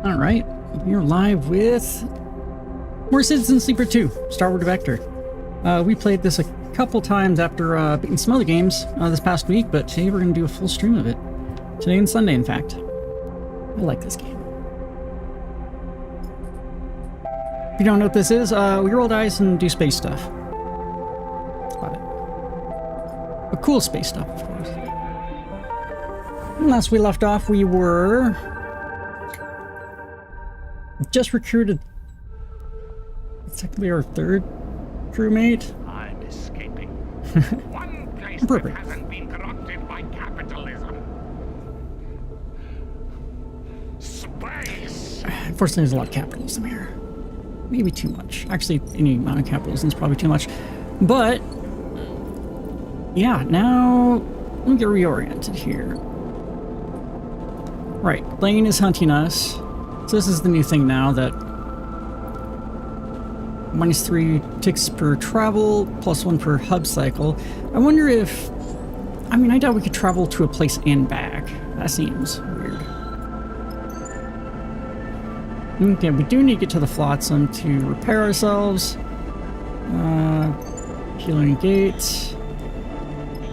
All right, we're live with more Citizen Sleeper 2, Starward Vector. We played this a couple times after beating some other games this past week, but today we're going to do a full stream of it. Today and Sunday, in fact. I like this game. If you don't know what this is, we roll dice and do space stuff. That's about it. But cool space stuff, of course. And last we left off, we were just recruited technically our third crewmate. I'm escaping. One place that hasn't been corrupted by capitalism. Space! Unfortunately, there's a lot of capitalism here. Maybe too much. Actually, any amount of capitalism is probably too much. But, yeah, now let me get reoriented here. Right, Blaine is hunting us. So this is the new thing now that -3 ticks per travel, +1 per hub cycle. I wonder if... I mean, I doubt we could travel to a place and back. That seems weird. Okay, we do need to get to the Flotsam to repair ourselves. Healing gates.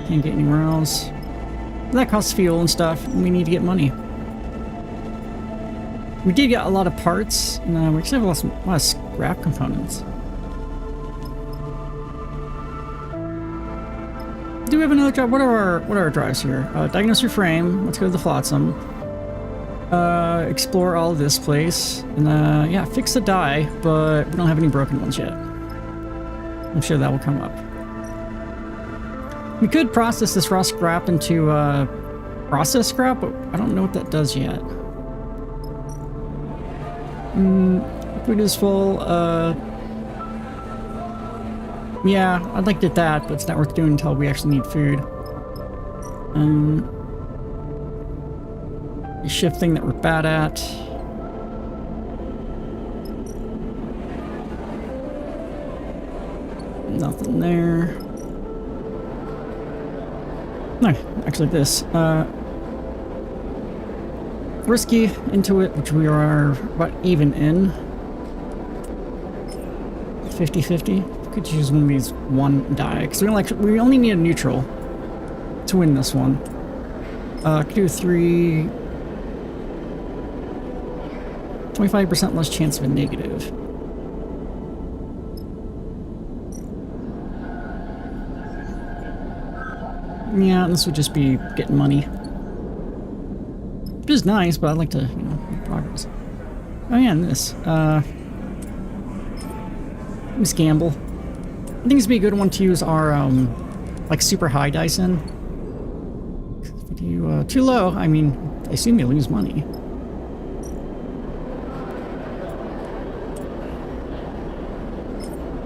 Can't get anywhere else. That costs fuel and stuff, and we need to get money. We did get a lot of parts, and we actually have a lot of scrap components. Do we have another job? What are our drives here? Diagnose your frame. Let's go to the Flotsam. Explore all of this place. And yeah, fix the die, but we don't have any broken ones yet. I'm sure that will come up. We could process this raw scrap into process scrap, but I don't know what that does yet. Food is full. Yeah, I'd like to get that, but it's not worth doing until we actually need food. A shift thing that we're bad at. Nothing there. No, actually this. Risky into it, which we are about even in. 50-50. Could use one of these one die, because we only need a neutral to win this one. Could do 3. 25% less chance of a negative. Yeah, this would just be getting money. Which is nice, but I'd like to, you know, make progress. Oh yeah, and this. Let's gamble. I think this would be a good one to use our, like, super high dice in. If we do too low, I mean, I assume you lose money.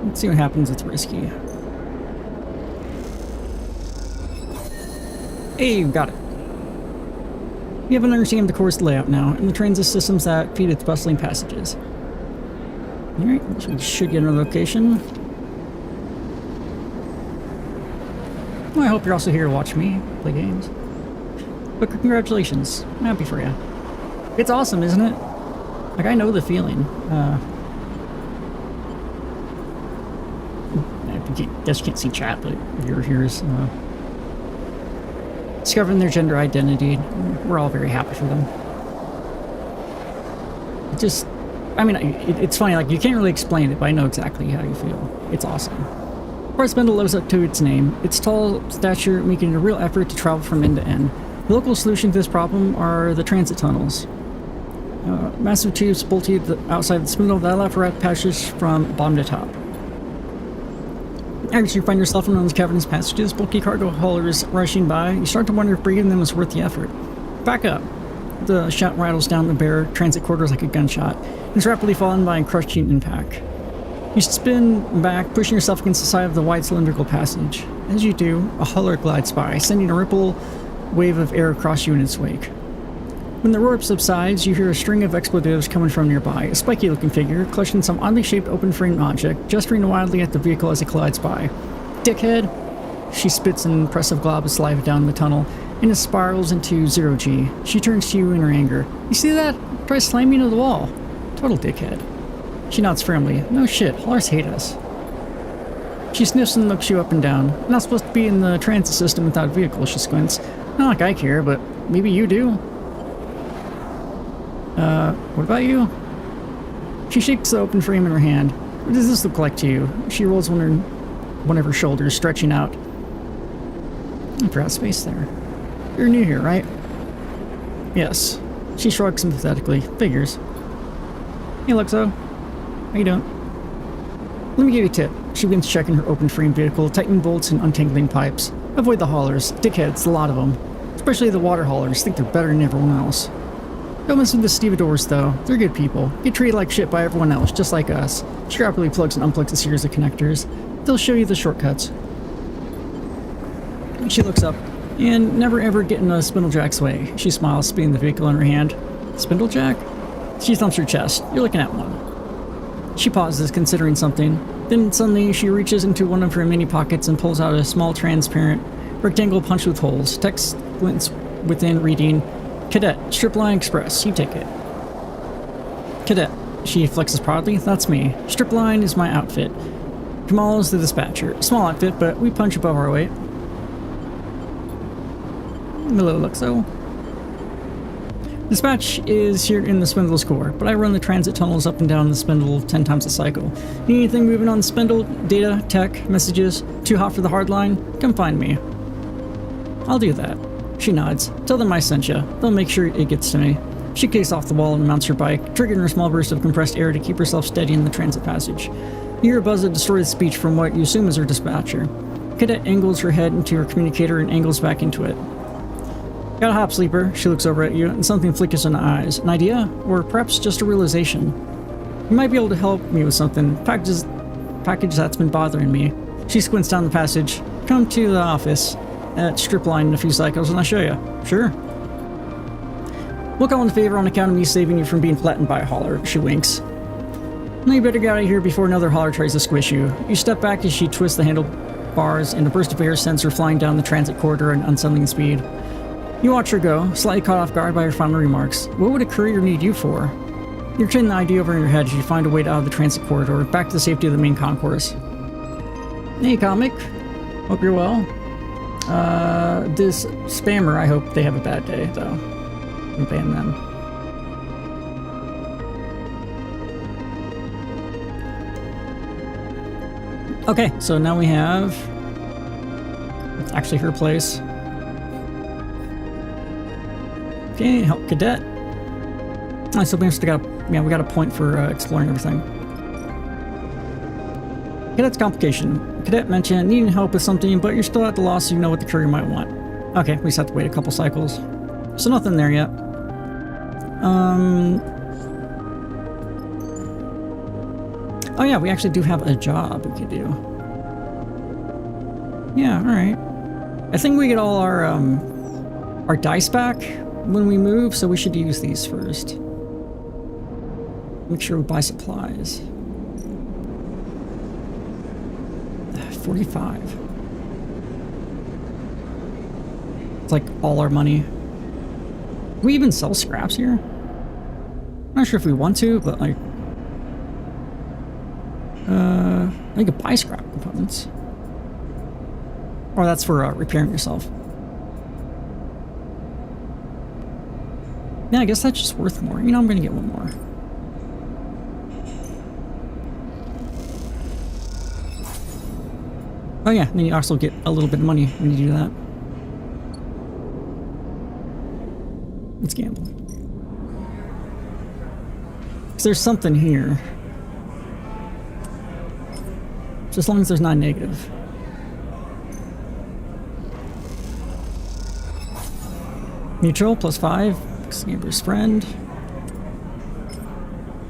Let's see what happens with risky. Hey, got it. We have an understanding of the course layout now, and the transit systems that feed its bustling passages. Alright, we should get another location. Well, I hope you're also here to watch me play games. But congratulations. I'm happy for you. It's awesome, isn't it? Like, I know the feeling. I guess you can't see chat, but here's discovering their gender identity. We're all very happy for them. Just, I mean, it's funny, like, you can't really explain it, but I know exactly how you feel. It's awesome. Departmental lives up to its name. Its tall stature making a real effort to travel from end to end. The local solution to this problem are the transit tunnels. Massive tubes bolted outside the spindle that allow for rapid passage from bottom to top. As you find yourself in one of those cavernous passages, bulky cargo haulers rushing by, you start to wonder if breaking them is worth the effort. Back up. The shout rattles down the bare transit corridors like a gunshot. It's rapidly fallen by a crushing impact. You spin back, pushing yourself against the side of the wide cylindrical passage. As you do, a hauler glides by, sending a ripple wave of air across you in its wake. When the roar subsides, you hear a string of expletives coming from nearby. A spiky-looking figure, clutching some oddly shaped open-frame object, gesturing wildly at the vehicle as it collides by. Dickhead! She spits an impressive glob of saliva down the tunnel, and it spirals into 0G. She turns to you in her anger. You see that? Tries to slam me into the wall. Total dickhead. She nods firmly. No shit, haulers hate us. She sniffs and looks you up and down. Not supposed to be in the transit system without a vehicle, she squints. Not like I care, but maybe you do. What about you? She shakes the open frame in her hand. What does this look like to you? She rolls one of her shoulders, stretching out. I forgot space there. You're new here, right? Yes. She shrugs sympathetically. Figures. Hey, Luxo. How you doing? Let me give you a tip. She begins checking her open frame vehicle, tightening bolts and untangling pipes. Avoid the haulers. Dickheads, a lot of them. Especially the water haulers. Think they're better than everyone else. Don't listen to the stevedores, though. They're good people. Get treated like shit by everyone else, just like us. She rapidly plugs and unplugs a series of connectors. They'll show you the shortcuts. She looks up, and never ever get in a Spindlejack's way. She smiles, spinning the vehicle in her hand. Spindlejack? She thumps her chest. You're looking at one. She pauses, considering something. Then suddenly she reaches into one of her mini pockets and pulls out a small transparent rectangle punched with holes. Text glints within, reading, Cadet, Stripline Express, you take it. Cadet, she flexes proudly. That's me. Stripline is my outfit. Kamal is the dispatcher. Small outfit, but we punch above our weight. Hello, Luxo. Dispatch is here in the Spindle's core, but I run the transit tunnels up and down the Spindle 10 times a cycle. Need anything moving on the Spindle? Data, tech, messages? Too hot for the hard line? Come find me. I'll do that. She nods. Tell them I sent you. They'll make sure it gets to me. She kicks off the wall and mounts her bike, triggering a small burst of compressed air to keep herself steady in the transit passage. You hear a buzz of distorted speech from what you assume is her dispatcher. Cadet angles her head into her communicator and angles back into it. Got a hop, sleeper. She looks over at you, and something flickers in her eyes. An idea? Or perhaps just a realization. You might be able to help me with something. Package that's been bothering me. She squints down the passage. Come to the office at Stripline in a few cycles, and I'll show you. Sure. We'll call in favor on account of me saving you from being flattened by a hauler. She winks. Now you better get out of here before another hauler tries to squish you. You step back as she twists the handlebars, and a burst of air sends her flying down the transit corridor at unsettling speed. You watch her go, slightly caught off guard by her final remarks. What would a courier need you for? You're turning the idea over in your head as you find a way out of the transit corridor, back to the safety of the main concourse. Hey, comic. Hope you're well. This spammer, I hope they have a bad day, though. I'm ban them. Okay, so now we have... It's actually her place. Okay, help Cadet. Alright, so we got a point for exploring everything. Cadet's complication. Cadet mentioned needing help with something, but you're still at the loss so you know what the courier might want. Okay, we just have to wait a couple cycles. So nothing there yet. Oh yeah, we actually do have a job we could do. Yeah, alright. I think we get all our dice back when we move, so we should use these first. Make sure we buy supplies. 45. It's like all our money. Can we even sell scraps here? I'm not sure if we want to, but like... I could buy scrap components. Or that's for repairing yourself. Yeah, I guess that's just worth more. You know, I'm gonna get one more. Oh yeah, and then you also get a little bit of money when you do that. Let's gamble. Because there's something here. Just as long as there's not negative. Neutral, +5. Neighbor's friend.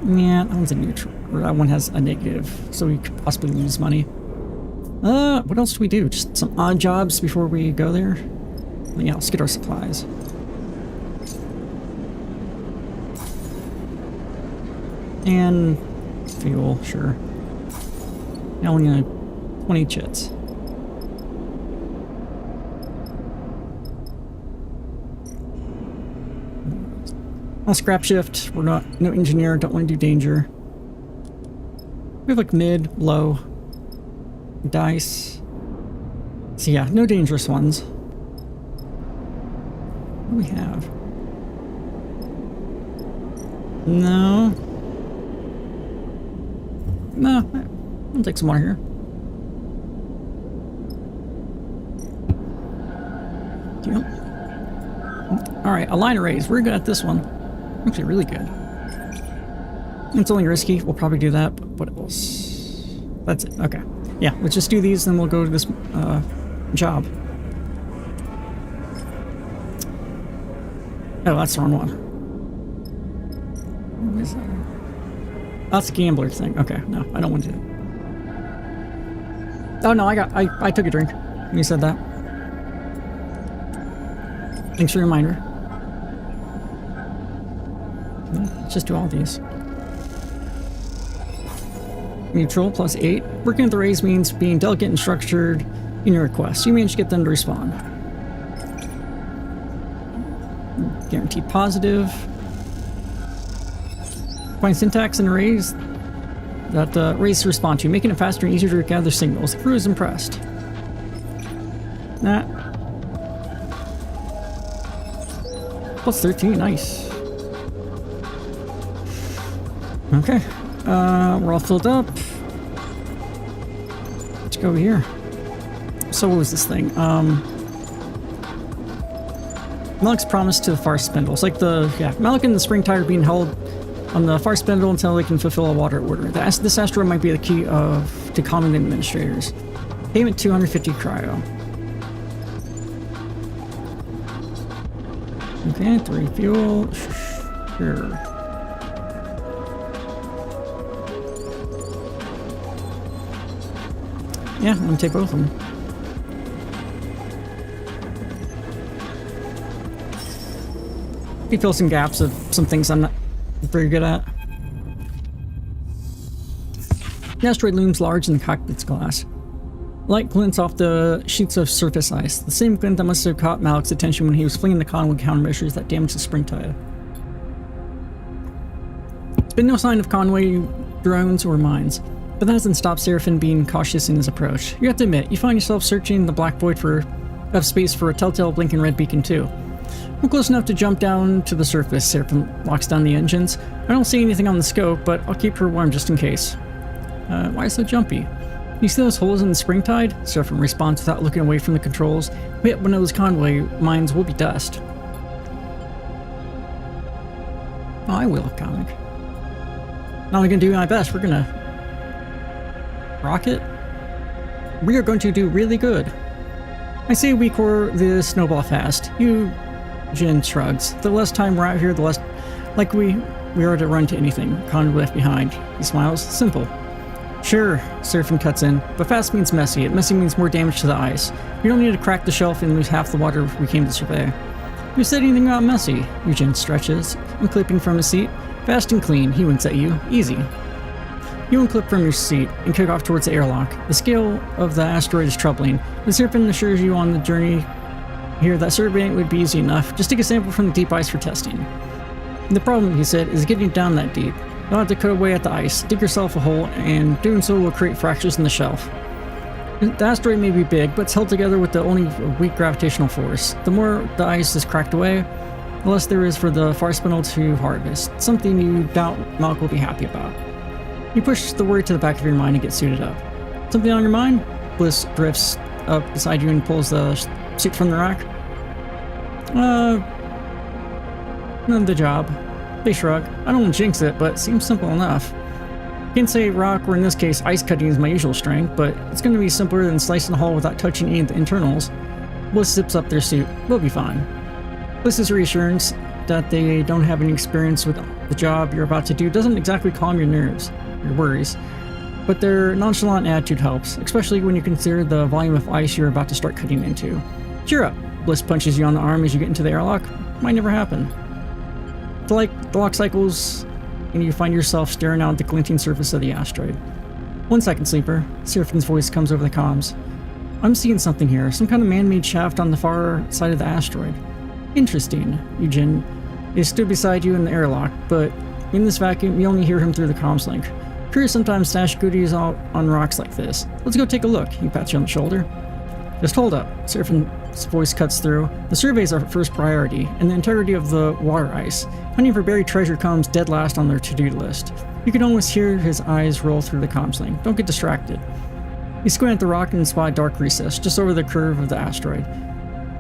Yeah, that one's a neutral. Or that one has a negative, so we could possibly lose money. What else do we do? Just some odd jobs before we go there? Yeah, let's get our supplies. And fuel, sure. Now we're gonna 20 chits. I'll scrap shift. We're not no engineer. Don't want to do danger. We have like mid, low, dice. So yeah, no dangerous ones. What do we have? No. No. I'll take some more here. Yep. Alright, a line arrays. We're good at this one. Actually, really good. It's only risky. We'll probably do that, but what else? That's it. Okay. Yeah, let's just do these, then we'll go to this job. Oh, that's the wrong one. What is that? That's a gambler thing. Okay, no, I don't want to do it. Oh no, I took a drink when you said that. Thanks for the reminder. Let's just do all these. Neutral plus 8. Working with the rays means being delicate and structured in your requests. You manage to get them to respond. Guaranteed positive. Find syntax in arrays that arrays respond to, making it faster and easier to gather signals. The crew is impressed. Nah. Plus 13, nice. Okay. We're all filled up. Let's go over here. So what was this thing? Malik's promise to the far spindle. It's like Malik and the spring tire being held on the far spindle until they can fulfill a water order. This asteroid might be the key to common administrators. Payment 250 cryo. Okay, 3 fuel. Sure. Yeah, I'm gonna take both of them. You fill some gaps of some things I'm not very good at. The asteroid looms large in the cockpit's glass. Light glints off the sheets of surface ice, the same glint that must have caught Malik's attention when he was flinging the convoy countermeasures that damaged the spring tire. There's been no sign of convoy drones or mines, but that hasn't stopped Seraphin being cautious in his approach. You have to admit, you find yourself searching the black void of space for a telltale blinking red beacon too. We're close enough to jump down to the surface. Seraphin locks down the engines. I don't see anything on the scope, but I'll keep her warm just in case. Why so jumpy? You see those holes in the spring tide? Seraphin responds without looking away from the controls. We hit one of those convoy mines will be dust. Oh, I will, comic. Not only gonna do my best, we're gonna rock it. We are going to do really good. I say we core the snowball fast. Jin shrugs. The less time we're out here, the less like we are to run to anything. Convoy left behind. He smiles. Simple. Sure, Seraphin cuts in, but fast means messy. It messy means more damage to the ice. We don't need to crack the shelf and lose half the water we came to survey. Who said anything about messy? Eugene stretches, unclipping from his seat. Fast and clean, he winks at you. Easy. You unclip from your seat and kick off towards the airlock. The scale of the asteroid is troubling, but Seraphin assures you on the journey here that surveying would be easy enough. Just take a sample from the deep ice for testing. The problem, he said, is getting down that deep. You'll have to cut away at the ice, dig yourself a hole, and doing so will create fractures in the shelf. The asteroid may be big, but it's held together with the only weak gravitational force. The more the ice is cracked away, the less there is for the far spindle to harvest, something you doubt Malik will be happy about. You push the worry to the back of your mind and get suited up. Something on your mind? Bliss drifts up beside you and pulls the suit from the rack. The job. They shrug. I don't want to jinx it, but it seems simple enough. You can say rock, or in this case, ice cutting is my usual strength, but it's going to be simpler than slicing a hole without touching any of the internals. Bliss zips up their suit. We'll be fine. Bliss's reassurance that they don't have any experience with the job you're about to do doesn't exactly calm your nerves, your worries, but their nonchalant attitude helps, especially when you consider the volume of ice you're about to start cutting into. Cheer up. Bliss punches you on the arm as you get into the airlock. Might never happen. The lock cycles, and you find yourself staring out at the glinting surface of the asteroid. 1 second, Sleeper. Seraphin's voice comes over the comms. I'm seeing something here. Some kind of man-made shaft on the far side of the asteroid. Interesting. Eugene He stood beside you in the airlock, but in this vacuum, you only hear him through the comms link. Curious sometimes stash goodies on rocks like this. Let's go take a look. He pats you on the shoulder. Just hold up. Seraphine's voice cuts through. The surveys are first priority, and the integrity of the water ice. Hunting for buried treasure comes dead last on their to-do list. You can almost hear his eyes roll through the comms link. Don't get distracted. You squint at the rock and spot a dark recess just over the curve of the asteroid.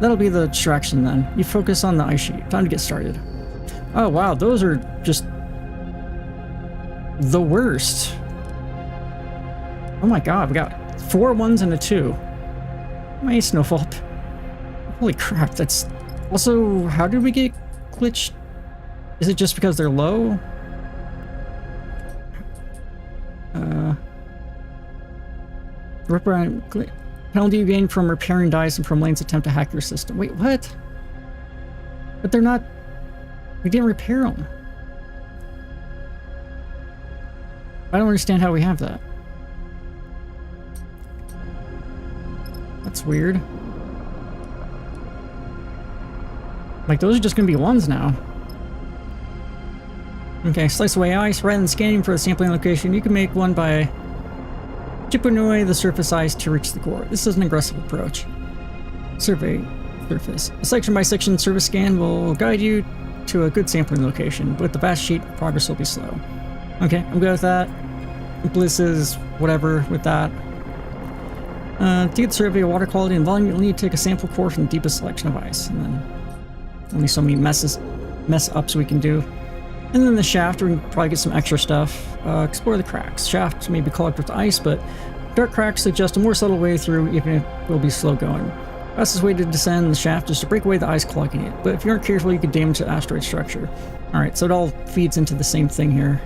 That'll be the distraction then. You focus on the ice sheet. Time to get started. Oh wow, those are just the worst. Oh my god, we got 4 1s and a 2. My snowfall. Holy crap, that's... Also, how did we get glitched? Is it just because they're low? Penalty you gain from repairing dice and from Lane's attempt to hack your system. Wait, what? But they're not... We didn't repair them. I don't understand how we have that. That's weird. Like, those are just gonna be 1s now. Okay, slice away ice. Rather than scanning for the sampling location, you can make one by chipping away the surface ice to reach the core. This is an aggressive approach. Survey surface. A section-by-section surface scan will guide you to a good sampling location, but with the vast sheet, progress will be slow. Okay, I'm good with that. Bliss is whatever with that. To get the survey of water quality and volume, you'll need to take a sample core from the deepest selection of ice, and then only so many mess ups we can do. And then the shaft, we can probably get some extra stuff. Explore the cracks. Shaft may be clogged with ice, but dark cracks suggest a more subtle way through, even if it will be slow going. Fastest way to descend the shaft is to break away the ice clogging it, but if you aren't careful, you could damage the asteroid structure. Alright, so it all feeds into the same thing here.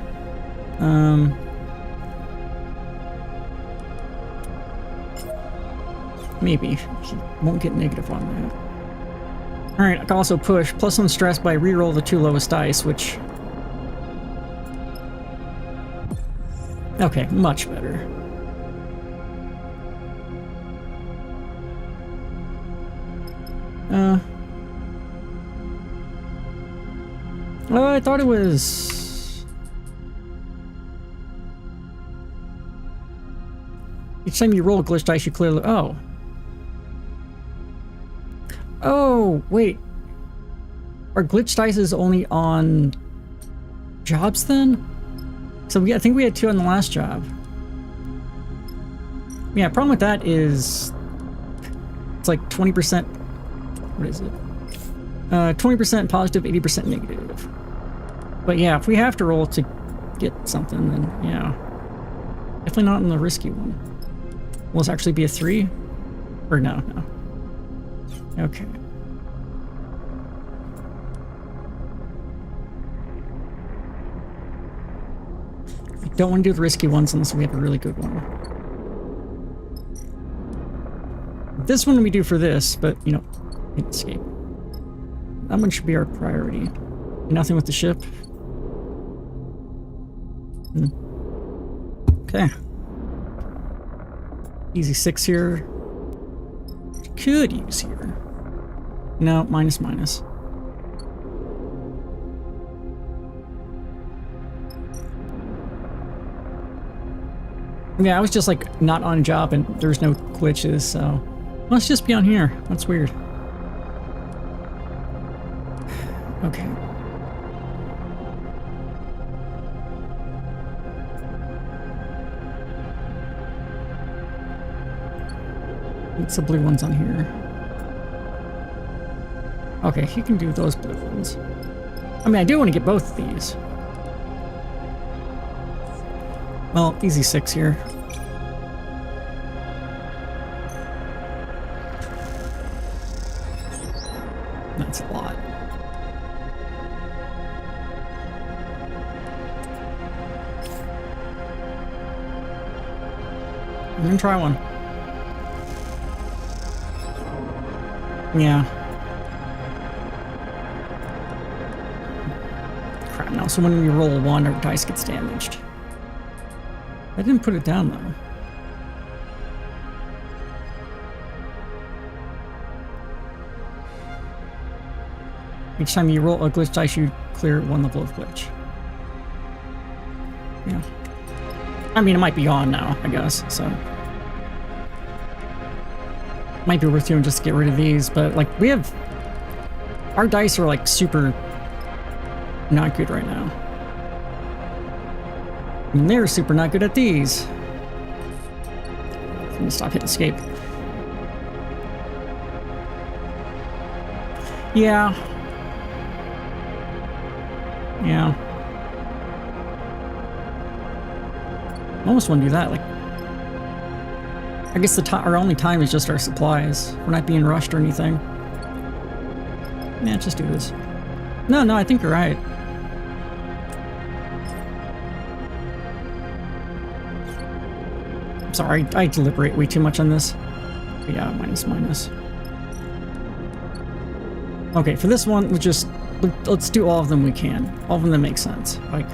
Maybe. He won't get negative on that. Alright, I can also push. Plus 1 stress by reroll the 2 lowest dice, which... Okay, much better. Oh, I thought it was... Each time you roll a glitch dice, you clearly... Oh. Oh, wait. Are glitch dice only on jobs then? So I think we had 2 on the last job. Yeah, problem with that is it's like 20%. What is it? 20% positive, 80% negative. But yeah, if we have to roll to get something, then yeah. Definitely not in the risky one. Will this actually be a 3? Or no. Okay. I don't want to do the risky ones unless we have a really good one. This one we do for this, but, you know, hit escape. That one should be our priority. Nothing with the ship. Okay. Easy 6 here. Could use here. No, minus. Yeah, I was just like not on job and there's no glitches, so let's just be on here. That's weird. Okay. What's the blue ones on here? Okay, he can do those blue ones. I mean, I do want to get both of these. Well, easy 6 here. That's a lot. I'm gonna try one. Yeah. Crap, no. So when we roll a 1, our dice gets damaged. I didn't put it down, though. Each time you roll a glitch dice, you clear one level of glitch. Yeah. I mean, it might be on now, I guess, so. Might be worth doing just to get rid of these, but, like, we have... Our dice are, like, super not good right now. And they're super not good at these. Let me stop hitting escape. Yeah. Yeah. I almost want to do that. Like, I guess our only time is just our supplies. We're not being rushed or anything. Yeah, just do this. No, I think you're right. I'm sorry, I deliberate way too much on this. But yeah, minus. Okay, for this one, let's do all of them we can. All of them that make sense. Like,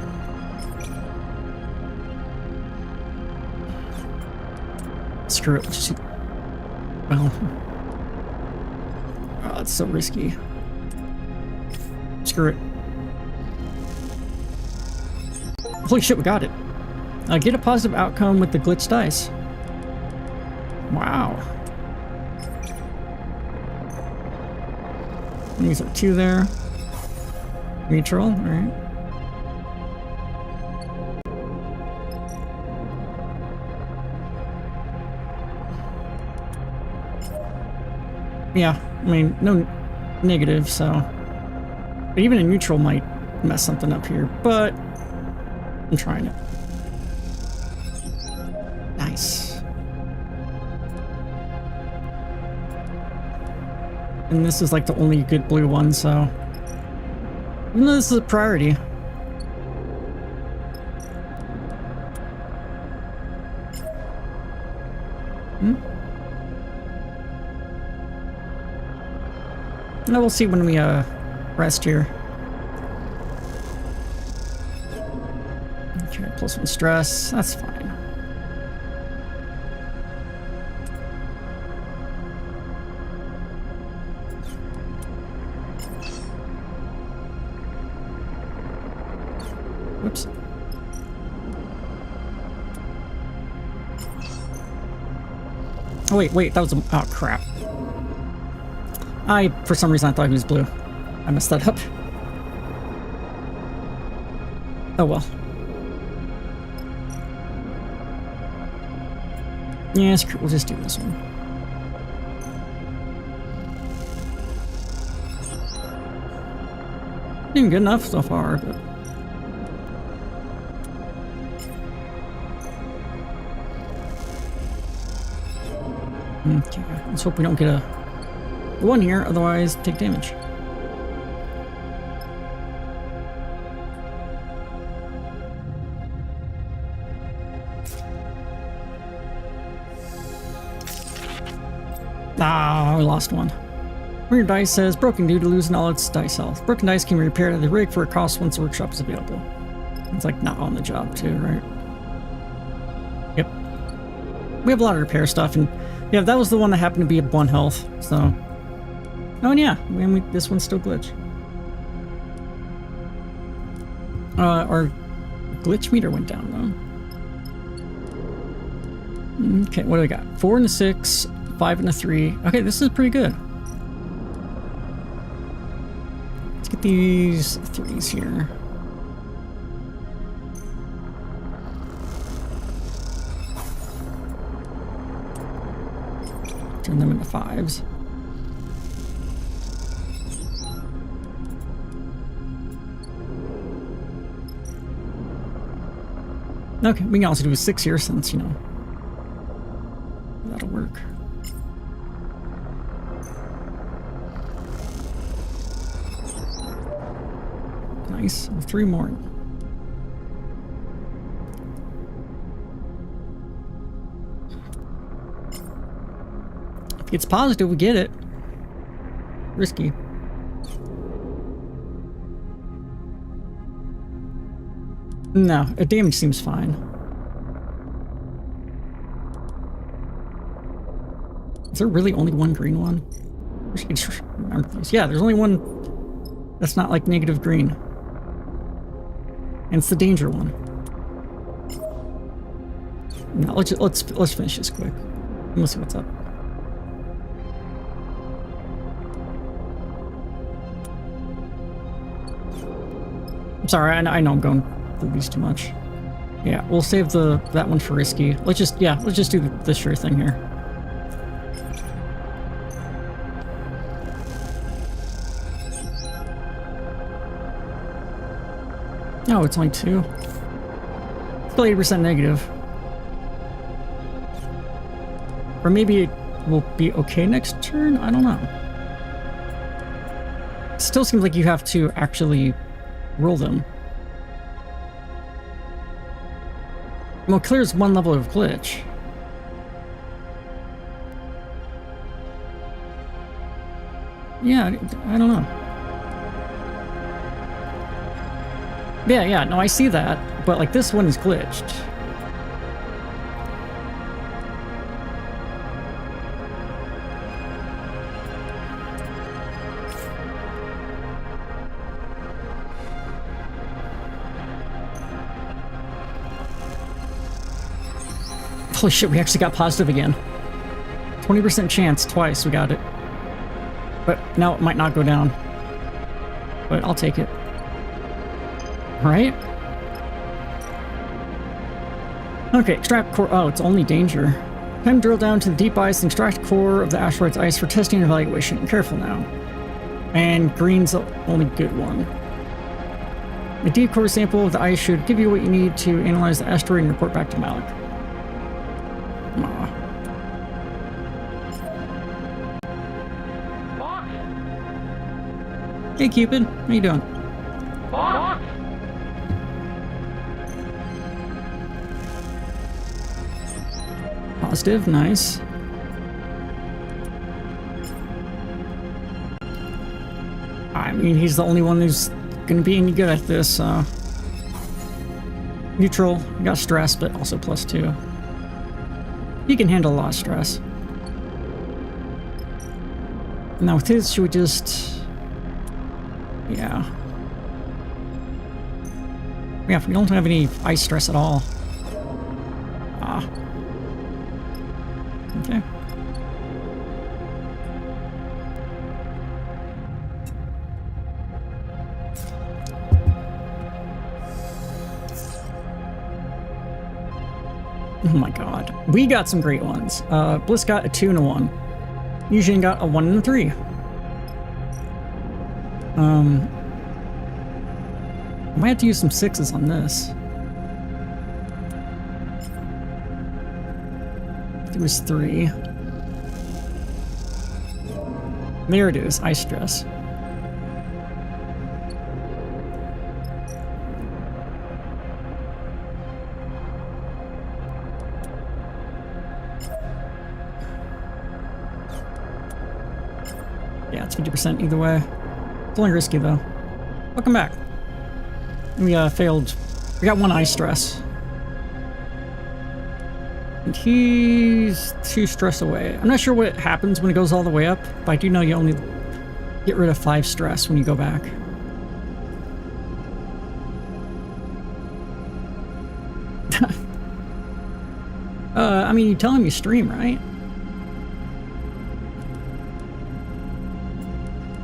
screw it. Just, well, oh, it's so risky. Screw it. Holy shit, we got it. Get a positive outcome with the glitch dice. Wow. These are 2 there. Neutral, alright. Yeah, I mean, no negative, so... But even a neutral might mess something up here, but... I'm trying it. Nice. And this is like the only good blue one, so... Even though this is a priority. No, we'll see when we rest here. Okay, +1 stress. That's fine. Whoops. Oh wait, that was a... Oh crap. For some reason I thought he was blue. I messed that up. Oh well. Yeah, screw it, we'll just do this one. Doing good enough so far, but... Okay, let's hope we don't get a 1 here, otherwise take damage. Ah, we lost one. Where your dice says broken due to losing all its dice health. Broken dice can be repaired at the rig for a cost once the workshop is available. It's like not on the job too, right? Yep. We have a lot of repair stuff, and yeah, that was the one that happened to be at 1 health, so... Oh, and yeah, this one's still glitch. Our glitch meter went down, though. Okay, what do we got? 4 and a 6, 5 and a 3. Okay, this is pretty good. Let's get these 3s here. Turn them into 5s. Okay, we can also do a 6 here since, you know, that'll work. Nice. 3 more. If it's positive, we get it. Risky. No, a damage seems fine. Is there really only one green one? I should just remember these. Yeah, there's only one That's not like negative green. And it's the danger one. No, let's finish this quick. We'll see what's up. I'm sorry, I know I'm going through these too much. Yeah, we'll save that one for risky. Let's just do the sure thing here. Oh, it's only 2. Still 80% negative. Or maybe it will be okay next turn? I don't know. Still seems like you have to actually roll them. Well, clears one level of glitch. Yeah, I don't know. Yeah, no, I see that, but like this one is glitched. Holy shit, we actually got positive again. 20% chance twice we got it. But now it might not go down. But I'll take it. Right? Okay, extract core. Oh, it's only danger. Time to drill down to the deep ice and extract core of the asteroid's ice for testing and evaluation. Careful now. And green's the only good one. A deep core sample of the ice should give you what you need to analyze the asteroid and report back to Malik. Aw. Hey Cupid, how you doing? Positive, nice. I mean, he's the only one who's gonna be any good at this. Neutral, got stress, but also +2. He can handle a lot of stress. Now with his, should we just... Yeah. Yeah, we don't have any ice stress at all. Ah. Okay. Oh my god. We got some great ones. Bliss got a 2 and a 1. Eugene got a 1 and a 3. I might have to use some 6s on this. It was 3. There it is, ice stress. Yeah, it's 50% either way. It's only risky though. Welcome back. We failed. We got 1 ice stress. And he's 2 stress away. I'm not sure what happens when it goes all the way up, but I do know you only get rid of 5 stress when you go back. I mean, you tell him you stream, right?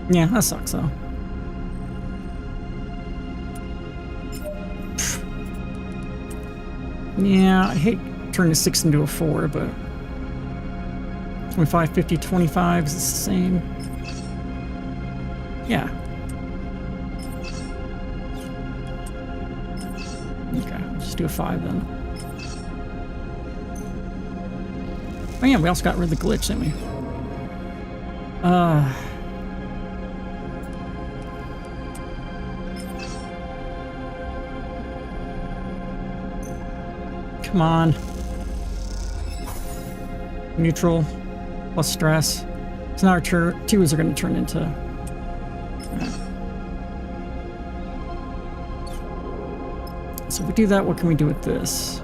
Yeah, that sucks though. Yeah, I hate turning a 6 into a 4, but 25, 50, 25 is the same. Yeah. Okay, let's just do a 5 then. Oh yeah, we also got rid of the glitch, didn't we? Come on. Neutral plus stress. So now our 2s are going to turn into... Right. So if we do that, what can we do with this?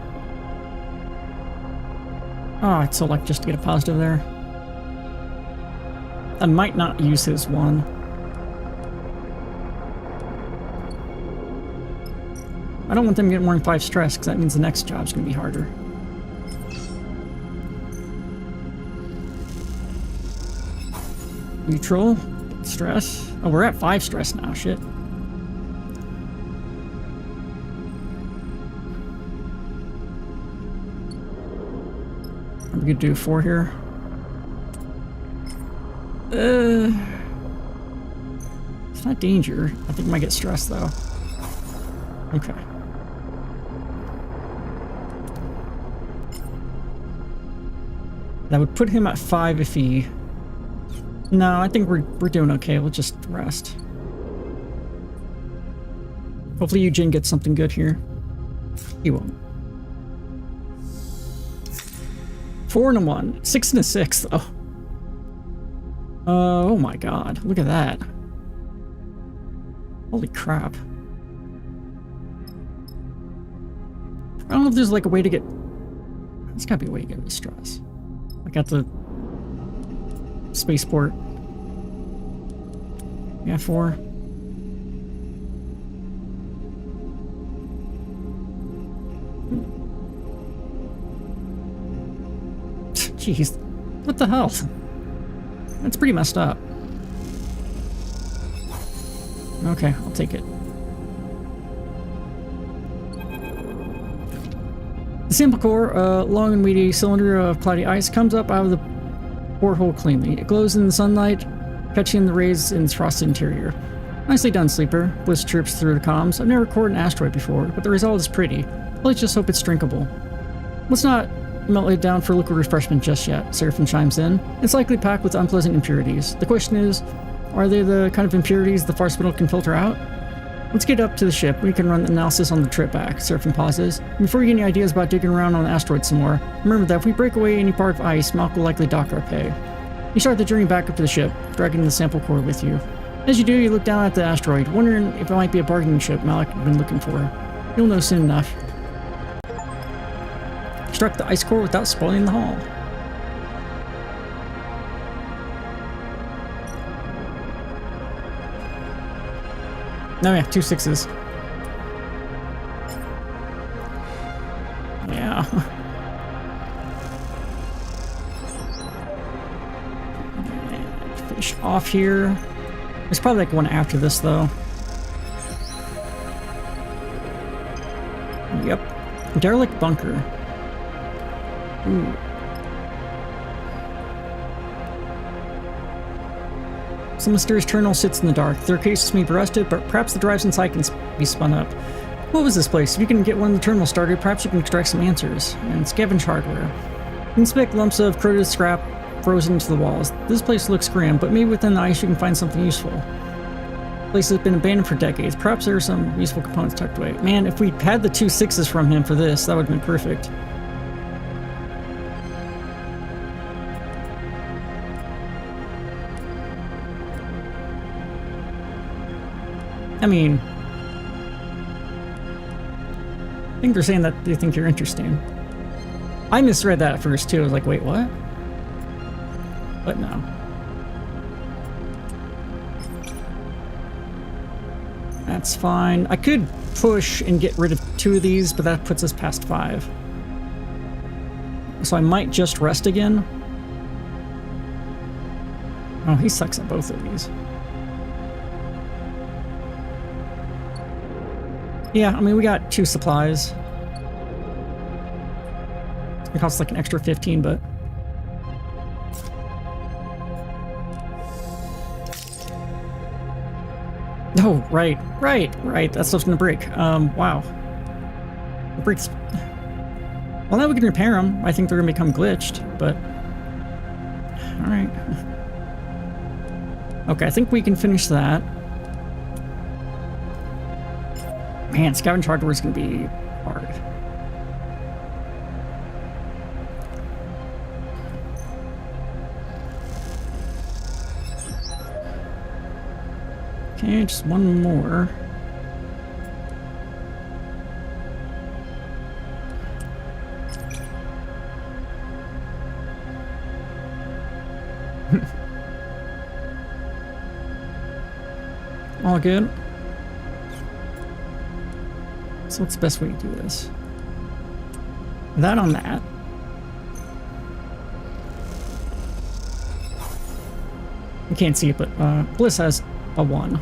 Oh, I'd so like just to get a positive there. I might not use his 1. I don't want them getting more than 5 stress, because that means the next job's going to be harder. Neutral. Stress. Oh, we're at 5 stress now. Shit. Are we going to do 4 here? It's not danger. I think I might get stressed, though. Okay. That would put him at 5 if he... No, I think we're doing okay. We'll just rest. Hopefully Eugene gets something good here. He won't. 4 and a 1. 6 and a 6, though. Oh my god. Look at that. Holy crap. I don't know if there's like a way to get... There's gotta be a way to get the stress. I got the spaceport. Yeah, 4. Jeez. What the hell? That's pretty messed up. Okay, I'll take it. The sample core, a long and weedy cylinder of cloudy ice, comes up out of the porthole cleanly. It glows in the sunlight, catching the rays in its frosted interior. Nicely done, Sleeper. Bliss chirps through the comms. I've never recorded an asteroid before, but the result is pretty. Let's just hope it's drinkable. Let's not melt it down for liquid refreshment just yet, Seraphim chimes in. It's likely packed with unpleasant impurities. The question is, are they the kind of impurities the Farspittal can filter out? Let's get up to the ship. We can run the analysis on the trip back, Seraphim pauses. Before you get any ideas about digging around on the asteroid some more, remember that if we break away any part of ice, Malk will likely dock our pay. You start the journey back up to the ship, dragging the sample core with you. As you do, you look down at the asteroid, wondering if it might be a bargaining ship Malak had been looking for. You'll know soon enough. Struck the ice core without spoiling the hull. No, yeah, 2 6s. Yeah. Finish off here. There's probably like one after this, though. Yep. Derelict bunker. Ooh. Some mysterious terminal sits in the dark. Their cases may be rusted, but perhaps the drives inside can be spun up. What was this place? If you can get one of the terminals started, perhaps you can extract some answers. And scavenge hardware. You can inspect lumps of corroded scrap frozen into the walls. This place looks grim, but maybe within the ice you can find something useful. The place has been abandoned for decades. Perhaps there are some useful components tucked away. Man, if we had the 2 6s from him for this, that would have been perfect. I mean, I think they're saying that they think you're interesting. I misread that at first too. I was like, wait, what? But no. That's fine. I could push and get rid of 2 of these, but that puts us past 5. So I might just rest again. Oh, he sucks at both of these. Yeah, I mean, we got 2 supplies. It costs like an extra 15, but... Oh, right. That stuff's gonna break. Wow. It breaks... Well, now we can repair them. I think they're gonna become glitched, but... Alright. Okay, I think we can finish that. Man, scavenge hardware is going to be hard. Okay, just one more. All good. So what's the best way to do this? That on that. You can't see it, but Bliss has a 1.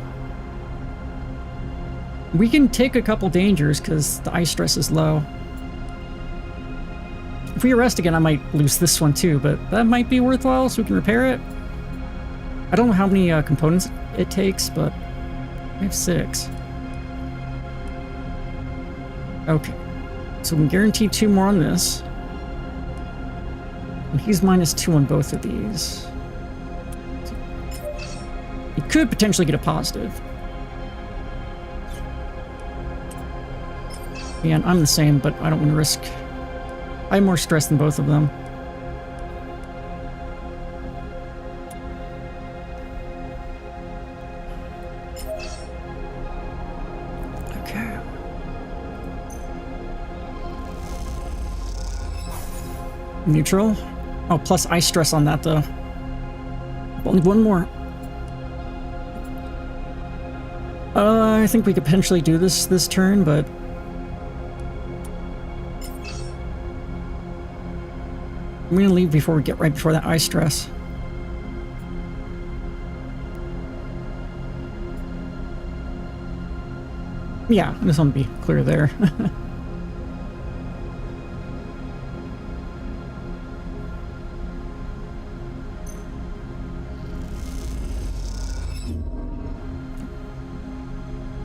We can take a couple dangers because the ice stress is low. If we arrest again, I might lose this one too, but that might be worthwhile so we can repair it. I don't know how many components it takes, but we have 6. Okay, so we can guarantee 2 more on this. And he's -2 on both of these. He could potentially get a positive. And I'm the same, but I don't want to risk. I have more stress than both of them. Okay. Neutral. Oh, plus ice stress on that though. Only 1 more. I think we could potentially do this turn, but I'm gonna leave before we get right before that ice stress. Yeah, I just want to be clear there.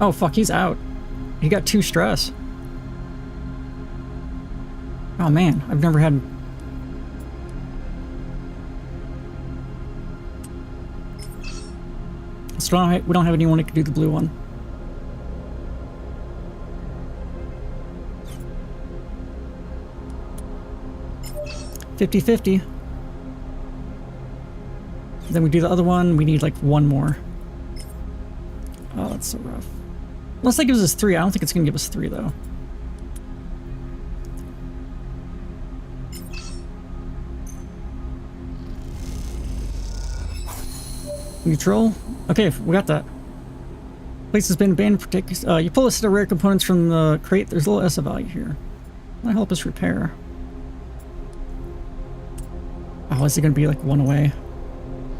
Oh fuck, he's out. He got 2 stress. Oh man, I've never had... So we don't have anyone that can do the blue one. $50-50. Then we do the other one, we need like 1 more. Oh, that's so rough. Unless that gives us 3. I don't think it's going to give us 3, though. Neutral. Okay, we got that. Place has been abandoned for you pull a set of rare components from the crate. There's a little ESA value here. That'll help us repair. Oh, is it going to be like 1 away?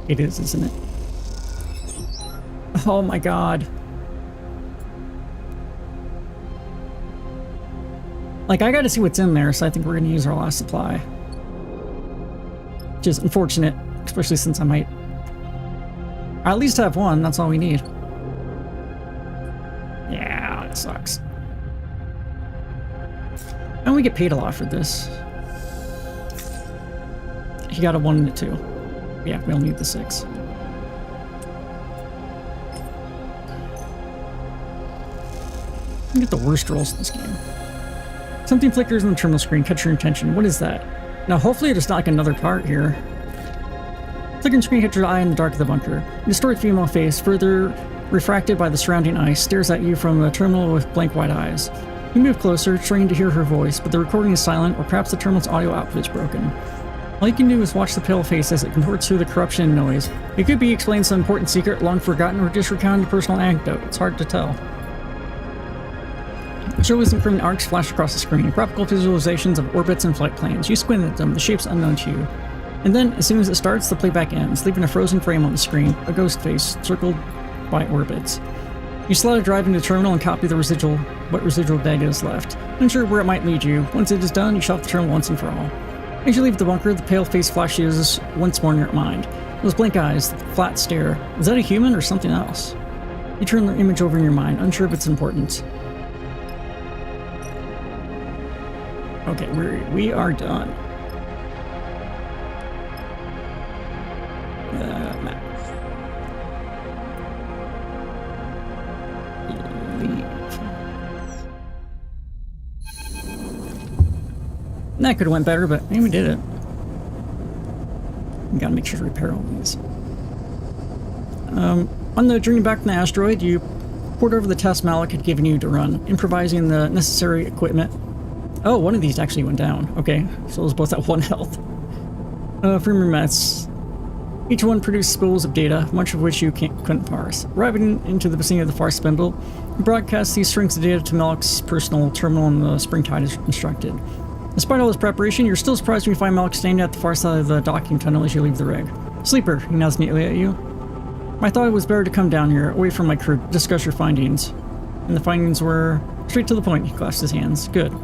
It is, isn't it? Oh my god. Like, I gotta see what's in there, so I think we're gonna use our last supply. Which is unfortunate, especially since I might... I at least have 1, that's all we need. Yeah, that sucks. And we get paid a lot for this. He got a 1 and a 2. Yeah, we only need the 6. I get the worst rolls in this game. Something flickers on the terminal screen. Catch your attention. What is that? Now, hopefully there's not like another part here. Flickering screen catches your eye in the dark of the bunker. A distorted female face, further refracted by the surrounding ice, stares at you from the terminal with blank white eyes. You move closer, trying to hear her voice, but the recording is silent, or perhaps the terminal's audio output is broken. All you can do is watch the pale face as it contorts through the corruption and noise. It could be explaining some important secret, long forgotten, or just recounting a personal anecdote. It's hard to tell. Visually synchronous arcs flash across the screen, graphical visualizations of orbits and flight plans. You squint at them, the shapes unknown to you. And then, as soon as it starts, the playback ends, leaving a frozen frame on the screen, a ghost face, circled by orbits. You slide a drive into the terminal and copy the what residual data is left. Unsure where it might lead you. Once it is done, you shut off the terminal once and for all. As you leave the bunker, the pale face flashes once more in your mind. Those blank eyes, the flat stare. Is that a human or something else? You turn the image over in your mind, unsure if it's important. Okay, we are done. Map. Leave. That could have went better, but maybe we did it. We gotta make sure to repair all these. On the journey back from the asteroid, you poured over the test Malik had given you to run, improvising the necessary equipment. Oh, one of these actually went down. Okay, so those both at 1 health. From your mess, Each one produced spools of data, much of which you couldn't parse. Arriving into the vicinity of the far spindle, you broadcast these strings of data to Malik's personal terminal in the springtide as instructed. Despite all this preparation, you're still surprised when you find Malik standing at the far side of the docking tunnel as you leave the rig. Sleeper, he nods neatly at you. I thought it was better to come down here, away from my crew, to discuss your findings. And the findings were straight to the point. He clasped his hands. Good.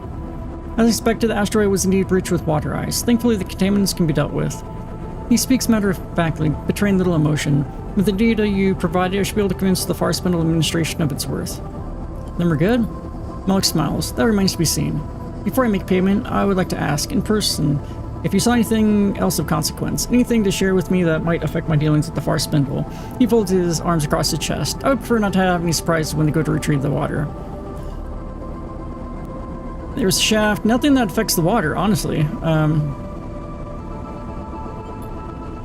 As expected, the asteroid was indeed rich with water ice. Thankfully, the contaminants can be dealt with. He speaks matter-of-factly, betraying little emotion. With the data you provided, I should be able to convince the Far Spindle administration of its worth. Then we're good? Malik smiles. That remains to be seen. Before I make payment, I would like to ask, in person, if you saw anything else of consequence, anything to share with me that might affect my dealings with the Far Spindle. He folds his arms across his chest. I would prefer not to have any surprises when they go to retrieve the water. There's a shaft. Nothing that affects the water, honestly.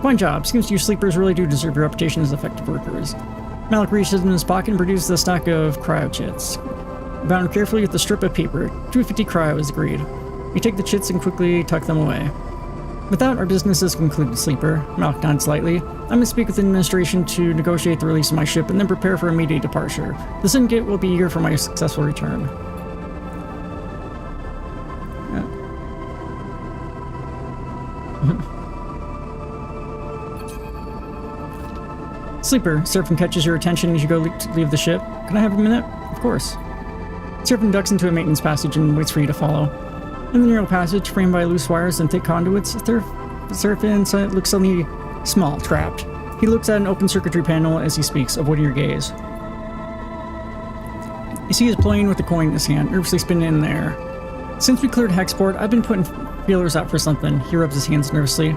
Fine job. Seems you sleepers really do deserve your reputation as effective workers. Malik reaches in his pocket and produces a stack of cryo-chits. Bound carefully with a strip of paper. 250 cryo is agreed. You take the chits and quickly tuck them away. With that, our business is concluded, Sleeper. Malik nods slightly. I'm going to speak with the administration to negotiate the release of my ship and then prepare for immediate departure. The Syndicate will be eager for my successful return. Sleeper, Seraphin catches your attention as you go to leave the ship. Can I have a minute? Of course. Seraphin ducks into a maintenance passage and waits for you to follow. In the narrow passage, framed by loose wires and thick conduits, Seraphin looks suddenly small, trapped. He looks at an open circuitry panel as he speaks, avoiding your gaze. You see he's playing with a coin in his hand, nervously spinning it in the air. Since we cleared Hexport, I've been putting feelers out for something. He rubs his hands nervously.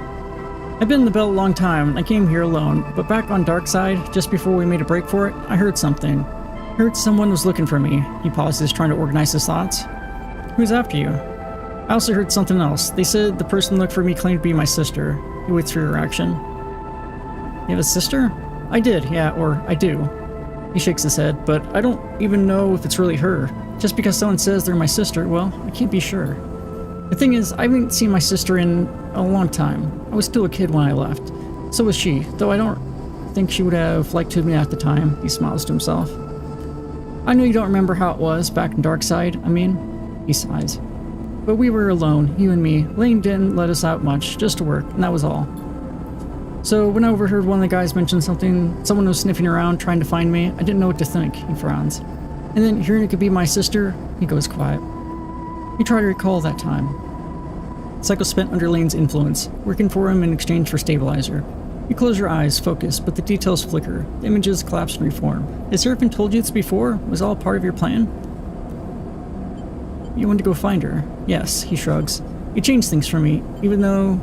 I've been in the belt a long time, and I came here alone, but back on Darkside, just before we made a break for it, I heard something. I heard someone was looking for me. He pauses, trying to organize his thoughts. Who's after you? I also heard something else. They said the person looked for me claimed to be my sister. He waits for your reaction. You have a sister? I did, yeah, or I do. He shakes his head, but I don't even know if it's really her. Just because someone says they're my sister, well, I can't be sure. The thing is, I haven't seen my sister in a long time. I was still a kid when I left. So was she, though I don't think she would have liked to admit at the time. He smiles to himself. I know you don't remember how it was back in Darkside, I mean. He sighs. But we were alone, you and me. Lane didn't let us out much, just to work, and that was all. So when I overheard one of the guys mention someone was sniffing around trying to find me, I didn't know what to think. He frowns. And then hearing it could be my sister, he goes quiet. You try to recall that time. Cycle spent under Lane's influence, working for him in exchange for stabilizer. You close your eyes, focus, but the details flicker. The images collapse and reform. Has Seraphin told you this before? Was it all part of your plan? You wanted to go find her. Yes, he shrugs. You changed things for me, even though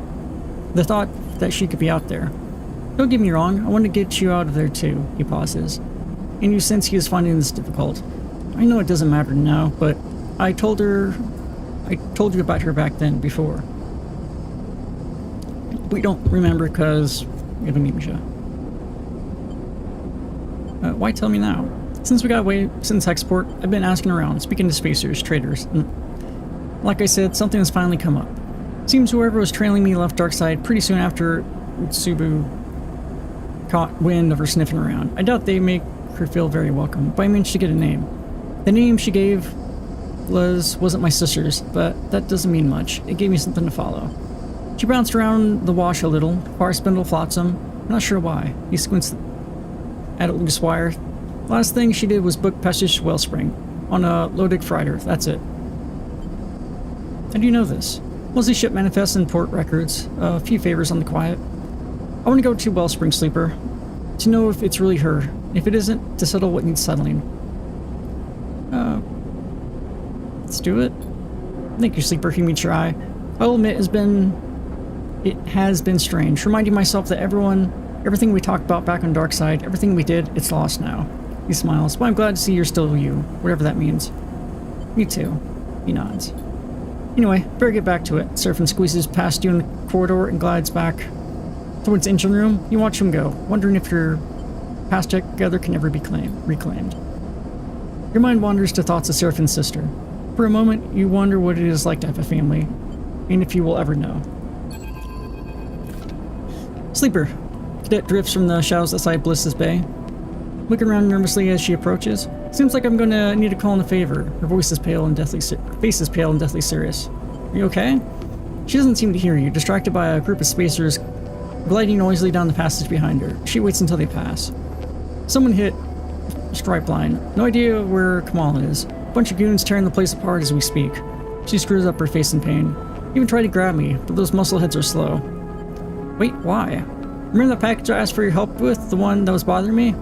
the thought that she could be out there. Don't get me wrong, I want to get you out of there too, he pauses. And you sense he is finding this difficult. I know it doesn't matter now, but I told you about her back then, before. We don't remember because we have amnesia. Why tell me now? Since we got away since Hexport, I've been asking around, speaking to spacers, traders, and like I said, something has finally come up. Seems whoever was trailing me left Darkside pretty soon after Utsubu caught wind of her sniffing around. I doubt they make her feel very welcome, but I managed to get a name. The name she gave wasn't my sister's, but that doesn't mean much. It gave me something to follow. She bounced around the wash a little, far spindle flotsam. I'm not sure why. He squints at a loose wire. Last thing she did was book passage to Wellspring on a Lodic freighter. That's it. How do you know this? Mostly ship manifests and port records. A few favors on the quiet. I want to go to Wellspring, Sleeper, to know if it's really her. If it isn't, to settle what needs settling. Let's do it. Thank you, Sleeper. He meets your eye. I'll admit it has been strange, reminding myself that everything we talked about back on Darkside, everything we did, it's lost now. He smiles, but I'm glad to see you're still you, whatever that means. Me too. He nods. Anyway, better get back to it. Seraphin squeezes past you in the corridor and glides back towards the engine room. You watch him go, wondering if your past together can ever be reclaimed. Your mind wanders to thoughts of Seraphin's sister. For a moment, you wonder what it is like to have a family, and if you will ever know. Sleeper, Cadet drifts from the shadows outside Bliss's Bay, looking around nervously as she approaches. Seems like I'm gonna need a call in a favor. Her voice is pale and face is pale and deathly serious. Are you okay? She doesn't seem to hear you, distracted by a group of spacers gliding noisily down the passage behind her. She waits until they pass. Someone hit stripe line. No idea where Kamal is. A bunch of goons tearing the place apart as we speak. She screws up her face in pain. Even tried to grab me, but those muscle heads are slow. Wait, why? Remember that package I asked for your help with? The one that was bothering me?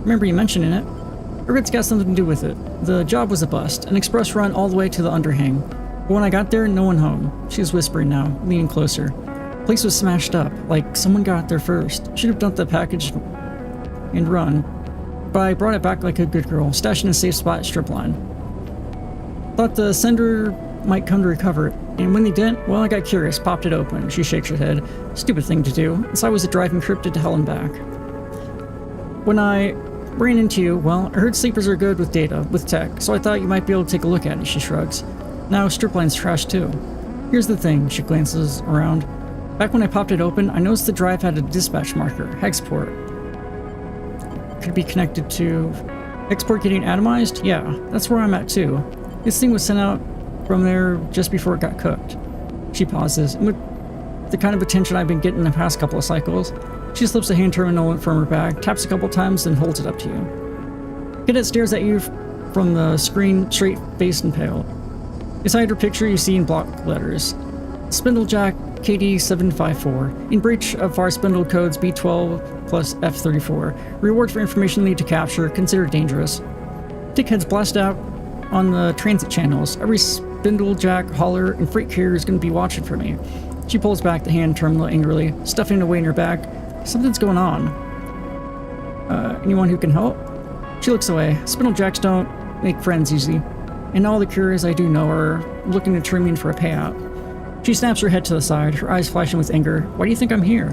Remember you mentioning it. I heard it's got something to do with it. The job was a bust, an express run all the way to the underhang. But when I got there, no one home. She's whispering now, leaning closer. The place was smashed up, like someone got there first. Should have dumped the package and run. But I brought it back like a good girl, stashed in a safe spot at Stripline. Thought the sender might come to recover it, and when they didn't, well, I got curious, popped it open. She shakes her head. Stupid thing to do, as I was a driving cryptid to hell and back. When I ran into you, well, I heard sleepers are good with data, with tech, so I thought you might be able to take a look at it, she shrugs. Now Stripline's trash too. Here's the thing, she glances around. Back when I popped it open, I noticed the drive had a dispatch marker, Hexport. Could be connected to Hexport getting atomized? Yeah, that's where I'm at too. This thing was sent out from there just before it got cooked. She pauses, and with the kind of attention I've been getting in the past couple of cycles, she slips a hand terminal from her bag, taps a couple times, and holds it up to you. Cadet stares at you from the screen, straight-faced and pale. Beside her picture, you see in block letters, Spindlejack KD754, in breach of FAR spindle codes B12 plus F34. Reward for information lead to capture, considered dangerous. Dickheads blast out on the transit channels. Every Spindlejack, hauler, and freight carrier is going to be watching for me. She pulls back the hand terminal angrily, stuffing it away in her bag. Something's going on. Anyone who can help? She looks away. Spindlejacks don't make friends easy, and all the couriers I do know are looking to turn me in for a payout. She snaps her head to the side, her eyes flashing with anger. Why do you think I'm here?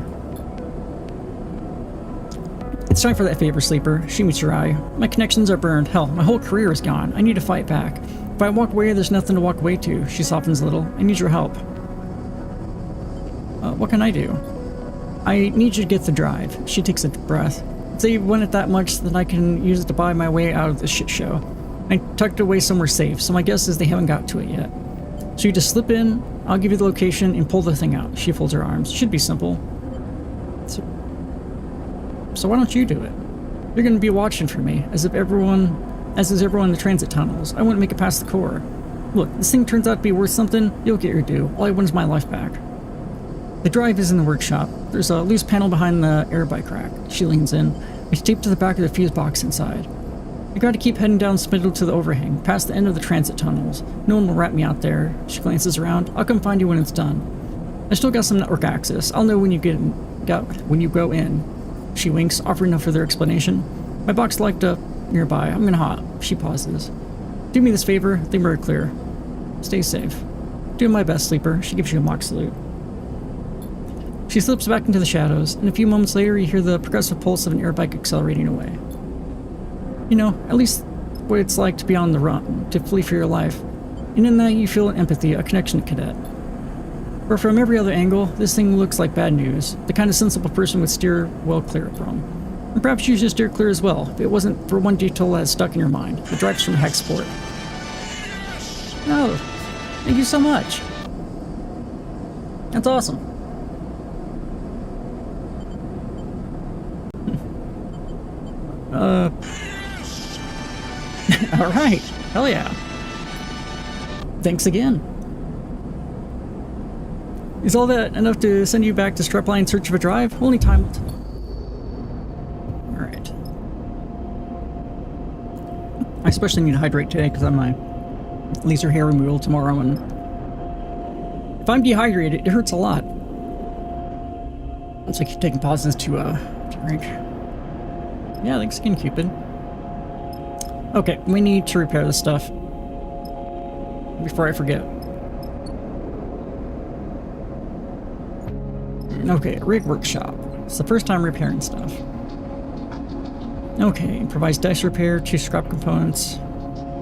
It's time for that favor, Sleeper. She meets your eye. My connections are burned. Hell, my whole career is gone. I need to fight back. If I walk away, there's nothing to walk away to. She softens a little. I need your help. What can I do? I need you to get the drive. She takes a breath. Say you want it that much, then I can use it to buy my way out of this shit show. I tucked it away somewhere safe, so my guess is they haven't got to it yet. So you just slip in, I'll give you the location, and pull the thing out. She folds her arms. Should be simple. So why don't you do it? You're going to be watching for me, as is everyone in the transit tunnels. I wouldn't make it past the core. Look, this thing turns out to be worth something, you'll get your due. All I want is my life back. The drive is in the workshop. There's a loose panel behind the air bike rack. She leans in. It's taped to the back of the fuse box inside. I gotta keep heading down Spindle to the overhang, past the end of the transit tunnels. No one will rat me out there. She glances around. I'll come find you when it's done. I still got some network access. I'll know when you go in. She winks, offering no further explanation. My box locked up nearby. I'm gonna hop. She pauses. Do me this favor. They were clear. Stay safe. Doing my best, Sleeper. She gives you a mock salute. She slips back into the shadows, and a few moments later you hear the progressive pulse of an airbike accelerating away. You know, at least what it's like to be on the run, to flee for your life. And in that you feel an empathy, a connection to Cadet. But from every other angle, this thing looks like bad news, the kind of sensible person would steer well clear from. And perhaps you should steer clear as well, if it wasn't for one detail that's stuck in your mind, the drives from Hexport. Oh, thank you so much. That's awesome. Alright. Hell yeah. Thanks again. Is all that enough to send you back to Strapline in search of a drive? Only time will tell. Alright. I especially need to hydrate today because I'm my laser hair removal tomorrow, and if I'm dehydrated, it hurts a lot. So I keep taking pauses to drink. Yeah, thanks again, Cupid. Okay, we need to repair this stuff before I forget. Okay, rig workshop. It's the first time repairing stuff. Okay, provides dice repair, 2 scrap components.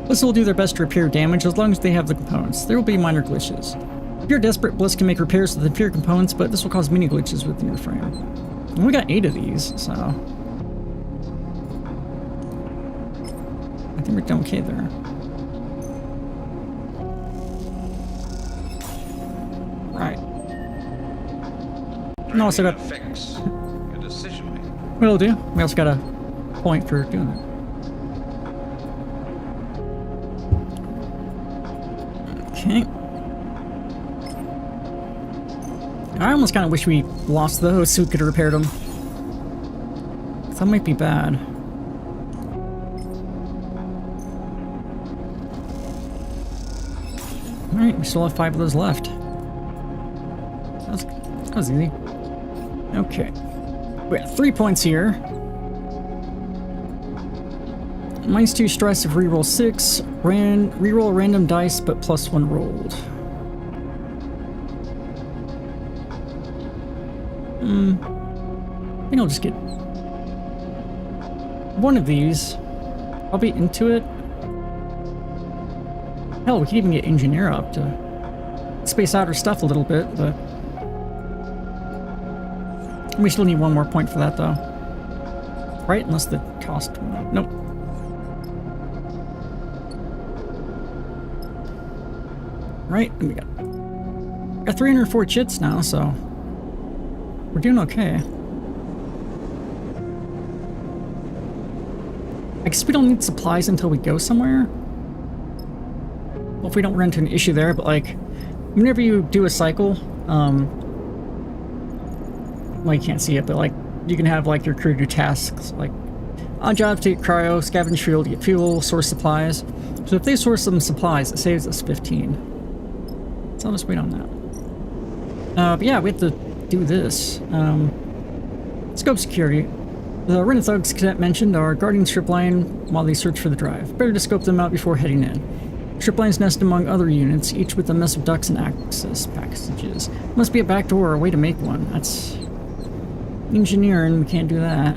Bliss will do their best to repair damage as long as they have the components. There will be minor glitches. If you're desperate, Bliss can make repairs with inferior components, but this will cause many glitches within your frame. And we got 8 of these, so I think we're doing okay there. Right. No, also got affects your decision making. what'll do. We also got a point for doing it. Okay. I almost kind of wish we lost those so we could have repaired them. That might be bad. Alright, we still have 5 of those left. That was easy. Okay. We got 3 points here. -2 stress if reroll 6. Reroll random dice but +1 rolled. I think I'll just get one of these. I'll be into it. Hell, we could even get engineer up to space out our stuff a little bit, but we still need 1 more point for that though. Right? Unless the cost... Nope. Right, and we got 304 chits now, so we're doing okay. I guess we don't need supplies until we go somewhere. Well, if we don't run into an issue there, but like, whenever you do a cycle, well, you can't see it, but like, you can have like your crew do tasks, like on job, take cryo, scavenge fuel to get fuel, source supplies. So if they source some supplies, it saves us 15. So I'll just wait on that. But yeah, we have to do this. Scope security. The Rented Thugs Cadet mentioned are guarding strip line while they search for the drive. Better to scope them out before heading in. Strip lines nest among other units, each with a mess of ducts and access passages. Must be a back door or a way to make one. That's engineering, we can't do that.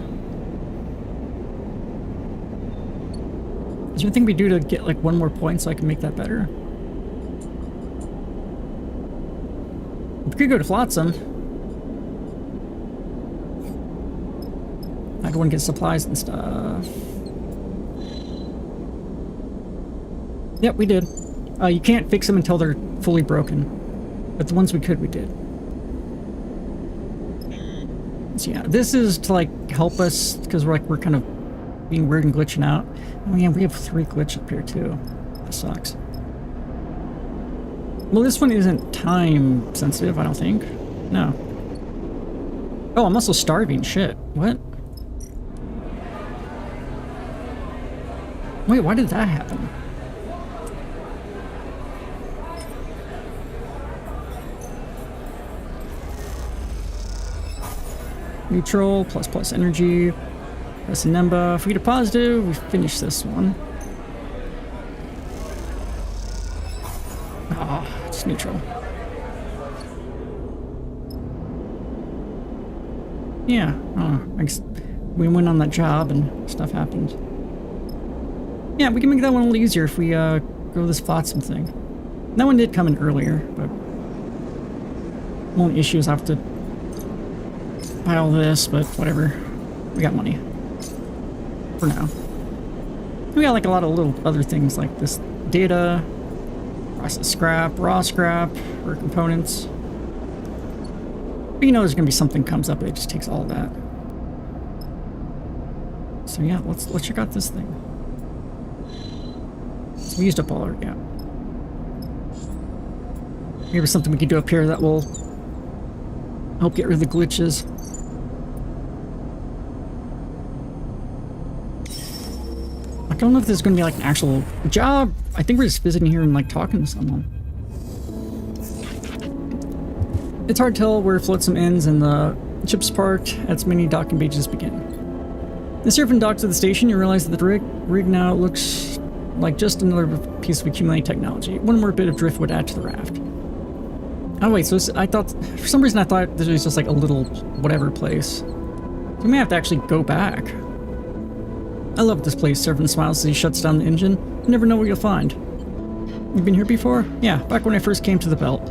Is there anything we do to get like 1 more point so I can make that better? We could go to Flotsam. I want to get supplies and stuff. Yep, we did. You can't fix them until they're fully broken. But the ones we could, we did. So yeah, this is to like help us because we're kind of being weird and glitching out. Oh yeah, we have 3 glitch up here too. That sucks. Well, this one isn't time sensitive, I don't think. No. Oh, I'm also starving. Shit. What? Wait, why did that happen? Neutral, plus energy. Press Nemba. If we get a positive, we finish this one. Ah, oh, it's neutral. Yeah, I guess we went on that job and stuff happened. Yeah, we can make that one a little easier if we go this Flotsam thing. That one did come in earlier, but only issue is I have to buy all this, but whatever. We got money. For now. We got like a lot of little other things like this data, process scrap, raw scrap, or components. But you know there's gonna be something comes up, it just takes all of that. So yeah, let's check out this thing. So we used up all our, yeah. Maybe something we could do up here that will help get rid of the glitches. I don't know if there's going to be like an actual job. I think we're just visiting here and like talking to someone. It's hard to tell where Flotsam ends and the ship's parked as many docking bays begin. As you're docked to the station, you realize that the rig now looks like just another piece of accumulated technology. 1 more bit of drift would add to the raft. Oh wait, so I thought, for some reason I thought this was just like a little whatever place. So we may have to actually go back. I love this place, Servant smiles as he shuts down the engine. You never know what you'll find. You've been here before? Yeah, back when I first came to the belt.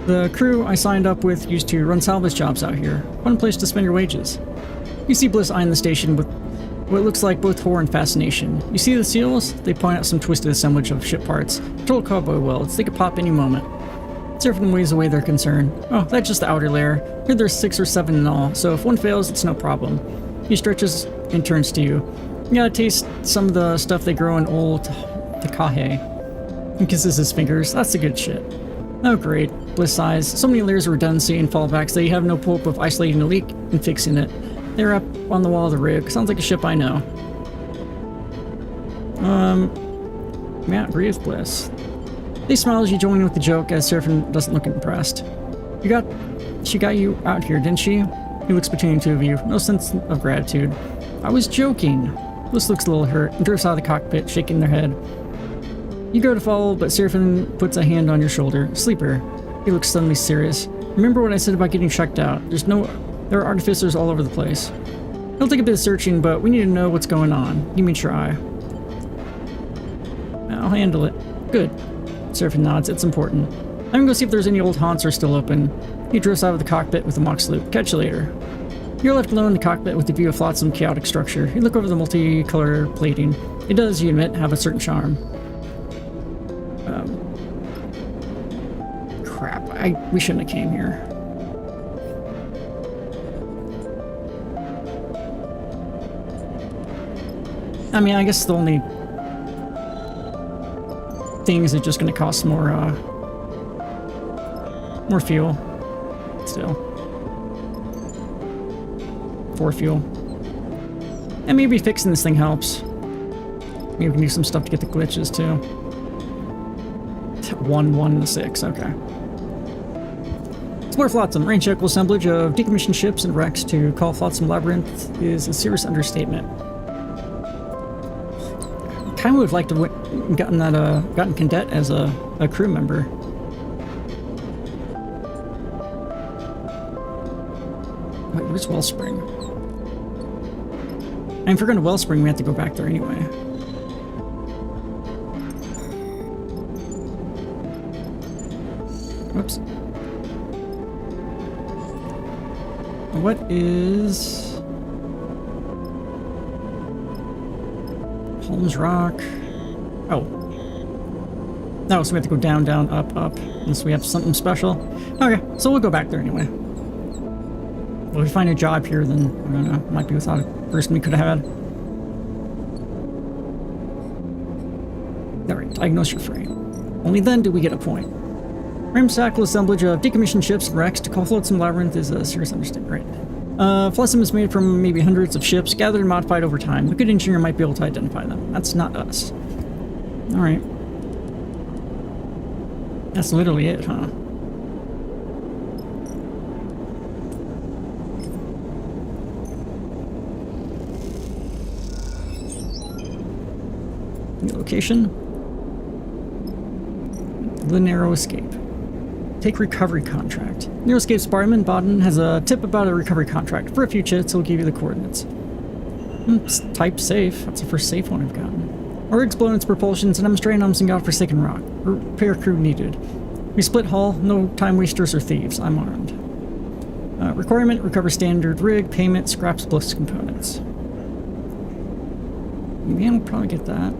The crew I signed up with used to run salvage jobs out here. Fun place to spend your wages. You see Bliss eyeing the station with what looks like both horror and fascination. You see the seals? They point out some twisted assemblage of ship parts. Total cowboy welds. They could pop any moment. Seraphim waves away their concern. Oh, that's just the outer layer. Here there's 6 or 7 in all, so if one fails, it's no problem. He stretches and turns to you. You gotta taste some of the stuff they grow in old Takahe. He kisses his fingers. That's the good shit. Oh great, Bliss sighs. So many layers of redundancy and fallbacks that you have no hope of isolating a leak and fixing it. They're up on the wall of the rig. Sounds like a ship I know. Matt agrees with Bliss. They smile as you join in with the joke as Seraphim doesn't look impressed. She got you out here, didn't she? He looks between the two of you. No sense of gratitude. I was joking. Bliss looks a little hurt and drifts out of the cockpit, shaking their head. You go to follow, but Seraphim puts a hand on your shoulder. Sleeper. He looks suddenly serious. Remember what I said about getting checked out. There are artificers all over the place. It'll take a bit of searching, but we need to know what's going on. Give me a try. I'll handle it. Good. Seraphim nods. It's important. I'm gonna go see if there's any old haunts are still open. He drifts out of the cockpit with a mock salute. Catch you later. You're left alone in the cockpit with the view of flotsam chaotic structure. You look over the multicolor plating. It does, you admit, have a certain charm. Crap. We shouldn't have came here. I mean, I guess the only thing is it's just going to cost more fuel. Still. 4 fuel. And maybe fixing this thing helps. Maybe we can do some stuff to get the glitches too. 1, 1, and 6. Okay. Explore Flotsam. Rain-checkable assemblage of decommissioned ships and wrecks. To call Flotsam Labyrinth is a serious understatement. I would have liked to have gotten Cadet as a crew member. Wait, where's Wellspring? And if we're going to Wellspring, we have to go back there anyway. Whoops. What is... Holmes Rock. Oh. No, so we have to go down, down, up, up. Unless we have something special. Okay, so we'll go back there anyway. Well, if we find a job here, then, I don't know, might be without a person we could have had. Alright, diagnose your frame. Only then do we get a point. Ramshackle assemblage of decommissioned ships and wrecks. To call Flotsam Labyrinth is a serious understatement, right? Flotsam is made from maybe hundreds of ships, gathered and modified over time. A good engineer might be able to identify them. That's not us. Alright. That's literally it, huh? New location. The Narrow Escape. Take recovery contract. Narrow Escape's barman, Baden, has a tip about a recovery contract. For a few chits, he'll give you the coordinates. Type safe. That's the first safe one I've gotten. Or explode its propulsions and demonstrate on godforsaken rock. Repair crew needed. We split hull. No time wasters or thieves. I'm armed. Requirement: recover standard rig, payment, scraps, plus components. Yeah, we'll probably get that.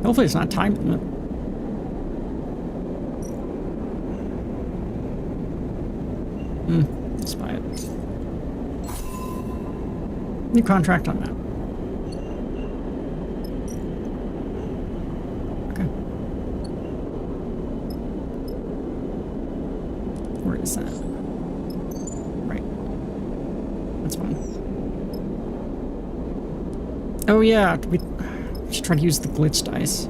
Hopefully it's not time limit. Let's buy it. New contract on that. Okay. Where is that? Right. That's fine. Oh yeah, we should try to use the glitch dice.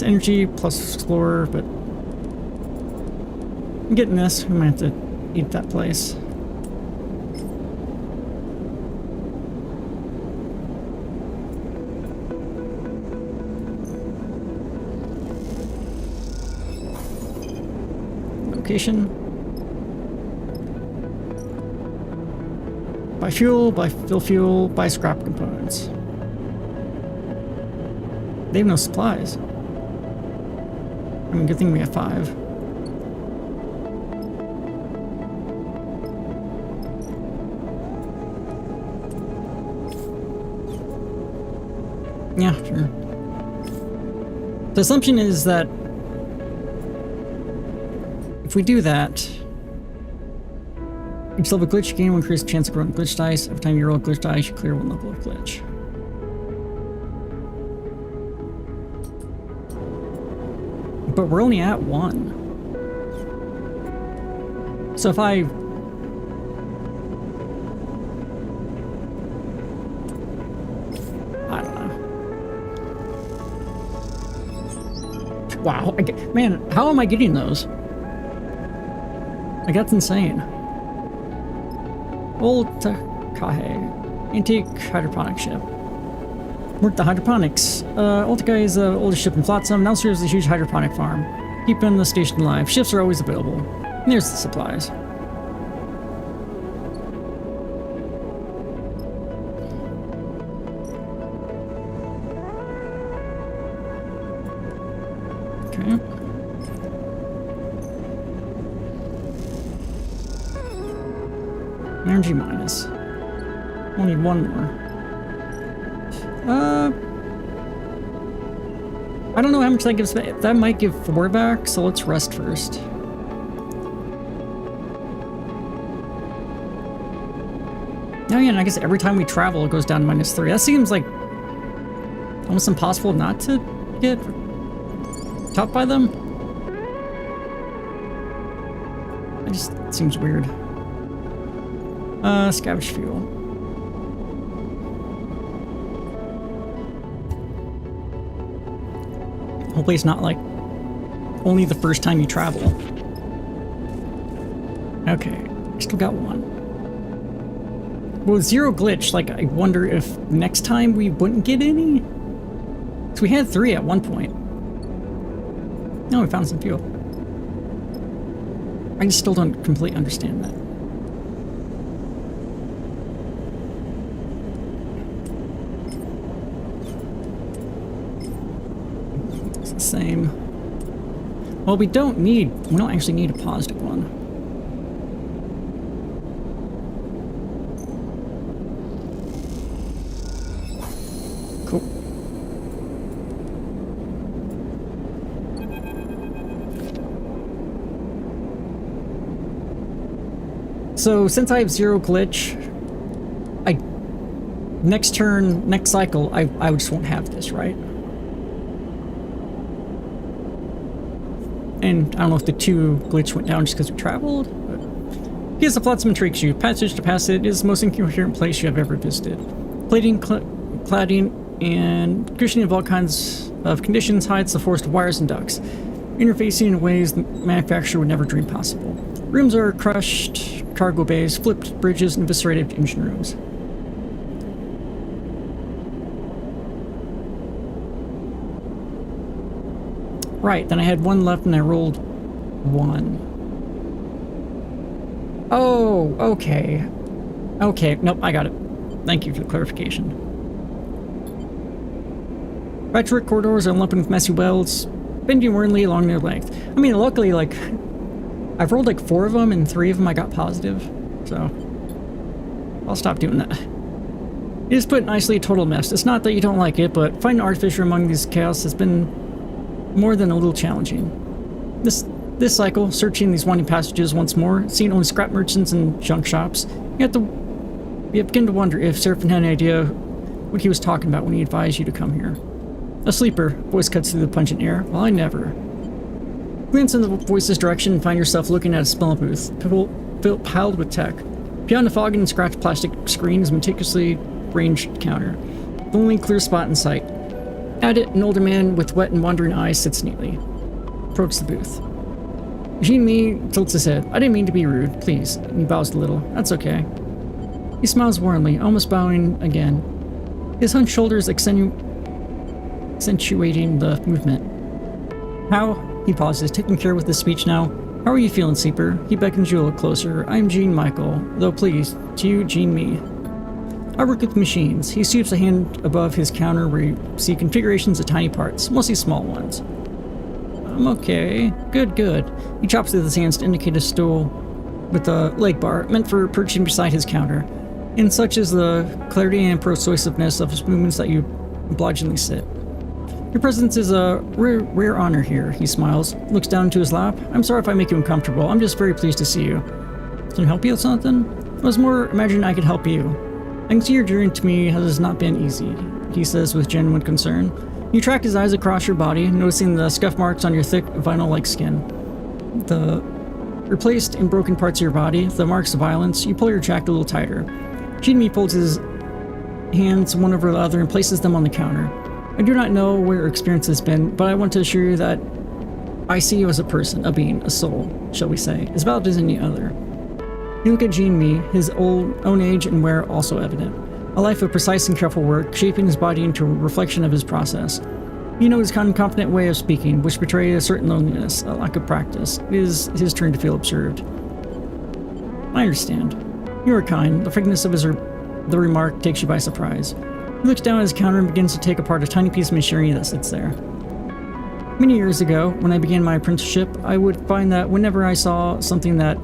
Energy plus explorer, but I'm getting this. We might have to eat that place. location. Buy fuel, buy fill fuel, buy scrap components. They have no supplies. I mean, good thing we have 5. Yeah, sure. The assumption is that if we do that, each level of glitch, you gain 1 increased chance of growing glitch dice. Every time you roll a glitch dice, you clear 1 level of glitch. But we're only at 1. So if I... I don't know. Wow, man, how am I getting those? Like, that's insane. Old Takahe, antique hydroponic ship. Work the hydroponics. Old Takahe is the oldest ship in Flotsam, now serves a huge hydroponic farm. Keeping the station alive. Ships are always available. And there's the supplies. Okay. Energy minus. We'll need 1 more. I don't know how much that gives back. That might give 4 back, so let's rest first. Oh yeah, and I guess every time we travel it goes down to -3. That seems like almost impossible not to get topped by them. It just seems weird. Scavenge fuel. Hopefully it's not like only the first time you travel. Okay, still got 1. Well, 0 glitch, like I wonder if next time we wouldn't get any? So we had 3 at one point. No, we found some fuel. I just still don't completely understand that. Same. Well, we don't actually need a positive one. Cool. So since I have 0 glitch, next turn, next cycle, I just won't have this, right? And I don't know if the 2 glitch went down just because we traveled, but here's the Flotsam intrigues you. Passage to pass it is the most incoherent place you have ever visited. Plating, cladding, and cushioning of all kinds of conditions hides the forest of wires and ducts, interfacing in ways the manufacturer would never dream possible. Rooms are crushed cargo bays, flipped bridges, and eviscerated engine rooms. Right, then I had 1 left and I rolled 1. Oh, okay. Okay, nope, I got it. Thank you for the clarification. Patchwork corridors are lumped with messy welds, bending weirdly along their length. I mean, luckily, like, I've rolled like 4 of them and 3 of them I got positive, so I'll stop doing that. It is put nicely a total mess. It's not that you don't like it, but finding artificer among these chaos has been more than a little challenging. This cycle, searching these winding passages once more, seeing only scrap merchants and junk shops, you begin to wonder if Seraphin had any idea what he was talking about when he advised you to come here. A sleeper, voice cuts through the pungent air. Well, I never. Glance in the voice's direction and find yourself looking at a spell booth, piled with tech. Beyond the fogged and scratched plastic screen is a meticulously ranged counter, the only clear spot in sight. At it, an older man with wet and wandering eyes sits neatly. Approaches the booth. Eugene Me tilts his head. I didn't mean to be rude, please. And he bows a little. That's okay. He smiles warmly, almost bowing again. His hunched shoulders accentuating the movement. How? He pauses, taking care with his speech now. How How are you feeling, Sleeper? He beckons you a little closer. I'm Gene Michael, though please, to you, Gene me. I work with machines. He sweeps a hand above his counter where you see configurations of tiny parts, mostly small ones. I'm okay. Good. He chops with his hands to indicate a stool with a leg bar, meant for perching beside his counter. And such is the clarity and persuasiveness of his movements that you obligingly sit. Your presence is a rare honor here, he smiles, looks down into his lap. I'm sorry if I make you uncomfortable. I'm just very pleased to see you. Can I help you with something? I was more imagining I could help you. I can see your journey to me has not been easy, he says with genuine concern. You track his eyes across your body, noticing the scuff marks on your thick, vinyl-like skin. The replaced and broken parts of your body, the marks of violence. You pull your jacket a little tighter. Gene folds his hands one over the other and places them on the counter. I do not know where your experience has been, but I want to assure you that I see you as a person, a being, a soul, shall we say, as valid as any other. You look at Gene Me, his own age and wear also evident. A life of precise and careful work, shaping his body into a reflection of his process. You know his kind of confident way of speaking, which betrays a certain loneliness, a lack of practice. It is his turn to feel observed. I understand. You are kind. The frankness of the remark takes you by surprise. He looks down at his counter and begins to take apart a tiny piece of machinery that sits there. Many years ago, when I began my apprenticeship, I would find that whenever I saw something that,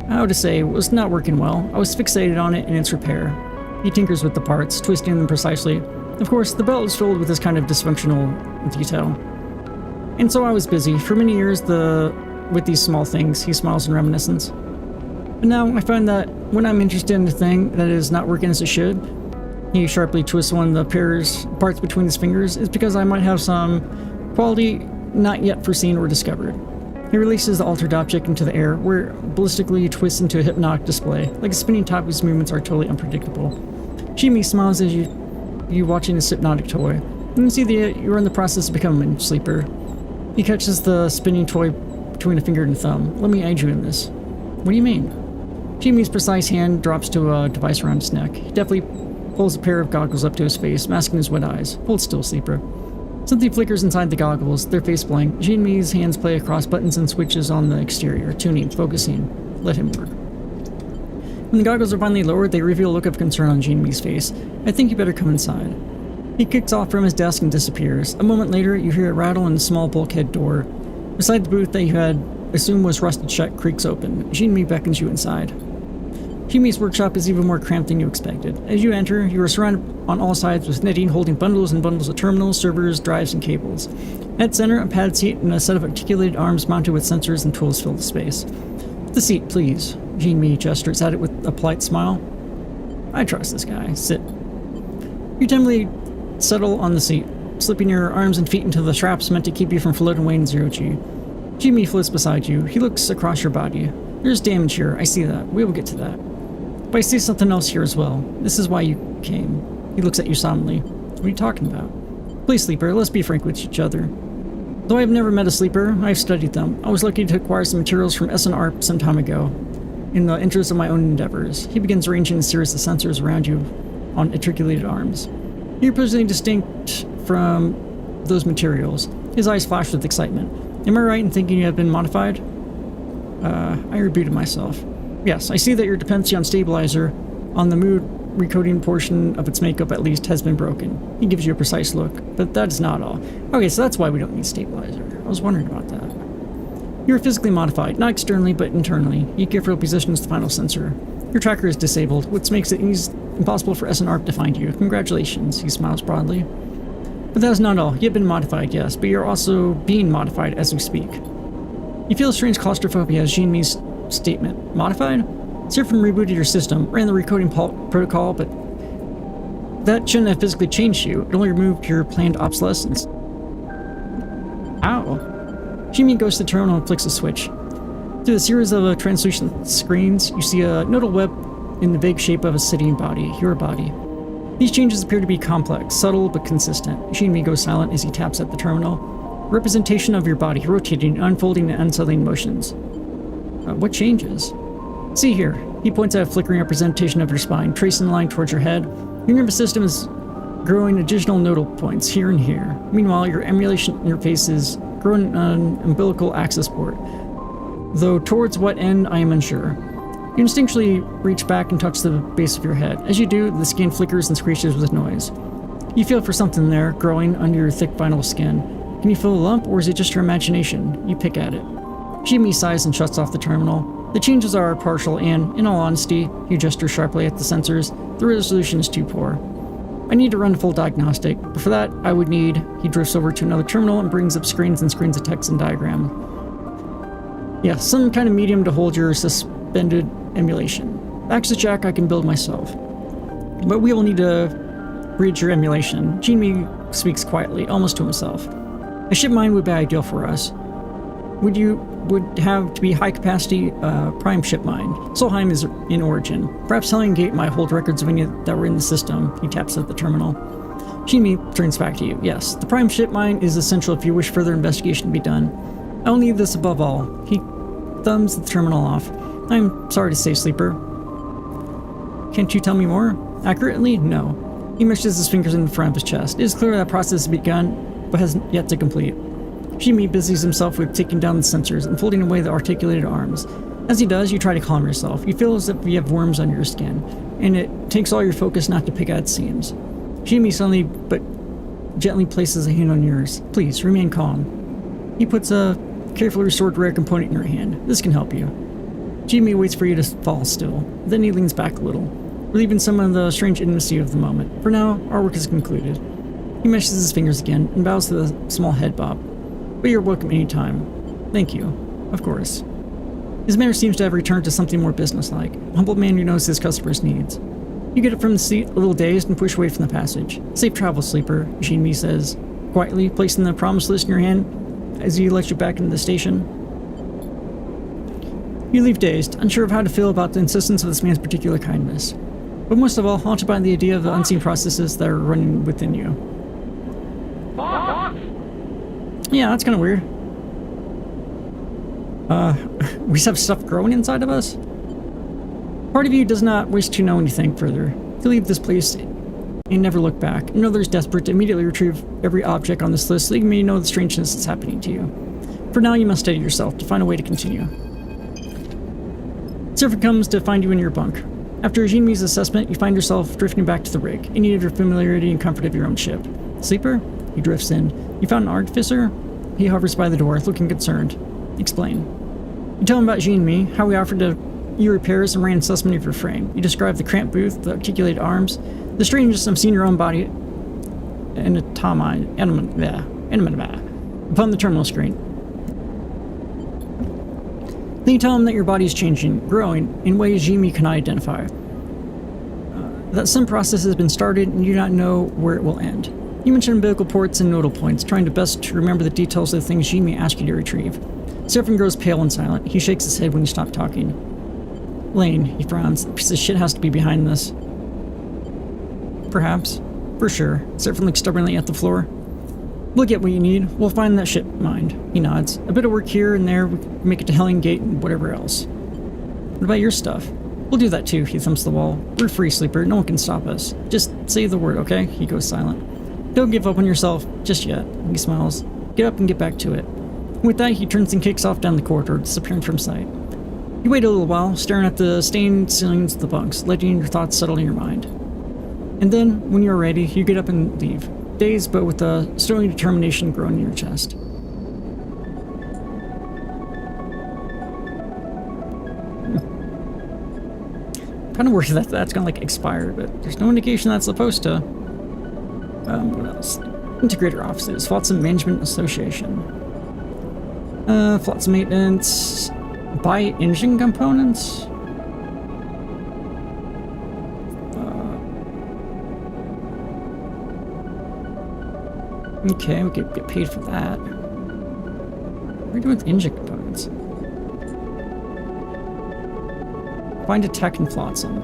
how to say, was not working well, I was fixated on it and its repair. He tinkers with the parts, twisting them precisely. Of course, the belt is filled with this kind of dysfunctional detail. And so I was busy, for many years, with these small things. He smiles in reminiscence. But now I find that when I'm interested in a thing that is not working as it should, he sharply twists one of the parts between his fingers, it's because I might have some quality not yet foreseen or discovered. He releases the altered object into the air, where it ballistically twists into a hypnotic display, like a spinning top whose movements are totally unpredictable. Jimmy smiles as you watching his hypnotic toy. You can see that you're in the process of becoming a sleeper. He catches the spinning toy between a finger and a thumb. Let me aid you in this. What do you mean? Jimmy's precise hand drops to a device around his neck. He deftly pulls a pair of goggles up to his face, masking his wet eyes. Hold still, sleeper. Something flickers inside the goggles, their face blank. Jimmy's hands play across buttons and switches on the exterior, tuning, focusing. Let him work. When the goggles are finally lowered, they reveal a look of concern on Jimmy's face. I think you better come inside. He kicks off from his desk and disappears. A moment later, you hear a rattle in the small bulkhead door. Beside the booth that you had assumed was rusted shut creaks open. Jimmy beckons you inside. Jimmy's workshop is even more cramped than you expected. As you enter, you are surrounded on all sides with knitting holding bundles and bundles of terminals, servers, drives, and cables. At center, a padded seat and a set of articulated arms mounted with sensors and tools fill the space. The seat, please. Jimmy gestures at it with a polite smile. I trust this guy. Sit. You timidly settle on the seat, slipping your arms and feet into the straps meant to keep you from floating away in zero-G. Jimmy floats beside you. He looks across your body. There's damage here. I see that. We will get to that. But I see something else here as well. This is why you came. He looks at you solemnly. What are you talking about? Please, sleeper, let's be frank with each other. Though I have never met a sleeper, I have studied them. I was lucky to acquire some materials from SNR some time ago, in the interest of my own endeavors. He begins arranging a series of sensors around you on articulated arms. You're presently distinct from those materials. His eyes flash with excitement. Am I right in thinking you have been modified? I rebooted myself. Yes, I see that your dependency on stabilizer, on the mood recoding portion of its makeup at least, has been broken. He gives you a precise look, but that is not all. Okay, so that's why we don't need stabilizer. I was wondering about that. You're physically modified, not externally, but internally. You carefully positions the final sensor. Your tracker is disabled, which makes it impossible for SNR to find you. Congratulations, he smiles broadly. But that is not all. You've been modified, yes, but you're also being modified as we speak. You feel a strange claustrophobia as Jean-Mi's statement. Modified? Seraphin rebooted your system, ran the recoding protocol, but that shouldn't have physically changed you. It only removed your planned obsolescence. Ow. Jimmy goes to the terminal and flicks a switch. Through a series of translucent screens, you see a nodal web in the vague shape of a sitting body, your body. These changes appear to be complex, subtle, but consistent. Jimmy goes silent as he taps at the terminal. Representation of your body, rotating, unfolding, and unsettling motions. What changes? See here. He points at a flickering representation of your spine, tracing the line towards your head. Your nervous system is growing additional nodal points here and here. Meanwhile, your emulation interface is growing an umbilical access port. though towards what end I am unsure. You instinctually reach back and touch the base of your head. As you do, the skin flickers and screeches with noise. You feel for something there, growing under your thick vinyl skin. Can you feel a lump, or is it just your imagination? You pick at it. Jimmy sighs and shuts off the terminal. The changes are partial and, in all honesty, you gesture sharply at the sensors. The resolution is too poor. I need to run a full diagnostic, but for that, I would need... He drifts over to another terminal and brings up screens of text and diagram. Yeah, some kind of medium to hold your suspended emulation. Access jack I can build myself. But we will need to bridge your emulation. Jimmy speaks quietly, almost to himself. A ship mine would be ideal for us. Would have to be high-capacity prime ship mine. Solheim is in origin. Perhaps Hellion Gate might hold records of any that were in the system. He taps at the terminal. Jimmy turns back to you. Yes, the prime ship mine is essential if you wish further investigation to be done. I'll need this above all. He thumbs the terminal off. I'm sorry to say, Sleeper. Can't you tell me more? Accurately? No. He meshes his fingers in the front of his chest. It is clear that process has begun, but has yet to complete. Jimmy busies himself with taking down the sensors and folding away the articulated arms. As he does, you try to calm yourself. You feel as if you have worms under your skin, and it takes all your focus not to pick at seams. Jimmy suddenly but gently places a hand on yours. Please, remain calm. He puts a carefully restored rare component in your hand. This can help you. Jimmy waits for you to fall still. Then he leans back a little, relieving some of the strange intimacy of the moment. For now, our work is concluded. He meshes his fingers again and bows to the small head bob. But you're welcome any time. Thank you. Of course. His manner seems to have returned to something more businesslike. A humble man who knows his customers' needs. You get up from the seat, a little dazed, and push away from the passage. Safe travel, Sleeper, Jimmy says, quietly, placing the promise list in your hand as he lets you back into the station. You leave dazed, unsure of how to feel about the insistence of this man's particular kindness. But most of all, haunted by the idea of the unseen processes that are running within you. Yeah, that's kind of weird. We just have stuff growing inside of us? Part of you does not wish to know anything further. To leave this place and never look back. Another is desperate to immediately retrieve every object on this list so you may know the strangeness that's happening to you. For now, you must steady yourself to find a way to continue. Surfer comes to find you in your bunk. After Jimmy's assessment, you find yourself drifting back to the rig, in need of your familiarity and comfort of your own ship. Sleeper? He drifts in. You found an artificer? He hovers by the door, looking concerned. Explain. You tell him about Jean and me, how we offered to you repairs and ran an assessment of your frame. You describe the cramped booth, the articulated arms, the strangeness of seeing your own body upon the terminal screen. Then you tell him that your body is changing, growing, in ways Jimmy cannot identify. That some process has been started and you do not know where it will end. You mention umbilical ports and nodal points, trying to best remember the details of the things Jimmy asked you to retrieve. Seraphim grows pale and silent. He shakes his head when you stop talking. Lane, he frowns. The piece of shit has to be behind this. Perhaps. For sure. Seraphim looks stubbornly at the floor. We'll get what you need. We'll find that ship mind. He nods. A bit of work here and there. We can make it to Hellion Gate and whatever else. What about your stuff? We'll do that too, he thumps the wall. We're free, Sleeper. No one can stop us. Just say the word, okay? He goes silent. Don't give up on yourself just yet. He smiles. Get up and get back to it. With that, he turns and kicks off down the corridor, disappearing from sight. You wait a little while, staring at the stained ceilings of the bunks, letting your thoughts settle in your mind. And then, when you're ready, you get up and leave, dazed but with a stony determination growing in your chest. Kind of worried that that's gonna expire, but there's no indication that's supposed to. What else? Integrator offices, Flotsam Management Association. Flotsam maintenance. Buy engine components. Okay, we could get paid for that. What are we doing with engine components? Find a tech in Flotsam.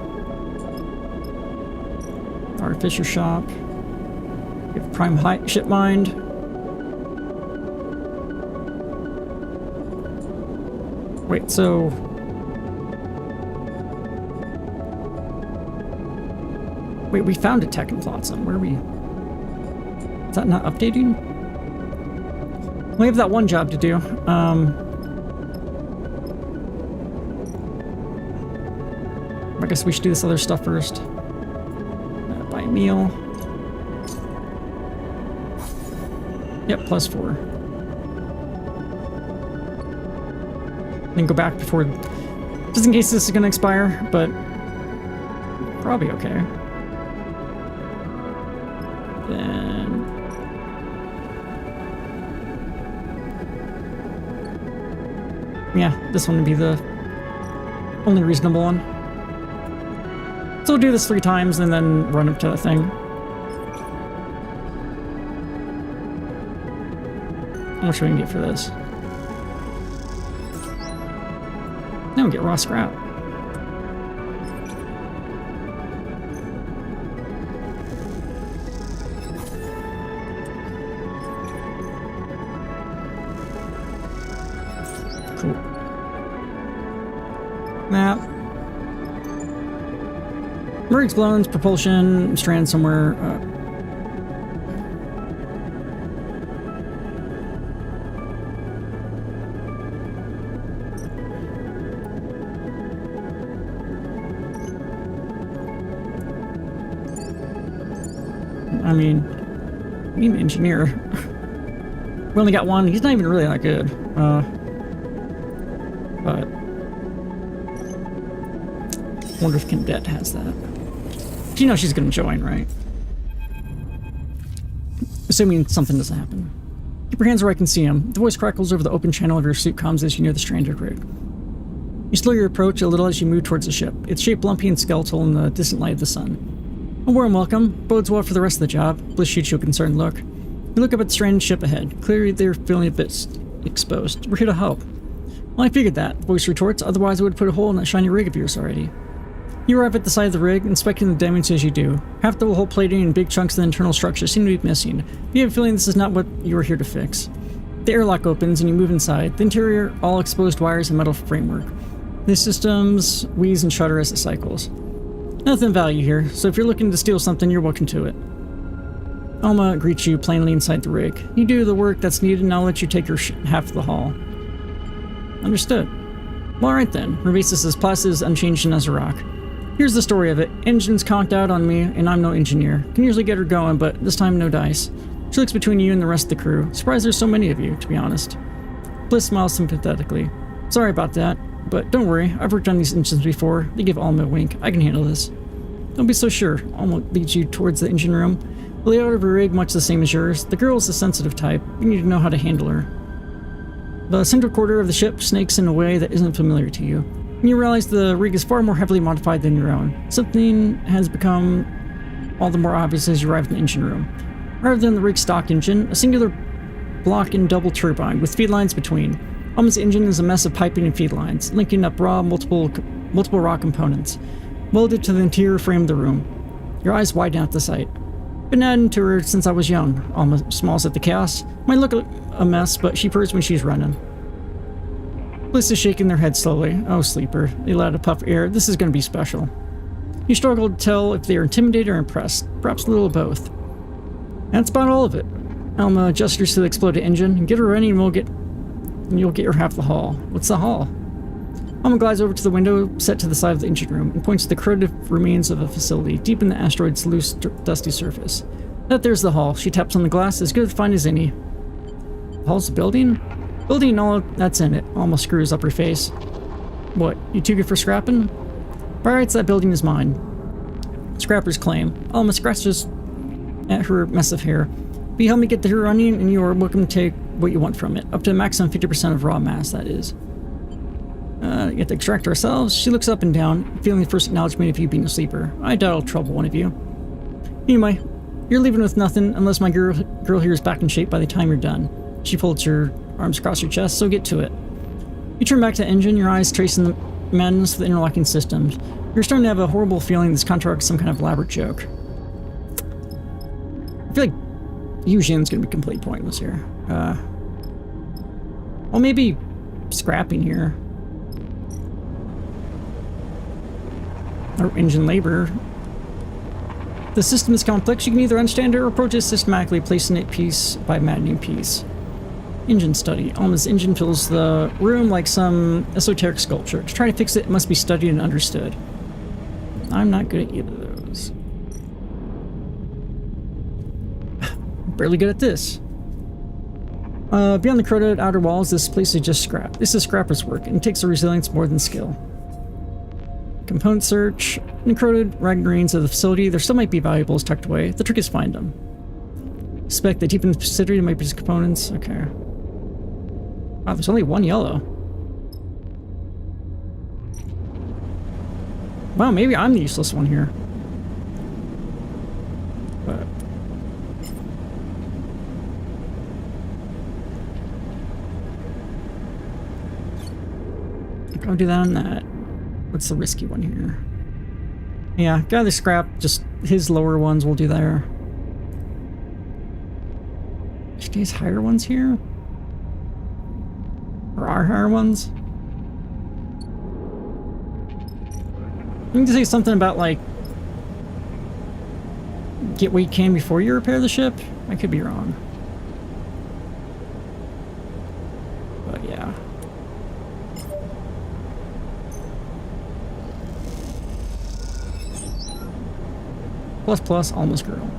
Artificer shop. We have prime ship mind. Wait, so... Wait, we found a tech in Flotsam. Where are we? Is that not updating? We have that one job to do. I guess we should do this other stuff first. Buy a meal. Yep, +4. Then go back before, just in case this is gonna expire, but probably okay. Then yeah, this one would be the only reasonable one. So we'll do this 3 times and then run up to the thing. How much are we gonna get for this? Now we get raw scrap. Cool. Map. Merg's blown, propulsion, strand somewhere. I mean, we need an engineer. We only got one. He's not even really that good. But I wonder if Cadet has that. You know she's gonna join, right? Assuming something doesn't happen. Keep your hands where I can see them. The voice crackles over the open channel of your suit comms as you near the stranded rig. You slow your approach a little as you move towards the ship. Its shape lumpy and skeletal in the distant light of the sun. A warm welcome. Bodes well for the rest of the job. Bliss shoots you a concerned look. You look up at the stranded ship ahead. Clearly they're feeling a bit exposed. We're here to help. Well, I figured that, the voice retorts. Otherwise I would put a hole in that shiny rig of yours already. You arrive at the side of the rig, inspecting the damage as you do. Half the hull plating and big chunks of the internal structure seem to be missing. You have a feeling this is not what you were here to fix. The airlock opens and you move inside. The interior, all exposed wires and metal framework. The systems wheeze and shudder as it cycles. Nothing of value here, so if you're looking to steal something, you're welcome to it. Alma greets you plainly inside the rig. You do the work that's needed and I'll let you take your half of the haul. Understood. Well, alright then. Revasis is placid as unchanged as a rock. Here's the story of it. Engine's conked out on me, and I'm no engineer. Can usually get her going, but this time no dice. She looks between you and the rest of the crew. Surprised there's so many of you, to be honest. Bliss smiles sympathetically. Sorry about that, but don't worry. I've worked on these engines before. They give Alma a wink. I can handle this. Don't be so sure. Alma leads you towards the engine room. The layout of her rig much the same as yours. The girl is a sensitive type. You need to know how to handle her. The central quarter of the ship snakes in a way that isn't familiar to you. And you realize the rig is far more heavily modified than your own. Something has become all the more obvious as you arrive in the engine room. Rather than the rig's stock engine, a singular block and double turbine with feed lines between. Alma's engine is a mess of piping and feed lines, linking up multiple raw components, welded to the interior frame of the room. Your eyes widen at the sight. Been adding to her since I was young. Alma smiles at the chaos. Might look a mess, but she purrs when she's running. Bliss is shaking their head slowly. Oh, Sleeper. They let out a puff of air. This is going to be special. You struggle to tell if they are intimidated or impressed. Perhaps a little of both. That's about all of it. Alma gestures to the exploded engine. Get her running and you'll get your half the haul. What's the haul? Alma glides over to the window set to the side of the engine room and points to the corroded remains of a facility deep in the asteroid's loose, dusty surface. There's the haul. She taps on the glass. As good a find as any. The hall's the building? Building and all that's in it. Almost screws up her face. What, you too good for scrapping? By rights, that building is mine. Scrapper's claim. Alma scratches at her mess of hair. But you help me get the hair running, and you are welcome to take what you want from it. Up to a maximum 50% of raw mass, that is. You have to extract ourselves. She looks up and down, feeling the first acknowledgement of you being a sleeper. I doubt I'll trouble one of you. Anyway, you're leaving with nothing unless my girl here is back in shape by the time you're done. She folds her arms across your chest, so get to it. You turn back to the engine, your eyes tracing the madness of the interlocking systems. You're starting to have a horrible feeling this contract is some kind of elaborate joke. I feel like Eugène's going to be completely pointless here. Well, maybe scrapping here. Or engine labor. The system is complex. You can either understand it or approach it systematically, placing it piece by maddening piece. Engine study. Alma's engine fills the room like some esoteric sculpture. To try to fix it, it must be studied and understood. I'm not good at either of those. Barely good at this. Beyond the corroded outer walls, this place is just scrap. This is scrapper's work, and it takes a resilience more than skill. Component search. In the corroded, ragged remains of the facility, there still might be valuables tucked away. The trick is find them. Suspect that deep in the facility might be just components. Okay. Wow, there's only one yellow. Wow, maybe I'm the useless one here. But I'll do that on that. What's the risky one here? Yeah, gather scrap. Just his lower ones will do there. Should these higher ones here? Or our higher ones? I need to say something about, like, get what you can before you repair the ship. I could be wrong. But yeah. Plus plus, almost grew.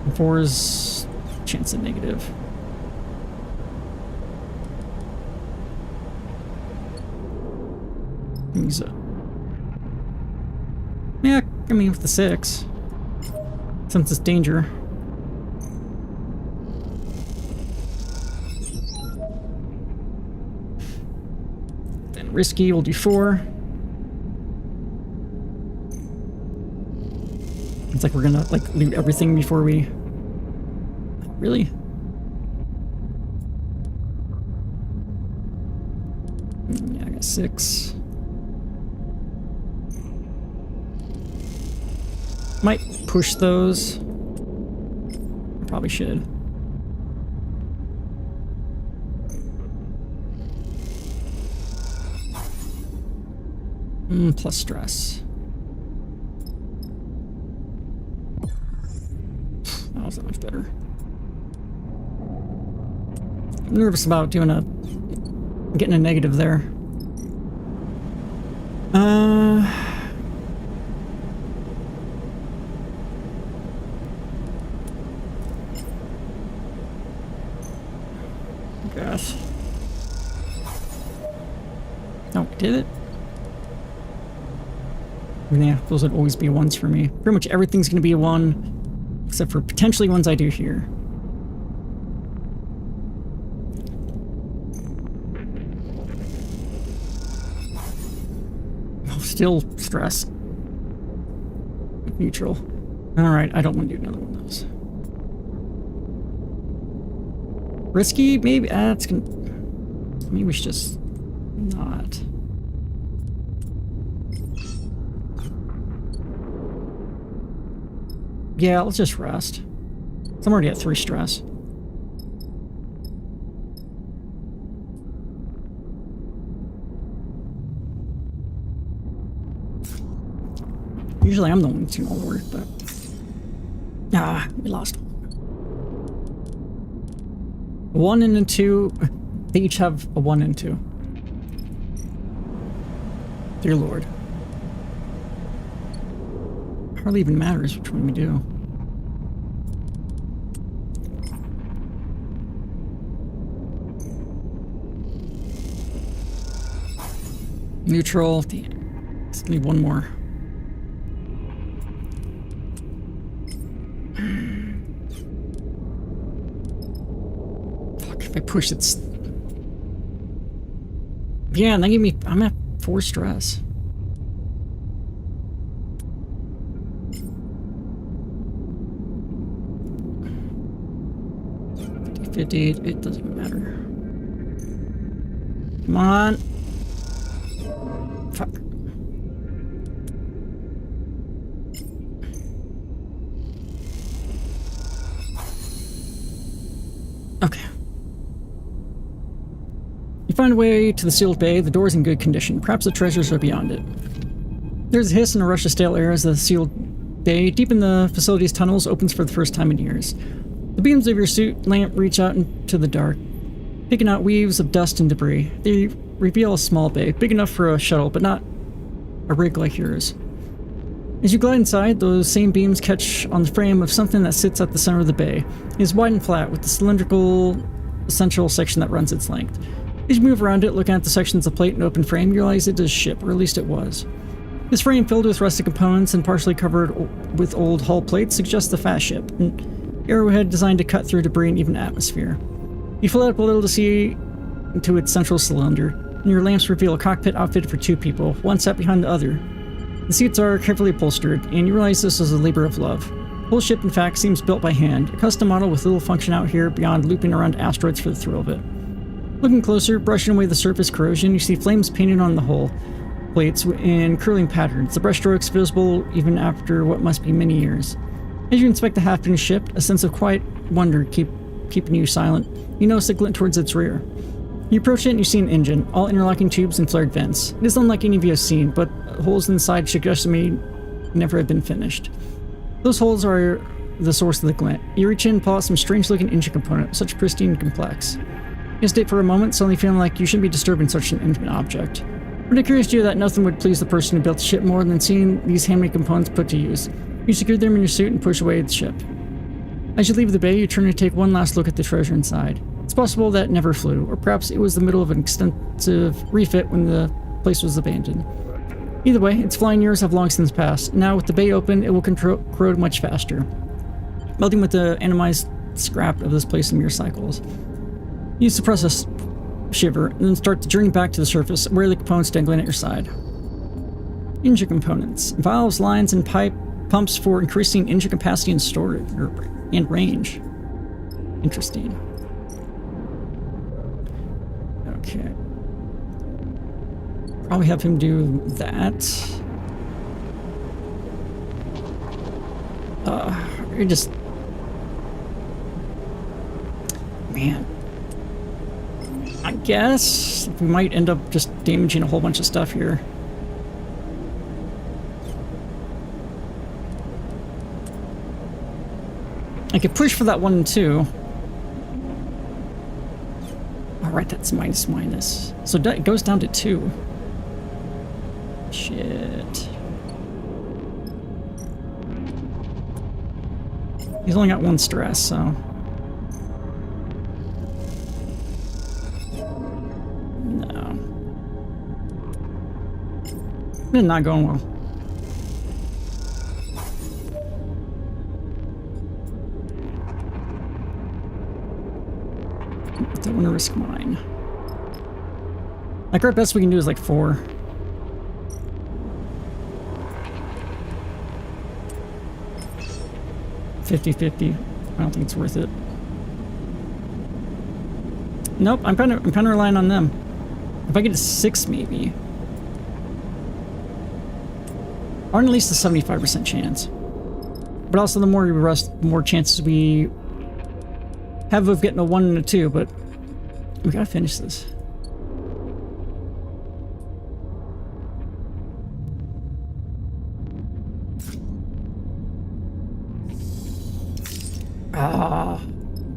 And 4 is chance of negative. Use it. Yeah, I mean with the 6. Since it's danger. Then risky, we'll do 4. It's like we're gonna like loot everything before we... Really? Yeah, I got 6. Might push those. I probably should. Plus stress. That was that much better. I'm nervous about doing getting a negative there. Gosh. No, we did it. Yeah, those would always be 1s for me. Pretty much everything's gonna be a 1, except for potentially ones I do here. Oh, still stress. Neutral. Alright, I don't want to do another one of those. Risky? Maybe that's gonna... Maybe we should just not. Yeah, let's just rest. I'm already at 3 stress. Usually I'm the one that's doing all the work, but... Ah, we lost. 1 and a 2. They each have a 1 and 2. Dear Lord. Hardly even matters which one we do. Neutral. Just need 1 more. Fuck, if I push it's... Yeah, and that gave me... I'm at 4 stress. 50, it doesn't matter. Come on. Fuck. Okay. You find a way to the sealed bay. The door's in good condition. Perhaps the treasures are beyond it. There's a hiss and a rush of stale air as the sealed bay, deep in the facility's tunnels, opens for the first time in years. The beams of your suit lamp reach out into the dark, picking out weaves of dust and debris. They reveal a small bay, big enough for a shuttle, but not a rig like yours. As you glide inside, those same beams catch on the frame of something that sits at the center of the bay. It is wide and flat, with the cylindrical central section that runs its length. As you move around it, looking at the sections of plate and open frame, you realize it is a ship, or at least it was. This frame, filled with rusted components and partially covered with old hull plates, suggests a fast ship, an arrowhead designed to cut through debris and even atmosphere. You float up a little to see into its central cylinder, and your lamps reveal a cockpit outfitted for 2 people, one sat behind the other. The seats are carefully upholstered, and you realize this is a labor of love. The whole ship, in fact, seems built by hand, a custom model with little function out here beyond looping around asteroids for the thrill of it. Looking closer, brushing away the surface corrosion, you see flames painted on the hull plates in curling patterns, the brushstrokes visible even after what must be many years. As you inspect the half-finished ship, a sense of quiet wonder keeping you silent, you notice a glint towards its rear. You approach it and you see an engine, all interlocking tubes and flared vents. It is unlike any of you have seen, but holes inside suggest it may never have been finished. Those holes are the source of the glint. You reach in and pull out some strange-looking engine component, such pristine and complex. You hesitate for a moment, suddenly feeling like you shouldn't be disturbing such an intimate object. But it occurs to you that nothing would please the person who built the ship more than seeing these handmade components put to use. You secure them in your suit and push away the ship. As you leave the bay, you turn to take one last look at the treasure inside. It's possible that it never flew, or perhaps it was the middle of an extensive refit when the place was abandoned. Either way, its flying years have long since passed. Now, with the bay open, it will corrode much faster, melting with the atomized scrap of this place in mere cycles. You suppress a shiver, and then start to journey back to the surface, where the components dangling at your side. Engine components. Valves, lines, and pumps for increasing engine capacity and storage, and range. Interesting. Okay. Probably have him do that. You're just... Man. I guess we might end up just damaging a whole bunch of stuff here. I could push for that 1 and 2. Alright, that's minus. So it goes down to 2. Shit. He's only got 1 stress, so... No. It's not going well. Don't want to risk mine. Like, our best we can do is like 4. $50-50. I don't think it's worth it. Nope, I'm kind of relying on them. If I get a 6, maybe. Or at least a 75% chance. But also, the more we rust, the more chances we have of getting a 1 and a 2, but we gotta finish this.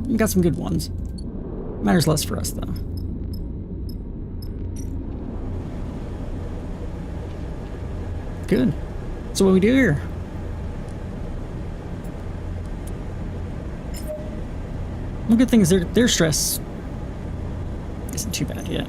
We got some good ones. Matters less for us, though. Good. So what we do here? Well, good thing is their stress isn't too bad yet.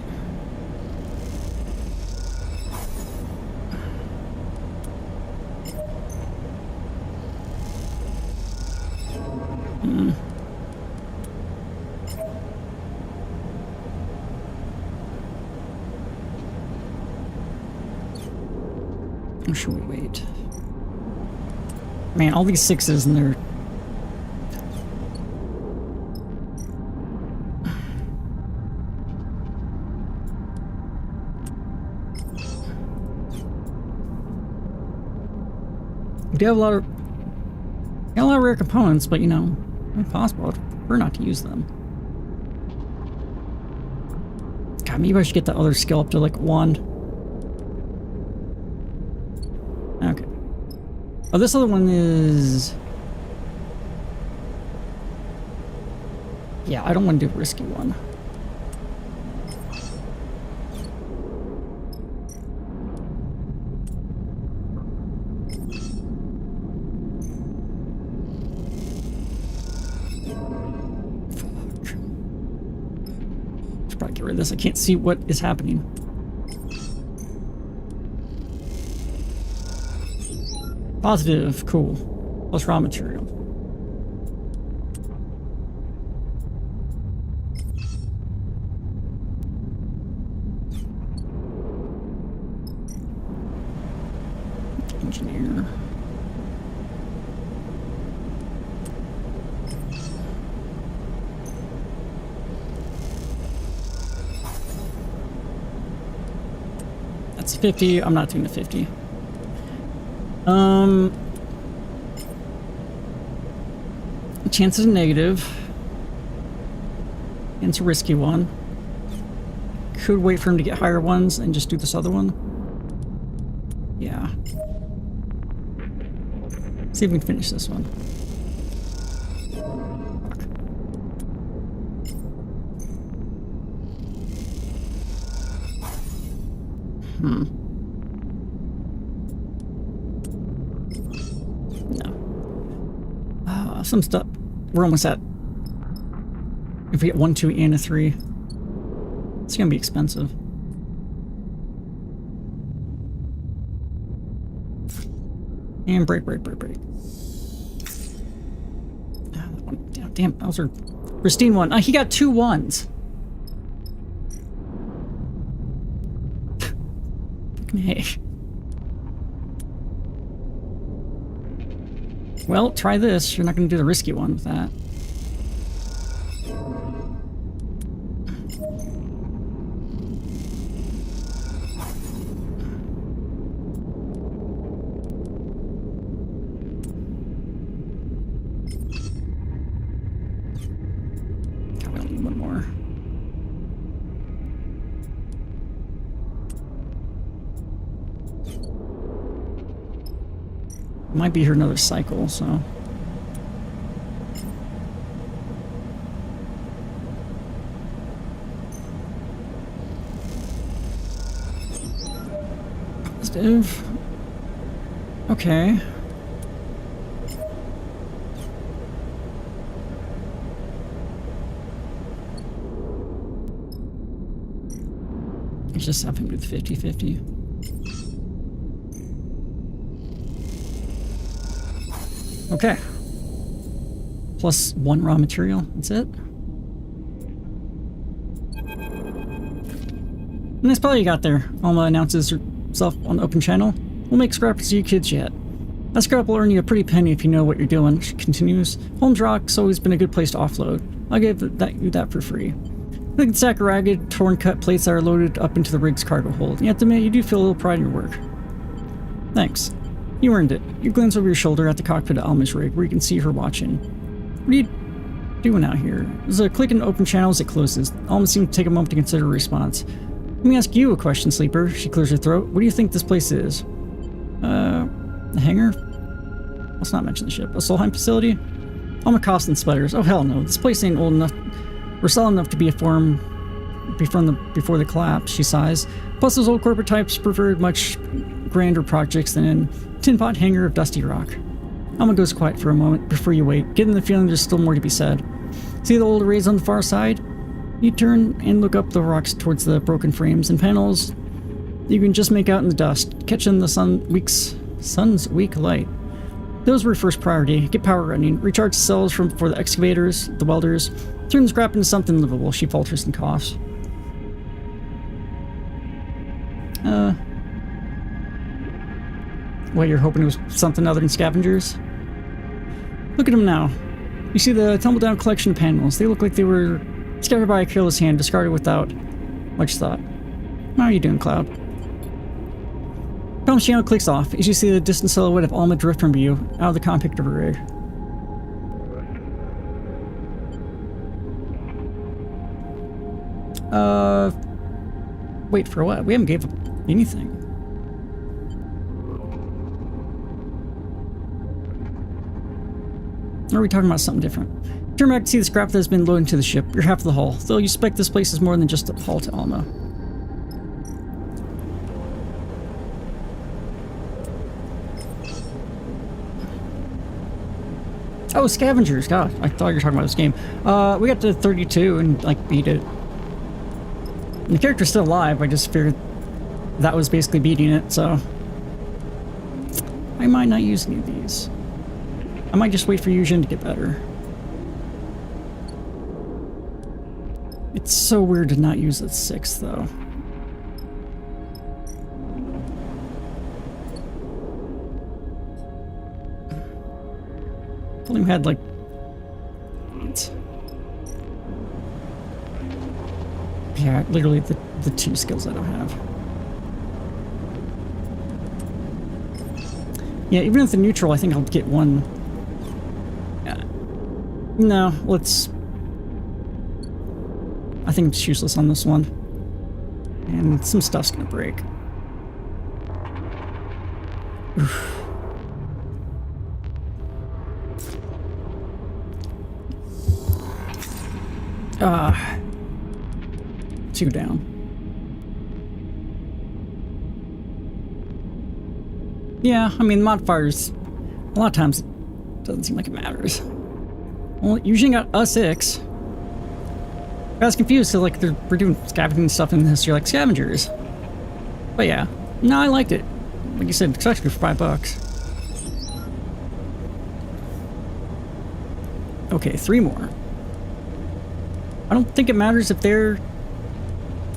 Or should we wait? Man, all these 6s and they're... We do have a lot of rare components, but you know, impossible. I'd prefer not to use them. God, maybe I should get that other skill up to like wand. Okay. Oh, this other one is... Yeah, I don't want to do a risky one. get rid of this. I can't see what is happening. Positive. Cool. Plus raw material. Engineer. That's 50. I'm not doing the 50. Chance is negative. And it's a risky one. Could wait for him to get higher ones and just do this other one. Yeah. See if we can finish this one. No. Some stuff. We're almost at. If we get 1, 2, and a 3, it's gonna be expensive. And break. Damn, those are pristine one. He got 2 1s. Hey. Well, try this. You're not going to do the risky one with that. God, we only need one more. Might be here another cycle, so. Positive. Okay. Let's just have him do the 50-50. Okay. Plus 1 raw material. That's it. And that's probably you got there. Alma announces herself on the open channel. We'll make scraps to you kids yet. That scrap will earn you a pretty penny if you know what you're doing. She continues. Holmes Rock's always been a good place to offload. I'll give you that for free. Look at the sack of ragged, torn cut plates that are loaded up into the rig's cargo hold. You have to admit, you do feel a little pride in your work. Thanks. You earned it. You glance over your shoulder at the cockpit of Alma's rig, where you can see her watching. What are you doing out here? There's a click in the open channel as it closes. Alma seems to take a moment to consider a response. Let me ask you a question, Sleeper. She clears her throat. What do you think this place is? A hangar? Let's not mention the ship. A Solheim facility? Alma coughs and sputters. Oh hell no. This place ain't old enough. We're solid enough to be a form before the collapse, she sighs. Plus those old corporate types preferred much grander projects than in tin pot hangar of dusty rock. Alma goes quiet for a moment before you wait, getting the feeling there's still more to be said. See the old arrays on the far side? You turn and look up the rocks towards the broken frames and panels you can just make out in the dust, catching the sun's weak light. Those were first priority. Get power running, recharge cells for the excavators, the welders, turn the scrap into something livable. She falters and coughs. What, you're hoping it was something other than scavengers? Look at them now. You see the tumbled down collection of panels. They look like they were scattered by a careless hand, discarded without much thought. How are you doing, Cloud? Comms channel clicks off as you see the distant silhouette of Alma drift from view out of the cockpit of her rig. Wait for what? We haven't gave up anything. Or are we talking about something different? Turn back to see the scrap that has been loaded into the ship. You're half the hull, though you suspect this place is more than just a haul to Alma. Oh, scavengers! God, I thought you were talking about this game. We got to 32 and like beat it. And the character's still alive, I just figured that was basically beating it, so... I might not use any of these. I might just wait for Fusion to get better. It's so weird to not use the 6th, though. I only had like... Yeah, literally the 2 skills I don't have. Yeah, even with the neutral, I think I'll get 1. No, let's... I think it's useless on this one. And some stuff's gonna break. Oof. 2 down. Yeah, I mean, modifiers, a lot of times, it doesn't seem like it matters. Well, usually got a 6. I was confused, so like, we're doing scavenging stuff in this, you're like, scavengers. But yeah, no, I liked it. Like you said, it's actually for $5. Okay, 3 more. I don't think it matters if their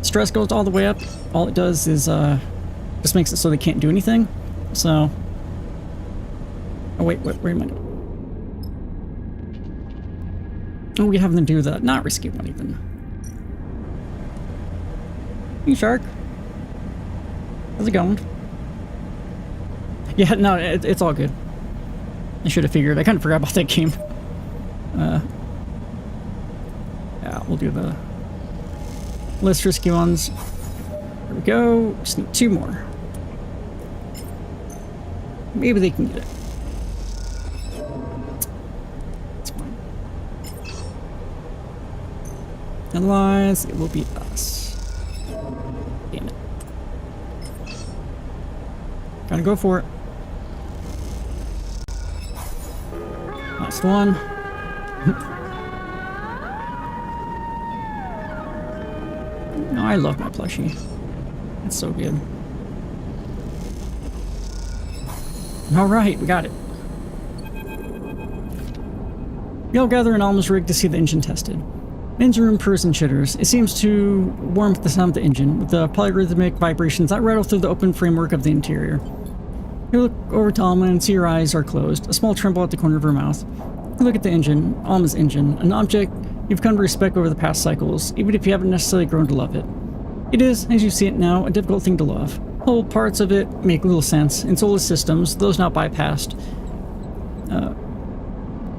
stress goes all the way up. All it does is, just makes it so they can't do anything. So... Oh wait, wait a minute. Oh, we have them do the not risky one even. Hey, shark. How's it going? Yeah, no, it's all good. I should have figured. I kind of forgot about that game. Yeah, we'll do the less risky ones. There we go. Just need 2 more. Maybe they can get it. That's fine. Otherwise, it will be us. Damn it. Gotta go for it. Last one. Oh, I love my plushie. It's so good. Alright, we got it. We all gather in Alma's rig to see the engine tested. The engine room purrs and chitters. It seems to warm with the sound of the engine, with the polyrhythmic vibrations that rattle through the open framework of the interior. You look over to Alma and see her eyes are closed, a small tremble at the corner of her mouth. You look at the engine, Alma's engine, an object you've come to respect over the past cycles, even if you haven't necessarily grown to love it. It is, as you see it now, a difficult thing to love. Whole parts of it make little sense, and soulless systems, those not bypassed,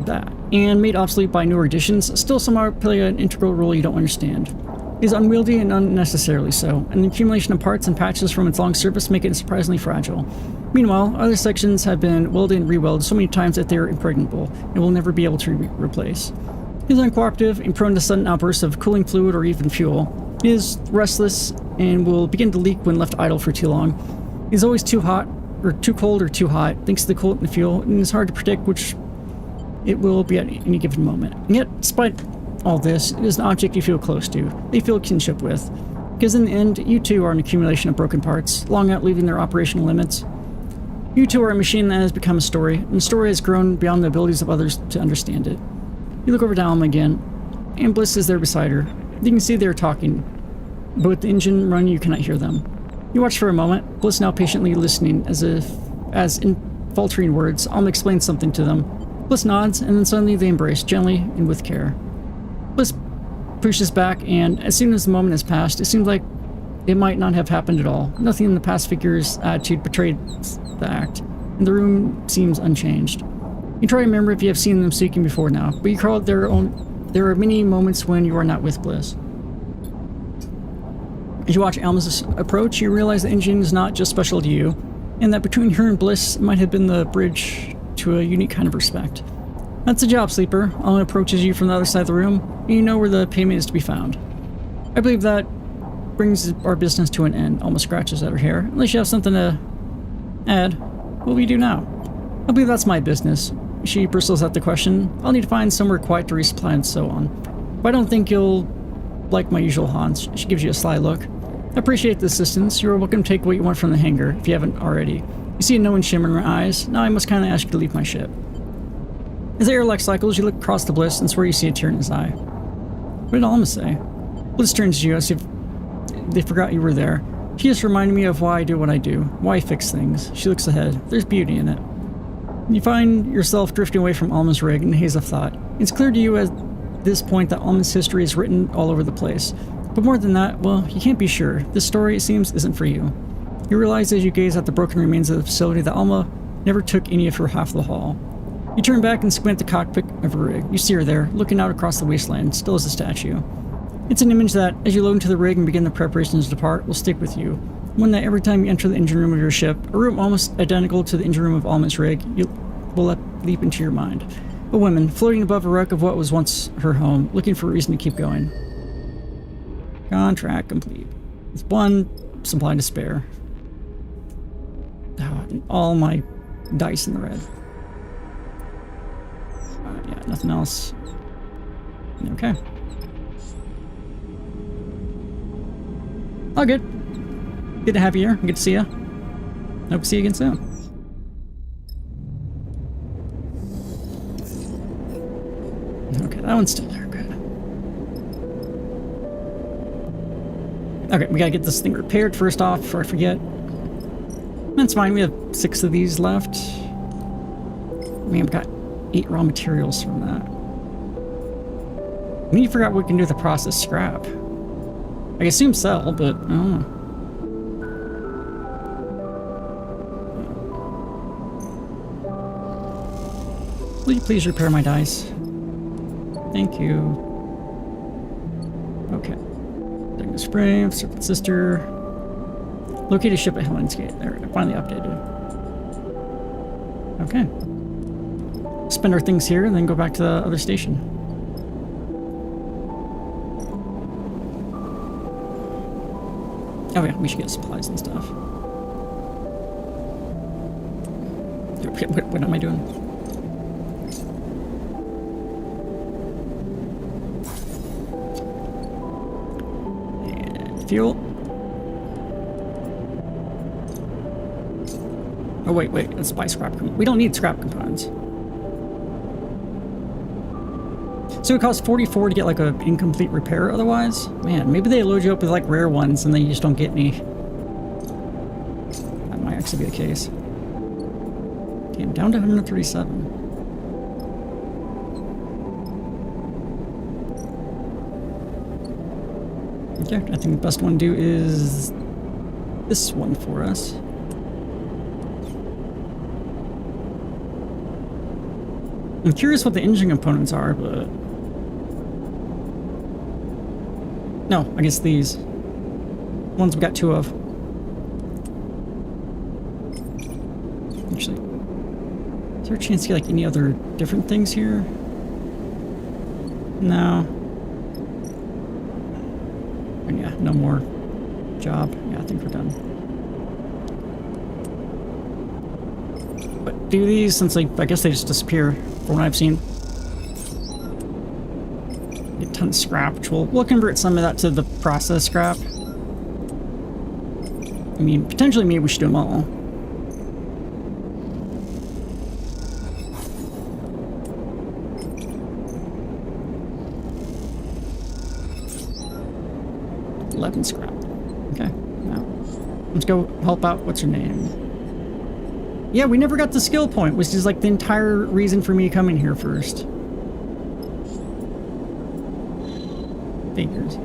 that, and made obsolete by newer additions, still somehow play an integral role you don't understand. It is unwieldy and unnecessarily so, and the accumulation of parts and patches from its long service make it surprisingly fragile. Meanwhile, other sections have been welded and re-welded so many times that they are impregnable, and will never be able to replace. It is uncooperative and prone to sudden outbursts of cooling fluid or even fuel. It is restless and will begin to leak when left idle for too long. It is always too hot, or too cold or too hot, thanks to the coolant and the fuel, and it is hard to predict which it will be at any given moment. And yet, despite all this, it is an object you feel close to, they feel kinship with. Because in the end, you too are an accumulation of broken parts, long outliving their operational limits. You too are a machine that has become a story, and the story has grown beyond the abilities of others to understand it. You look over to Alma again, and Bliss is there beside her. You can see they are talking, but with the engine running you cannot hear them. You watch for a moment, Bliss now patiently listening, as in faltering words, Alma explains something to them. Bliss nods, and then suddenly they embrace, gently and with care. Bliss pushes back, and as soon as the moment has passed, it seems like it might not have happened at all. Nothing in the past figure's attitude betrayed the act, and the room seems unchanged. You try to remember if you have seen them speaking before now, but you recall there are many moments when you are not with Bliss. As you watch Alma's approach, you realize the engine is not just special to you, and that between her and Bliss might have been the bridge to a unique kind of respect. That's the job, Sleeper. Alma approaches you from the other side of the room, and you know where the payment is to be found. I believe that brings our business to an end. Alma scratches at her hair. Unless you have something to add, what will you do now? I believe that's my business. She bristles at the question. I'll need to find somewhere quiet to resupply and so on. But I don't think you'll Like my usual haunts, she gives you a sly look. I appreciate the assistance. You are welcome to take what you want from the hangar, if you haven't already. You see a knowing shimmer in her eyes. Now I must kindly ask you to leave my ship. As the airlock cycles, you look across the Bliss and swear you see a tear in his eye. What did Alma say? Bliss turns to you as if they forgot you were there. She just reminded me of why I do what I do, why I fix things. She looks ahead. There's beauty in it. You find yourself drifting away from Alma's rig in a haze of thought. It's clear to you at this point that Alma's history is written all over the place. But more than that, well, you can't be sure. This story, it seems, isn't for you. You realize as you gaze at the broken remains of the facility that Alma never took any of her half of the haul. You turn back and squint at the cockpit of her rig. You see her there, looking out across the wasteland, still as a statue. It's an image that, as you load into the rig and begin the preparations to depart, will stick with you. One that every time you enter the engine room of your ship, a room almost identical to the engine room of Alma's rig, you will leap into your mind. A woman, floating above a wreck of what was once her home, looking for a reason to keep going. Contract complete. With one supply to spare. Oh, and all my dice in the red. Yeah, nothing else. Okay. All good. Good to have you here. Good to see you. Hope to see you again soon. Okay, that one's still there. Good. Okay, we gotta get this thing repaired first off before I forget. That's fine. We have 6 of these left. We've got 8 raw materials from that. I mean, you forgot what we can do with the processed scrap. I assume sell, but I don't know. Will you please repair my dice? Thank you. Okay. Taking the spray, Serpent Sister. Locate a ship at Helen's Gate. There, finally updated. Okay. Spend our things here and then go back to the other station. Oh yeah, we should get supplies and stuff. What am I doing? And fuel. Oh wait, let's buy scrap components. We don't need scrap components. So it costs 44 to get like an incomplete repair otherwise? Man, maybe they load you up with like rare ones and then you just don't get any. That might actually be the case. Okay, I'm down to 137. Okay, I think the best one to do is this one for us. I'm curious what the engine components are, but... No, I guess these. Ones we got 2 of. Actually, is there a chance to get like any other different things here? No. And yeah, no more job. Yeah, I think we're done. But do these, since like, I guess they just disappear from what I've seen. Get a ton of scrap, which we'll convert some of that to the process scrap. I mean, potentially maybe we should do them all. Scrap. Okay, now let's go help out. What's her name? Yeah, we never got the skill point, which is like the entire reason for me coming here first. Figures.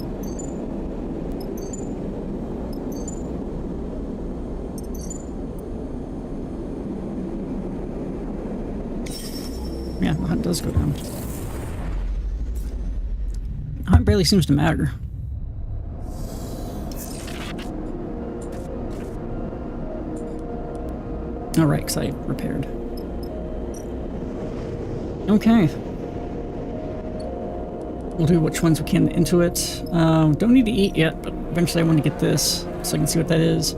Yeah, the hunt does go down. Hunt barely seems to matter. Alright, because I repaired. Okay. We'll do which ones we can into it. Don't need to eat yet, but eventually I want to get this so I can see what that is.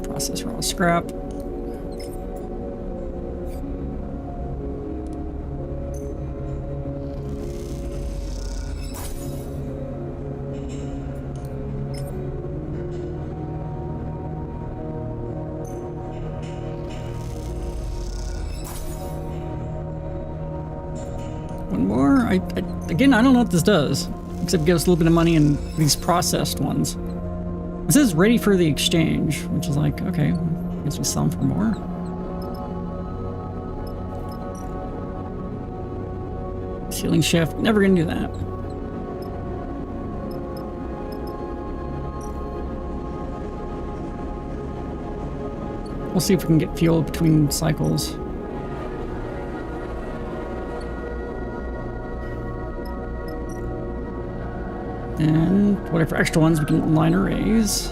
Process raw scrap. One more. Again, I don't know what this does, except give us a little bit of money in these processed ones. It says ready for the exchange, which is like, okay, I guess we sell them for more. Ceiling shift, never gonna do that. We'll see if we can get fuel between cycles. And whatever extra ones we can line arrays.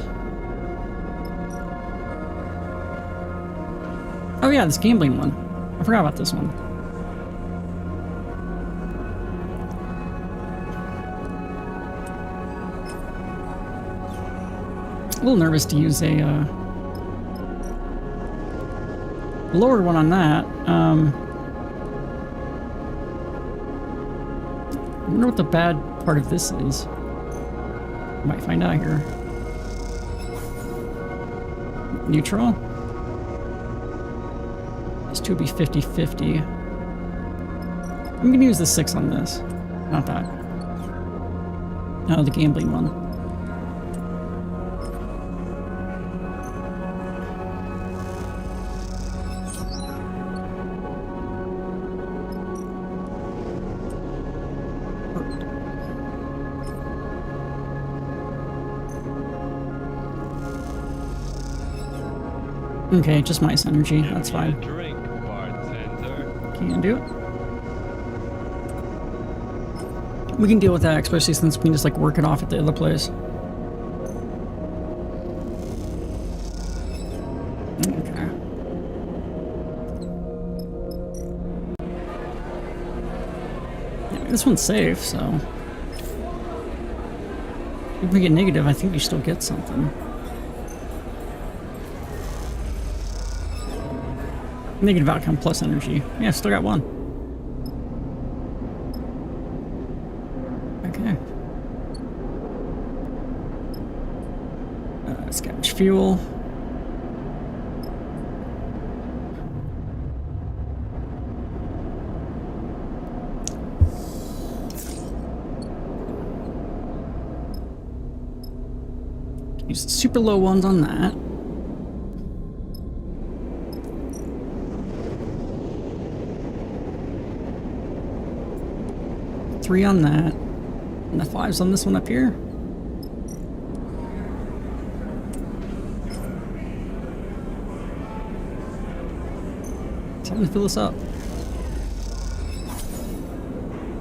Oh yeah, this gambling one. I forgot about this one. A little nervous to use a lower one on that. I wonder what the bad part of this is. Might find out here. Neutral. This two would be 50-50. I'm gonna use the 6 on this. Not that. No, the gambling one. Okay, just mice energy, that's fine. Drink, bartender. Can do it. We can deal with that, especially since we can just like work it off at the other place. Okay. Yeah, this one's safe, so if we get negative, I think we still get something. Negative outcome plus energy. Yeah, still got one. Okay. Scavenge fuel. Use the super low ones on that. Three on that, and the 5's on this one up here. Time to fill this up.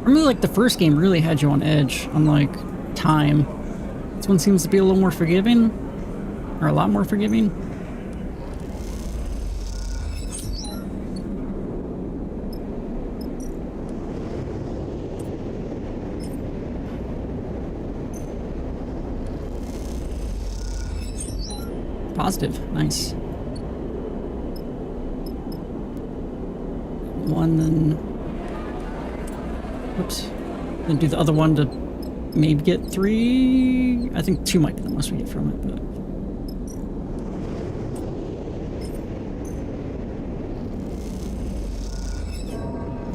I really like the first game really had you on edge on like time. This one seems to be a little more forgiving, or a lot more forgiving. Positive, nice. One, then, oops, then do the other one to maybe get 3. I think 2 might be the most we get from it, but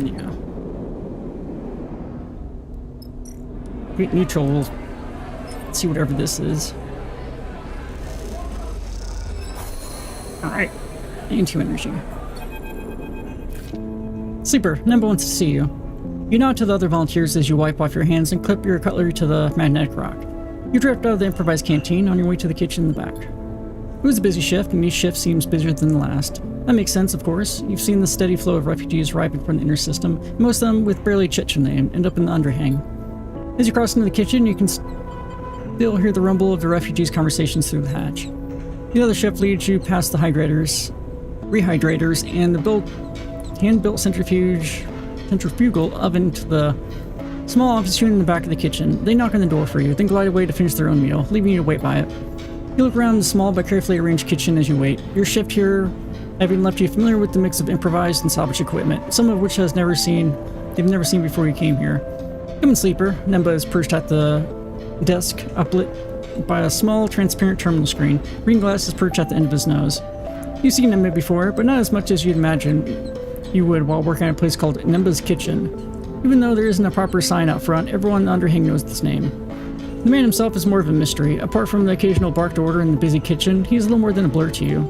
yeah. Great neutral, we'll see whatever this is. Alright, and 2 energy. Sleeper, Nimba wants to see you. You nod to the other volunteers as you wipe off your hands and clip your cutlery to the magnetic rock. You drift out of the improvised canteen on your way to the kitchen in the back. It was a busy shift, and each shift seems busier than the last. That makes sense, of course. You've seen the steady flow of refugees arriving from the inner system, and most of them with barely a chit name end up in the underhang. As you cross into the kitchen, you can still hear the rumble of the refugees' conversations through the hatch. The other shift leads you past the rehydrators, and the hand-built centrifugal oven to the small office unit in the back of the kitchen. They knock on the door for you, then glide away to finish their own meal, leaving you to wait by it. You look around the small but carefully arranged kitchen as you wait. Your shift here having left you familiar with the mix of improvised and salvage equipment, some of which they've never seen before you came here. Come in, Sleeper. Nimba is perched at the desk, uplit by a small, transparent terminal screen. Green glass is perched at the end of his nose. You've seen Nimba before, but not as much as you'd imagine you would while working at a place called Nimba's Kitchen. Even though there isn't a proper sign out front, everyone in the underhang knows this name. The man himself is more of a mystery. Apart from the occasional barked order in the busy kitchen, he's a little more than a blur to you.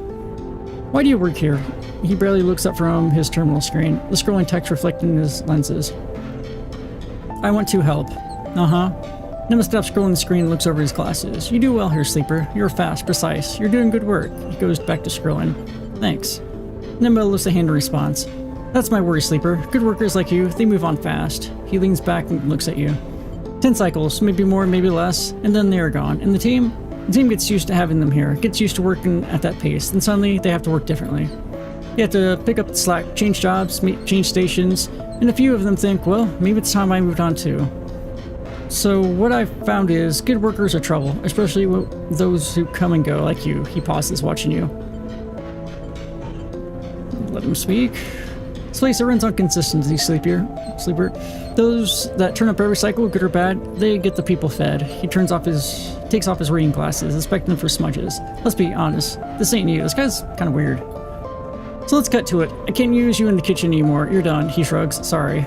Why do you work here? He barely looks up from his terminal screen, the scrolling text reflecting his lenses. I want to help. Nimba stops scrolling the screen and looks over his glasses. You do well here, Sleeper. You're fast, precise. You're doing good work. He goes back to scrolling. Thanks. Nimba lifts a hand in response. That's my worry, Sleeper. Good workers like you, they move on fast. He leans back and looks at you. 10 cycles, maybe more, maybe less, and then they're gone. And the team gets used to having them here, gets used to working at that pace, then suddenly they have to work differently. You have to pick up the slack, change jobs, change stations, and a few of them think, well, maybe it's time I moved on too. So what I've found is good workers are trouble, especially those who come and go like you. He pauses, watching you. Let him speak. This place runs on consistency, Sleeper. Those that turn up every cycle, good or bad, they get the people fed. He takes off his reading glasses, inspecting them for smudges. Let's be honest, this ain't you. This guy's kind of weird. So let's cut to it. I can't use you in the kitchen anymore. You're done. He shrugs. Sorry.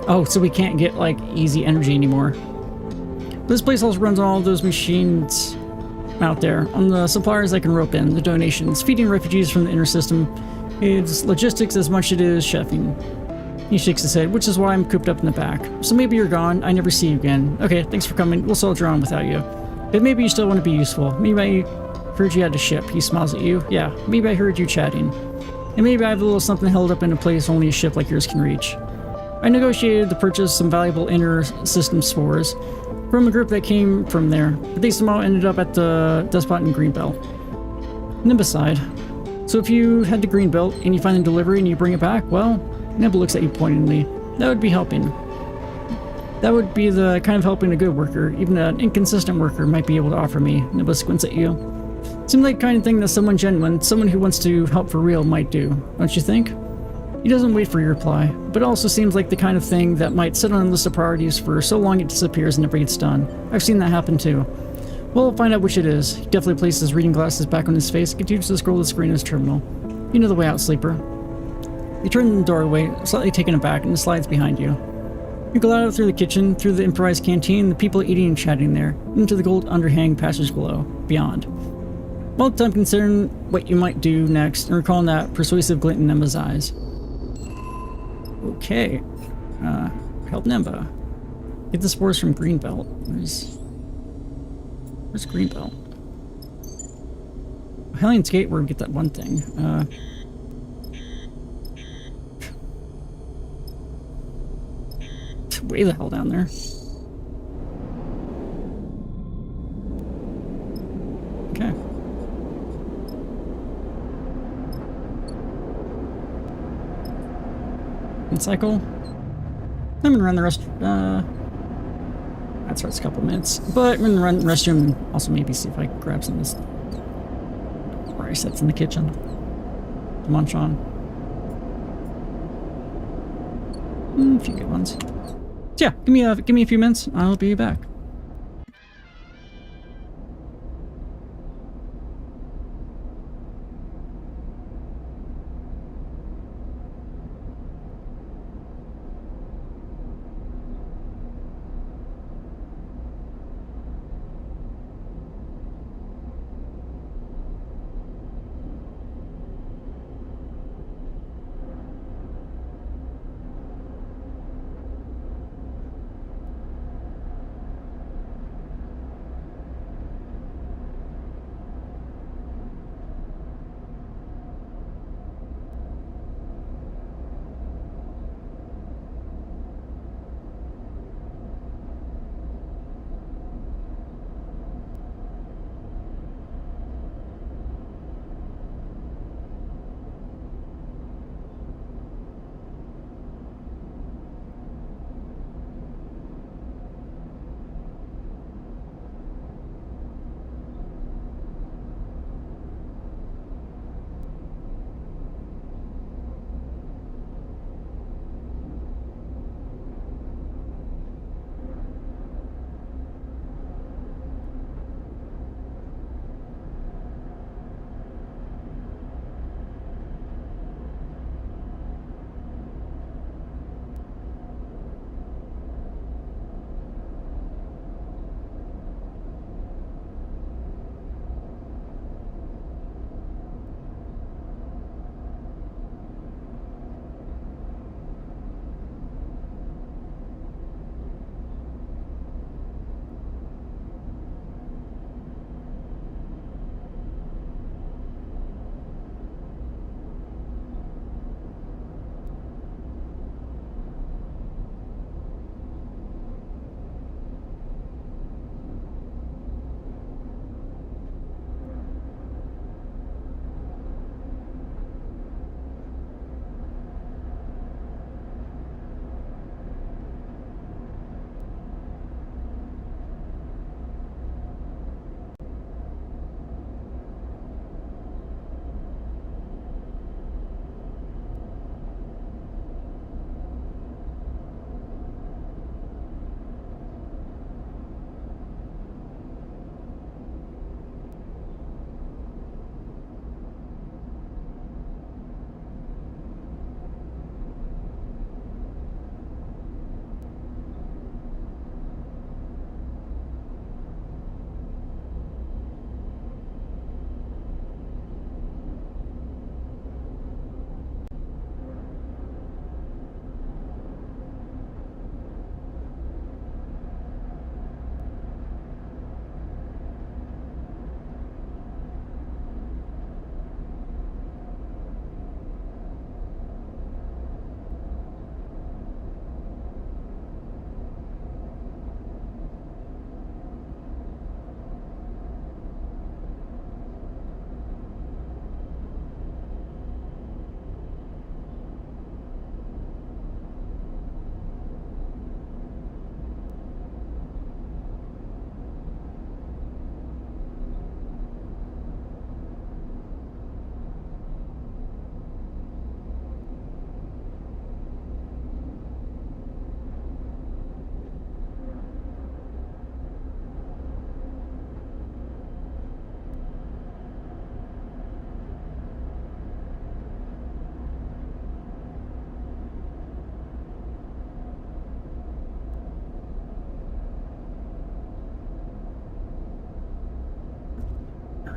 Oh, so we can't get, like, easy energy anymore. This place also runs on all those machines out there. On the suppliers I can rope in, the donations, feeding refugees from the inner system. It's logistics as much as it is chefing. He shakes his head, which is why I'm cooped up in the back. So maybe you're gone. I never see you again. Okay, thanks for coming. We'll soldier on without you. But maybe you still want to be useful. Maybe I heard you had a ship. He smiles at you. Yeah, maybe I heard you chatting. And maybe I have a little something held up in a place only a ship like yours can reach. I negotiated the purchase of some valuable inner system spores from a group that came from there, but they somehow ended up at the despot in Greenbelt. Nimba sighed. So if you head to Greenbelt and you find the delivery and you bring it back, well, Nimba looks at you pointedly. That would be helping. That would be the kind of helping a good worker, even an inconsistent worker, might be able to offer me. Nimba squints at you. Seems like the kind of thing that someone genuine, someone who wants to help for real might do, don't you think? He doesn't wait for your reply, but it also seems like the kind of thing that might sit on a list of priorities for so long it disappears and never gets done. I've seen that happen too. Well, we'll find out which it is. He definitely places his reading glasses back on his face and continues to scroll the screen of his terminal. You know the way out, Sleeper. You turn in the doorway, slightly taken aback, and it slides behind you. You glide out through the kitchen, through the improvised canteen, the people eating and chatting there, into the gold underhang passage below, beyond. Well, time considering what you might do next and recalling that persuasive glint in Nimba's eyes. Okay. Help Nimba. Get the spores from Greenbelt. Where's Greenbelt? Hellion's Gate, where we get that one thing. Way the hell down there. Okay. And cycle. I'm gonna run the rest. That starts a couple minutes, but I'm gonna run the restroom and also maybe see if I can grab some of this rice that's in the kitchen to munch on. A few good ones. So yeah, give me a few minutes. I'll be back.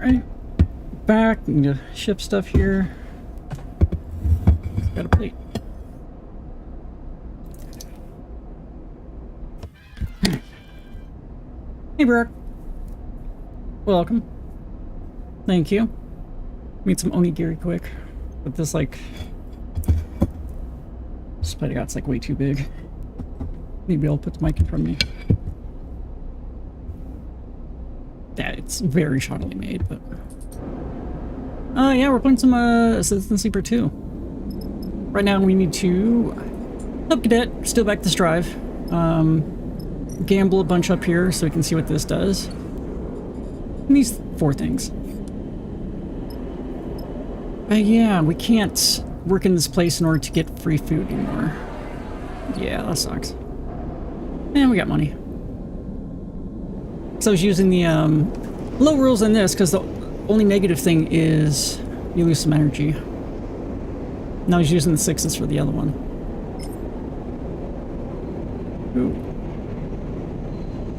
Alright. Back. Need to ship stuff here. Got a plate. Hey, Brooke. Welcome. Thank you. Made some onigiri quick. But this, like... this plate I got's, like, way too big. Maybe I'll put the mic in front of me. Yeah, it's very shoddily made, but... yeah, we're playing some, Citizen Sleeper 2. Right now we need to... help Cadet steal back this drive. Gamble a bunch up here so we can see what this does. And these 4 things. Yeah, we can't work in this place in order to get free food anymore. Yeah, that sucks. And we got money. So I was using the low rules on this because the only negative thing is you lose some energy. Now I was using the 6s for the other one. Ooh.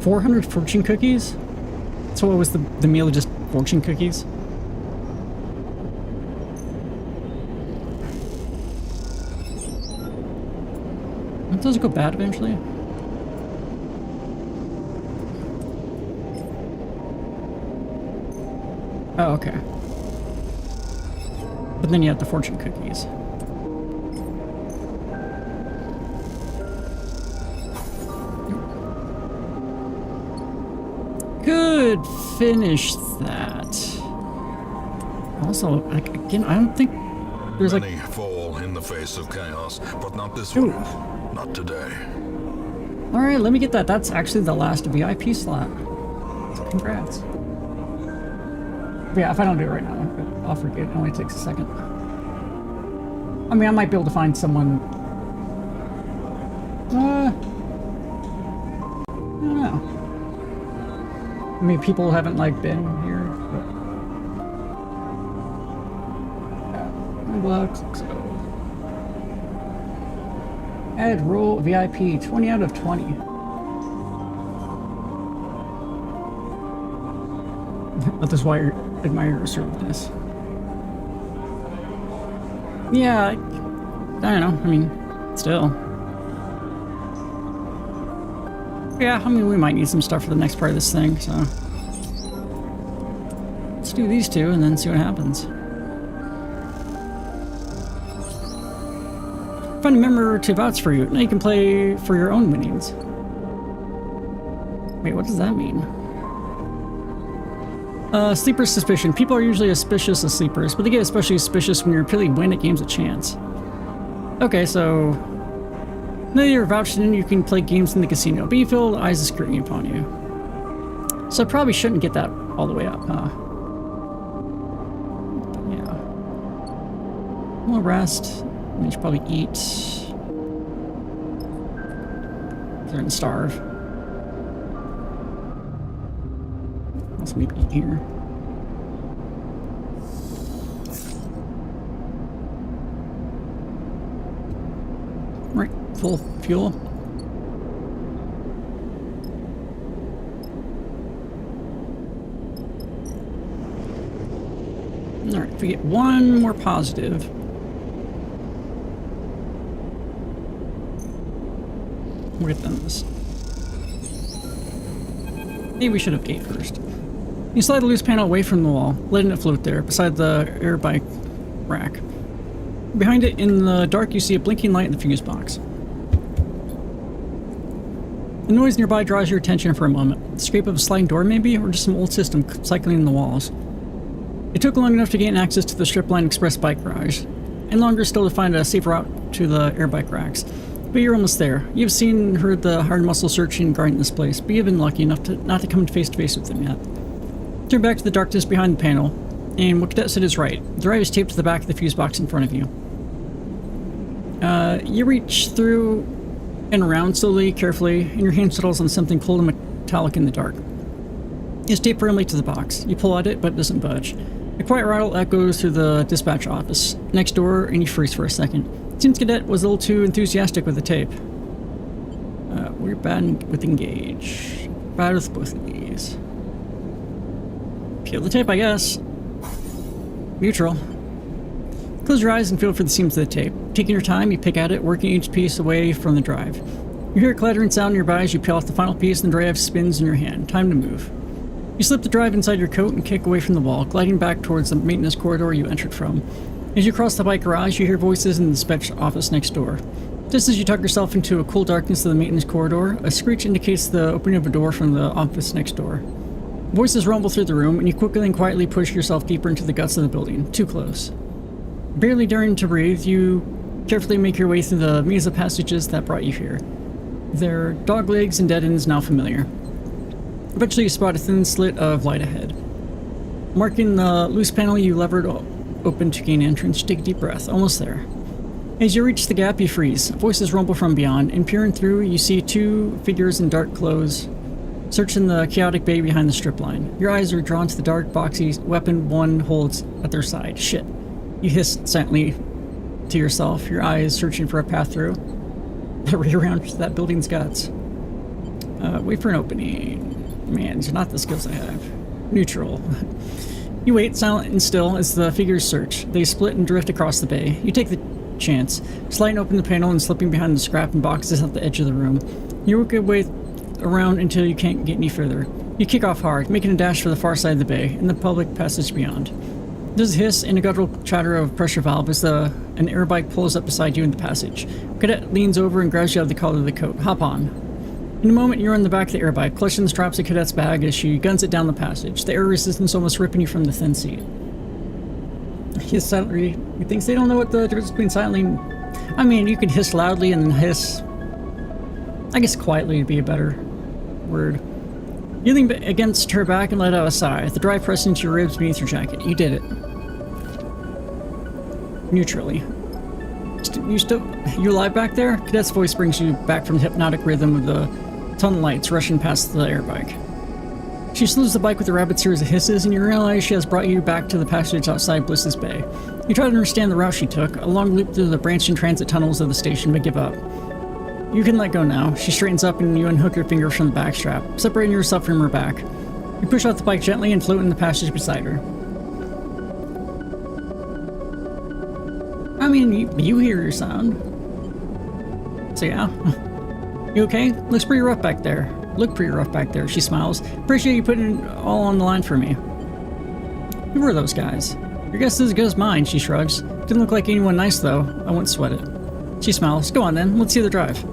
400 fortune cookies? So what was the meal, just fortune cookies? Don't those go bad eventually? Oh, okay. But then you have the fortune cookies. Good, finish that. Also, like, again, I don't think there's like... Many fall in the face of chaos, but not this Ooh. one. Not today. Alright, let me get that. That's actually the last VIP slot. So congrats. But yeah, if I don't do it right now, I'll forget. It only takes a second. I mean, I might be able to find someone... I don't know. I mean, people haven't, like, been here, but... yeah, blocks, so... add role VIP, 20 out of 20. Let this wire admire assertiveness. Yeah, I don't know, I mean, still. Yeah, I mean, we might need some stuff for the next part of this thing, so... let's do these 2 and then see what happens. Find a member to vouch for you. Now you can play for your own winnings. Wait, what does that mean? Sleeper suspicion. People are usually suspicious of sleepers, but they get especially suspicious when you repeatedly win at games of chance. Okay, so... now you're vouched in, you can play games in the casino, but you feel the eyes of scrutiny upon you. So I probably shouldn't get that all the way up, huh? But yeah. We'll rest. We should probably eat. They're gonna starve. Let's maybe eat here. Right, full fuel. Alright, if we get one more positive. We'll get done this. Maybe we should have ate first. You slide the loose panel away from the wall, letting it float there, beside the air bike rack. Behind it, in the dark, you see a blinking light in the fuse box. The noise nearby draws your attention for a moment. The scrape of a sliding door, maybe, or just some old system cycling in the walls. It took long enough to gain access to the Stripline Express bike garage, and longer still to find a safe route to the air bike racks. But you're almost there. You've seen and heard the hard muscle searching and guarding this place, but you've been lucky enough to not to come face to face with them yet. Turn back to the darkness behind the panel, and what Cadet said is right. The drive is taped to the back of the fuse box in front of you. You reach through and around slowly, carefully, and your hand settles on something cold and metallic in the dark. It's taped firmly to the box. You pull at it, but it doesn't budge. A quiet rattle echoes through the dispatch office next door, and you freeze for a second. Seems Cadet was a little too enthusiastic with the tape. We're bad with engage. Bad with both of these. Peel the tape, I guess. Neutral. Close your eyes and feel for the seams of the tape. Taking your time, you pick at it, working each piece away from the drive. You hear a clattering sound nearby as you peel off the final piece and the drive spins in your hand. Time to move. You slip the drive inside your coat and kick away from the wall, gliding back towards the maintenance corridor you entered from. As you cross the bike garage, you hear voices in the dispatch office next door. Just as you tuck yourself into a cool darkness of the maintenance corridor, a screech indicates the opening of a door from the office next door. Voices rumble through the room, and you quickly and quietly push yourself deeper into the guts of the building. Too close. Barely daring to breathe, you carefully make your way through the maze of passages that brought you here. Their dog legs and dead ends now familiar. Eventually you spot a thin slit of light ahead. Marking the loose panel you levered open to gain entrance, you take a deep breath. Almost there. As you reach the gap, you freeze. Voices rumble from beyond, and peering through, you see two figures in dark clothes searching the chaotic bay behind the strip line. Your eyes are drawn to the dark, boxy weapon one holds at their side. Shit. You hiss silently to yourself, your eyes searching for a path through. Right around to that building's guts. Wait for an opening. Man, these are not the skills I have. Neutral. You wait, silent and still, as the figures search. They split and drift across the bay. You take the chance, sliding open the panel and slipping behind the scrap and boxes at the edge of the room. You work your way around until you can't get any further. You kick off hard, making a dash for the far side of the bay, and the public passage beyond. There's a hiss and a guttural chatter of pressure valve as an air bike pulls up beside you in the passage. Cadet leans over and grabs you out of the collar of the coat. Hop on. In a moment, you're on the back of the air bike, clutching the straps of Cadet's bag as she guns it down the passage, the air resistance almost ripping you from the thin seat. He thinks they don't know what the difference between silently... I mean, you could hiss loudly and then hiss... I guess quietly would be a better word. You lean against her back and let out a sigh, the drive pressing into your ribs beneath your jacket. You did it. Neutrally. You alive back there? Cadet's voice brings you back from the hypnotic rhythm of the tunnel lights rushing past the air bike. She slows the bike with a rapid series of hisses, and you realize she has brought you back to the passage outside Bliss's Bay. You try to understand the route she took, a long loop through the branching transit tunnels of the station, but give up. You can let go now. She straightens up and you unhook your fingers from the back strap, separating yourself from her back. You push out the bike gently and float in the passage beside her. I mean, you hear your sound. So yeah. You okay? Looks pretty rough back there. Look pretty rough back there, she smiles. Appreciate you putting it all on the line for me. Who were those guys? Your guess is as good as mine, she shrugs. Didn't look like anyone nice though. I wouldn't sweat it. She smiles. Go on then, let's see the drive.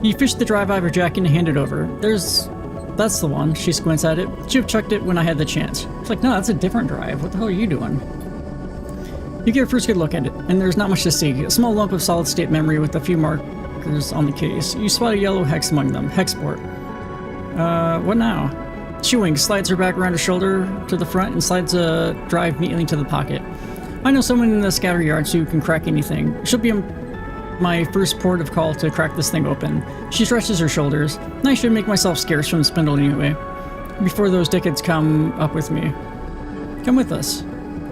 You fish the drive out of her jacket and hand it over. That's the one. She squints at it. Should have chucked it when I had the chance. It's like, no, that's a different drive. What the hell are you doing? You get a first good look at it, and there's not much to see. A small lump of solid-state memory with a few markers on the case. You spot a yellow hex among them. Hexport. What now? She winks, slides her back around her shoulder to the front, and slides a drive neatly into the pocket. I know someone in the scatter yards who can crack anything. She'll be my first port of call to crack this thing open. She stretches her shoulders. I should make myself scarce from the spindle anyway, before those dickheads come up with me. Come with us.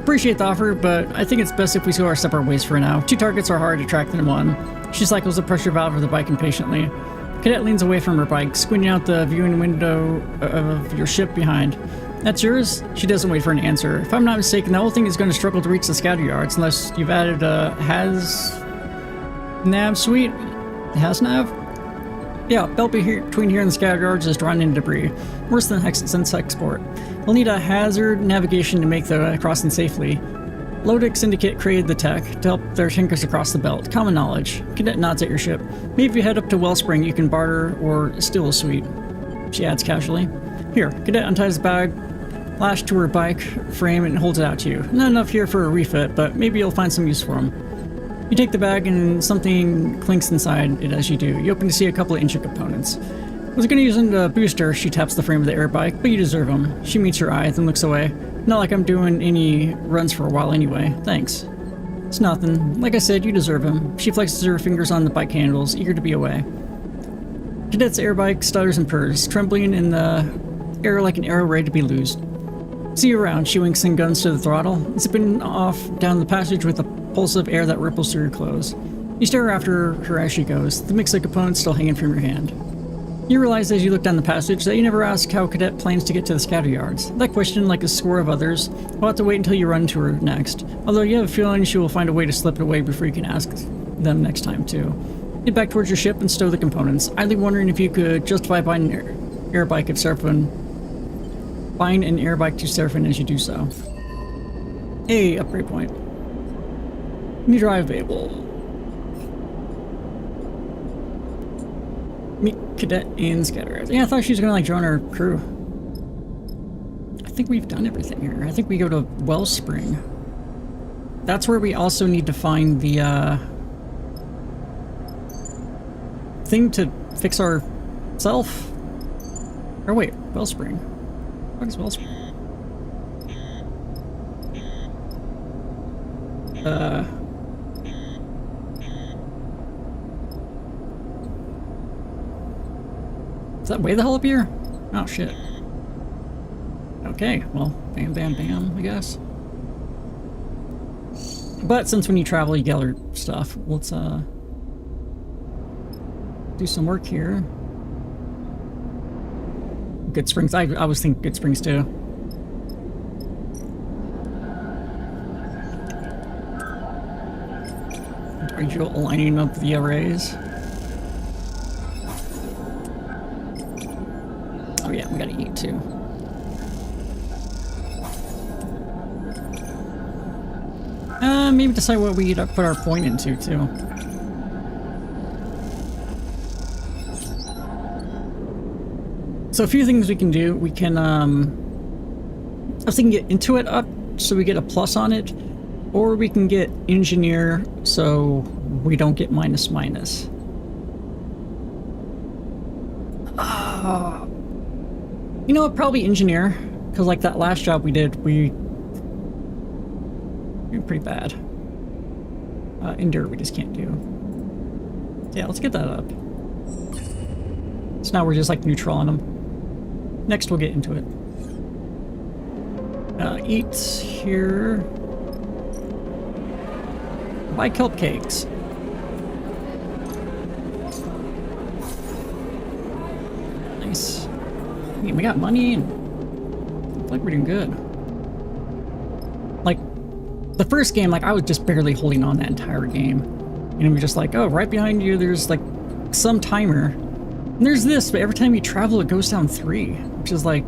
Appreciate the offer, but I think it's best if we go our separate ways for now. Two targets are hard to track than one. She cycles the pressure valve of the bike impatiently. Cadet leans away from her bike, squinting out the viewing window of your ship behind. That's yours? She doesn't wait for an answer. If I'm not mistaken, the whole thing is going to struggle to reach the scatter yards unless you've added a Nav suite? Has-nav? Yeah, belt between here and the scatter yards is drawn in debris. Worse than since export. We'll need a hazard navigation to make the crossing safely. Lodex Syndicate created the tech to help their tankers across the belt. Common knowledge. Cadet nods at your ship. Maybe if you head up to Wellspring, you can barter or steal a suite. She adds casually. Here, Cadet unties the bag, lashed to her bike frame, and holds it out to you. Not enough here for a refit, but maybe you'll find some use for them. You take the bag and something clinks inside it as you do. You open to see a couple of engine components. I was going to use them to boost her. She taps the frame of the air bike, but you deserve them. She meets your eye, then looks away. Not like I'm doing any runs for a while anyway. Thanks. It's nothing. Like I said, you deserve them. She flexes her fingers on the bike handles, eager to be away. Cadet's air bike stutters and purrs, trembling in the air like an arrow ready to be loosed. See you around, she winks and guns to the throttle, zipping off down the passage with a pulse of air that ripples through your clothes. You stare after her as she goes, the mix of components still hanging from your hand. You realize as you look down the passage that you never ask how Cadet plans to get to the scatter yards. That question, like a score of others, will have to wait until you run to her next. Although you have a feeling she will find a way to slip it away before you can ask them next time too. Get back towards your ship and stow the components, idly wondering if you could justify buying an air bike to Seraphim as you do so. Hey, upgrade point. New drive available. Meet Cadet and Scatter. Yeah, I thought she was gonna like join our crew. I think we've done everything here. I think we go to Wellspring. That's where we also need to find the thing to fix our self. Or wait, Wellspring. What is Wellspring? Is that way the hell up here? Oh shit. Okay, well, bam bam bam, I guess. But since when you travel you gather stuff, let's do some work here. Good Springs, I was thinking Good Springs too. Gradual aligning of the arrays. Oh yeah, we gotta eat too. Maybe decide what we put our point into too. So a few things we can do. We can, I was thinking get Intuit up so we get a plus on it, or we can get Engineer so we don't get minus. You know what, probably Engineer, because like that last job we did, we did pretty bad. Endure we just can't do. Yeah, let's get that up. So now we're just like neutral on them. Next we'll get into it. Eat here. Buy kelp cakes. Nice. I mean, we got money and I feel like we're doing good. Like, the first game, like, I was just barely holding on that entire game. And it was just like, oh, right behind you there's like some timer. And there's this, but every time you travel it goes down 3. Which is like,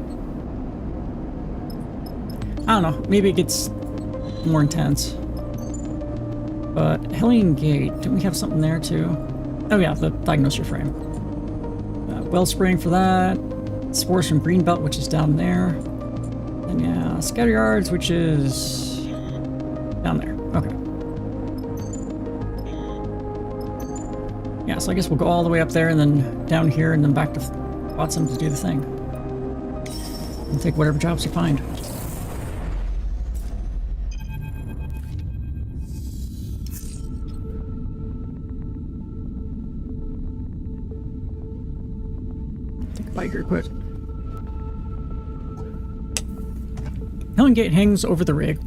I don't know, maybe it gets more intense. But Hellion Gate, do we have something there too? Oh yeah, the diagnoser frame. Wellspring for that. Spores from Greenbelt, which is down there. And yeah, Scatter Yards, which is down there. Okay. Yeah, so I guess we'll go all the way up there and then down here and then back to Watson to do the thing. And take whatever jobs you find. Take a bite here quick. Hellion Gate hangs over the rig.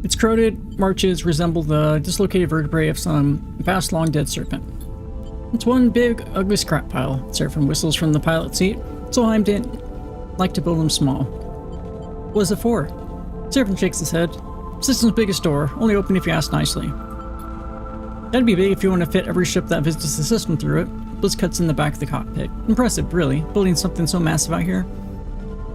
Its corroded marches resemble the dislocated vertebrae of some vast long dead serpent. It's one big, ugly scrap pile. Seraphim whistles from the pilot seat. Solheim didn't like to build them small. What is it for? Seraphim shakes his head. System's biggest door, only open if you ask nicely. That'd be big if you want to fit every ship that visits the system through it. Bliss cuts in the back of the cockpit. Impressive, really, building something so massive out here.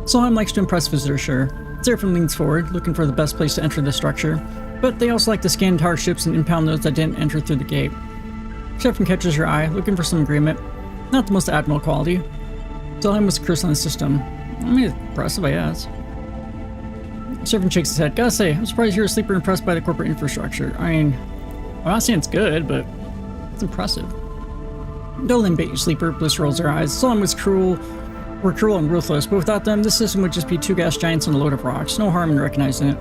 Solheim likes to impress visitors, sure. Seraphim leans forward, looking for the best place to enter the structure, but they also like to scan entire ships and impound those that didn't enter through the gate. Seraphim catches your eye, looking for some agreement. Not the most admirable quality. Solheim was a curse on the system. I mean, it's impressive, I guess. Seraphim shakes his head. Gotta say, I'm surprised you're a sleeper impressed by the corporate infrastructure. I mean, I'm not saying it's good, but it's impressive. Don't let him bait you, sleeper. Bliss rolls her eyes. Solheim was cruel. We're cruel and ruthless, but without them, this system would just be 2 gas giants and a load of rocks. No harm in recognizing it.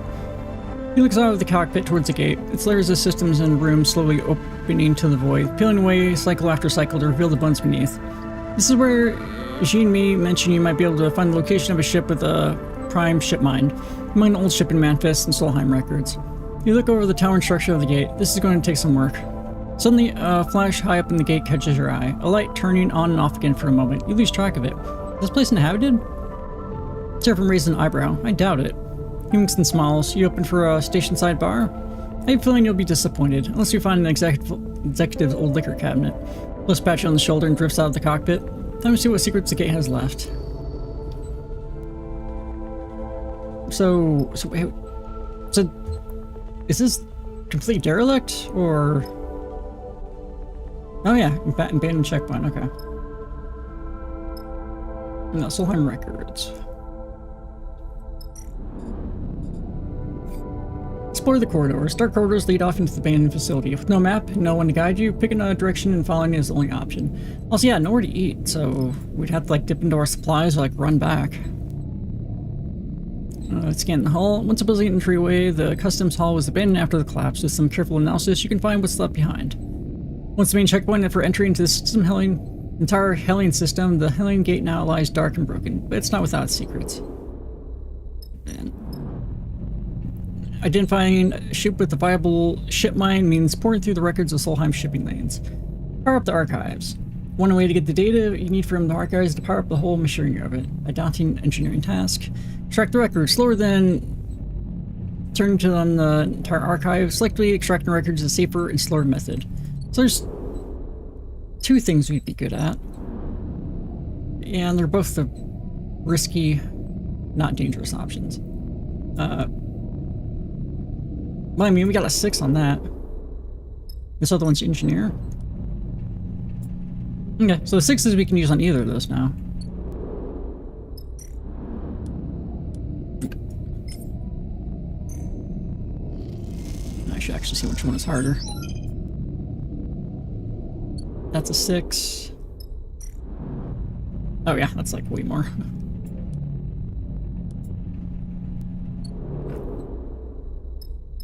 He looks out of the cockpit towards the gate. Its layers of systems and rooms slowly opening to the void, peeling away cycle after cycle to reveal the bones beneath. This is where Jean-Mi mentioned you might be able to find the location of a ship with a prime ship mind, among an old ship in Manifest and Solheim records. You look over the tower and structure of the gate. This is going to take some work. Suddenly, a flash high up in the gate catches your eye. A light turning on and off again for a moment. You lose track of it. Is this place inhabited? Seraphim raised an eyebrow. I doubt it. Humanston smiles. You open for a station-side bar? I have a feeling you'll be disappointed, unless you find an executive's old liquor cabinet. Lifts pat you on the shoulder and drifts out of the cockpit. Time to see what secrets the gate has left. So is this complete derelict, or... Oh yeah, abandoned checkpoint, okay. No, Solheim records. Explore the corridors. Dark corridors lead off into the abandoned facility. With no map, no one to guide you, picking a direction and following is the only option. Also, yeah, nowhere to eat, so we'd have to like dip into our supplies or like run back. Scan the hull. Once a busy entryway, the customs hall was abandoned after the collapse. With some careful analysis, you can find what's left behind. Once the main checkpoint for entry into the entire Hellion system, the Hellion gate now lies dark and broken, but it's not without its secrets. And identifying a ship with a viable ship mine means pouring through the records of Solheim shipping lanes. Power up the archives. One way to get the data you need from the archives is to power up the whole machinery of it. A daunting engineering task. Extract the records. Slower than turning to on the entire archive. Selectively extracting records is a safer and slower method. So there's two things we'd be good at. And they're both the risky, not dangerous options. Well, I mean, we got a 6 on that. This other one's engineer. Okay, so the 6s we can use on either of those now. I should actually see which one is harder. That's a 6. Oh yeah, that's like way more.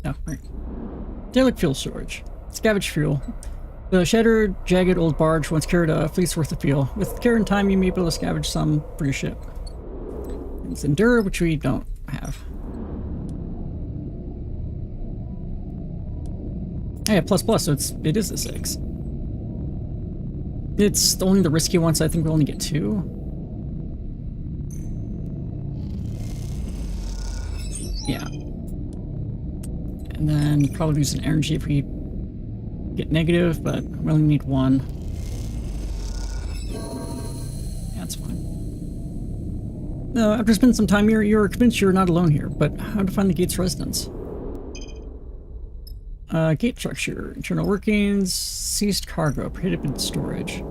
Oh, right. Derelict fuel storage. Scavenge fuel. The shattered, jagged old barge once carried a fleet's worth of fuel. With care and time, you may be able to scavenge some for your ship. It's Endure, which we don't have. Oh yeah, plus, so it is a 6. It's only the risky ones, so I think we'll only get 2. Yeah. And then probably lose an energy if we get negative, but we only need 1. Yeah, that's fine. After spending some time here, you're convinced you're not alone here, but how to find the gate's residence? Gate structure, internal workings, seized cargo, prohibited storage.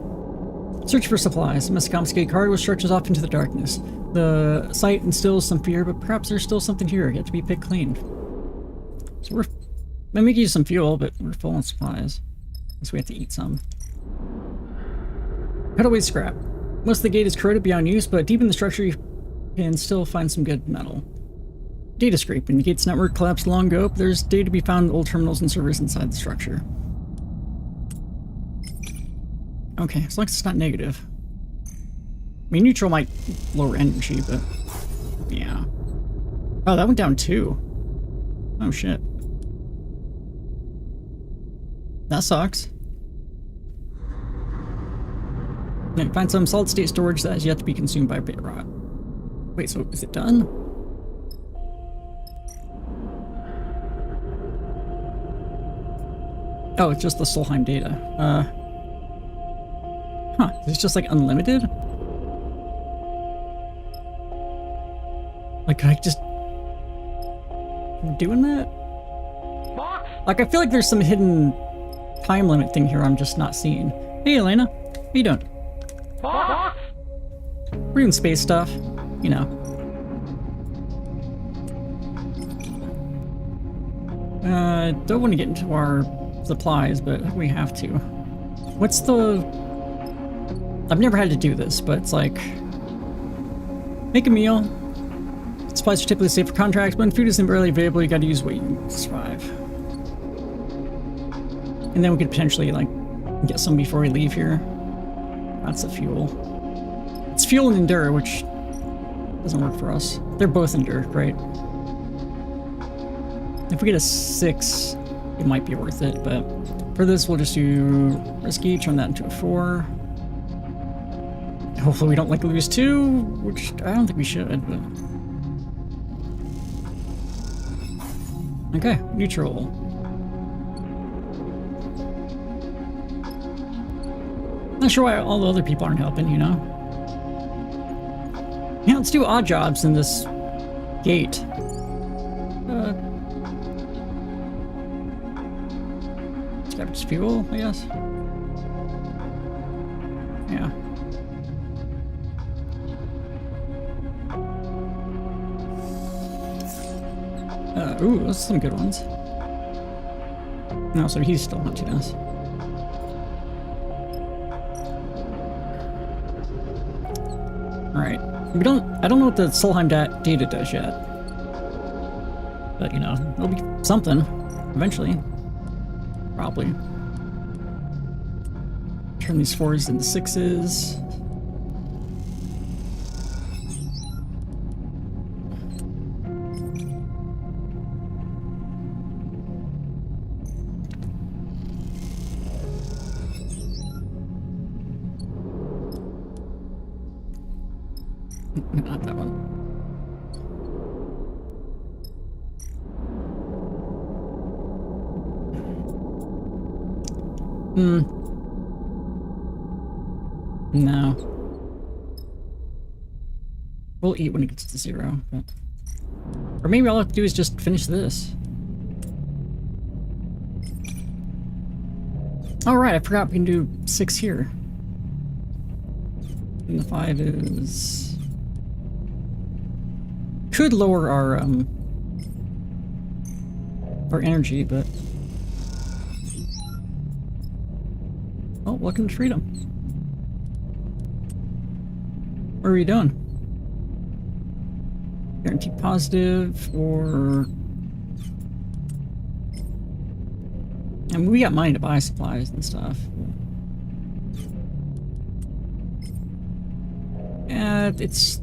Search for supplies. The confiscated cargo stretches off into the darkness. The sight instills some fear, but perhaps there's still something here yet to be picked clean. So we may use some fuel, but we're full on supplies. So we have to eat some. Cutaway scrap. Most of the gate is corroded beyond use, but deep in the structure you can still find some good metal. Data scraping. The gate's network collapsed long ago, but there's data to be found in old terminals and servers inside the structure. Okay, as long as it's not negative. I mean, neutral might lower energy, but yeah. Oh, that went down 2. Oh shit. That sucks. Now, find some solid state storage that has yet to be consumed by bit rot. Wait, so is it done? Oh, it's just the Solheim data. Huh, it's just like unlimited? Like, can I just... doing that? Like, I feel like there's some hidden time limit thing here I'm just not seeing. Hey, Elena. How you doing? We're doing space stuff. You know. Don't want to get into our supplies, but we have to. What's the... I've never had to do this, but it's like... Make a meal. Supplies are typically safe for contracts, but when food isn't readily available, you gotta use what you can survive. And then we could potentially, like, get some before we leave here. That's the fuel. It's fuel and Endure, which doesn't work for us. They're both Endure, right? If we get a 6, it might be worth it, but For this, we'll just do risky, turn that into a 4. Hopefully we don't like lose 2, which I don't think we should, but... Okay, neutral. Not sure why all the other people aren't helping, you know? Yeah, let's do odd jobs in this gate. Scavenge fuel, I guess? Yeah. Ooh, those are some good ones. No, so he's still hunting us. Alright. I don't know what the Solheim data does yet. But, you know, it'll be something. Eventually. Probably. Turn these 4s into 6s. Not that one. No. We'll eat when it gets to 0. But... Or maybe all I have to do is just finish this. Oh right, I forgot we can do 6 here. And the 5 is... Could lower our energy, but... Oh, welcome to freedom. What are we doing? Guarantee positive, or... I mean, we got money to buy supplies and stuff. Yeah, it's...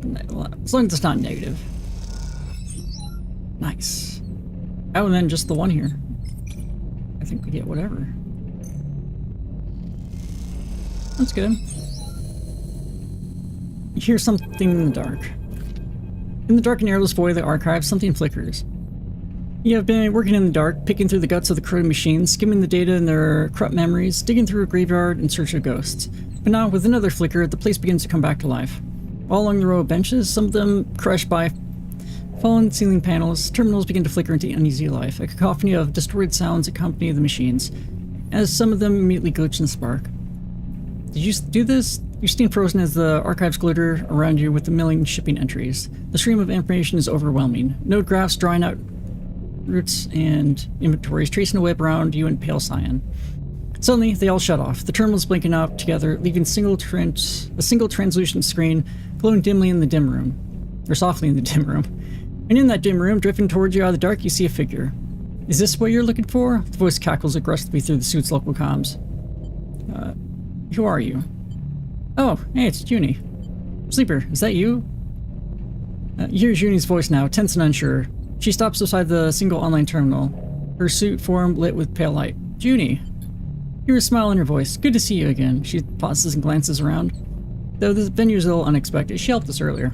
as long as it's not negative. Nice. Oh, and then just the one here. I think we get whatever. That's good. You hear something in the dark. In the dark and airless void of the archive, something flickers. You have been working in the dark, picking through the guts of the corroded machines, skimming the data in their corrupt memories, digging through a graveyard in search of ghosts. But now, with another flicker, the place begins to come back to life. All along the row of benches, some of them crushed by fallen ceiling panels, terminals begin to flicker into uneasy life. A cacophony of distorted sounds accompany the machines, as some of them immediately glitch and spark. Did you do this? You stand frozen as the archives glitter around you with a million shipping entries. The stream of information is overwhelming. Node graphs drawing out routes and inventories, tracing a web around you in pale cyan. Suddenly, they all shut off, the terminals blinking out together, leaving a single translucent screen glowing dimly in the dim room. Or softly in the dim room. And in that dim room, drifting towards you out of the dark, you see a figure. Is this what you're looking for? The voice cackles aggressively through the suit's local comms. Who are you? Oh, hey, it's Junie. Sleeper, is that you? You hear Junie's voice now, tense and unsure. She stops beside the single online terminal, her suit form lit with pale light. Junie. You hear a smile in her voice. Good to see you again. She pauses and glances around. Though this venue is a little unexpected, she helped us earlier.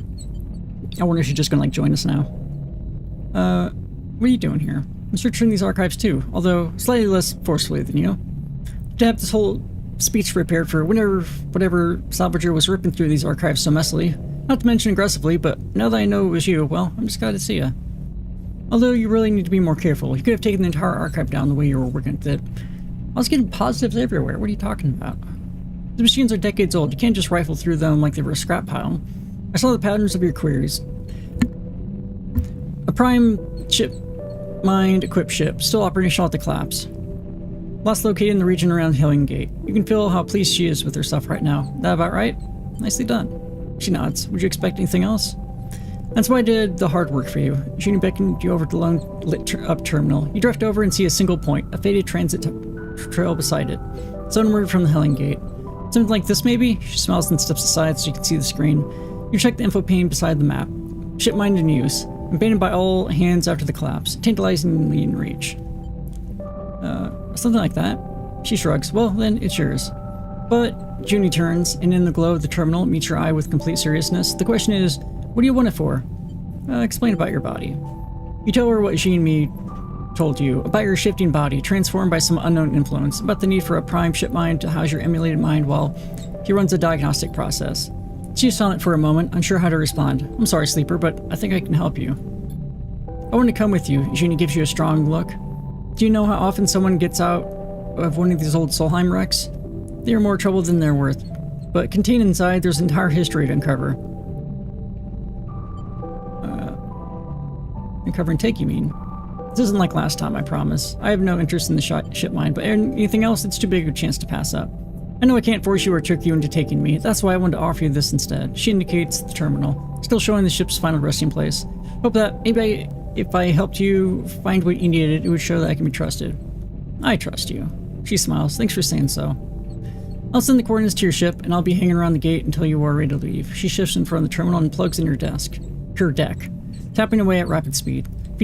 I wonder if she's just gonna, like, join us now. What are you doing here? I'm searching these archives too, although slightly less forcefully than you. To have this whole speech prepared for whatever salvager was ripping through these archives so messily. Not to mention aggressively, but now that I know it was you, well, I'm just glad to see you. Although you really need to be more careful. You could have taken the entire archive down the way you were working at it. I was getting positives everywhere. What are you talking about? The machines are decades old. You can't just rifle through them like they were a scrap pile. I saw the patterns of your queries. A prime chip mined equipped ship, still operational at the collapse. Last located in the region around Hilling Gate. You can feel how pleased she is with her stuff right now. That about right? Nicely done. She nods. Would you expect anything else? That's why I did the hard work for you. Junie beckoned you over to the lone lit up terminal. You drift over and see a single point, a faded transit trail beside it. Sunward from the Hilling Gate. Something like this maybe? She smiles and steps aside so you can see the screen. You check the info pane beside the map. Ship mined in use. Abandoned by all hands after the collapse. Tantalizingly in reach. Something like that. She shrugs. Well, then it's yours. But Junie turns, and in the glow of the terminal meets your eye with complete seriousness. The question is, what do you want it for? Explain about your body. You tell her what Jean me told you, about your shifting body, transformed by some unknown influence, about the need for a prime ship mind to house your emulated mind while he runs a diagnostic process. She's silent for a moment, unsure how to respond. I'm sorry, Sleeper, but I think I can help you. I want to come with you. Jeannie gives you a strong look. Do you know how often someone gets out of one of these old Solheim wrecks? They are more trouble than they're worth. But contained inside, there's an entire history to uncover. Uncover and take, you mean? This isn't like last time, I promise. I have no interest in the ship mine, but anything else, it's too big a chance to pass up. I know I can't force you or trick you into taking me. That's why I wanted to offer you this instead. She indicates the terminal, still showing the ship's final resting place. Hope that maybe if I helped you find what you needed, it would show that I can be trusted. I trust you. She smiles. Thanks for saying so. I'll send the coordinates to your ship, and I'll be hanging around the gate until you are ready to leave. She shifts in front of the terminal and plugs in her deck, tapping away at rapid speed. If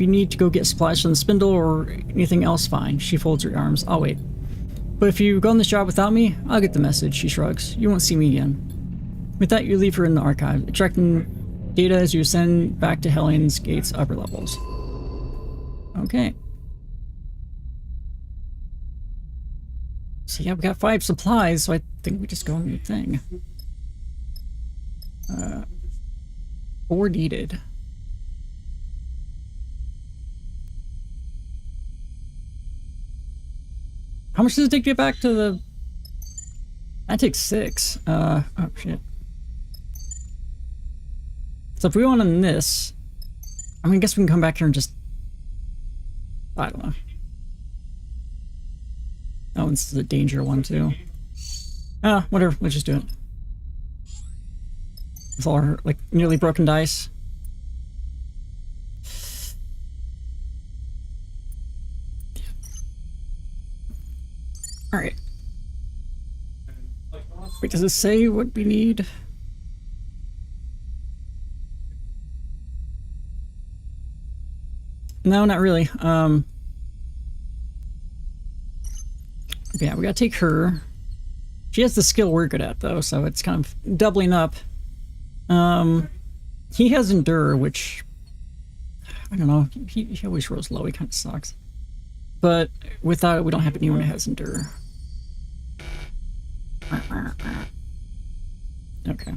you need to go get supplies from the spindle or anything else, fine. She folds her arms. I'll wait. But if you go on this job without me, I'll get the message, she shrugs. You won't see me again. With that, you leave her in the archive, extracting data as you ascend back to Hellions Gate's upper levels. Okay. So yeah, we got 5 supplies, so I think we just go on the thing. 4 needed. How much does it take to get back to the... That takes 6. Oh shit. So if we want on this, I mean, I guess we can come back here and just... I don't know. Oh, this is a danger one too. Whatever, let's just do it. It's all our, like, nearly broken dice. Alright. Wait, does it say what we need? No, not really. Yeah, we gotta take her. She has the skill we're good at, though, so it's kind of doubling up. He has Endure, which... I don't know. He always rolls low. He kind of sucks. But without it, we don't have anyone who has Endure. Okay.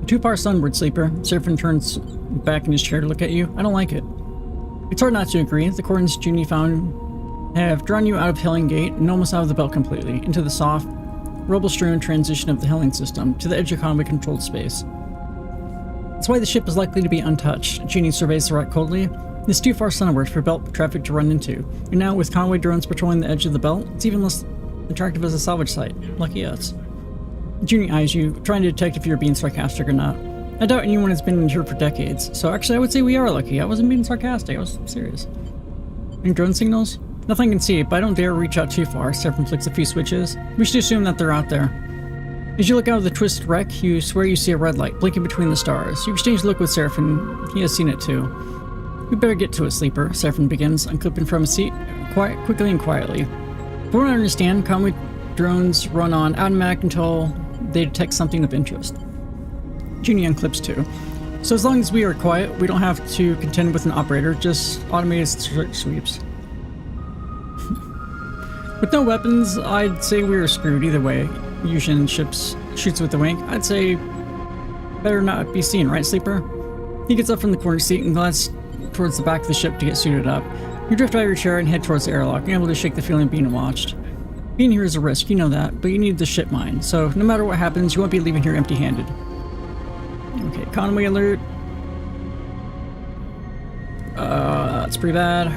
Too far sunward, Sleeper. Seraphin turns back in his chair to look at you. I don't like it. It's hard not to agree. The coordinates Junie found have drawn you out of Hellion Gate and almost out of the belt completely, into the soft, rubble-strewn transition of the Hellion system, to the edge of convoy-controlled space. That's why the ship is likely to be untouched. Junie surveys the wreck coldly. It's too far sunward for belt traffic to run into. And now, with convoy drones patrolling the edge of the belt, it's even less attractive as a salvage site. Lucky us. Junie eyes you, trying to detect if you're being sarcastic or not. I doubt anyone has been in here for decades, so actually I would say we are lucky. I wasn't being sarcastic, I was serious. Any drone signals? Nothing can see, but I don't dare reach out too far. Seraphin flicks a few switches. We should assume that they're out there. As you look out of the twisted wreck, you swear you see a red light blinking between the stars. You exchange a look with Seraphin. He has seen it too. We better get to it, Sleeper, Seraphin begins, unclipping from a seat, quickly and quietly. From what I understand, convoy drones run on automatic until they detect something of interest. Junie unclips too. So as long as we are quiet, we don't have to contend with an operator, just automated search sweeps. With no weapons, I'd say we are screwed either way. Yushin shoots with a wink. I'd say better not be seen, right, Sleeper? He gets up from the corner seat and glances towards the back of the ship to get suited up. You drift out of your chair and head towards the airlock, unable to shake the feeling of being watched. Being here is a risk, you know that, but you need the ship mine, so no matter what happens, you won't be leaving here empty-handed. Okay, convoy alert. That's pretty bad.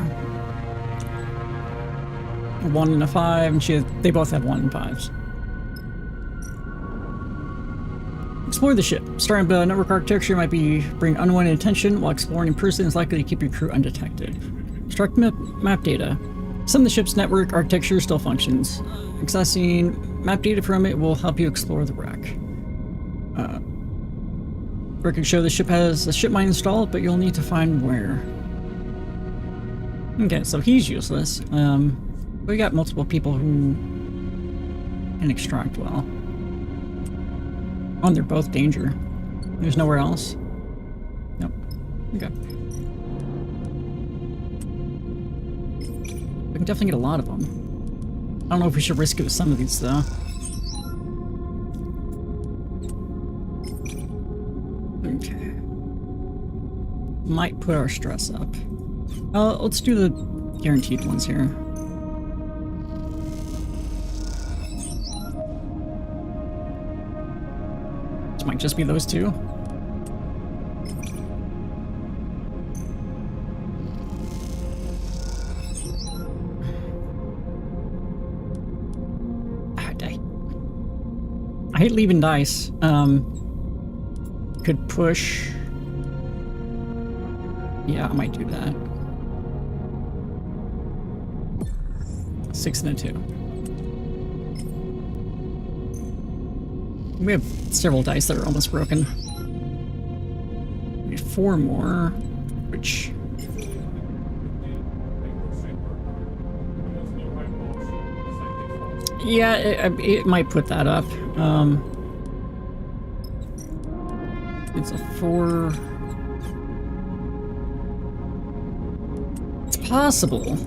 1 and a 5, and they both have 1 and 5s. Explore the ship. Starting with network architecture might bring unwanted attention, while exploring in person is likely to keep your crew undetected. Extract map data. Some of the ship's network architecture still functions. Accessing map data from it will help you explore the wreck. Records show the ship has a ship mine installed, but you'll need to find where. Okay, so he's useless. We got multiple people who can extract well. Oh, and they're both danger. There's nowhere else? Nope. Okay. We can definitely get a lot of them. I don't know if we should risk it with some of these, though. Okay. Might put our stress up. Let's do the guaranteed ones here. This might just be those two. I hate leaving dice. Could push. Yeah, I might do that. 6 and a 2. We have several dice that are almost broken. We need 4 more, which... Yeah, it might put that up. It's a 4. It's possible.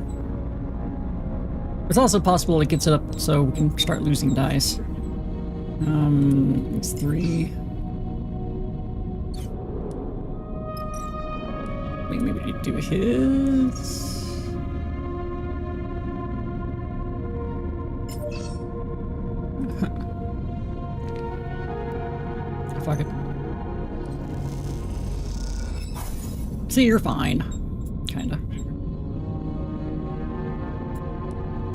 It's also possible it gets it up so we can start losing dice. It's 3. Maybe we do his. Fuck it. See, you're fine. Kinda.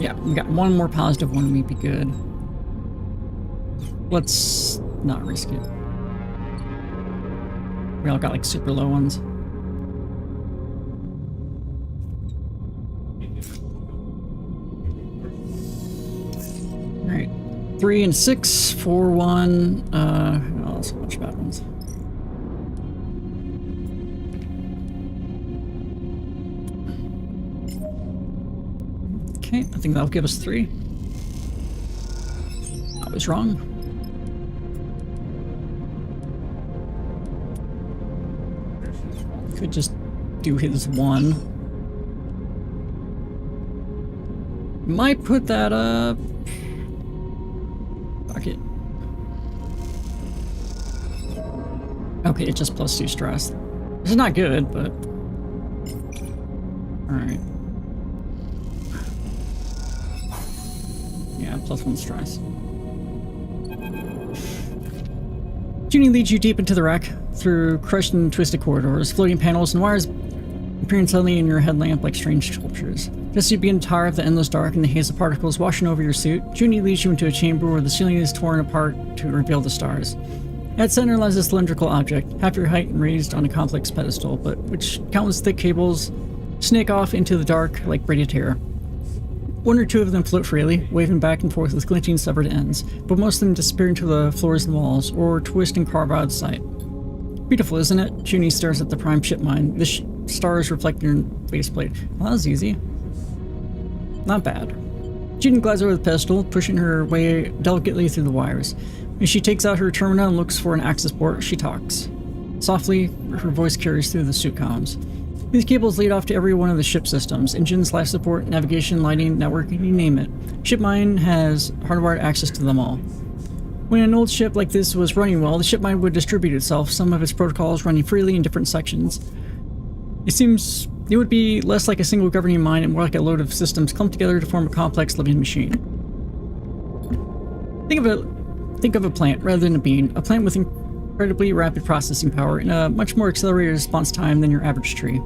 Yeah, we got one more positive one, we'd be good. Let's not risk it. We all got like super low ones. Alright. 3 and 6, 4, 1. Oh, that's a bunch of bad ones. Okay, I think that'll give us 3. I was wrong. Could just do his 1. Might put that up. Fuck it. Okay, it's just +2 stress. This is not good, but... Alright. Yeah, +1 stress. Junie leads you deep into the wreck, through crushed and twisted corridors, floating panels and wires appearing suddenly in your headlamp like strange sculptures. Just as you begin to tire of the endless dark and the haze of particles washing over your suit, Junie leads you into a chamber where the ceiling is torn apart to reveal the stars. At center lies a cylindrical object, half your height and raised on a complex pedestal, but which countless thick cables snake off into the dark like braided hair. 1 or 2 of them float freely, waving back and forth with glinting severed ends, but most of them disappear into the floors and walls, or twist and carve out of sight. Beautiful, isn't it? Junie stares at the prime ship mine, the stars reflecting her faceplate. Well, that was easy. Not bad. Junie glides over the pedestal, pushing her way delicately through the wires. When she takes out her terminal and looks for an access port, she talks. Softly, her voice carries through the suit comms. These cables lead off to every one of the ship systems: engines, life support, navigation, lighting, network, you name it. Ship mine has hardwired access to them all. When an old ship like this was running well, the ship mine would distribute itself, some of its protocols running freely in different sections. It seems it would be less like a single governing mind and more like a load of systems clumped together to form a complex living machine. Think of a plant rather than a being, a plant with incredibly rapid processing power and a much more accelerated response time than your average tree.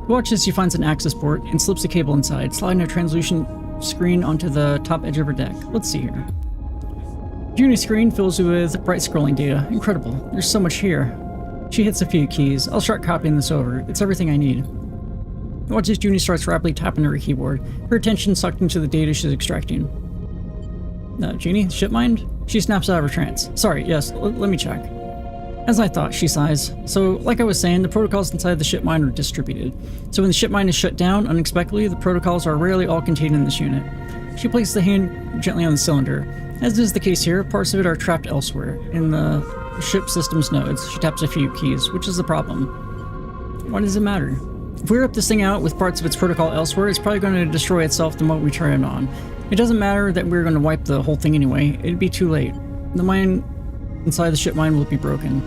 Watch as she finds an access port and slips a cable inside, sliding a translucent screen onto the top edge of her deck. Let's see here. Junie's screen fills with bright scrolling data. Incredible. There's so much here. She hits a few keys. I'll start copying this over. It's everything I need. Watch as Junie starts rapidly tapping her keyboard, her attention sucked into the data she's extracting. Junie, ship mind? She snaps out of her trance. Sorry, yes, let me check. As I thought, she sighs. So, like I was saying, the protocols inside the ship mine are distributed. So when the ship mine is shut down unexpectedly, the protocols are rarely all contained in this unit. She places the hand gently on the cylinder. As is the case here, parts of it are trapped elsewhere, in the ship system's nodes. She taps a few keys, which is the problem. Why does it matter? If we rip this thing out with parts of its protocol elsewhere, it's probably going to destroy itself the moment we turn it on. It doesn't matter that we're going to wipe the whole thing anyway. It'd be too late. The mine inside the ship mine will be broken.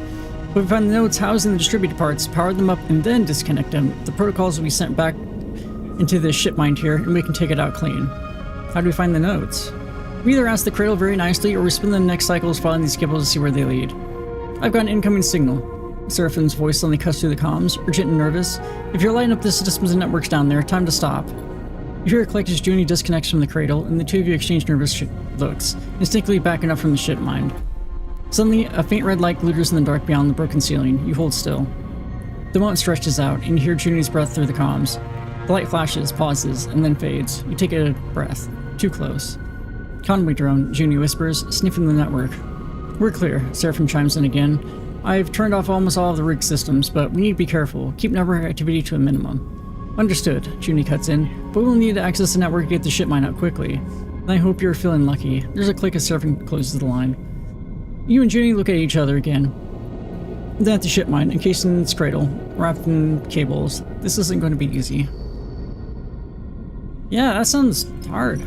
But if we find the nodes housing the distributed parts, power them up, and then disconnect them, the protocols will be sent back into the ship mine here, and we can take it out clean. How do we find the nodes? We either ask the cradle very nicely, or we spend the next cycles following these cables to see where they lead. I've got an incoming signal. Seraphine's voice suddenly cuts through the comms, urgent and nervous. If you're lighting up the systems and networks down there, time to stop. You hear a click as Junie disconnects from the cradle, and the two of you exchange nervous looks, instinctively backing up from the ship mine. Suddenly, a faint red light glitters in the dark beyond the broken ceiling. You hold still. The moment stretches out, and you hear Junie's breath through the comms. The light flashes, pauses, and then fades. You take a breath. Too close. Conway drone, Junie whispers, sniffing the network. We're clear, Seraphine chimes in again. I've turned off almost all of the rig systems, but we need to be careful. Keep network activity to a minimum. Understood, Junie cuts in, but we'll need to access the network to get the ship mine out quickly. And I hope you're feeling lucky. There's a click as Seraphine closes the line. You and Junie look at each other again. Then at the ship mine, encased in its cradle, wrapped in cables. This isn't going to be easy. Yeah, that sounds hard.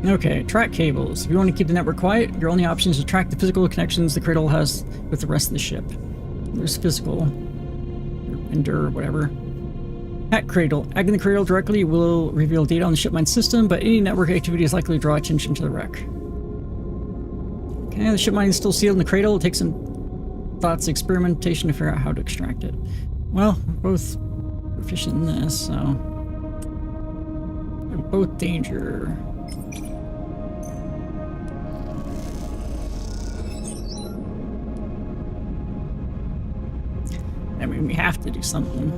Okay, track cables. If you want to keep the network quiet, your only option is to track the physical connections the cradle has with the rest of the ship. There's physical, or endure, whatever. Hack cradle. Hacking the cradle directly will reveal data on the ship mine system, but any network activity is likely to draw attention to the wreck. Okay, the ship mine is still sealed in the cradle. It takes some thoughts, experimentation to figure out how to extract it. Well, we're both proficient in this, so... We're both danger. I mean, we have to do something.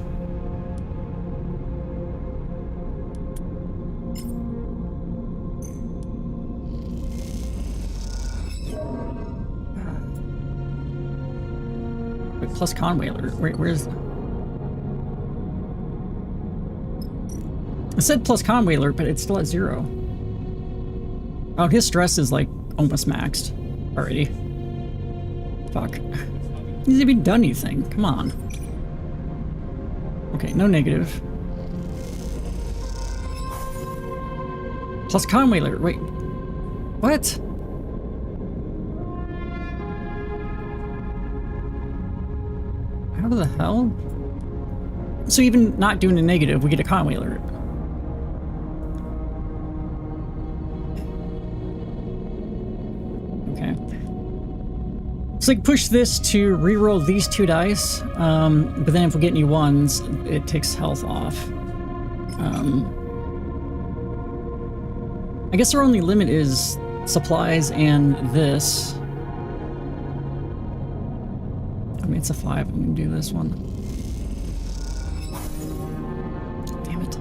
Wait, plus Conwayler. Where's... It said plus Conwayler, but it's still at 0. Oh, his stress is like almost maxed already. Fuck. He hasn't even done anything. Come on. Okay, no negative. Plus Conwayler. Wait. What? How the hell? So even not doing a negative, we get a Conwayler. So like push this to reroll these 2 dice, but then if we get any ones, it takes health off. I guess our only limit is supplies and this. I mean, it's a 5. I'm gonna do this one. Damn it.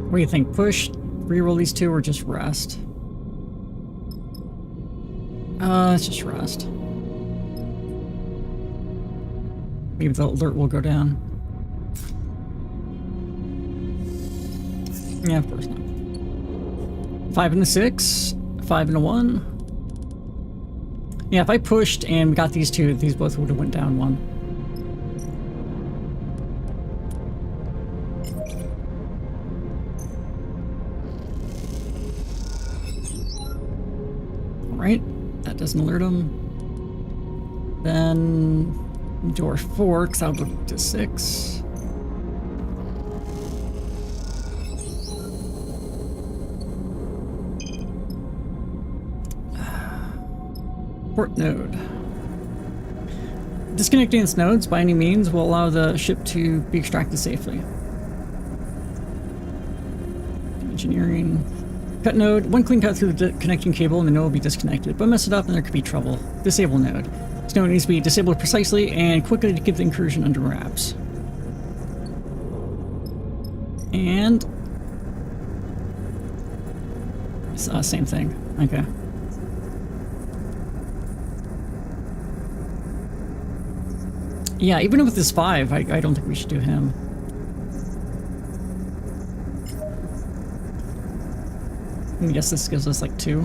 What do you think? Push, reroll these 2, or just rest? Let's just rest. Maybe the alert will go down. Yeah, of course not. 5 and a 6, 5 and a 1. Yeah, if I pushed and we got these 2, these both would have went down 1. Right, that doesn't alert him. Then door 4, because I'll go to 6. Port node. Disconnecting its nodes by any means will allow the ship to be extracted safely. Engineering. Cut node. One clean cut through the connecting cable and the node will be disconnected, but mess it up and there could be trouble. Disable node. This node needs to be disabled precisely and quickly to keep the incursion under wraps. And... same thing. Okay. Yeah, even with this 5, I don't think we should do him. I guess this gives us like 2.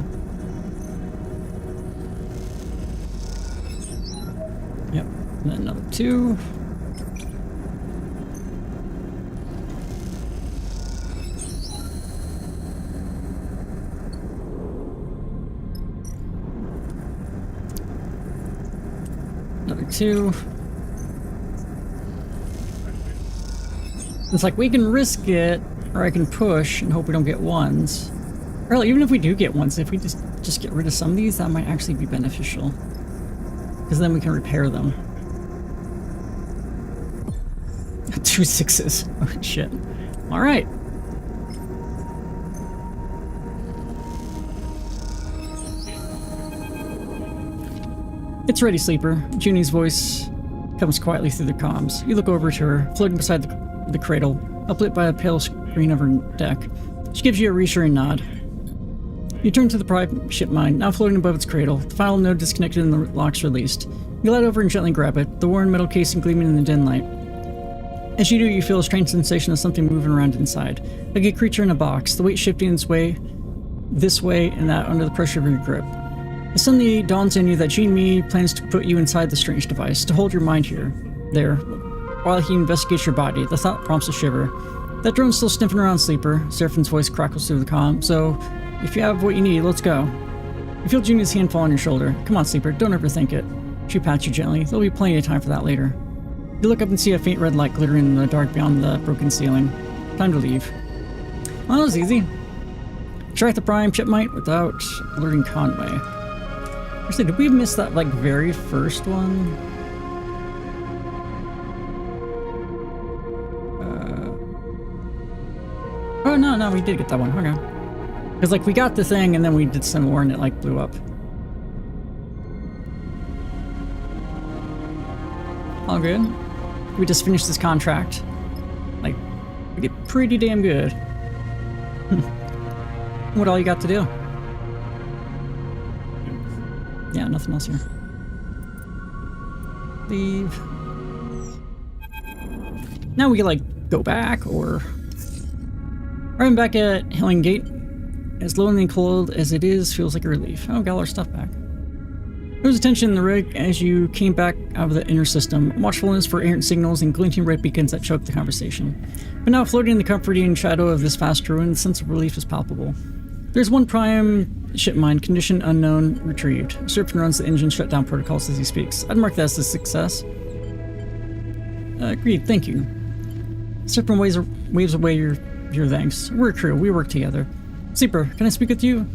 Yep, and then another 2. Another 2. It's like we can risk it, or I can push and hope we don't get 1s. Or even if we do get 1s, if we just get rid of some of these, that might actually be beneficial. Because then we can repair them. 2 6s. Oh shit. Alright. It's ready, Sleeper. Junie's voice comes quietly through the comms. You look over to her, floating beside the cradle, uplit by a pale screen of her deck. She gives you a reassuring nod. You turn to the prime ship mine, now floating above its cradle. The final node disconnected and the lock's released. You glide over and gently grab it, the worn metal casing gleaming in the dim light. As you do, you feel a strange sensation of something moving around inside, like a creature in a box, the weight shifting its way this way and that under the pressure of your grip. It suddenly dawns on you that Jean Me plans to put you inside the strange device, to hold your mind there, while he investigates your body. The thought prompts a shiver. That drone's still sniffing around, Sleeper. Seraphine's voice crackles through the comm. So, if you have what you need, let's go. You feel Junia's hand fall on your shoulder. Come on, Sleeper, don't overthink it. She pats you gently. There'll be plenty of time for that later. You look up and see a faint red light glittering in the dark beyond the broken ceiling. Time to leave. Well, that was easy. Extract the prime shipmite without alerting Conway. Actually, did we miss that, like, very first one? Oh, no, we did get that one. Okay. Because, like, we got the thing, and then we did some more, and it, like, blew up. All good. We just finished this contract. Like, we did pretty damn good. What all you got to do? Yeah, nothing else here. Leave. Now we can, like, go back, or... Arriving back at Hilling Gate, as lonely and cold as it is, feels like a relief. Oh, got all our stuff back. There was tension in the rig as you came back out of the inner system, watchfulness for errant signals and glinting red beacons that choked the conversation. But now, floating in the comforting shadow of this vast ruin, the sense of relief is palpable. There's one prime ship mine, condition unknown, retrieved. Seraphin runs the engine shutdown protocols as he speaks. I'd mark that as a success. Agreed, thank you. Seraphin waves away your thanks. We're a crew, we work together. Sleeper, can I speak with you?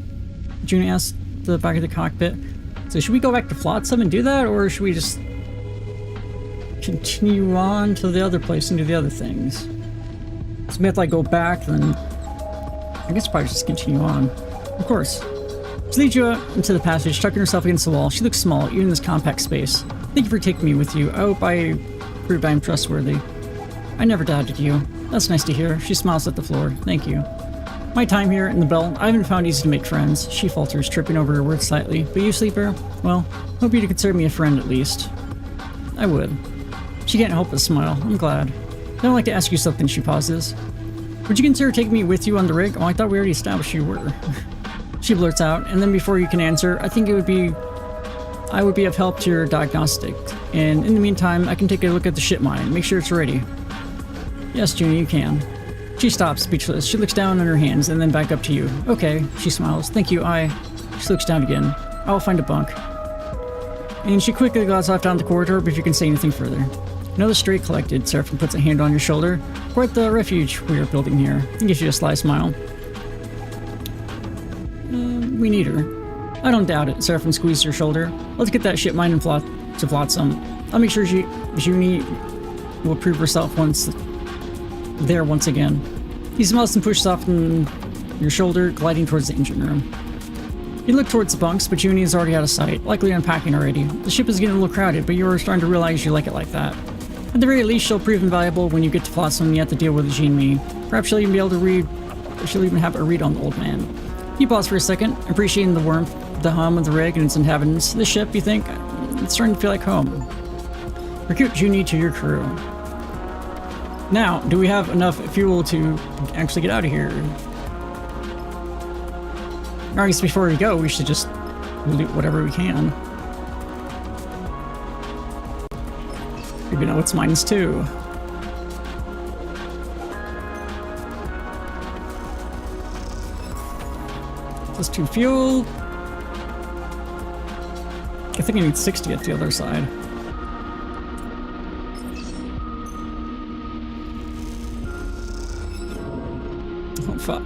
Junie asked the back of the cockpit. So should we go back to Flotsam and do that, or should we just continue on to the other place and do the other things? So we have to, like, go back, then I guess probably just continue on. Of course. She leads you out into the passage, tucking herself against the wall. She looks small, even in this compact space. Thank you for taking me with you. I hope I proved I am trustworthy. I never doubted you. That's nice to hear. She smiles at the floor. Thank you. My time here in the Bell, I haven't found easy to make friends. She falters, tripping over her words slightly. But you, Sleeper? Well, hope you'd consider me a friend at least. I would. She can't help but smile. I'm glad. I'd like to ask you something, she pauses. Would you consider taking me with you on the rig? Oh, I thought we already established you were. She blurts out, and then before you can answer, I think I would be of help to your diagnostic. And in the meantime, I can take a look at the ship mine, make sure it's ready. Yes, Junie, you can. She stops, speechless. She looks down on her hands and then back up to you. Okay, she smiles. Thank you, She looks down again. I'll find a bunk. And she quickly glides off down the corridor before you can say anything further. Another stray collected. Seraphin puts a hand on your shoulder. Quite the refuge we are building here. He gives you a sly smile. We need her. I don't doubt it. Seraphin squeezes her shoulder. Let's get that ship mine and to Flotsam. I'll make sure Junie will prove herself once again. He smiles and pushes off and your shoulder, gliding towards the engine room. You look towards the bunks, but Junie is already out of sight, likely unpacking already. The ship is getting a little crowded, but you are starting to realize you like it like that. At the very least, she'll prove invaluable when you get to Flotsam and you have to deal with Jean Me. Perhaps she'll even be able to read, or she'll even have a read on the old man. You pause for a second, appreciating the warmth, the hum of the rig and its inhabitants. This ship, you think, it's starting to feel like home. Recruit Junie to your crew. Now, do we have enough fuel to actually get out of here? Or I guess before we go, we should just loot whatever we can. Maybe now it's -2. +2 fuel. I think I need 60 at the other side. Oh, fuck.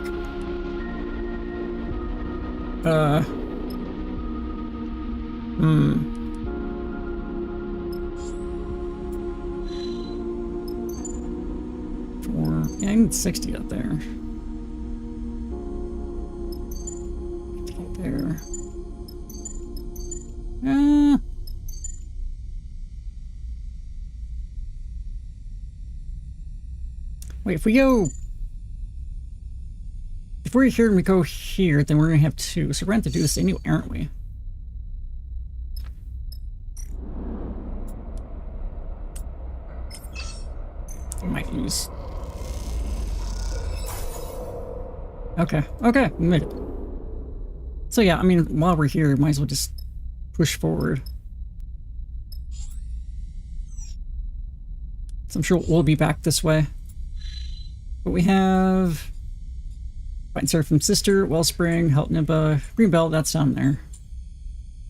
Yeah, I need 60 up there. To get there. Wait, if we go... If we're here and we go here, then we're gonna have 2. So we're gonna have to do this anyway, aren't we? I might use... Okay, we made it. So yeah, I mean, while we're here, might as well just push forward. So I'm sure we'll be back this way. But we have... Fight and Serve from Sister, Wellspring, Help Nibba, Greenbelt, that's down there.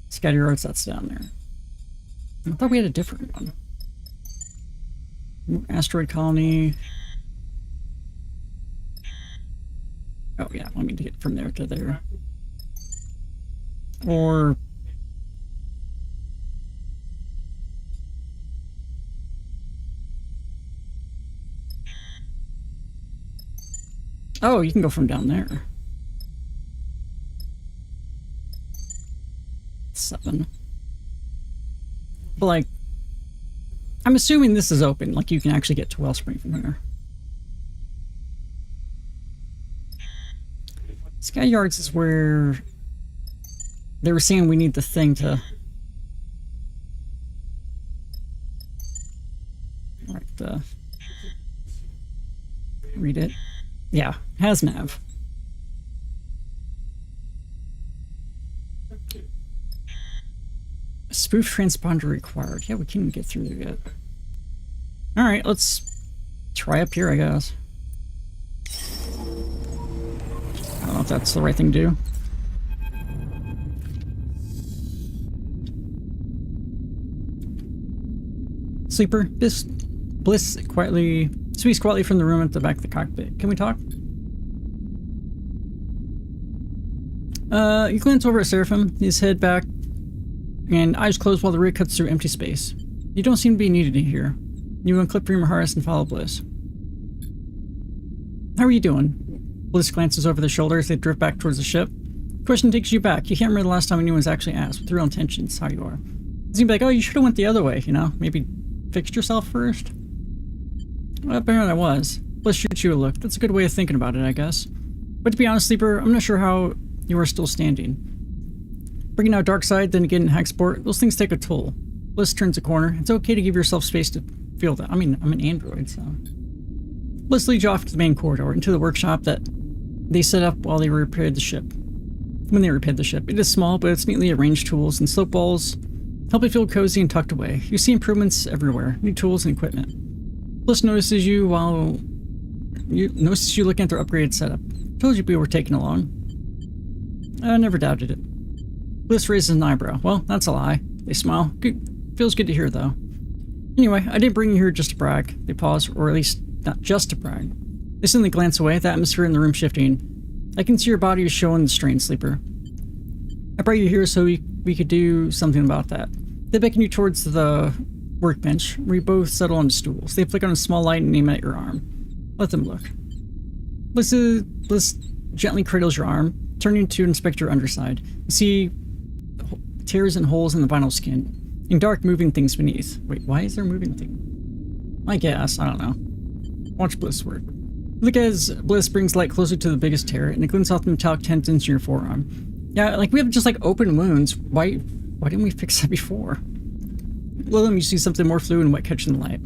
Scatter Arts, that's down there. I thought we had a different one. Asteroid Colony. Oh yeah, let me get from there to there. Or... Oh, you can go from down there. 7. But like, I'm assuming this is open, like you can actually get to Wellspring from here. Sky Yards is where they were saying we need the thing to... Alright, read it. Yeah, has nav. Spoof transponder required. Yeah, we can't even get through there yet. Alright, let's try up here, I guess. I don't know if that's the right thing to do. Sleeper, Bliss quietly... Squeeze quietly from the room at the back of the cockpit. Can we talk? You glance over at Seraphim, his head back, and eyes closed while the rig cuts through empty space. You don't seem to be needed here. You unclip from your harness and follow Bliss. How are you doing? Bliss glances over their shoulder as they drift back towards the ship. The question takes you back. You can't remember the last time anyone was actually asked, with real intentions, how you are. It seems like, oh, you should have went the other way, you know? Maybe fixed yourself first? Well, apparently I was. Let's shoot you a look. That's a good way of thinking about it, I guess. But to be honest, Sleeper, I'm not sure how you are still standing. Bringing out Dark Side, then again in Hexport, those things take a toll. Bliss turns a corner. It's okay to give yourself space to feel that. I mean, I'm an android, so... Bliss leads you off to the main corridor, into the workshop that they set up while they repaired the ship. When they repaired the ship. It is small, but it's neatly arranged tools and slope balls. Help it feel cozy and tucked away. You see improvements everywhere. New tools and equipment. Bliss notices you looking at their upgraded setup. Told you we were taking along. I never doubted it. Bliss raises an eyebrow. Well, that's a lie. They smile. Good. Feels good to hear, though. Anyway, I didn't bring you here just to brag. They pause, or at least not just to brag. They suddenly glance away, the atmosphere in the room shifting. I can see your body is showing the strain, Sleeper. I brought you here so we could do something about that. They beckon you towards the workbench, where you both settle on stools. They flick on a small light and aim at your arm. Let them look. Bliss gently cradles your arm, turning to inspect your underside. You see tears and holes in the vinyl skin, and dark moving things beneath. Wait, why is there moving thing? I guess, I don't know. Watch Bliss work. Look as Bliss brings light closer to the biggest tear, and it glints off the metallic tendons in your forearm. Yeah, like we have just like open wounds. Why didn't we fix that before? Below them, you see something more fluid and wet catching the light.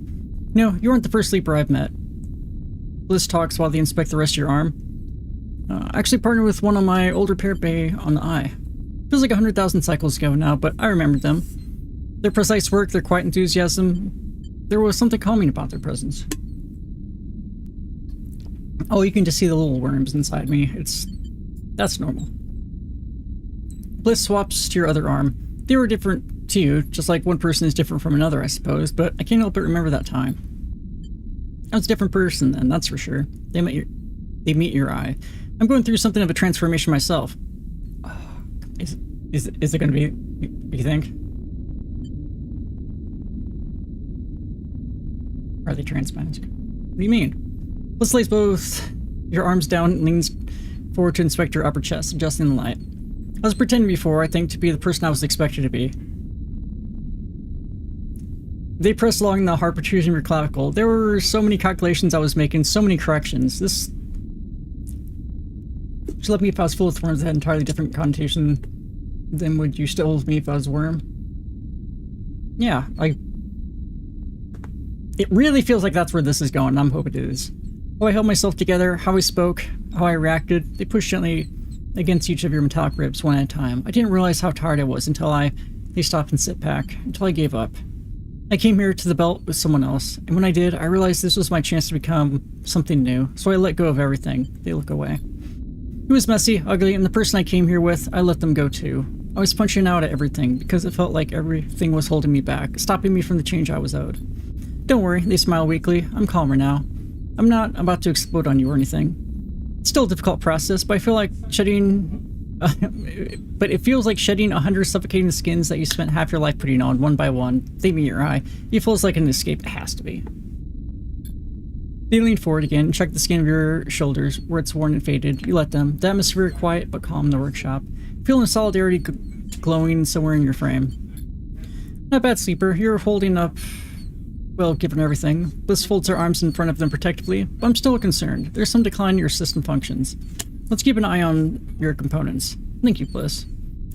No, you aren't the first sleeper I've met. Bliss talks while they inspect the rest of your arm. I actually partnered with one on my old repair bay on the eye. Feels like 100,000 cycles ago now, but I remembered them. Their precise work, their quiet enthusiasm. There was something calming about their presence. Oh, you can just see the little worms inside me. That's normal. Bliss swaps to your other arm. They were different to you, just like one person is different from another, I suppose, but I can't help but remember that time. I was a different person then, that's for sure. They meet your eye. I'm going through something of a transformation myself. Is it going to be, you think? Are they transmask? What do you mean? Bliss lays both your arms down and leans forward to inspect your upper chest, adjusting the light. I was pretending before, I think, to be the person I was expected to be. They pressed along the heart protrusion of your clavicle. There were so many calculations I was making, so many corrections. This should let me if I was full of thorns that had an entirely different connotation. Then would you still hold me if I was a worm? Yeah, it really feels like that's where this is going. I'm hoping it is. How I held myself together, how I spoke, how I reacted. They pushed gently against each of your metallic ribs one at a time. I didn't realize how tired I was until they stopped and sit back, until I gave up. I came here to the belt with someone else, and when I did, I realized this was my chance to become something new, so I let go of everything. They look away. It was messy, ugly, and the person I came here with, I let them go too. I was punching out at everything, because it felt like everything was holding me back, stopping me from the change I was owed. Don't worry, they smile weakly. I'm calmer now. I'm not about to explode on you or anything. It's still a difficult process, but I feel like but it feels like shedding 100 suffocating skins that you spent half your life putting on, one by one. They meet your eye. It feels like an escape. It has to be. They lean forward again and check the skin of your shoulders where it's worn and faded. You let them. The atmosphere quiet but calm in the workshop. Feeling the solidarity glowing somewhere in your frame. Not bad, sleeper. You're holding up well, given everything. Bliss folds her arms in front of them protectively, but I'm still concerned. There's some decline in your system functions. Let's keep an eye on your components. Thank you, Bliss.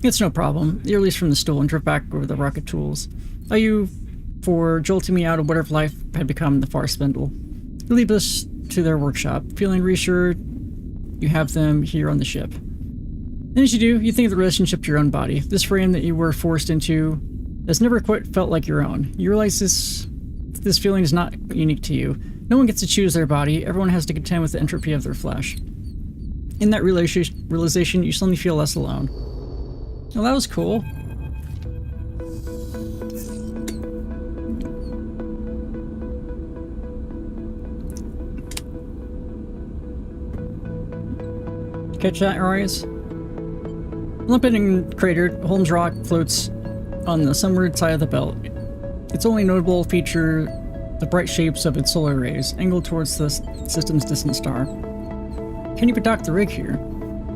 It's no problem. You released from the stool and drove back over the rocket tools. Thank you for jolting me out of whatever life had become the far spindle. You lead Bliss to their workshop, feeling reassured you have them here on the ship. And as you do, you think of the relationship to your own body, this frame that you were forced into has never quite felt like your own. You realize this feeling is not unique to you. No one gets to choose their body. Everyone has to contend with the entropy of their flesh. In that realization, you suddenly feel less alone. Well, that was cool. Catch that, Arias? Limpid and cratered, Holmes Rock floats on the sunward side of the belt. Its only notable feature, the bright shapes of its solar rays, angled towards the system's distant star. Can you dock the rig here?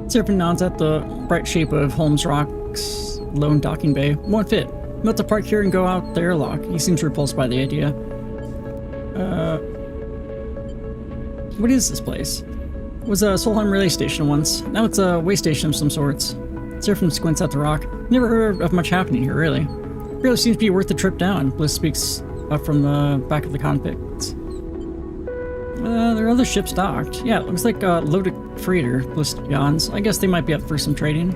Seraphin nods at the bright shape of Holmes Rock's lone docking bay. Won't fit. We'll have to park here and go out the airlock. He seems repulsed by the idea. What is this place? It was a Solheim relay station once. Now it's a way station of some sorts. Seraphin squints at the rock. Never heard of much happening here, really. Really seems to be worth the trip down. Bliss speaks up from the back of the cockpit. There are other ships docked. Yeah, it looks like a loaded freighter. Bliss yawns. I guess they might be up for some trading.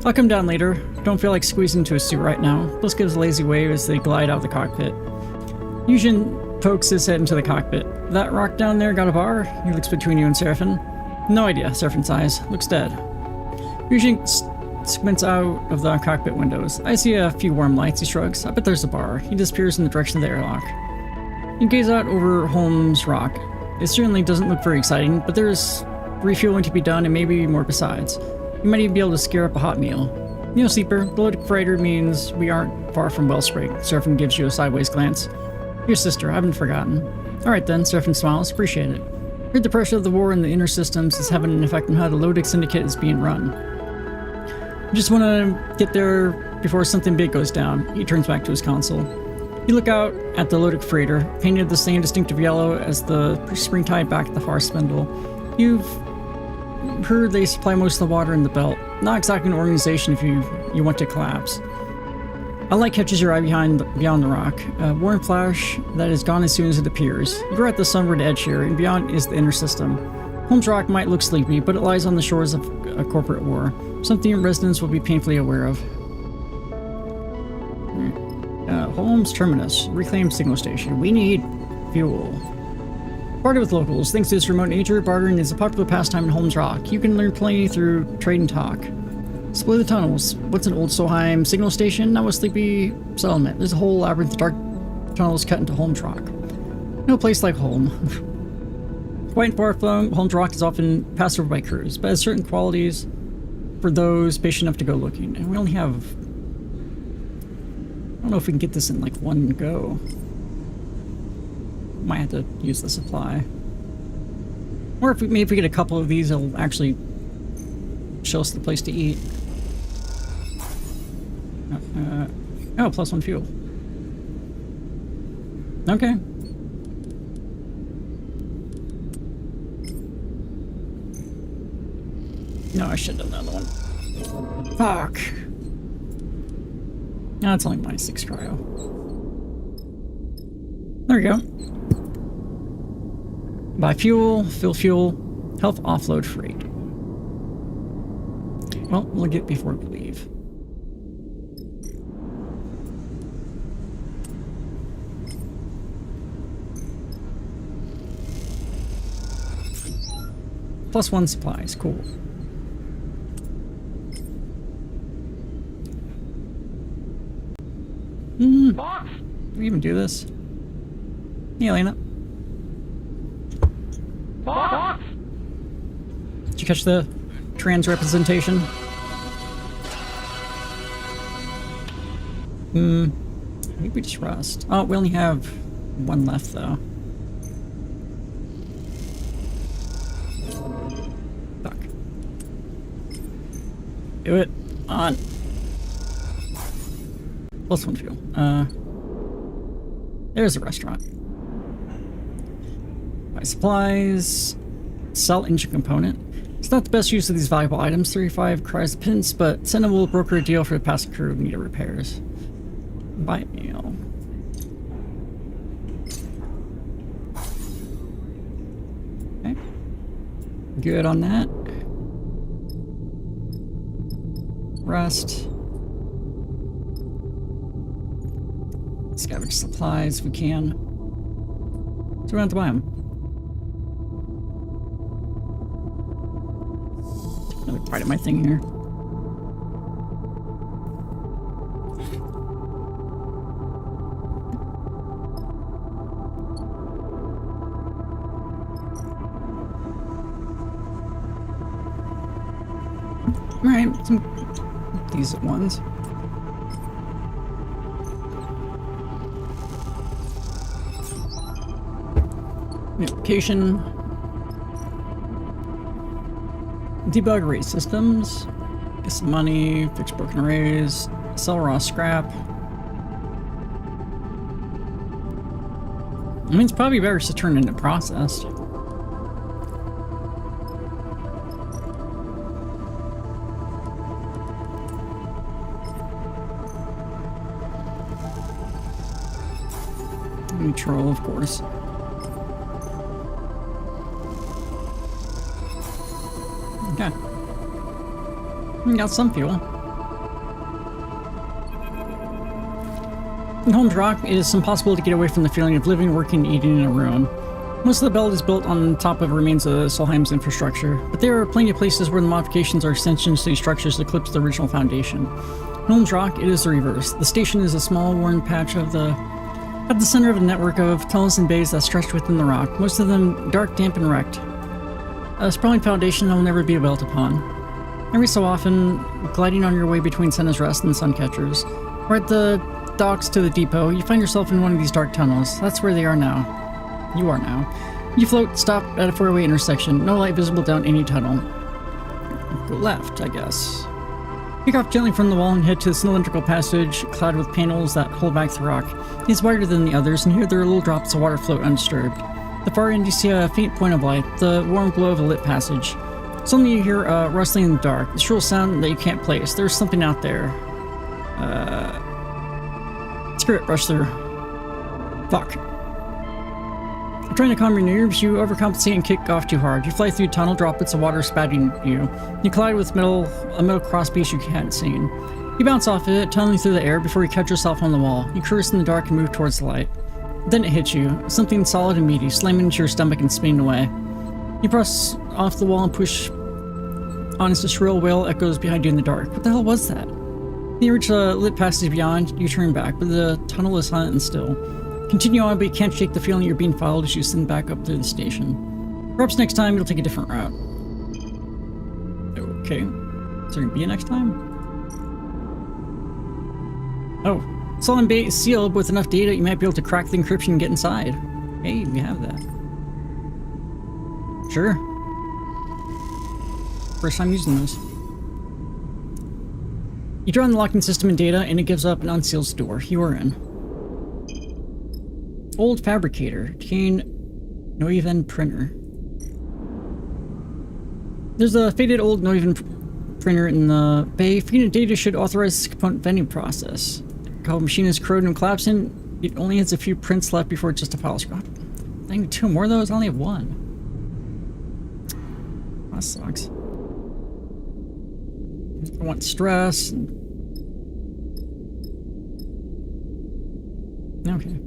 I'll come down later. Don't feel like squeezing into a suit right now. Bliss gives a lazy wave as they glide out of the cockpit. Yujin pokes his head into the cockpit. That rock down there got a bar? He looks between you and Seraphin. No idea, Seraphin sighs. Looks dead. Yujin squints out of the cockpit windows. I see a few warm lights, he shrugs. I bet there's a bar. He disappears in the direction of the airlock. You gaze out over Holmes Rock. It certainly doesn't look very exciting, but there's refueling to be done and maybe more besides. You might even be able to scare up a hot meal. You know, Sleeper, the loaded freighter means we aren't far from Wellspring. Seraphin gives you a sideways glance. Your sister, I haven't forgotten. Alright then, Seraphin smiles. Appreciate it. Heard the pressure of the war in the inner systems is having an effect on how the Lodic Syndicate is being run. I just want to get there before something big goes down. He turns back to his console. You look out at the Lodic freighter, painted the same distinctive yellow as the spring-tide back at the far spindle. You've heard they supply most of the water in the belt. Not exactly an organization if you want to collapse. A light catches your eye beyond the rock. A warm flash that is gone as soon as it appears. You're at the sunward edge here, and beyond is the inner system. Holmes Rock might look sleepy, but it lies on the shores of a corporate war. Something residents will be painfully aware of. Holmes Terminus. Reclaimed signal station. We need fuel. Barter with locals. Thanks to its remote nature, bartering is a popular pastime in Holmes Rock. You can learn plenty through trade and talk. Split the tunnels. What's an old Solheim signal station? Now a sleepy settlement. There's a whole labyrinth of dark tunnels cut into Holmes Rock. No place like home. Quite and far-flung, Holmes Rock is often passed over by crews, but has certain qualities for those patient enough to go looking. And we only have... I don't know if we can get this in like one go. Might have to use the supply. Or if we get a couple of these, it'll actually show us the place to eat. Oh, plus 1 fuel. Okay. No, I should have done another one. Fuck. No, it's only -6 cryo. There we go. Buy fuel, fill fuel, health offload freight. Well, we'll get before we leave. +1 supplies, cool. Fox! Can we even do this? Hey, Elena. Fox! Did you catch the trans representation? Maybe we just rust. Oh, we only have 1 left though. Fuck. Do it. On. +1 fuel. There's a restaurant. Buy supplies. Sell engine component. It's not the best use of these valuable items. 35 cries pence, but Senna will broker a deal for the passing crew who need repairs. Buy meal. Okay. Good on that. Rust. Scavenge supplies if we can. So we don't have to buy them. Another bite of my thing here. Alright, some decent ones. Application. Debug array systems. Get some money, fix broken arrays, sell raw scrap. I mean, it's probably better to turn into processed. Neutral, of course. Okay. We got some fuel. In Holmes Rock, it is impossible to get away from the feeling of living, working, and eating in a ruin. Most of the belt is built on top of remains of Solheim's infrastructure, but there are plenty of places where the modifications are extensions to these structures that eclipse the original foundation. In Holmes Rock, it is the reverse. The station is a small, worn patch at the center of a network of tunnels and bays that stretch within the rock, most of them dark, damp, and wrecked. A sprawling foundation that will never be built upon. Every so often, gliding on your way between Senna's Rest and Suncatchers, or at the docks to the depot, you find yourself in one of these dark tunnels. That's where they are now. You are now. You float, stop at a four-way intersection. No light visible down any tunnel. Go left, I guess. Pick off gently from the wall and head to the cylindrical passage clad with panels that hold back the rock. It's wider than the others, and here there are little drops of water float undisturbed. At the far end you see a faint point of light, the warm glow of a lit passage. Suddenly you hear a rustling in the dark, the shrill sound that you can't place. There's something out there. Screw it, rush through. Fuck. Trying to calm your nerves, you overcompensate and kick off too hard. You fly through tunnel, droplets of water spatting you. You collide with a metal crosspiece you hadn't seen. You bounce off it, tunneling through the air before you catch yourself on the wall. You cruise in the dark and move towards the light. Then it hits you, something solid and meaty, slamming into your stomach and spinning away. You press off the wall and push on as the shrill wail echoes behind you in the dark. What the hell was that? When you reach a lit passage beyond, you turn back, but the tunnel is silent and still. Continue on, but you can't shake the feeling you're being followed as you send back up through the station. Perhaps next time you'll take a different route. Okay. Is there gonna be a next time? Oh. Solid bay is sealed, but with enough data you might be able to crack the encryption and get inside. Hey, we have that. Sure. First time using this. You draw on the locking system and data, and it gives up and unseals the door. You are in. Old fabricator. Kane Noivin printer. There's a faded old Noivin printer in the bay. Feeding data should authorize this component vending process. Called machine is corroded and collapsing. It only has a few prints left before it's just a pile of scrap. I need 2 more of those? I only have 1. That sucks. I want stress. Okay.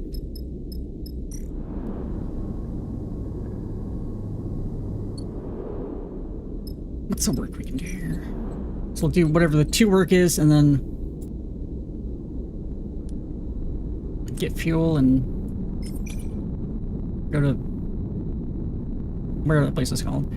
What's the work we can do here? So we'll do whatever the 2 work is, and then get fuel and go to whatever that place is called.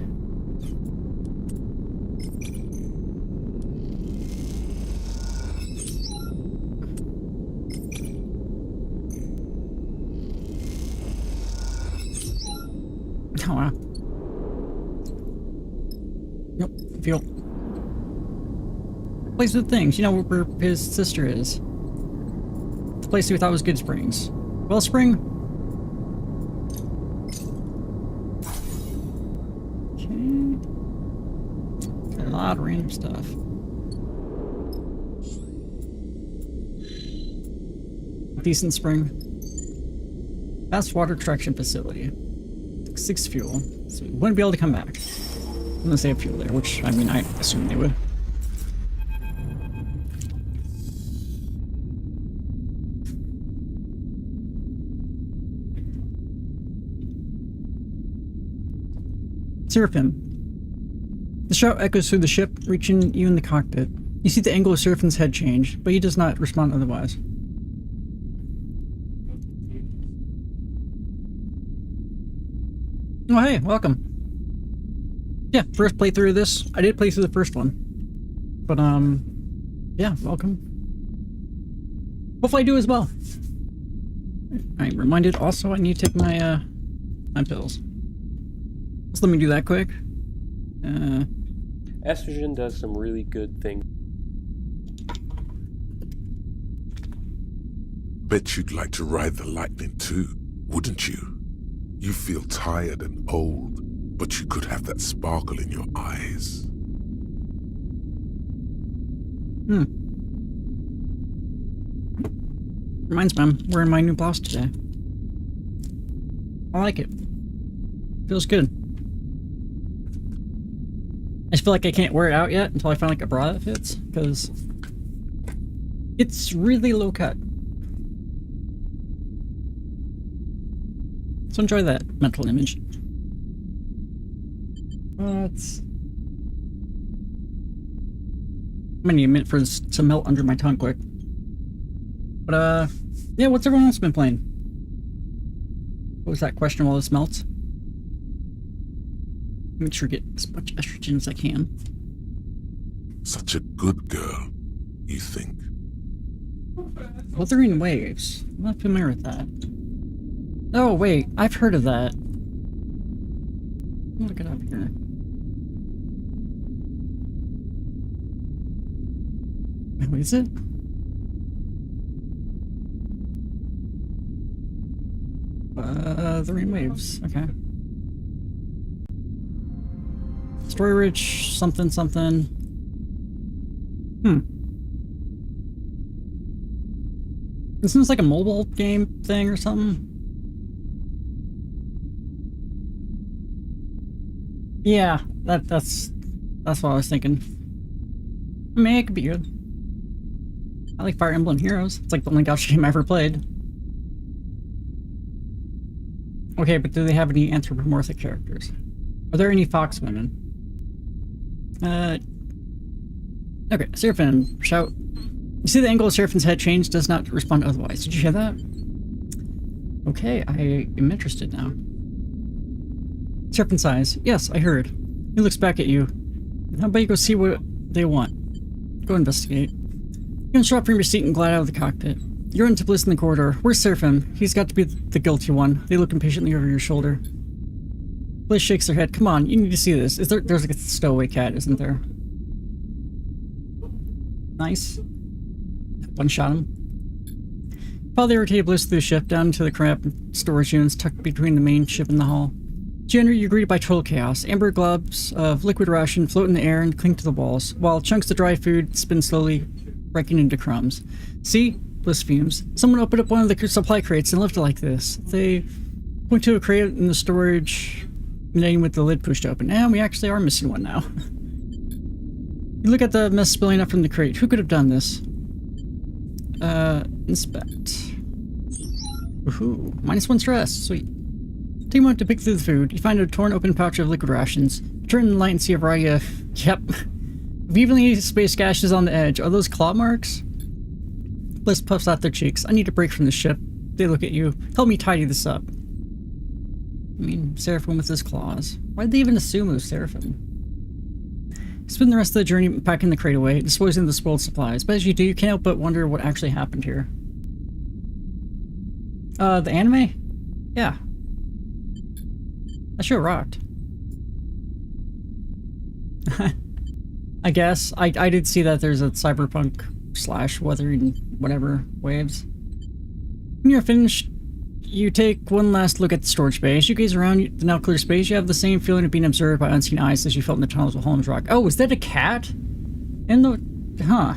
Oh wow. Nope, fuel. Place with things, you know where his sister is. The place we thought was Good Springs. Wellspring? Okay. A lot of random stuff. Decent spring. Fast water extraction facility. 6 fuel. So we wouldn't be able to come back. Unless they have fuel there, which, I mean, I assume they would. Seraphim. The shout echoes through the ship, reaching you in the cockpit. You see the angle of Seraphim's head change, but he does not respond otherwise. Oh hey, welcome. Yeah, first playthrough of this. I did play through the first one. But yeah, welcome. Hopefully I do as well. I'm reminded also I need to take my my pills. Just let me do that quick. Estrogen does some really good things. Bet you'd like to ride the lightning too, wouldn't you? You feel tired and old, but you could have that sparkle in your eyes. Reminds me, I'm wearing my new blouse today. I like it. Feels good. I just feel like I can't wear it out yet until I find like a bra that fits, because it's really low cut. So enjoy that mental image. Let's... I'm gonna need a minute for this to melt under my tongue quick. But yeah, what's everyone else been playing? What was that question while this melts? Make sure to get as much estrogen as I can. Such a good girl, you think? Wuthering Waves. I'm not familiar with that. Oh wait, I've heard of that. Look it up here. What is it? The rain waves. Okay. Story rich, something, something. This seems like a mobile game thing or something. Yeah, that's what I was thinking. I mean, it could be good. I like Fire Emblem Heroes. It's like the only gacha game I ever played. Okay, but do they have any anthropomorphic characters? Are there any fox women? Okay, Seraphim, shout. You see the angle of Seraphim's head change, does not respond otherwise. Did you hear that? Okay, I am interested now. Seraphim sighs. Yes, I heard. He looks back at you. How about you go see what they want? Go investigate. You can drop from your seat and glide out of the cockpit. You run to Bliss in the corridor. Where's Seraphim? He's got to be the guilty one. They look impatiently over your shoulder. Bliss shakes their head. Come on, you need to see this. There's like a stowaway cat, isn't there? Nice. One shot him. Follow the irritated Bliss through the ship down to the cramped storage units tucked between the main ship and the hull. As you enter, you're greeted by total chaos. Amber globs of liquid ration float in the air and cling to the walls, while chunks of dry food spin slowly, breaking into crumbs. See? Bliss fumes. Someone opened up one of the supply crates and left it like this. They point to a crate in the storage name with the lid pushed open. And we actually are missing one now. You look at the mess spilling up from the crate. Who could have done this? Inspect. Woohoo. -1 stress. Sweet. Take a moment to pick through the food. You find a torn open pouch of liquid rations. Turn in the light and see a variety of... Yep. Of evenly spaced gashes on the edge. Are those claw marks? Bliss puffs out their cheeks. I need a break from the ship. They look at you. Help me tidy this up. I mean, Seraphim with his claws. Why'd they even assume it was Seraphim? Spend the rest of the journey packing the crate away, disposing of the spoiled supplies. But as you do, you can't help but wonder what actually happened here. The anime? Yeah. That show rocked. I guess. I did see that there's a cyberpunk / weathering whatever waves. When you're finished, you take one last look at the storage bay. As you gaze around the now clear space, you have the same feeling of being observed by unseen eyes as you felt in the tunnels of Holmes Rock. Oh, is that a cat? In the... Huh.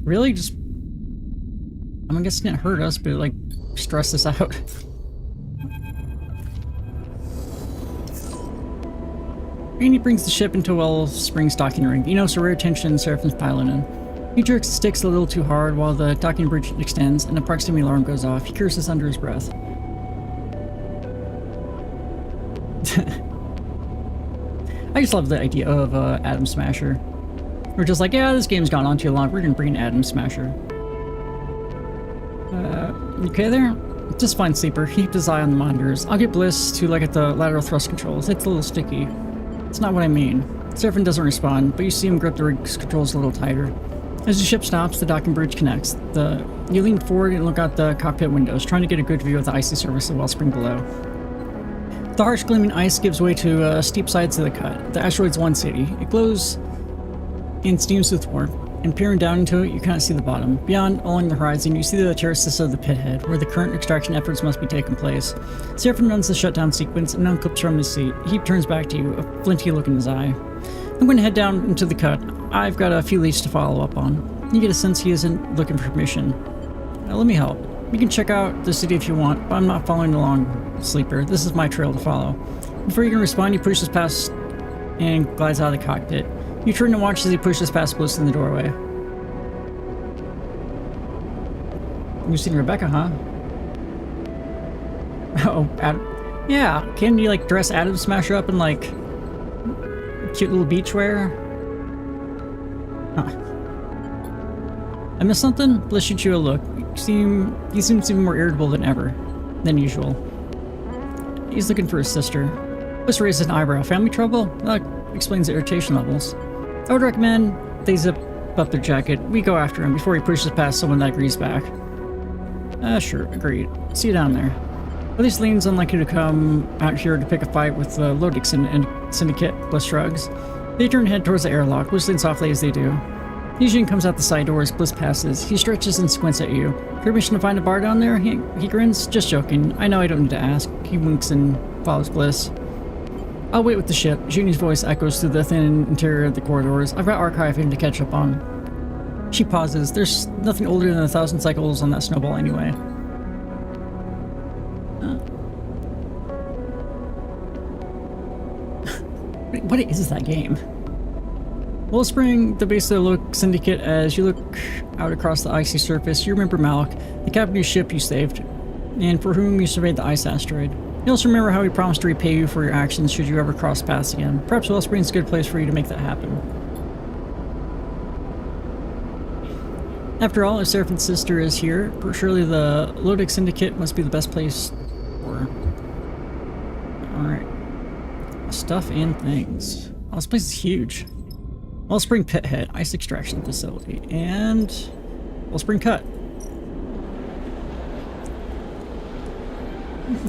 Really? Just... I mean, I guess it didn't hurt us, but it, like, stressed us out. Randy brings the ship into a well-spring docking ring. You notice a rare tension in Seraphim's piling in. He jerks the sticks a little too hard while the docking bridge extends and a proximity alarm goes off. He curses under his breath. I just love the idea of Atom Smasher. We're just like, yeah, this game's gone on too long. We're gonna bring an Atom Smasher. You okay there? Just fine, Sleeper. He keeps his eye on the monitors. I'll get Bliss to look at the lateral thrust controls. It's a little sticky. It's not what I mean. Seraphim doesn't respond, but you see him grip the rig's controls a little tighter. As the ship stops, the docking bridge connects. You lean forward and look out the cockpit windows, trying to get a good view of the icy surface of Wellspring below. The harsh gleaming ice gives way to steep sides of the cut. The asteroid's one city. It glows and steams with warmth, and peering down into it, you can't see the bottom. Beyond, along the horizon, you see the terraces of the pit head, where the current extraction efforts must be taking place. Seraphim runs the shutdown sequence and unclips from his seat. He turns back to you, a flinty look in his eye. I'm going to head down into the cut. I've got a few leads to follow up on. You get a sense he isn't looking for permission. Now let me help. You can check out the city if you want, but I'm not following along, Sleeper. This is my trail to follow. Before you can respond, he pushes past and glides out of the cockpit. You turn to watch as he pushes past Bliss in the doorway. You've seen Rebecca, huh? Oh, Adam. Yeah, can you like dress Atom Smasher up in like cute little beachwear? Huh. I missed something? Bliss shoots you a look. He seems even more irritable than usual. He's looking for his sister. Bliss raises an eyebrow. Family trouble? That explains the irritation levels. I would recommend they zip up their jacket. We go after him before he pushes past someone that agrees back. Sure, agreed. See you down there. At least Lean's unlikely to come out here to pick a fight with the Lodix Syndicate, Bliss shrugs. They turn and head towards the airlock, whistling softly as they do. Eugene comes out the side door as Bliss passes. He stretches and squints at you. Permission to find a bar down there? He grins. Just joking. I know I don't need to ask. He winks and follows Bliss. I'll wait with the ship. Junie's voice echoes through the thin interior of the corridors. I've got archiving to catch up on. She pauses. There's nothing older than 1,000 cycles on that snowball anyway. What is that game? Wellspring, the base of the Look Syndicate. As you look out across the icy surface, you remember Malik, the captain of your ship you saved, and for whom you surveyed the ice asteroid. You also remember how he promised to repay you for your actions should you ever cross paths again. Perhaps Wellspring's a good place for you to make that happen. After all, if Seraphim's sister is here, surely the Lodix Syndicate must be the best place for her. Alright. Stuff and things. Oh, this place is huge. Wellspring Pithead, Ice Extraction Facility, and Wellspring Cut.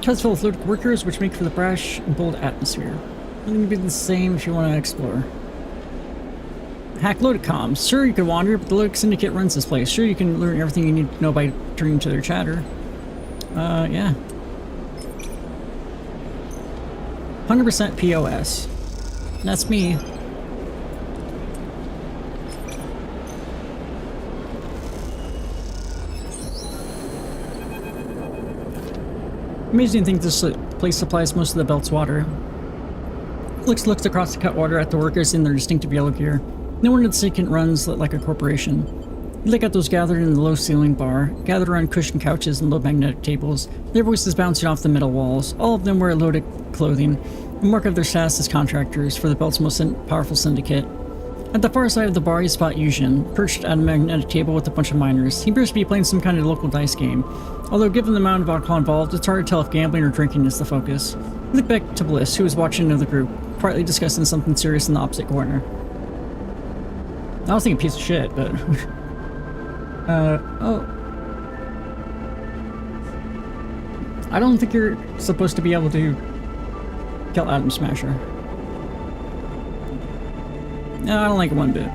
Cut's full of Lodic workers, which make for the brash and bold atmosphere. It's going to be the same if you want to explore. Hack Lodic comms. Sure, you could wander, but the Lodic Syndicate runs this place. Sure, you can learn everything you need to know by turning to their chatter. Yeah. 100% POS. That's me. Amazing thing, this place supplies most of the belt's water. Looks across the cutwater at the workers in their distinctive yellow gear. No wonder the syndicate runs like a corporation. You look at those gathered in the low-ceilinged bar, gathered around cushioned couches and low magnetic tables, their voices bouncing off the metal walls. All of them wear Lodic clothing, a mark of their status as contractors for the belt's most powerful syndicate. At the far side of the bar, you spot Yuzhin, perched at a magnetic table with a bunch of miners. He appears to be playing some kind of local dice game. Although given the amount of alcohol involved, it's hard to tell if gambling or drinking is the focus. You look back to Bliss, who is watching another group, quietly discussing something serious in the opposite corner. I was thinking piece of shit, but... oh. I don't think you're supposed to be able to kill Atom Smasher. No, I don't like it one bit.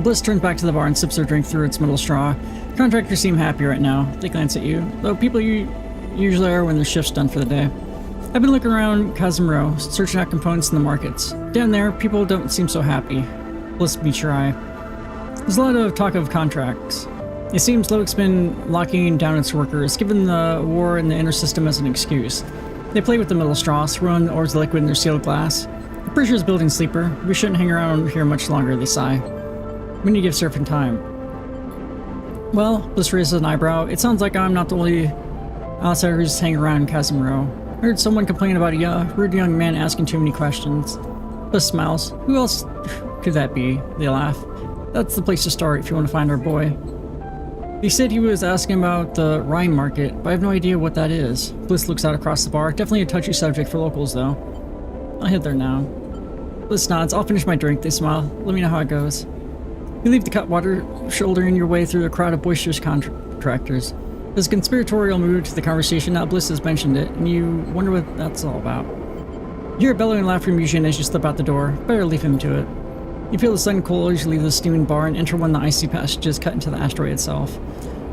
Bliss turns back to the bar and sips her drink through its metal straw. Contractors seem happy right now. They glance at you, though people usually are when their shift's done for the day. I've been looking around Casimiro, searching out components in the markets. Down there, people don't seem so happy. Bliss meets your eye. There's a lot of talk of contracts. It seems Lodic's been locking down its workers, given the war in the inner system as an excuse. They play with the metal straw, throwing ores of liquid in their sealed glass. The pressure is building, Sleeper. We shouldn't hang around here much longer, they sigh. We need to give Seraphin time. Well, Bliss raises an eyebrow. It sounds like I'm not the only outsider who's hanging around Casimiro. I heard someone complain about a rude young man asking too many questions. Bliss smiles. Who else could that be? They laugh. That's the place to start if you want to find our boy. He said he was asking about the Rhine market, but I have no idea what that is. Bliss looks out across the bar. Definitely a touchy subject for locals, though. I'll head there now. Bliss nods. I'll finish my drink. They smile. Let me know how it goes. You leave the cutwater, shouldering your way through a crowd of boisterous contractors. There's a conspiratorial mood to the conversation. Now Bliss has mentioned it, and you wonder what that's all about. You hear a bellowing laugh from Eugene as you slip out the door. Better leave him to it. You feel the sun cold as you leave the steaming bar and enter one of the icy passages cut into the asteroid itself.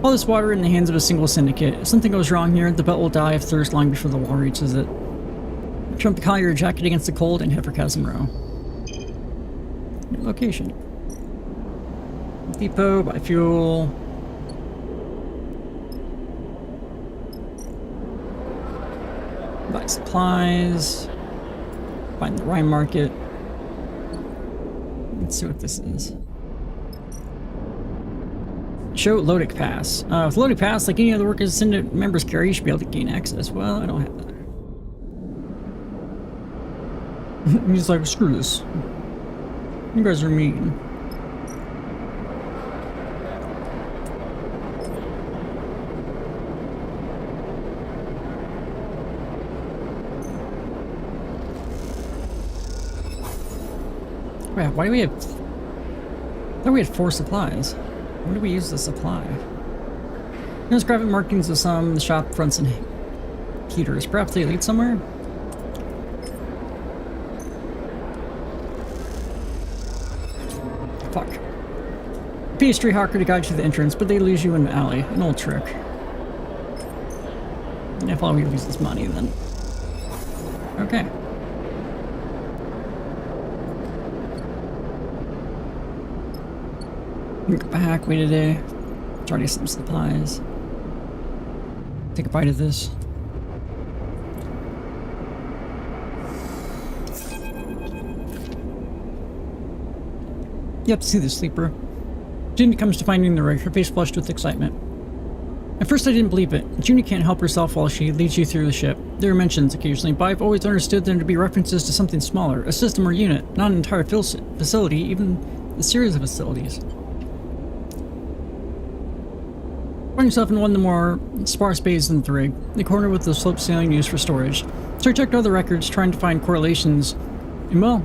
All this water in the hands of a single syndicate. If something goes wrong here, the belt will die of thirst long before the wall reaches it. Turn up the collar of your jacket against the cold and head for Casimiro. Your location. Depot, buy fuel. Buy supplies. Find the Rhine market. Let's see what this is. Show Lodic Pass. With Lodic Pass, like any other workers Syndicate members carry, you should be able to gain access. Well, I don't have that. He's like, screw this. You guys are mean. Wait, why do we have... I thought we had 4 supplies. When do we use the supply? There's graphic markings of some the shop fronts and heaters. Perhaps they lead somewhere? Fuck. Pastry hawker to guide you to the entrance, but they lose you in the alley. An old trick. If all we lose is money, then... Okay. Go back, wait a day. Try to get some supplies. Take a bite of this. Yep, see the sleeper. Junie comes to finding the rig, her face flushed with excitement. At first I didn't believe it. Junie can't help herself while she leads you through the ship. There are mentions occasionally, but I've always understood them to be references to something smaller, a system or unit, not an entire facility, even a series of facilities. Find yourself in one of the more sparse bays in the rig, the corner with the slope ceiling used for storage. So I checked other records trying to find correlations, and well,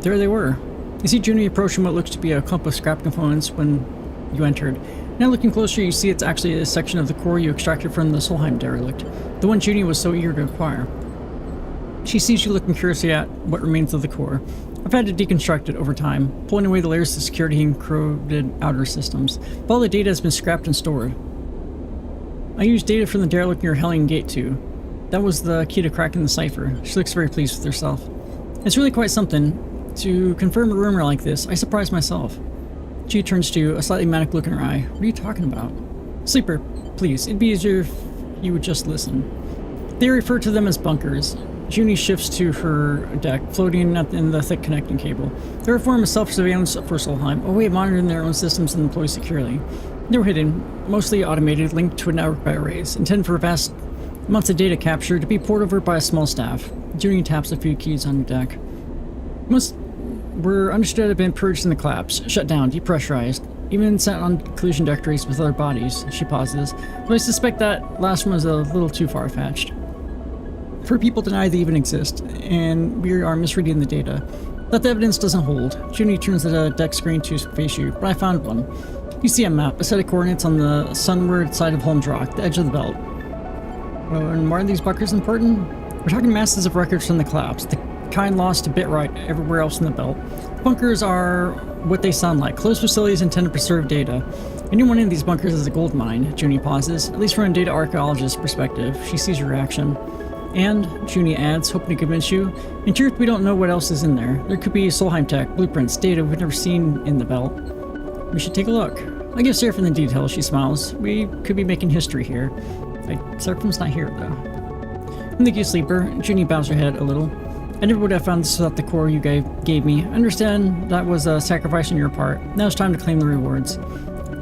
there they were. You see Junie approaching what looks to be a clump of scrap components when you entered. Now looking closer, you see it's actually a section of the core you extracted from the Solheim derelict, the one Junie was so eager to acquire. She sees you looking curiously at what remains of the core. I've had to deconstruct it over time, pulling away the layers of security and corroded outer systems, but all the data has been scrapped and stored. I used data from the derelict near Hellion Gate too. That was the key to cracking the cipher. She looks very pleased with herself. It's really quite something. To confirm a rumor like this, I surprised myself. She turns to you, a slightly manic look in her eye. What are you talking about? Sleeper, please, it'd be easier if you would just listen. They refer to them as bunkers. Junie shifts to her deck, floating in the thick connecting cable. They're a form of self-surveillance for Solheim, a way of monitoring their own systems and employees securely. They were hidden, mostly automated, linked to a network by arrays, intended for vast amounts of data capture to be poured over by a small staff. Junie taps a few keys on the deck. Most were understood to have been purged in the collapse, shut down, depressurized, even sent on collision trajectories with other bodies. She pauses, but I suspect that last one was a little too far-fetched. For people deny they even exist, and we are misreading the data. That the evidence doesn't hold. Junie turns the deck screen to face you, but I found one. You see a map, a set of coordinates on the sunward side of Holmes Rock, the edge of the belt. Well, and why are these bunkers important? We're talking masses of records from the collapse, the kind lost to Bitright everywhere else in the belt. Bunkers are what they sound like, closed facilities intended to preserve data. Any one of these bunkers is a gold mine. Junie pauses, at least from a data archaeologist's perspective. She sees your reaction. And, Junie adds, hoping to convince you, in truth we don't know what else is in there. There could be Solheim tech, blueprints, data we've never seen in the belt. We should take a look. I give Seraphim the details, she smiles. We could be making history here. Seraphim's not here, though. Thank you, Sleeper. Junie bows her head a little. I never would have found this without the core you gave me. I understand that was a sacrifice on your part. Now it's time to claim the rewards.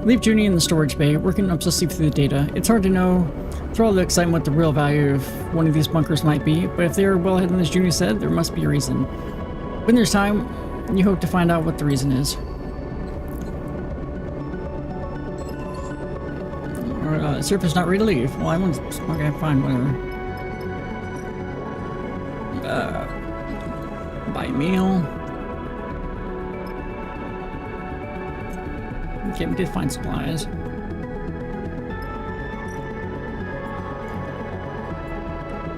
Leave Junie in the storage bay, working obsessively through the data. It's hard to know, through all the excitement, what the real value of one of these bunkers might be, but if they are well hidden, as Junie said, there must be a reason. When there's time, you hope to find out what the reason is. Surface not ready to leave. Well, I want to... Okay, fine, whatever. Buy meal. Okay, we did find supplies.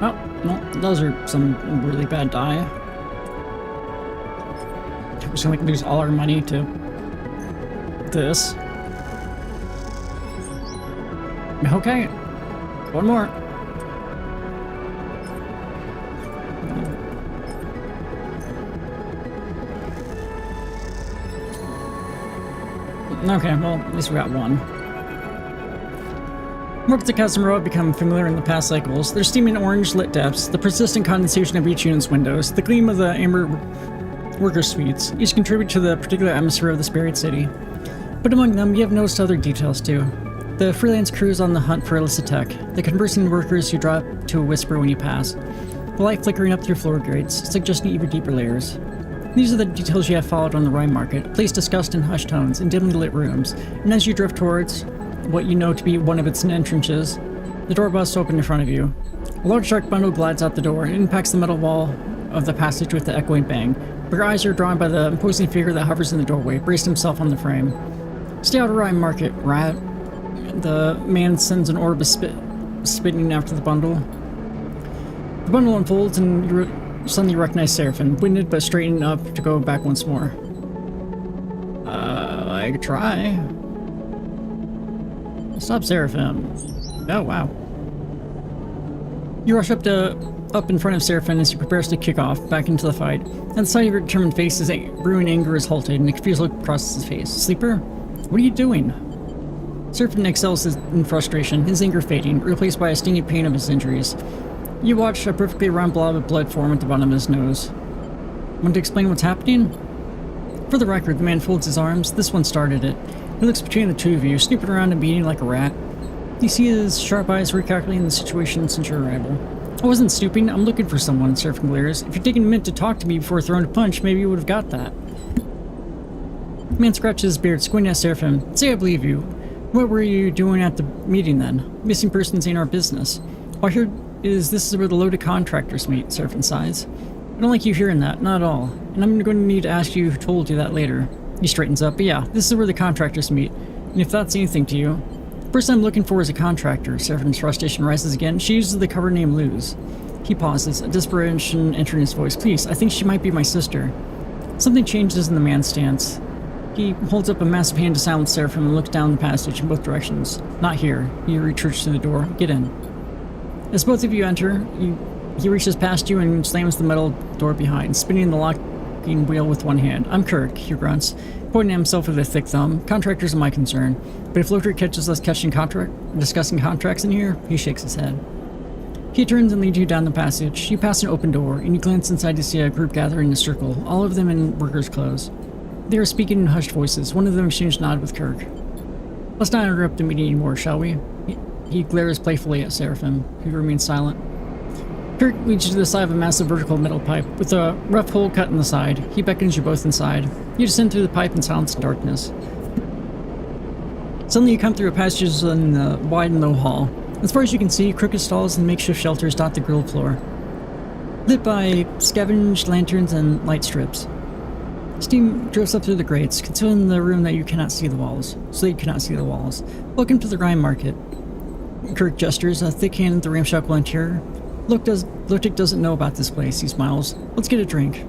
Oh, well, those are some really bad dye. We're just gonna lose all our money to this. Okay, one more. Okay, well, at least we got one. Work the customer row have become familiar in the past cycles. Their steaming orange lit depths, the persistent condensation of each unit's windows, the gleam of the amber worker suites, each contribute to the particular atmosphere of this buried city. But among them, you have noticed other details too. The freelance crews on the hunt for illicit tech, the conversing workers who drop to a whisper when you pass, the light flickering up through floor grates, suggesting even deeper layers. These are the details you have followed on the Rhine Market, a place discussed in hushed tones in dimly lit rooms, and as you drift towards what you know to be one of its entrances, the door busts open in front of you. A large dark bundle glides out the door and impacts the metal wall of the passage with the echoing bang, but your eyes are drawn by the imposing figure that hovers in the doorway, braced himself on the frame. Stay out of Rhine Market, rat. The man sends an orb of spitting after the bundle. The bundle unfolds and you suddenly recognize Seraphim, winded but straightened up to go back once more. I could try. Stop, Seraphim. Oh, wow. You rush up in front of Seraphim as he prepares to kick off, back into the fight. At the sight of your determined face, his brewing anger is halted, and a confused look crosses his face. Sleeper? What are you doing? Seraphim excels in frustration, his anger fading, replaced by a stinging pain of his injuries. You watch a perfectly round blob of blood form at the bottom of his nose. Want to explain what's happening? For the record, the man folds his arms. This one started it. He looks between the two of you, snooping around and beating like a rat. You see his sharp eyes recalculating the situation since your arrival. I wasn't stooping, I'm looking for someone, Seraphim glares. If you'd taken a minute to talk to me before throwing a punch, maybe you would have got that. The man scratches his beard, squinting at Seraphim. Say I believe you. What were you doing at the meeting then? Missing persons ain't our business. All I heard is this is where the loaded contractors meet, Seraphim sighs. I don't like you hearing that, not at all. And I'm going to need to ask you who told you that later. He straightens up, but yeah, this is where the contractors meet. And if that's anything to you. Person I'm looking for is a contractor. Seraphim's frustration rises again. She uses the cover name Luz. He pauses, a desperation entering his voice. Please, I think she might be my sister. Something changes in the man's stance. He holds up a massive hand to silence Seraphim and looks down the passage in both directions. Not here. He retreats to the door. Get in. As both of you enter, he reaches past you and slams the metal door behind, spinning the locking wheel with one hand. I'm Kirk, he grunts, pointing at himself with a thick thumb. Contractors are my concern, but if Lothar catches us discussing contracts in here, he shakes his head. He turns and leads you down the passage. You pass an open door, and you glance inside to see a group gathering in a circle, all of them in workers' clothes. They are speaking in hushed voices. One of them exchanges nod with Kirk. Let's not interrupt the meeting anymore, shall we? He glares playfully at Seraphim, who remains silent. Kirk leads you to the side of a massive vertical metal pipe, with a rough hole cut in the side. He beckons you both inside. You descend through the pipe in silence and darkness. Suddenly you come through a passage in the wide and low hall. As far as you can see, crooked stalls and makeshift shelters dot the grille floor, lit by scavenged lanterns and light strips. Steam drifts up through the grates, concealing the room that you cannot see the walls, so that you cannot see the walls. Welcome to the Grime Market. Kirk gestures, a thick hand at the ramshackle interior. Lotik doesn't know about this place, he smiles. Let's get a drink.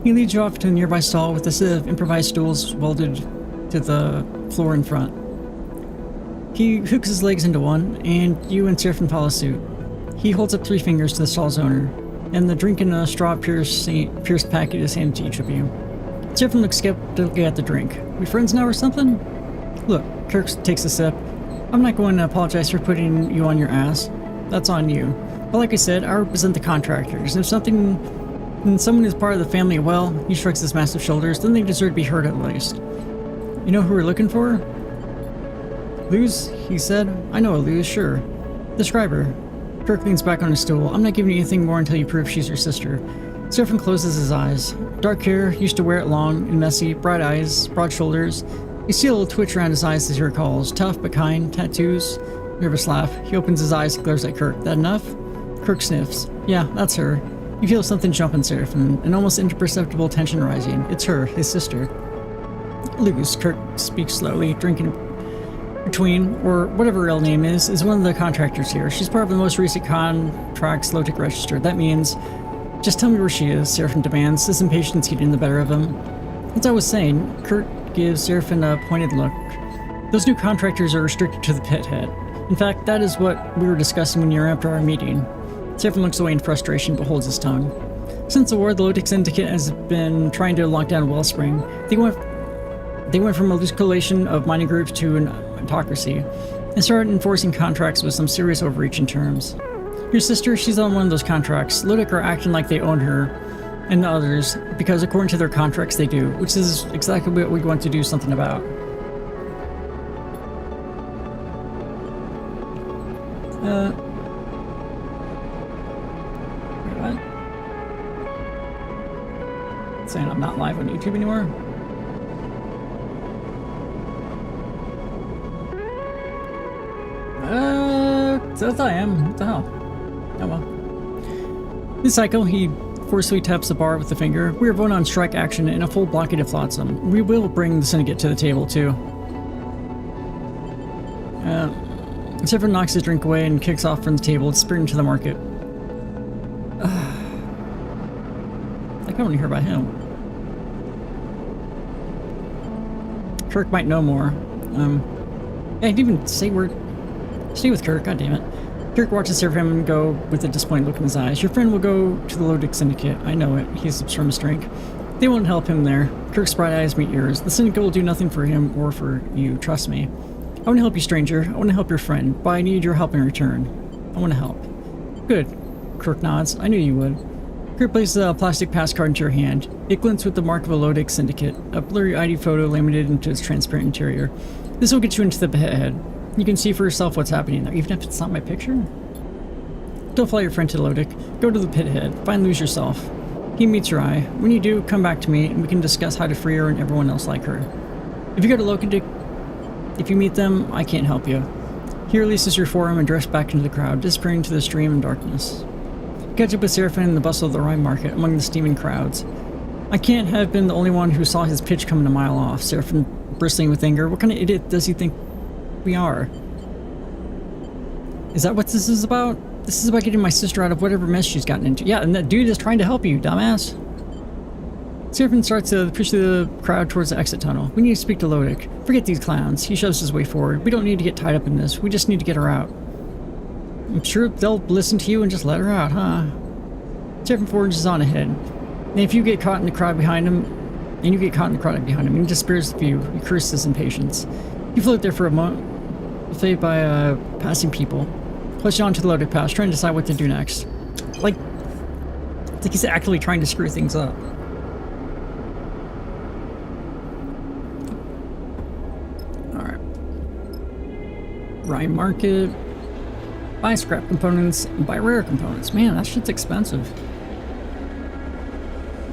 He leads you off to a nearby stall with a set of improvised stools welded to the floor in front. He hooks his legs into one, and you and Seraphim follow suit. He holds up 3 fingers to the stall's owner, and the drink in a straw-pierced packet is handed to each of you. Seraphim looks skeptically at the drink. We friends now or something? Look, Kirk takes a sip. I'm not going to apologize for putting you on your ass. That's on you. But like I said, I represent the contractors. If someone is part of the family, well, he shrugs his massive shoulders, then they deserve to be heard at least. You know who we're looking for? Luz, he said. I know a Luz, sure. Describe her. Kirk leans back on his stool. I'm not giving you anything more until you prove she's your sister. Seraphim closes his eyes. Dark hair, used to wear it long and messy, bright eyes, broad shoulders. You see a little twitch around his eyes as he recalls. Tough but kind, tattoos. Nervous laugh. He opens his eyes and glares at Kirk. That enough? Kirk sniffs. Yeah, that's her. You feel something jump in Seraphim, an almost imperceptible tension rising. It's her, his sister. Luz, Kirk speaks slowly, drinking between, or whatever her real name is one of the contractors here. She's part of the most recent contracts Lotik registered. That means, just tell me where she is, Seraphim demands, his impatience getting the better of him. As I was saying, Kirk gives Seraphim a pointed look. Those new contractors are restricted to the pit head. In fact, that is what we were discussing when you were after our meeting. Seraphim looks away in frustration but holds his tongue. Since the war, the Lotik Syndicate has been trying to lock down Wellspring. They went from a loose collation of mining groups to an autocracy, and started enforcing contracts with some serious overreach in terms. Your sister, she's on one of those contracts. Lotik are acting like they own her and the others, because according to their contracts they do, which is exactly what we want to do something about. Wait, what? Saying I'm not live on YouTube anymore? So I am. What the hell? Oh well. This cycle, he forcefully taps the bar with a finger. We are voting on strike action and a full blockade of flotsam. We will bring the syndicate to the table, too. Seraphim knocks his drink away and kicks off from the table, sprinting to the market. Like, I want to hear about him. Kirk might know more. Yeah, I didn't even say where. Stay with Kirk, god damn it. Kirk watches Seraphim go with a disappointed look in his eyes. Your friend will go to the Lodic Syndicate. I know it. He's from his drink. They won't help him there. Kirk's bright eyes meet yours. The Syndicate will do nothing for him or for you. Trust me. I want to help you, stranger. I want to help your friend, but I need your help in return. I want to help. Good. Kirk nods. I knew you would. Kirk places a plastic pass card into your hand. It glints with the mark of a Lodic Syndicate, a blurry ID photo laminated into its transparent interior. This will get you into the head. You can see for yourself what's happening there, even if it's not my picture. Don't follow your friend to Lodic. Go to the pit head. Find Lose yourself. He meets your eye. When you do, come back to me and we can discuss how to free her and everyone else like her. If you go to Lodic, if you meet them, I can't help you. He releases your forearm and drifts back into the crowd, disappearing into the stream and darkness. Catch up with Seraphim in the bustle of the Rhine market among the steaming crowds. I can't have been the only one who saw his pitch coming a mile off. Seraphim bristling with anger. What kind of idiot does he think we are? Is that what this is about? This is about getting my sister out of whatever mess she's gotten into. Yeah, and that dude is trying to help you, dumbass. Seraphim starts to push the crowd towards the exit tunnel. We need to speak to Lodic. Forget these clowns. He shoves his way forward. We don't need to get tied up in this. We just need to get her out. I'm sure they'll listen to you and just let her out, huh? Seraphim forges on ahead. And if you get caught in the crowd behind him, and he despairs of you. He curses his impatience. You float there for a moment, played by passing people. Push on to the Lodic pass, trying to decide what to do next. Like he's actively trying to screw things up. Alright. Rhine Market. Buy scrap components, buy rare components. Man, that shit's expensive.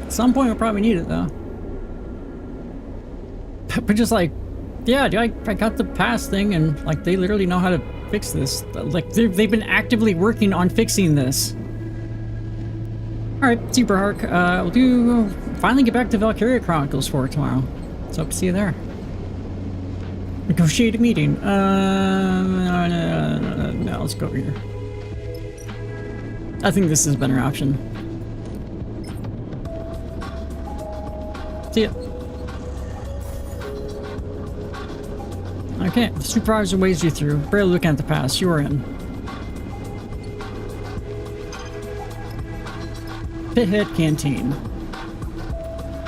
At some point we'll probably need it though. But just like, yeah, dude, I got the pass thing and like they literally know how to fix this. Like they've been actively working on fixing this. Alright, Super Arc. We'll finally get back to Valkyria Chronicles 4 tomorrow. So hope to see you there. Negotiate a meeting. No, let's go over here. I think this is a better option. See ya. Okay, the supervisor waves you through. Barely looking at the pass. You are in. Pithead Canteen.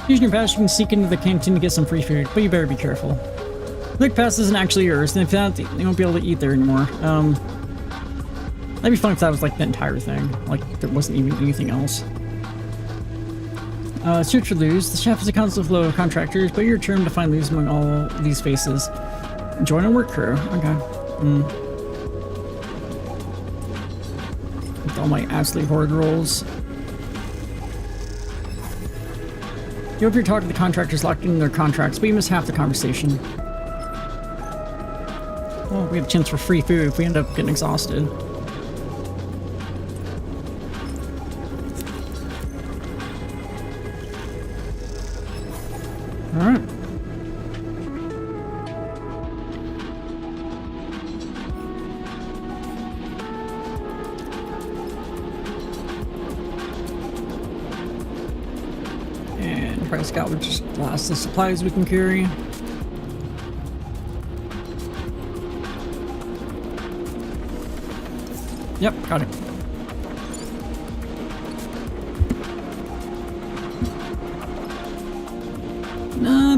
Using your pass, you can sneak into the canteen to get some free food, but you better be careful. Lick pass isn't actually yours, and if not, you won't be able to eat there anymore. That'd be fun if that was like the entire thing. Like, there wasn't even anything else. Search for Lose. The chef has a constant flow of contractors, but you're determined to find Lose among all these faces. Join a work crew. Okay. With all my absolute horde rolls. You hope you're talking to the contractors locked in their contracts, but you miss half the conversation. Well, we have a chance for free food if we end up getting exhausted. Alright. And Price Scout would just blast the supplies we can carry. Yep, got it.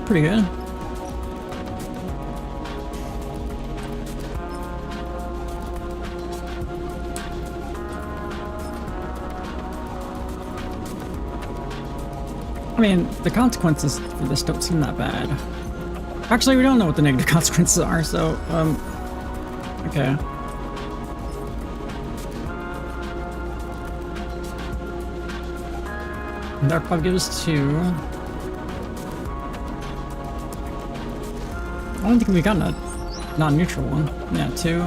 Pretty good. I mean, the consequences for this don't seem that bad. Actually, we don't know what the negative consequences are, so, okay. That probably gives us 2. I don't think we got a non-neutral one. Yeah, 2.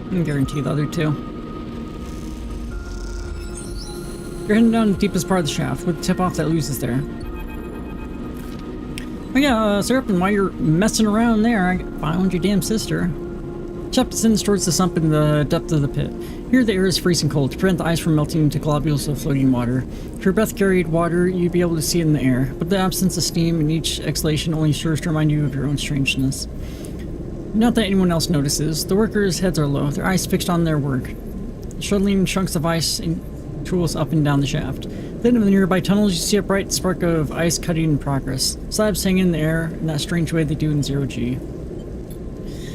I can guarantee the other 2. You're heading down the deepest part of the shaft with the tip-off that loses there. Oh yeah, Seraphim, while you're messing around there, I found your damn sister. Shaft descends towards the sump in the depth of the pit. Here the air is freezing cold to prevent the ice from melting into globules of floating water. If your breath carried water, you'd be able to see it in the air, but the absence of steam in each exhalation only serves to remind you of your own strangeness. Not that anyone else notices. The workers' heads are low, their eyes fixed on their work, shuttling chunks of ice and tools up and down the shaft. Then in the nearby tunnels, you see a bright spark of ice cutting in progress. Slabs hang in the air in that strange way they do in zero-G.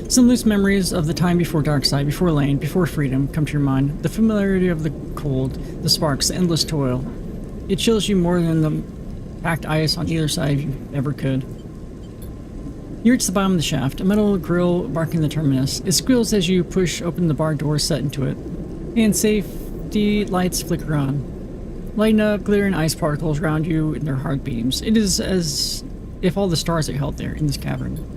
Some loose memories of the time before Darkside, before Lane, before freedom come to your mind. The familiarity of the cold, the sparks, the endless toil. It chills you more than the packed ice on either side you ever could. You reach the bottom of the shaft, a metal grill marking the terminus. It squeals as you push open the bar door set into it, and safety lights flicker on, lighting up glittering ice particles around you in their hard beams. It is as if all the stars are held there in this cavern.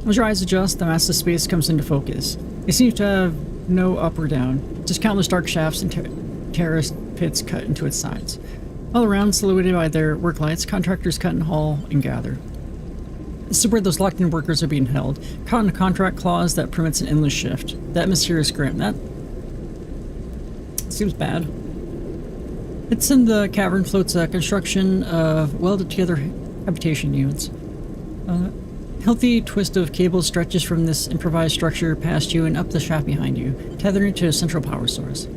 As your eyes adjust, the massive space comes into focus. It seems to have no up or down, just countless dark shafts and terraced pits cut into its sides. All around, silhouetted by their work lights, contractors cut and haul and gather. This is where those locked-in workers are being held, caught in a contract clause that permits an endless shift. That mysterious grim. That seems bad. It's in the cavern floats a construction of welded-together habitation units. Healthy twist of cable stretches from this improvised structure past you and up the shaft behind you, tethering to a central power source.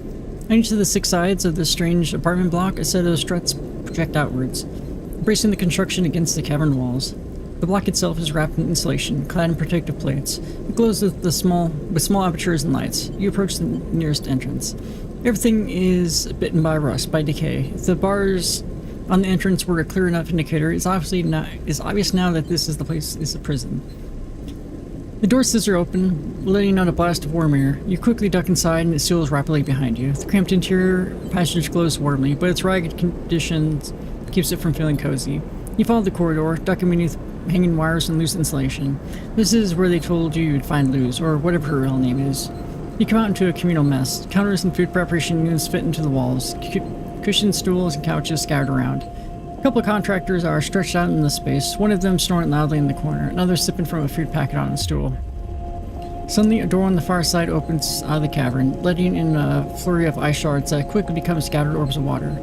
On each of the 6 sides of this strange apartment block, a set of struts project outwards, bracing the construction against the cavern walls. The block itself is wrapped in insulation, clad in protective plates. It glows with small apertures and lights. You approach the nearest entrance. Everything is bitten by rust, by decay. If the bars on the entrance were a clear enough indicator, it's obvious now that this is the place is a prison. The doors scissor open, letting out a blast of warm air. You quickly duck inside and it seals rapidly behind you. The cramped interior passage glows warmly, but its ragged condition keeps it from feeling cozy. You follow the corridor, ducking beneath hanging wires and loose insulation. This is where they told you you'd find Luz, or whatever her real name is. You come out into a communal mess. Counters and food preparation units fit into the walls. Cushioned stools and couches scattered around. A couple of contractors are stretched out in the space, one of them snoring loudly in the corner, another sipping from a food packet on a stool. Suddenly, a door on the far side opens out of the cavern, letting in a flurry of ice shards that quickly become scattered orbs of water.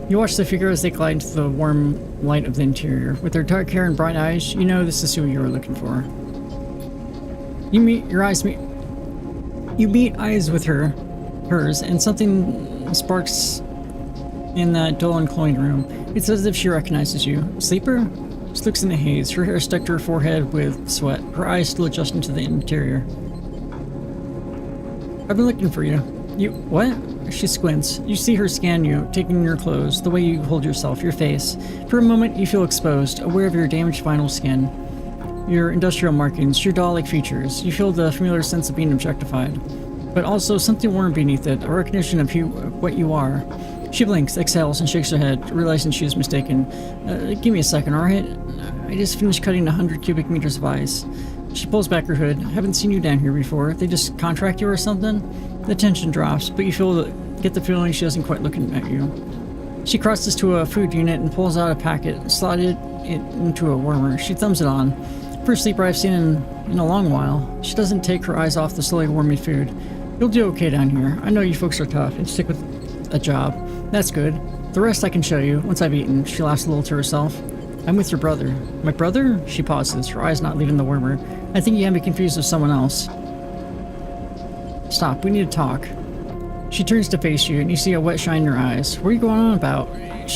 You watch the figure as they glide into the warm light of the interior. With their dark hair and bright eyes, you know this is who you were looking for. You meet eyes with hers, and something sparks in that dull and cloying room. It's as if she recognizes you. Sleeper? She looks in the haze, her hair stuck to her forehead with sweat, her eyes still adjusting to the interior. I've been looking for you. You, what? She squints. You see her scan you, taking your clothes, the way you hold yourself, your face. For a moment, you feel exposed, aware of your damaged vinyl skin, your industrial markings, your doll-like features. You feel the familiar sense of being objectified, but also something warm beneath it, a recognition of what you are. She blinks, exhales, and shakes her head, realizing she is mistaken. Give me a second, alright? I just finished cutting 100 cubic meters of ice. She pulls back her hood. Haven't seen you down here before. They just contract you or something? The tension drops, but you get the feeling she isn't quite looking at you. She crosses to a food unit and pulls out a packet, slotted it into a warmer. She thumbs it on. First sleeper I've seen in a long while. She doesn't take her eyes off the slowly warming food. You'll do okay down here. I know you folks are tough and stick with a job. That's good. The rest I can show you once I've eaten. She laughs a little to herself. I'm with your brother. My brother? She pauses, her eyes not leaving the warmer. I think you have me confused with someone else. Stop, we need to talk. She turns to face you, and you see a wet shine in her eyes. What are you going on about?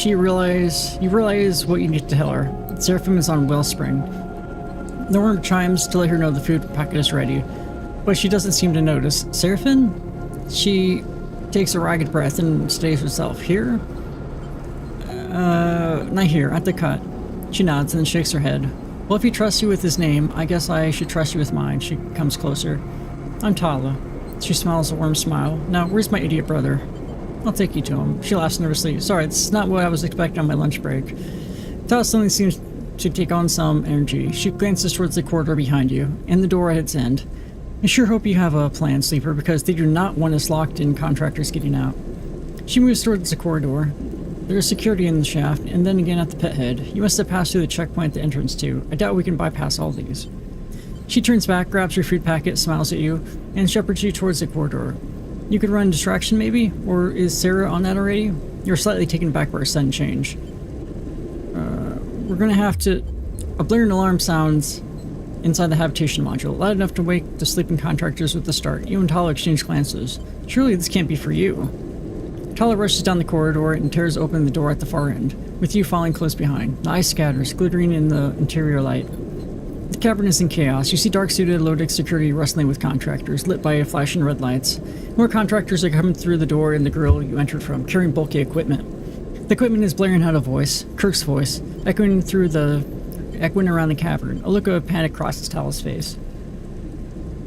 You realize what you need to tell her. Seraphim is on Wellspring. The worm chimes to let her know the food packet is ready, but she doesn't seem to notice. Seraphim? She takes a ragged breath and steadies herself. Here? Not here, at the cut. She nods and then shakes her head. Well, if he trusts you with his name, I guess I should trust you with mine. She comes closer. I'm Tala. She smiles a warm smile. Now, where's my idiot brother? I'll take you to him. She laughs nervously. Sorry, it's not what I was expecting on my lunch break. Tala suddenly seems to take on some energy. She glances towards the corridor behind you, and the door at its end. I sure hope you have a plan, Sleeper, because they do not want us locked in contractors getting out. She moves towards the corridor. There is security in the shaft, and then again at the pit head. You must have passed through the checkpoint at the entrance too. I doubt we can bypass all these. She turns back, grabs her food packet, smiles at you, and shepherds you towards the corridor. You could run distraction maybe? Or is Sarah on that already? You're slightly taken back by a sudden change. We're gonna have to... A blaring alarm sounds inside the habitation module, loud enough to wake the sleeping contractors with the start. You and Tala exchange glances. Surely this can't be for you. Tala rushes down the corridor and tears open the door at the far end, with you following close behind. The ice scatters, glittering in the interior light. The cavern is in chaos. You see dark-suited low-deck security wrestling with contractors, lit by flashing red lights. More contractors are coming through the door in the grill you entered from, carrying bulky equipment. The equipment is blaring out a voice, Kirk's voice, echoing around the cavern. A look of panic crosses Tala's face.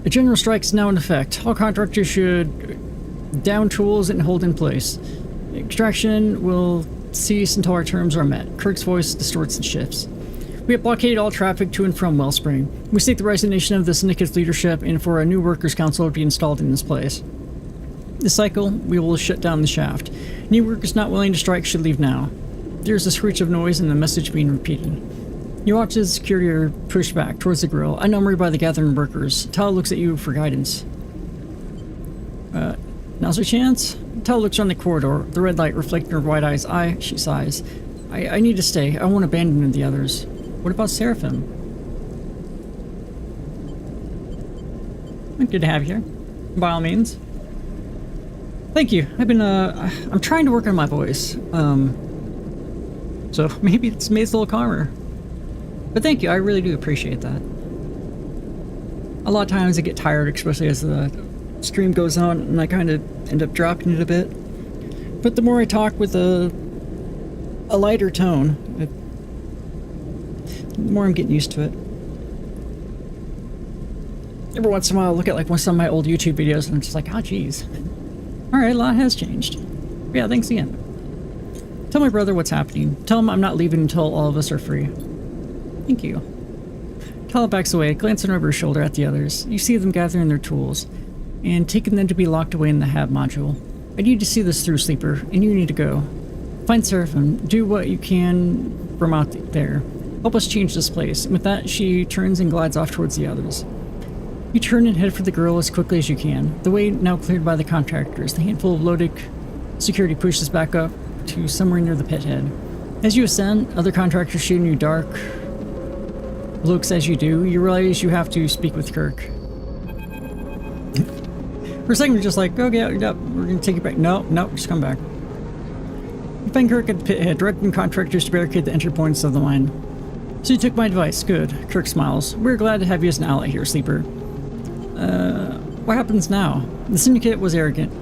A general strike is now in effect. All contractors should down tools and hold in place. Extraction will cease until our terms are met. Kirk's voice distorts and shifts. We have blockaded all traffic to and from Wellspring. We seek the resignation of the Syndicate's leadership and for a new workers' council to be installed in this place. This cycle, we will shut down the shaft. New workers not willing to strike should leave now. There's a screech of noise and the message being repeated. You watch as security are pushed back towards the grill, unarmored by the gathering workers. Tala looks at you for guidance. Now's our chance? Tala looks around the corridor, the red light reflecting her wide eyes. She sighs. I need to stay. I won't abandon the others. What about Seraphim? Good to have you here. By all means. Thank you. I'm trying to work on my voice. So maybe it's made it a little calmer. But thank you, I really do appreciate that. A lot of times I get tired, especially as the stream goes on, and I kind of end up dropping it a bit. But the more I talk with a lighter tone, the more I'm getting used to it. Every once in a while I look at like some of my old YouTube videos and I'm just like, oh geez. Alright, a lot has changed. Yeah, thanks again. Tell my brother what's happening. Tell him I'm not leaving until all of us are free. Thank you. Tala backs away, glancing over her shoulder at the others. You see them gathering their tools, and taking them to be locked away in the hab module. I need to see this through, Sleeper, and you need to go. Find Seraphim, do what you can from out there. Help us change this place. And with that, she turns and glides off towards the others. You turn and head for the girl as quickly as you can. The way now cleared by the contractors, the handful of loaded security pushes back up to somewhere near the pit head. As you ascend, other contractors shooting you dark looks as you do. You realize you have to speak with Kirk. For a second, you're just like, okay, yep, we're gonna take you back. No, just come back. You find Kirk at the pit head, directing contractors to barricade the entry points of the mine. So you took my advice. Good. Kirk smiles. We're glad to have you as an ally here, Sleeper. What happens now? The Syndicate was arrogant.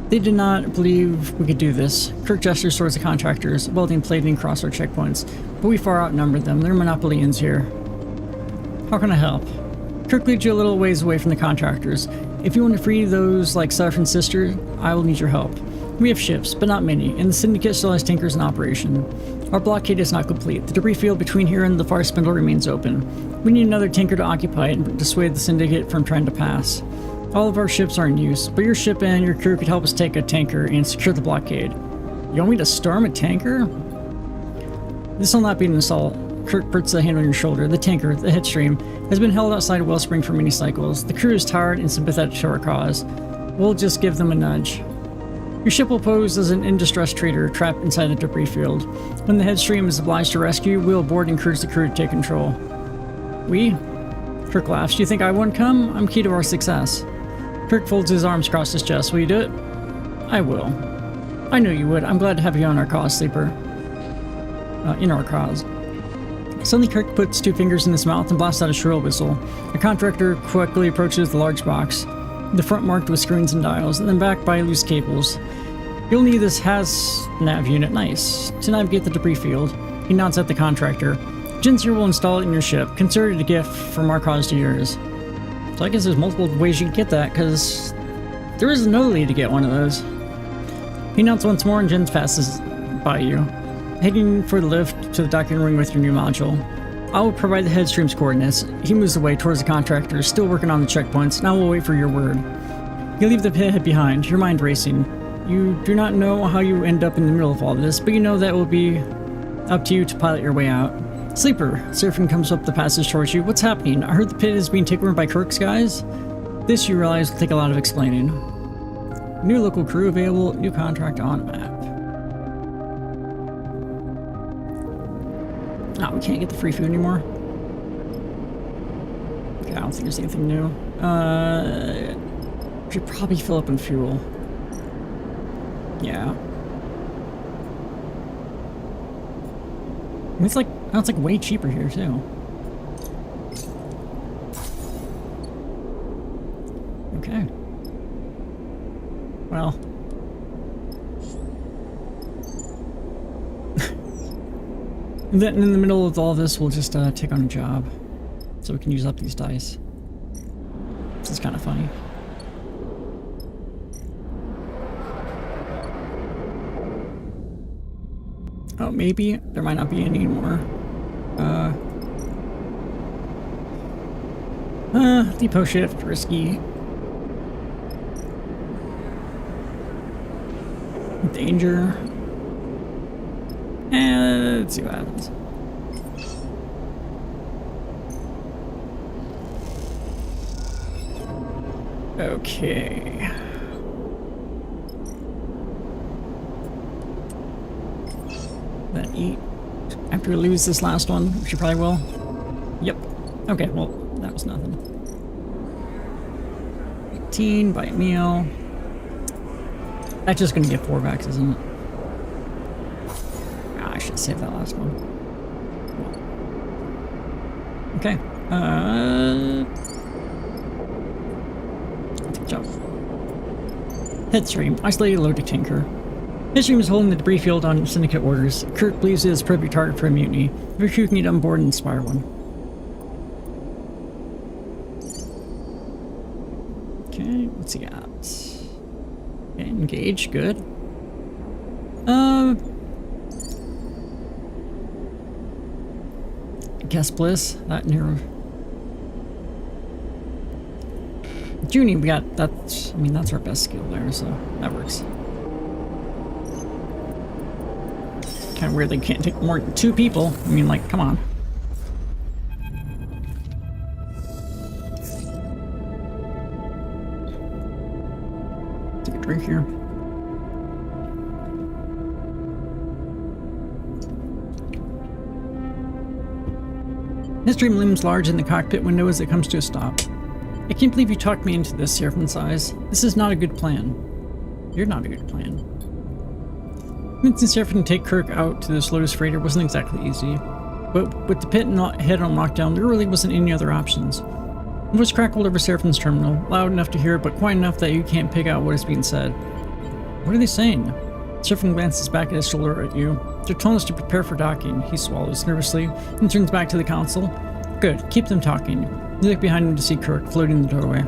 They did not believe we could do this. Kirk gestures towards the contractors, welding plating across our checkpoints. But we far outnumbered them. They're monopoly ends here. How can I help? Kirk leads you a little ways away from the contractors. If you want to free those like Seth and Sister, I will need your help. We have ships, but not many, and the Syndicate still has tankers in operation. Our blockade is not complete. The debris field between here and the far spindle remains open. We need another tanker to occupy it and dissuade the Syndicate from trying to pass. All of our ships are in use, but your ship and your crew could help us take a tanker and secure the blockade. You want me to storm a tanker? This will not be an assault. Kirk puts a hand on your shoulder. The tanker, the Headstream, has been held outside of Wellspring for many cycles. The crew is tired and sympathetic to our cause. We'll just give them a nudge. Your ship will pose as an in-distress trader trapped inside the debris field. When the Headstream is obliged to rescue, we'll board and encourage the crew to take control. We? Kirk laughs. Do you think I wouldn't come? I'm key to our success. Kirk folds his arms across his chest. Will you do it? I will. I knew you would. I'm glad to have you on our cause, Sleeper. In our cause. Suddenly, Kirk puts two fingers in his mouth and blasts out a shrill whistle. A contractor quickly approaches the large box, the front marked with screens and dials, and then backed by loose cables. You'll need this nav unit, nice, to navigate the debris field. He nods at the contractor. Jinzer will install it in your ship. Consider it a gift from our cause to yours. So I guess there's multiple ways you can get that, because there is another way to get one of those. He nods once more and Jins passes by you, heading for the lift to the docking ring with your new module. I will provide the Headstream's coordinates. He moves away towards the contractor, still working on the checkpoints. Now we'll wait for your word. You leave the pit head behind, your mind racing. You do not know how you end up in the middle of all this, but you know that it will be up to you to pilot your way out. Sleeper, Seraphim comes up the passage towards you. What's happening? I heard the pit is being taken over by Kirk's guys. This, you realize, will take a lot of explaining. New local crew available. New contract on map. Oh, we can't get the free food anymore. Okay, I don't think there's anything new. We should probably fill up on fuel. Yeah. It's like, oh, it's like way cheaper here too. Okay. Well. And then in the middle of all this, we'll just take on a job. So we can use up these dice. This is kind of funny. Oh, maybe there might not be any more. Depot shift, risky. Danger. And let's see what happens. Okay. Then eat. After we lose this last one, which you probably will. Yep. Okay, well, that was nothing. 18, buy a meal. That's just gonna get 4 backs, isn't it? Ah, I should save that last one. Okay. Good job. Headstream. Isolated low to tinker. Headstream is holding the debris field on Syndicate orders. Kirk believes it is a perfect target for a mutiny. If you can get on board and inspire one. Okay, what's he got? Okay, engage, good. Guest bliss, that near. Junie, we got that's. I mean, that's our best skill there, so that works. Kind of weird they can't take more than 2 people. I mean, like, come on. Take a drink here. His dream looms large in the cockpit window as it comes to a stop. I can't believe you talked me into this, Seraphim sighs. This is not a good plan. You're not a good plan. Convincing Seraphim to take Kirk out to this Lotus freighter wasn't exactly easy. But with the pit head on lockdown, there really wasn't any other options. A voice crackled over Seraphim's terminal, loud enough to hear but quiet enough that you can't pick out what is being said. What are they saying? Seraphim glances back at his shoulder at you. They're telling us to prepare for docking. He swallows nervously and turns back to the console. Good, keep them talking. You look behind him to see Kirk floating in the doorway.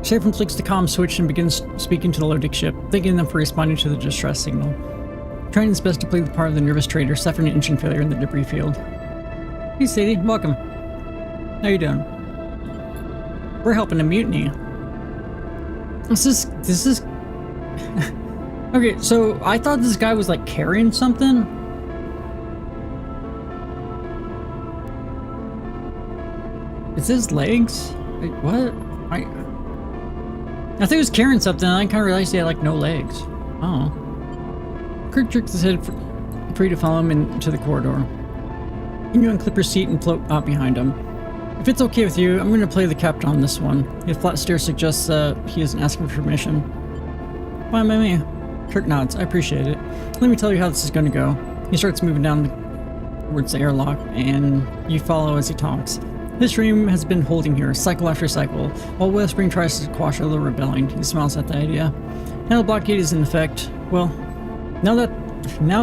Seraphim flicks the comm switch and begins speaking to the Lodic ship, thanking them for responding to the distress signal. Trying his best to play the part of the nervous trader suffering an engine failure in the debris field. Hey Sadie, welcome. How you doing? We're helping a mutiny. This is... Okay, so I thought this guy was like carrying something. Is his legs? Wait, what? I thought he was carrying something and I kind of realized he had like no legs. Oh. Kirk jerks his head free to follow him into the corridor. You unclip your seat and float out behind him. If it's okay with you, I'm going to play the captain on this one. His flat stare suggests he isn't asking for permission. Fine by me. Kirk nods. I appreciate it. Let me tell you how this is going to go. He starts moving down towards the airlock, and you follow as he talks. This dream has been holding here, cycle after cycle, while Wellspring tries to quash all the rebellion. He smiles at the idea. Now the blockade is in effect. Well, now that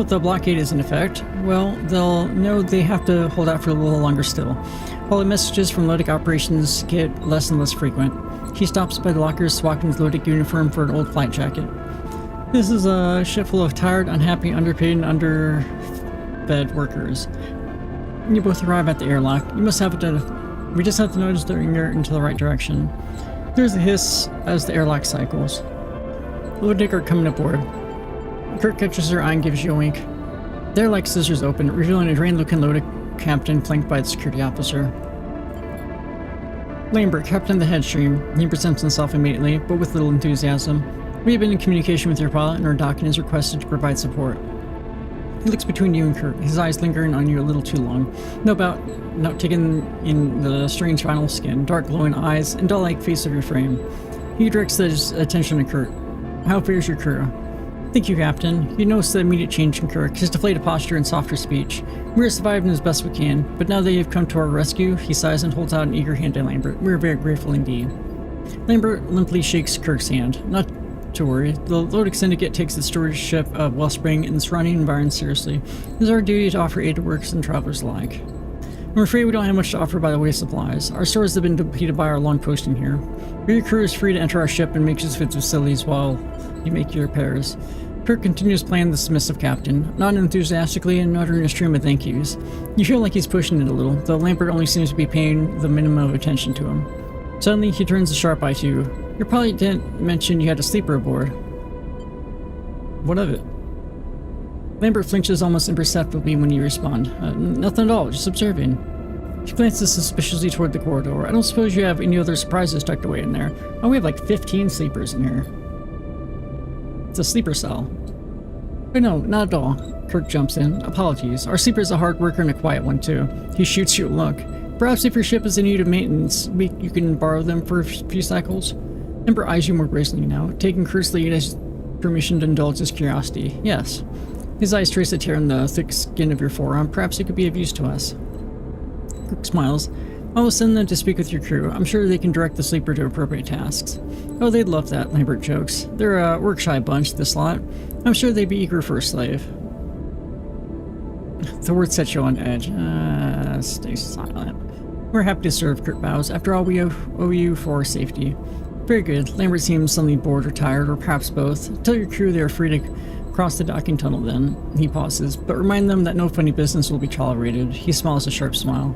the blockade is in effect, well, they'll know they have to hold out for a little longer still. While the messages from Lodic operations get less and less frequent. He stops by the lockers, swapping his Lodic uniform for an old flight jacket. This is a ship full of tired, unhappy, underpaid, and underfed workers. You both arrive at the airlock. We just have to notice that you're into the right direction. There's a hiss as the airlock cycles. Lodic are coming aboard. Kirk catches her eye and gives you a wink. The airlock scissors open, revealing a drained-looking Lodic captain flanked by the security officer. Lambert, captain of the Headstream. He presents himself immediately, but with little enthusiasm. We have been in communication with your pilot, and our docking is requested to provide support. He looks between you and Kurt, his eyes lingering on you a little too long. No doubt taking in the strange vinyl skin, dark glowing eyes, and doll-like face of your frame. He directs his attention to Kurt. How fares your crew? Thank you, Captain. You notice the immediate change in Kirk, his deflated posture and softer speech. We are surviving as best we can, but now that you have come to our rescue, he sighs and holds out an eager hand to Lambert. We are very grateful indeed. Lambert limply shakes Kirk's hand. Not to worry. The Lodic Syndicate takes its stewardship of Wellspring and the surrounding environment seriously. It is our duty to offer aid to workers and travelers alike. I'm afraid we don't have much to offer by the way of supplies. Our stores have been depleted by our long posting here. Your crew is free to enter our ship and make use of its facilities while you make your repairs. Kirk continues playing the submissive captain, not enthusiastically and uttering a stream of thank yous. You feel like he's pushing it a little, though Lambert only seems to be paying the minimum of attention to him. Suddenly, he turns a sharp eye to you. Your pilot didn't mention you had a sleeper aboard. What of it? Lambert flinches almost imperceptibly when you respond. Nothing at all, just observing. She glances suspiciously toward the corridor. I don't suppose you have any other surprises tucked away in there. Oh, we have like 15 sleepers in here. It's a sleeper cell. Wait, no, not at all. Kirk jumps in. Apologies. Our sleeper is a hard worker and a quiet one, too. He shoots you a look. Perhaps if your ship is in need of maintenance, you can borrow them for a few cycles. Ember eyes you more gracefully now, taking Kirk's lead as permission to indulge his curiosity. Yes. His eyes trace a tear in the thick skin of your forearm. Perhaps it could be of use to us. Kirk smiles. I will send them to speak with your crew. I'm sure they can direct the sleeper to appropriate tasks. Oh, they'd love that, Lambert jokes. They're a work-shy bunch, this lot. I'm sure they'd be eager for a slave. The word sets you on edge. Stay silent. We're happy to serve, Kurt bows. After all, we owe you for safety. Very good. Lambert seems suddenly bored or tired, or perhaps both. Tell your crew they are free to cross the docking tunnel then. He pauses, but remind them that no funny business will be tolerated. He smiles a sharp smile.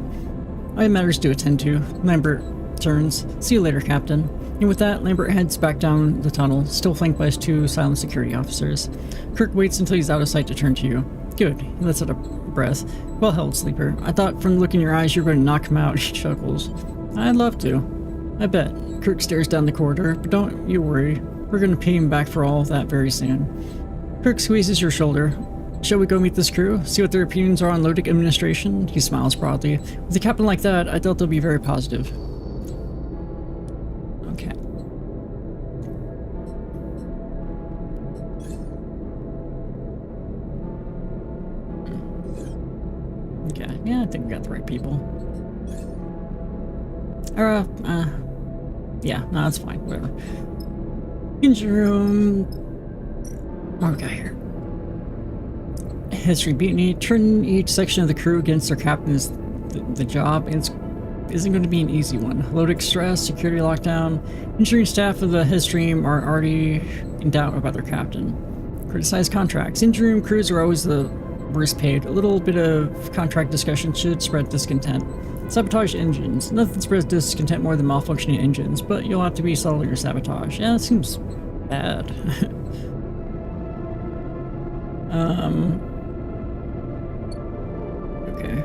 I have matters to attend to. Lambert turns. See you later, Captain. And with that, Lambert heads back down the tunnel, still flanked by his two silent security officers. Kirk waits until he's out of sight to turn to you. Good. He lets out a breath. Well held, sleeper. I thought from the look in your eyes you were going to knock him out. He chuckles. I'd love to. I bet. Kirk stares down the corridor, but don't you worry. We're going to pay him back for all of that very soon. Kirk squeezes your shoulder. Shall we go meet this crew? See what their opinions are on Lodic administration? He smiles broadly. With a captain like that, I thought they'll be very positive. Okay. Okay, yeah, I think we got the right people. Yeah, no, that's fine, whatever. Engine room. What do we got here? History mutiny. Turn each section of the crew against their captain is the job, and isn't going to be an easy one. Lodic stress, security lockdown. Ensuring staff of the Headstream are already in doubt about their captain. Criticize contracts. Engine room crews are always the worst paid. A little bit of contract discussion should spread discontent. Sabotage engines. Nothing spreads discontent more than malfunctioning engines, but you'll have to be subtle in your sabotage. Yeah, that seems bad. Okay.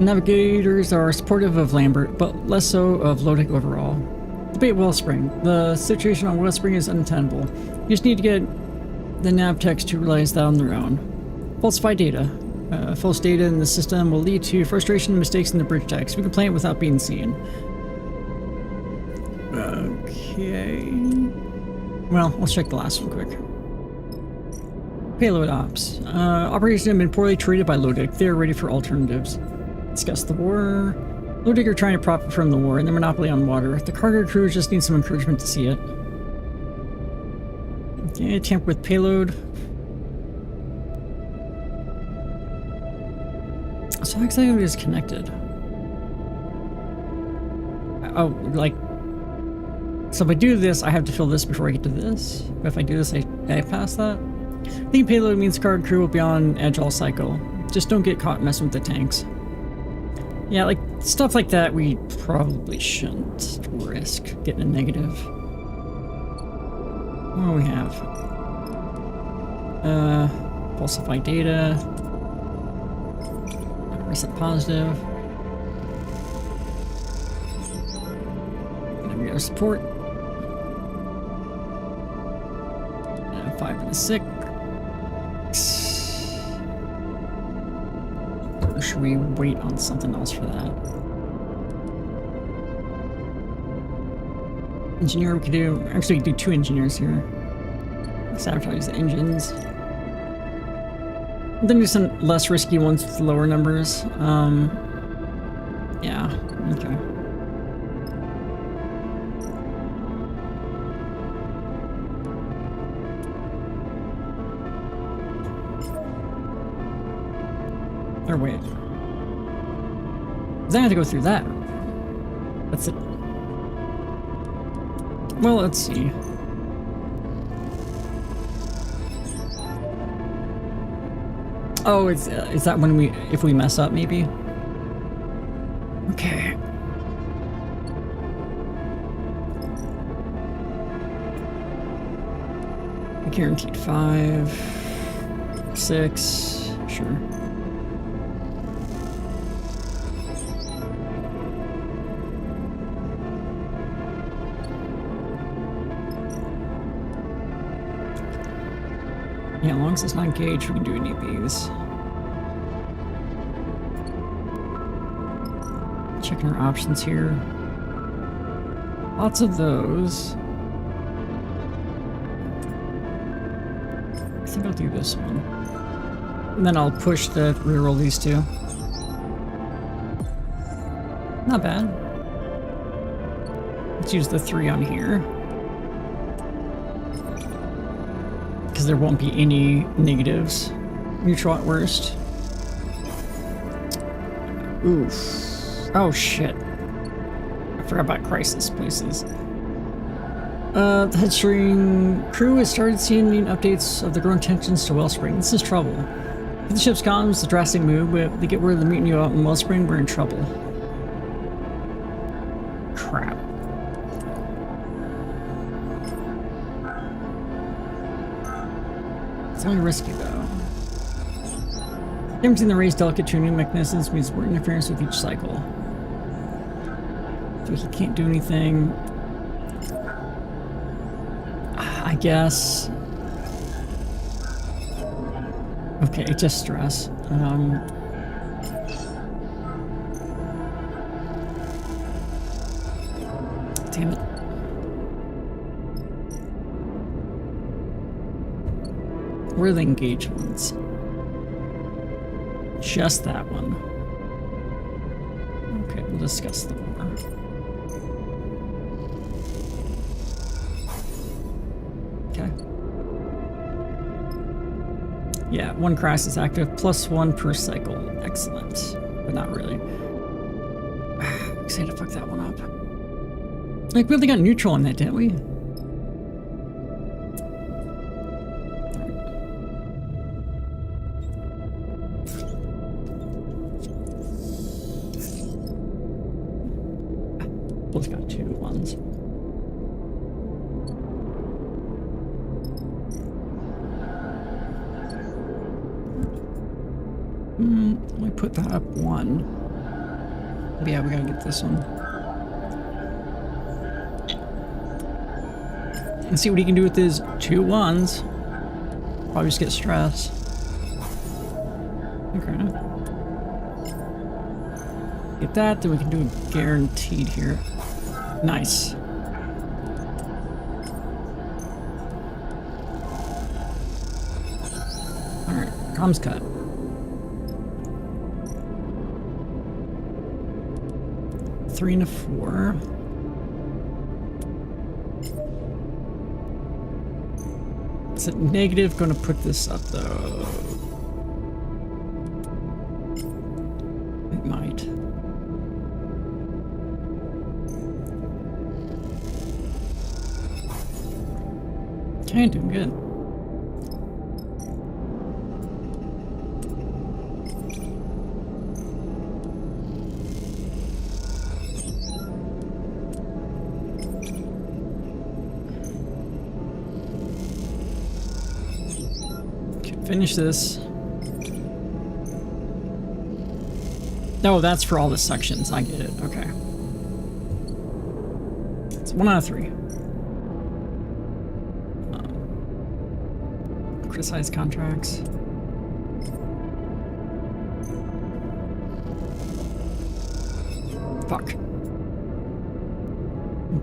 Navigators are supportive of Lambert, but less so of Lodic overall. Debate Wellspring. The situation on Wellspring is untenable. You just need to get the nav techs to realize that on their own. Falsify data. False data in the system will lead to frustration and mistakes in the bridge text. We can play it without being seen. Okay. Well, let's check the last one quick. Payload ops. Operations have been poorly treated by Lodic. They are ready for alternatives. Discuss the war. Lodic are trying to profit from the war and their monopoly on water. The cargo crew just needs some encouragement to see it. Okay, tamper with payload. So how exactly is connected? Oh, like... So if I do this, I have to fill this before I get to this. But if I do this, I pass that. I think payload means cargo crew will be on edge all cycle. Just don't get caught messing with the tanks. Yeah, like, stuff like that we probably shouldn't risk getting a negative. What do we have? Falsify data. Reset positive. regular support. 5 and a 6. Or should we wait on something else for that? Engineer we could do. Actually, we could do 2 engineers here. Sabotage the engines. Then do some less risky ones with lower numbers. Yeah, okay. Or wait. Then I have to go through that. That's it. Well, let's see. Oh, is that when if we mess up, maybe? Okay. Guaranteed 5, 6, sure. Yeah, as long as it's not engaged, we can do any of these. Checking our options here. Lots of those. I think I'll do this one. And then I'll push the reroll these 2. Not bad. Let's use the 3 on here. Because there won't be any negatives. Neutral at worst. Oof. Oh shit. I forgot about crisis places. The headstream crew has started seeing updates of the growing tensions to Wellspring. This is trouble. If the ship's comms, a drastic move, but if they get word of the mutiny out in Wellspring, we're in trouble. Crap. It's only risky though. Damaging the ray's delicate tuning mechanisms means more interference with each cycle. So he can't do anything. I guess. Okay, just stress. Damn it. Where are the engaged ones? Just that one. Okay, we'll discuss them more. Okay. Yeah, 1 crisis active, +1 per cycle. Excellent. But not really. Excited to fuck that one up. Like, we really got neutral on that, didn't we? Both got 2 ones. Let me put that up 1. But yeah, we gotta get this one. And see what he can do with his 2 1s. Probably just get stressed. Okay. Get that, then we can do a guaranteed here. Nice. Alright, comms cut. Three and a 4. Is it negative? Gonna put this up though. It might. Okay, doing good. Finish this. No, that's for all the sections. I get it. Okay. So 1 out of 3. Criticize contracts. Fuck.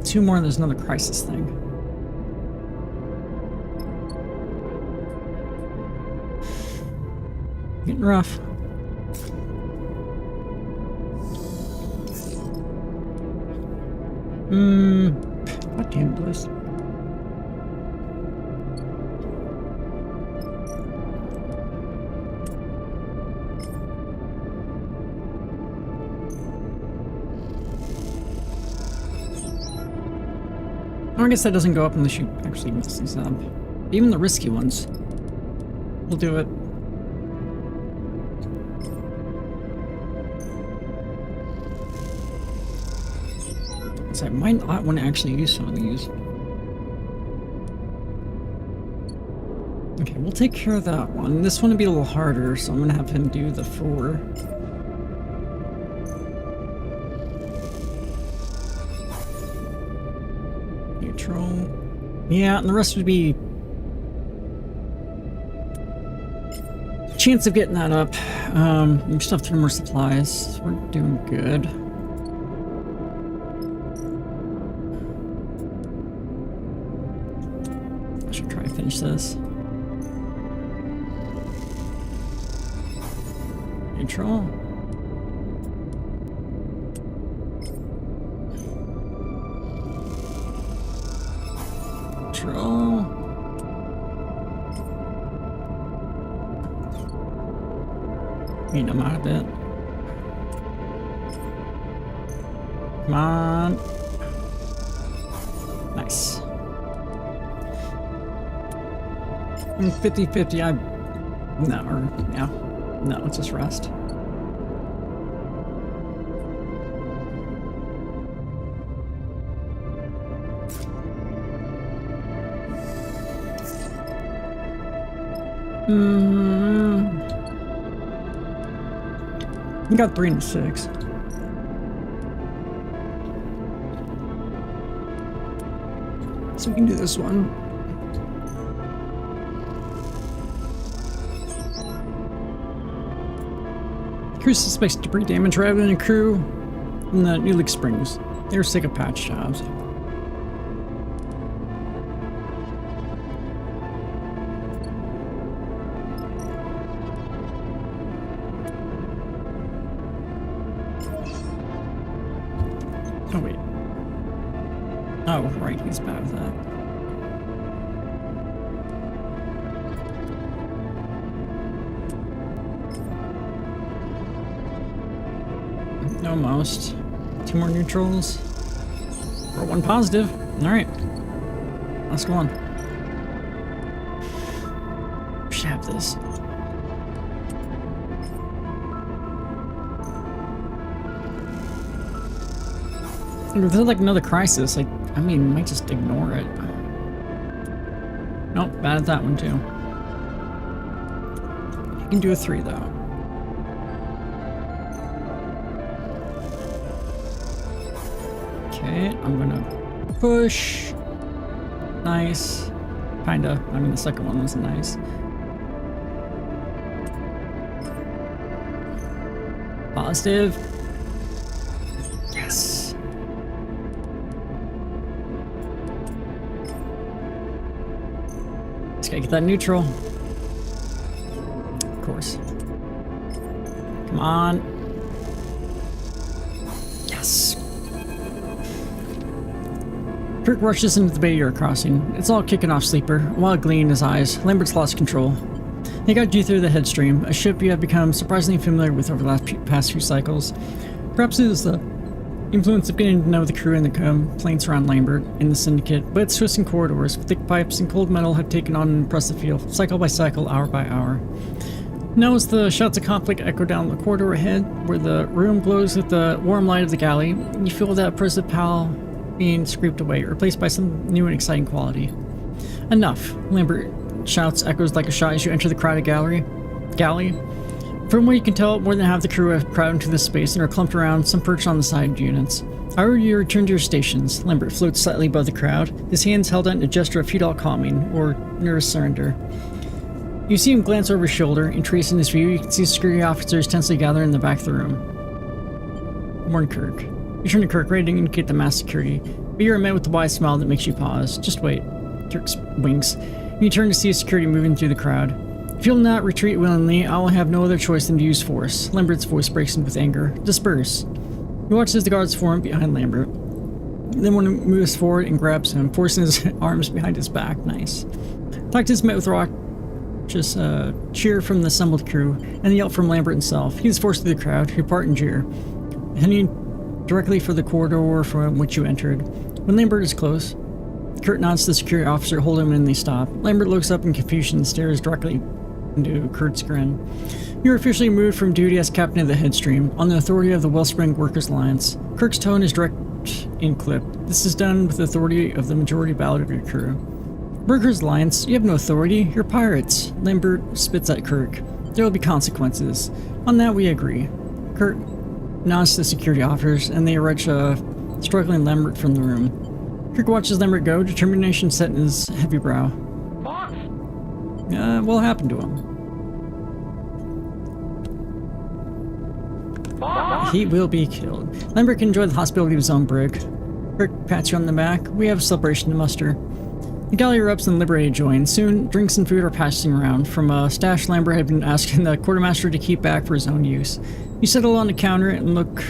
2 more, there's another crisis thing. Getting rough. God damn it, Bliss. I guess that doesn't go up unless you actually mess these up. Even the risky ones will do it. So I might not want to actually use some of these. Okay, we'll take care of that one. This one will be a little harder, so I'm going to have him do the 4. Neutral. Yeah, and the rest would be chance of getting that up. We still have 3 more supplies. We're doing good. I should try to finish this. Neutral. Neutral. Mean I'm out of it. Come on. Nice. 50-50, no, let's just rest. We got 3 and 6. So we can do this one. Crew suspects debris damage rather than a crew in the New Lake Springs. They're sick of patch jobs. Oh wait. Oh right, he's bad with that. Almost. 2 more neutrals. Or 1 positive. Alright. Let's go on. Should have this. If there's like another crisis, I mean, might just ignore it. Nope, bad at that one too. You can do a 3 though. Okay, I'm gonna push. Nice. Kinda. I mean, the second one was nice. Positive. Yes. Just gotta get that neutral. Of course. Come on. Yes. Kirk rushes into the Bay Area crossing. It's all kicking off Sleeper. While gleaming in his eyes, Lambert's lost control. He got you through the Headstream, a ship you have become surprisingly familiar with over the past few cycles. Perhaps it was the influence of getting to know the crew and the complaints around Lambert and the Syndicate, but its twisting corridors, thick pipes, and cold metal have taken on an impressive feel, cycle by cycle, hour by hour. Now as the shouts of conflict echo down the corridor ahead, where the room glows with the warm light of the galley, you feel that oppressive pall being scraped away, replaced by some new and exciting quality. Enough, Lambert shouts echoes like a shot as you enter the crowded galley. From what you can tell, more than half the crew have crowded into this space and are clumped around, some perched on the side units. However, you return to your stations. Lambert floats slightly above the crowd, his hands held out in a gesture of feudal calming, or nervous surrender. You see him glance over his shoulder, and tracing his view, you can see security officers tensely gather in the back of the room. Warn Kirk. You turn to Kirk, ready to indicate the mass security, but you are met with a wide smile that makes you pause. Just wait. Kirk winks. You turn to see security moving through the crowd. If you'll not retreat willingly, I will have no other choice than to use force. Lambert's voice breaks in with anger. Disperse. You watch as the guards form behind Lambert. Then one moves forward and grabs him, forcing his arms behind his back. Nice. Tactus is met with raucous cheer from the assembled crew, and the yell from Lambert himself. He is forced through the crowd, who part and jeer, heading directly for the corridor from which you entered. When Lambert is close, Kurt nods to the security officer, hold him, and they stop. Lambert looks up in confusion and stares directly into Kurt's grin. You are officially removed from duty as captain of the Headstream, on the authority of the Wellspring Workers Alliance. Kirk's tone is direct and clipped. This is done with the authority of the majority ballot of your crew. Workers Alliance, you have no authority. You're pirates. Lambert spits at Kirk. There will be consequences. On that we agree. Kirk nods to the security officers, and they rush struggling Lambert from the room. Kirk watches Lambert go, determination set in his heavy brow. What happened to him? He will be killed. Lambert can enjoy the hospitality of his own brig. Kirk pats you on the back. We have a celebration to muster. The galley erupts and Liberated join. Soon, drinks and food are passing around. From a stash Lambert had been asking the quartermaster to keep back for his own use. You settle on the counter and look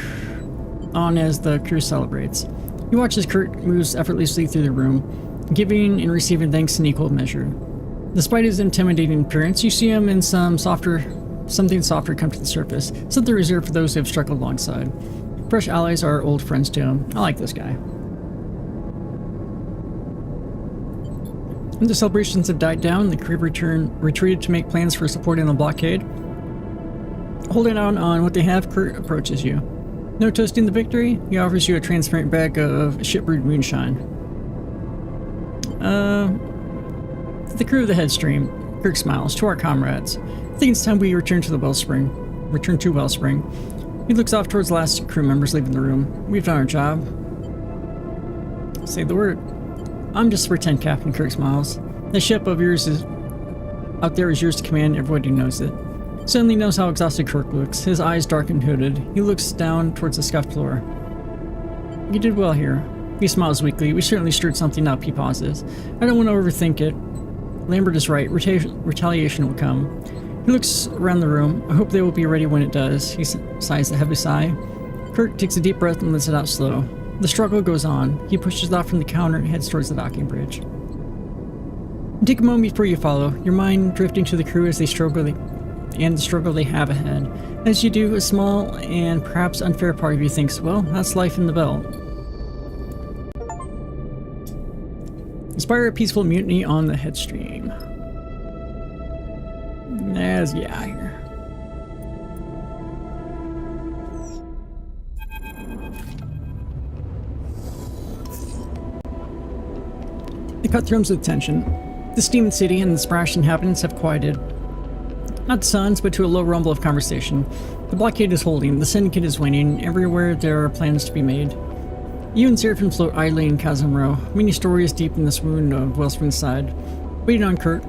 on as the crew celebrates. You watch as Kurt moves effortlessly through the room, giving and receiving thanks in equal measure. Despite his intimidating appearance, you see him in something softer come to the surface, something reserved for those who have struggled alongside. Fresh allies are old friends to him. I like this guy. When the celebrations have died down, the crew retreated to make plans for supporting the blockade. Holding out on what they have, Kurt approaches you. No toasting the victory, he offers you a transparent bag of shipbrewed moonshine. The crew of the Headstream, Kirk smiles. To our comrades. I think it's time we return to Wellspring. He looks off towards the last crew members leaving the room. We've done our job. Say the word. I'm just pretend captain, Kirk smiles. The ship of yours is out there is yours to command, everybody knows it. Suddenly knows how exhausted Kirk looks, his eyes dark and hooded. He looks down towards the scuffed floor. You did well here. He smiles weakly. We certainly stirred something up, he pauses. I don't want to overthink it. Lambert is right. Retaliation will come. He looks around the room. I hope they will be ready when it does. He sighs a heavy sigh. Kirk takes a deep breath and lets it out slow. The struggle goes on. He pushes off from the counter and heads towards the docking bridge. Take a moment before you follow, your mind drifting to the crew as they struggle and the struggle they have ahead. As you do, a small and perhaps unfair part of you thinks, well, that's life in the belt. Inspire a peaceful mutiny on the Headstream. Let's get out of here. The cut through with tension. The steamed city and the Sprash inhabitants have quieted. Not to silence, but to a low rumble of conversation. The blockade is holding, the syndicate is waning, everywhere there are plans to be made. You and Seraphim float idly in Chasm Row. Many stories deep in the swoon of Wellspring's side. Waiting on Kurt,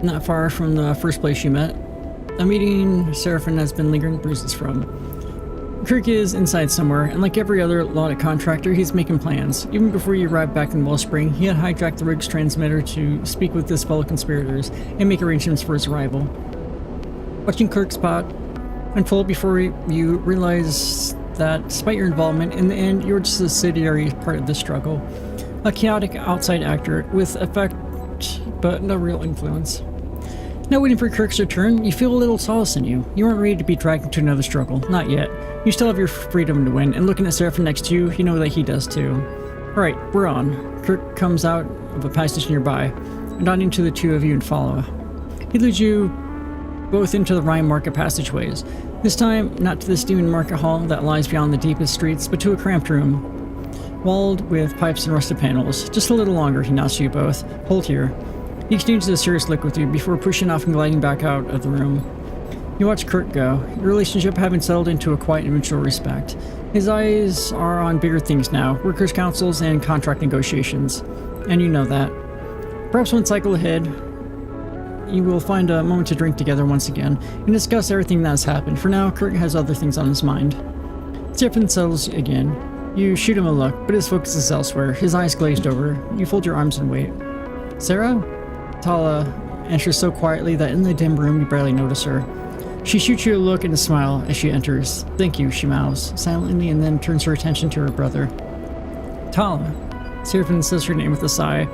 not far from the first place you met. A meeting Seraphim has been lingering bruises from. Kirk is inside somewhere, and like every other lauded contractor, he's making plans. Even before you arrived back in Wellspring, he had hijacked the rig's transmitter to speak with his fellow conspirators and make arrangements for his arrival. Watching Kirk's plot unfold before you realize that despite your involvement, in the end, you're just a subsidiary part of the struggle. A chaotic outside actor with effect but no real influence. Now waiting for Kirk's return, you feel a little solace in you. You aren't ready to be dragged into another struggle. Not yet. You still have your freedom to win, and looking at Seraphim next to you, you know that he does too. Alright, we're on. Kirk comes out of a passage nearby, nodding to the two of you and follow. He leads you both into the Rhine Market passageways. This time, not to the steaming market hall that lies beyond the deepest streets, but to a cramped room, walled with pipes and rusted panels. Just a little longer, he nods to you both. Hold here. He exchanges a serious look with you before pushing off and gliding back out of the room. You watch Kurt go, your relationship having settled into a quiet and mutual respect. His eyes are on bigger things now, workers' councils and contract negotiations. And you know that. Perhaps one cycle ahead, you will find a moment to drink together once again and discuss everything that has happened. For now, Kurt has other things on his mind. Seraphin settles again. You shoot him a look, but his focus is elsewhere. His eyes glazed over. You fold your arms and wait. Sarah? Tala enters so quietly that in the dim room you barely notice her. She shoots you a look and a smile as she enters. Thank you, she mouths silently and then turns her attention to her brother. Tala. Seraphin says her name with a sigh,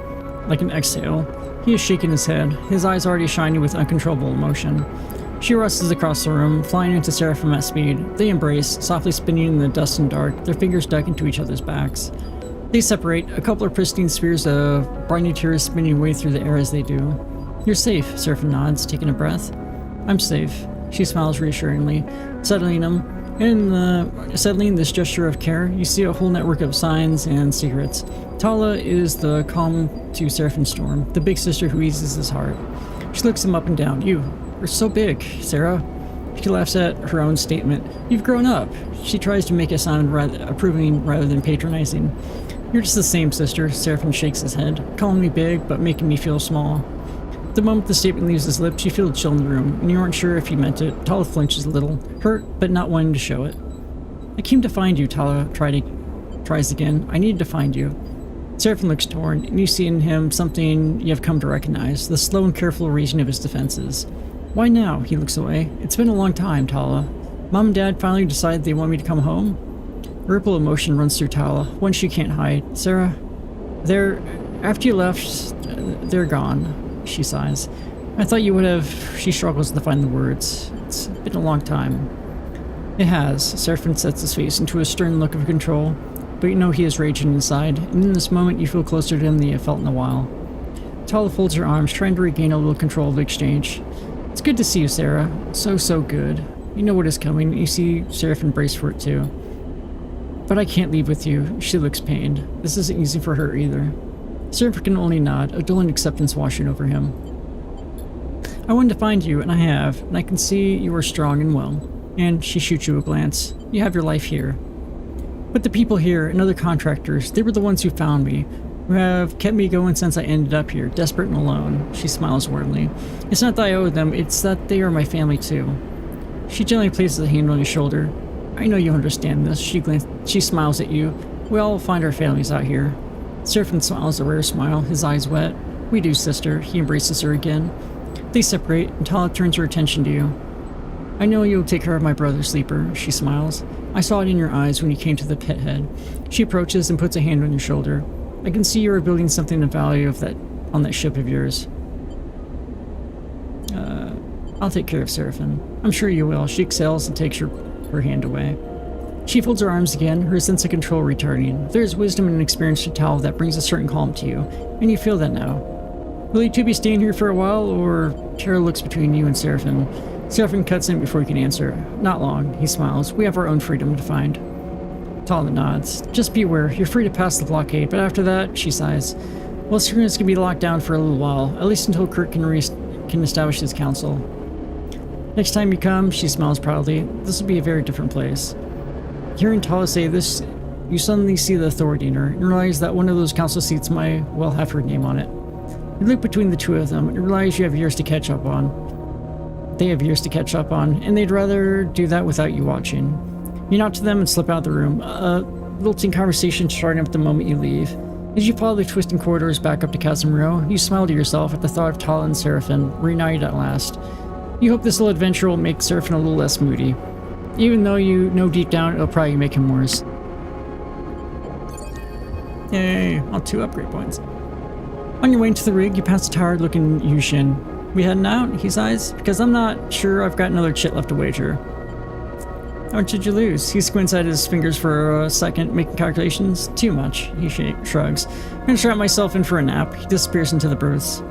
like an exhale. He is shaking his head, his eyes already shining with uncontrollable emotion. She rushes across the room, flying into Seraphim at speed. They embrace, softly spinning in the dust and dark, their fingers dug into each other's backs. They separate, a couple of pristine spheres of briny tears spinning away through the air as they do. You're safe, Seraphim nods, taking a breath. I'm safe. She smiles reassuringly, settling him. In settling this gesture of care, you see a whole network of signs and secrets. Tala is the calm to Seraphin's storm, the big sister who eases his heart. She looks him up and down. You are so big, Sarah. She laughs at her own statement. You've grown up. She tries to make it sound approving rather than patronizing. You're just the same, sister. Seraphin shakes his head, calling me big, but making me feel small. The moment the statement leaves his lips, you feel a chill in the room, and you aren't sure if he meant it. Tala flinches a little, hurt, but not wanting to show it. I came to find you, Tala tries again. I needed to find you. Seraphin looks torn, and you see in him something you have come to recognize, the slow and careful raising of his defenses. Why now? He looks away. It's been a long time, Tala. Mom and Dad finally decided they want me to come home? A ripple of emotion runs through Tala, one she can't hide. Sarah, after you left, they're gone. She sighs. I thought you would have... She struggles to find the words. It's been a long time. It has. Seraphin sets his face into a stern look of control, but you know he is raging inside, and in this moment you feel closer to him than you have felt in a while. Tala folds her arms, trying to regain a little control of the exchange. It's good to see you, Sarah. So good. You know what is coming. You see Seraphin brace for it too. But I can't leave with you. She looks pained. This isn't easy for her either. Seraphin can only nod, a dull acceptance washing over him. I wanted to find you, and I have, and I can see you are strong and well. And she shoots you a glance. You have your life here. But the people here and other contractors, they were the ones who found me, who have kept me going since I ended up here, desperate and alone. She smiles warmly. It's not that I owe them, it's that they are my family too. She gently places a hand on your shoulder. I know you understand this. She smiles at you. We all find our families out here. Seraphin smiles a rare smile, his eyes wet. We do, sister. He embraces her again. They separate, and Tala turns her attention to you. I know you'll take care of my brother, Sleeper, she smiles. I saw it in your eyes when you came to the pit head. She approaches and puts a hand on your shoulder. I can see you are building something of value on that ship of yours. I'll take care of Seraphin. I'm sure you will. She exhales and takes her hand away. She folds her arms again, her sense of control returning. There is wisdom and experience to Tala that brings a certain calm to you, and you feel that now. Will you two be staying here for a while, or... Tara looks between you and Seraphin. Seraphin cuts in before he can answer. Not long, he smiles. We have our own freedom to find. Tala nods. Just be aware, you're free to pass the blockade, but after that, she sighs. Well, Serena's gonna be locked down for a little while, at least until Kurt can establish his council. Next time you come, she smiles proudly, this will be a very different place. Hearing Tala say this, you suddenly see the authority in her, and realize that one of those council seats might well have her name on it. You look between the two of them, and realize you have years to catch up on. They have years to catch up on, and they'd rather do that without you watching. You nod to them and slip out of the room, a lilting conversation starting up the moment you leave. As you follow the twisting corridors back up to Chasm Row, you smile to yourself at the thought of Tala and Seraphin, reunited at last. You hope this little adventure will make Seraphin a little less moody, even though you know deep down it'll probably make him worse. Yay, all 2 upgrade points. On your way into the rig, you pass a tired-looking Yushin. We heading out? He sighs. Because I'm not sure I've got another chit left to wager. How much did you lose? He squints at his fingers for a second, making calculations. Too much, he shrugs. I'm gonna strap myself in for a nap. He disappears into the berths.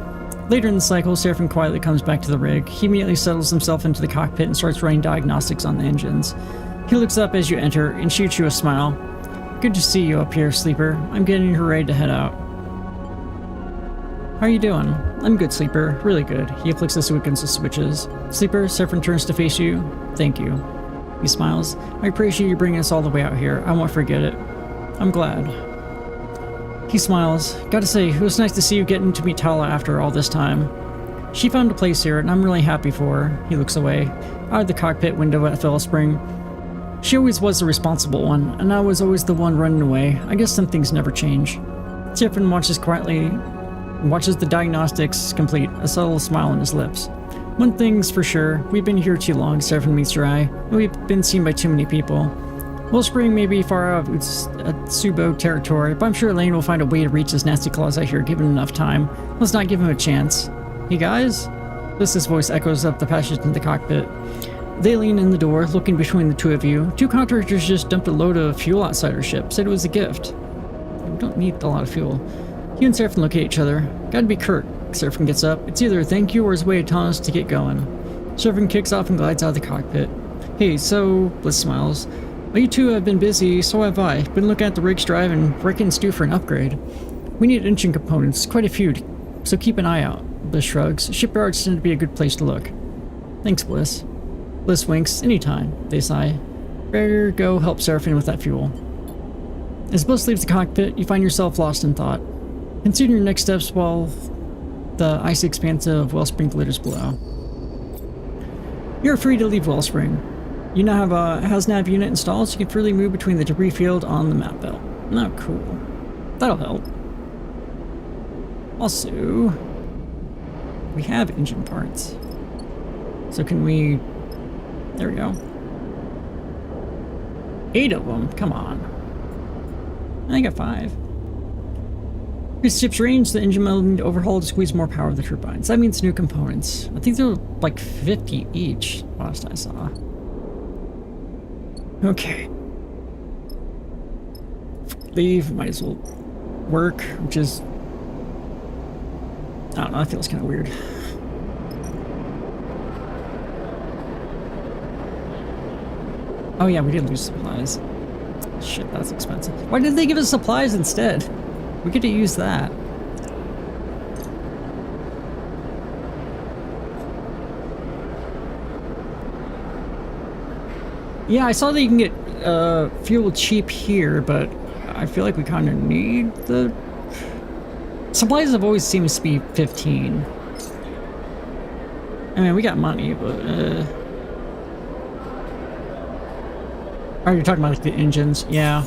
Later in the cycle, Seraphin quietly comes back to the rig. He immediately settles himself into the cockpit and starts running diagnostics on the engines. He looks up as you enter and shoots you a smile. Good to see you up here, Sleeper. I'm getting her ready to head out. How are you doing? I'm good, Sleeper. Really good. He flicks the switch against the switches. Sleeper, Seraphin turns to face you. Thank you. He smiles. I appreciate you bringing us all the way out here. I won't forget it. I'm glad. He smiles. Gotta say, it was nice to see you getting to meet Tala after all this time. She found a place here, and I'm really happy for her. He looks away, out of the cockpit window at Spring. She always was the responsible one, and I was always the one running away. I guess some things never change. Seraphin watches quietly, watches the diagnostics complete, a subtle smile on his lips. One thing's for sure, we've been here too long, Seraphin meets your eye, and we've been seen by too many people. Wellspring may be far out of Subo territory, but I'm sure Elaine will find a way to reach his nasty claws out here given enough time. Let's not give him a chance. Hey guys? Bliss's voice echoes up the passage in the cockpit. They lean in the door, looking between the two of you. Two contractors just dumped a load of fuel outside our ship, said it was a gift. We don't need a lot of fuel. You and Seraphin look at each other. Gotta be Kurt. Seraphin gets up. It's either a thank you or his way of telling us to get going. Seraphin kicks off and glides out of the cockpit. Hey, so... Bliss smiles. Well, you two have been busy, so have I. Been looking at the rig's drive and reckon it's due for an upgrade. We need engine components, quite a few, so keep an eye out. Bliss shrugs. Shipyards tend to be a good place to look. Thanks, Bliss. Bliss winks. Anytime, they sigh. Better go help Seraphin with that fuel. As Bliss leaves the cockpit, you find yourself lost in thought. Consider your next steps while the icy expanse of Wellspring glitters below. You're free to leave Wellspring. You now have a HasNav unit installed, so you can freely move between the debris field on the map belt. Oh, cool. That'll help. Also, we have engine parts. So can we... There we go. 8 of them. Come on. I got 5. Increase ship's range, the engine will need to overhaul to squeeze more power of the turbines. That means new components. I think they're like 50 each, last I saw. Okay. Leave, might as well work, which is... I don't know, that feels kind of weird. Oh yeah, we did lose supplies. Shit, that's expensive. Why did they give us supplies instead? We get to use that. Yeah, I saw that you can get fuel cheap here, but I feel like we kind of need the... Supplies have always seemed to be 15. I mean, we got money, but... Oh, you're talking about like the engines? Yeah.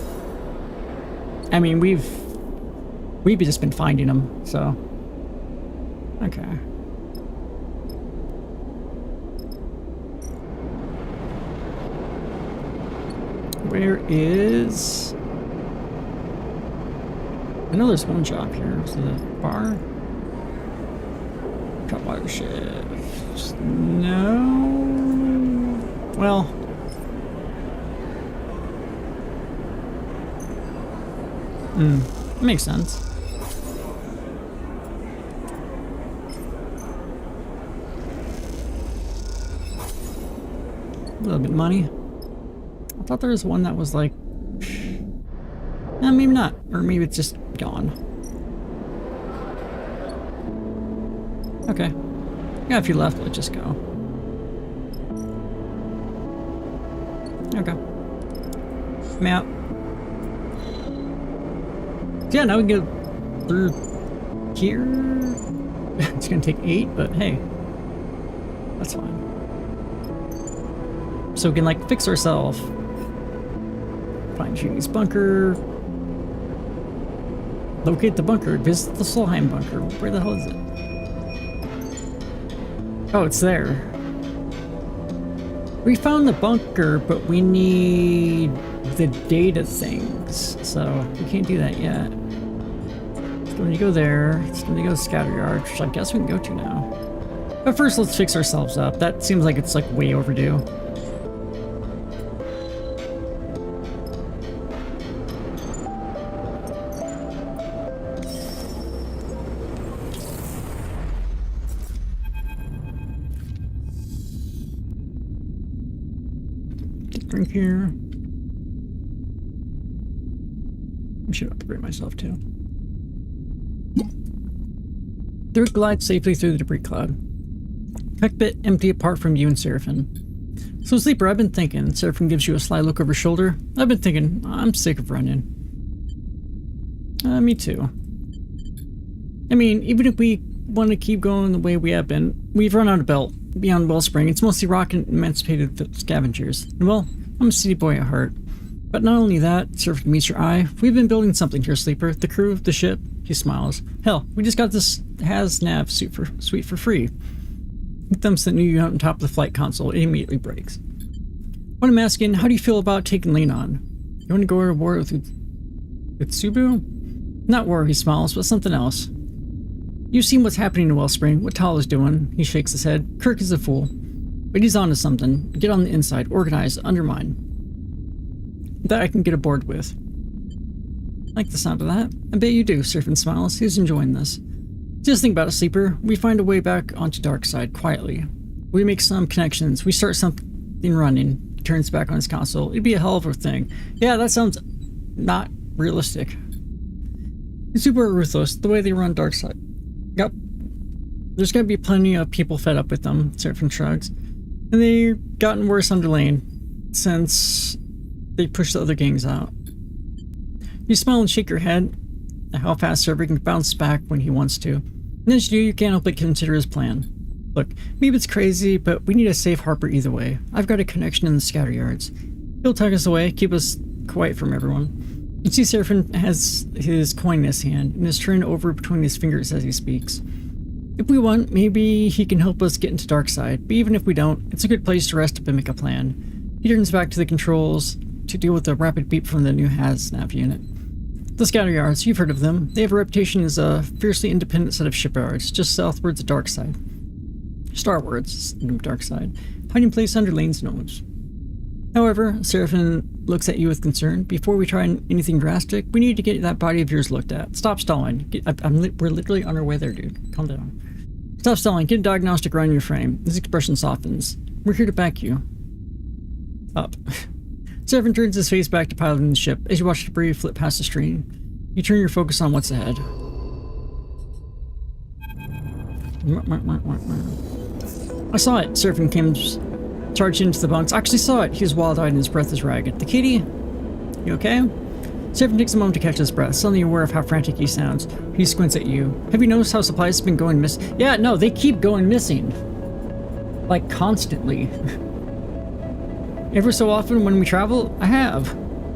I mean, we've just been finding them, so... Okay. Where is... I know there's one job here. Is it a bar? Cut water shift. No... Well... Makes sense. A little bit of money. I thought there was one that was like... maybe not. Or maybe it's just gone. Okay. Got a few left, let's just go. Okay. Map. Yeah, now we can go through here. It's gonna take 8, but hey, that's fine. So we can like fix ourselves. Find Judy's bunker. Locate the bunker. Visit the Solheim bunker. Where the hell is it? Oh, it's there. We found the bunker, but we need the data things, so we can't do that yet. So when you go there, it's going to go to Scatter Yard, which I guess we can go to now. But first, let's fix ourselves up. That seems like it's like way overdue. Drink here. I should upgrade myself too. The rig glides safely through the debris cloud. Cockpit empty apart from you and Seraphim. So, Sleeper, I've been thinking. Seraphim gives you a sly look over her shoulder. I've been thinking, I'm sick of running. Me too. I mean, even if we want to keep going the way we have been, we've run out of belt. Beyond Wellspring, it's mostly rock and emancipated scavengers. And well, I'm a city boy at heart. But not only that, Seraphim meets your eye. We've been building something here, Sleeper. The crew, the ship. He smiles. Hell, we just got this HasNav suite for free. He thumps the new unit on top of the flight console. It immediately breaks. What I'm asking, how do you feel about taking Lane on? You want to go to war with Subu? Not war, he smiles, but something else. You've seen what's happening in Wellspring, what Tal is doing. He shakes his head. Kirk is a fool. But he's onto something. Get on the inside, organize, undermine. That I can get aboard with. I like the sound of that. I bet you do, Seraphim smiles. He's enjoying this. Just think about it, Sleeper. We find a way back onto Darkside, quietly. We make some connections. We start something running. He turns back on his console. It'd be a hell of a thing. Yeah, that sounds not realistic. It's super ruthless, the way they run Darkside. Yep. There's gonna be plenty of people fed up with them, Seraphim shrugs. And they've gotten worse under Lane since they pushed the other gangs out. You smile and shake your head at how fast Server can bounce back when he wants to. And as you can't help but consider his plan. Look, maybe it's crazy, but we need a safe harbor either way. I've got a connection in the scatter yards. He'll tuck us away, keep us quiet from everyone. You see Seraphim has his coin in his hand and is turned over between his fingers as he speaks. If we want, maybe he can help us get into Darkside, but even if we don't, it's a good place to rest up and make a plan. He turns back to the controls to deal with the rapid beep from the new HasNav unit. The Scatter Yards, you've heard of them. They have a reputation as a fiercely independent set of shipyards, just southwards of Darkside. Starwards, Darkside. Hiding place under Lane's nose. However, Seraphim looks at you with concern. Before we try anything drastic, we need to get that body of yours looked at. Stop stalling. We're literally on our way there, dude. Calm down. Stop stalling. Get a diagnostic run on your frame. His expression softens. We're here to back you up. Seraphim turns his face back to piloting the ship. As you watch the debris flip past the screen, you turn your focus on what's ahead. I saw it. Seraphim came charged into the bunks. I actually saw it. He was wild-eyed and his breath is ragged. The kitty? You okay? Seraphim takes a moment to catch his breath, suddenly aware of how frantic he sounds. He squints at you. Have you noticed how supplies have been going missing? Yeah, no, they keep going missing. Like, constantly. Ever so often when we travel, I have.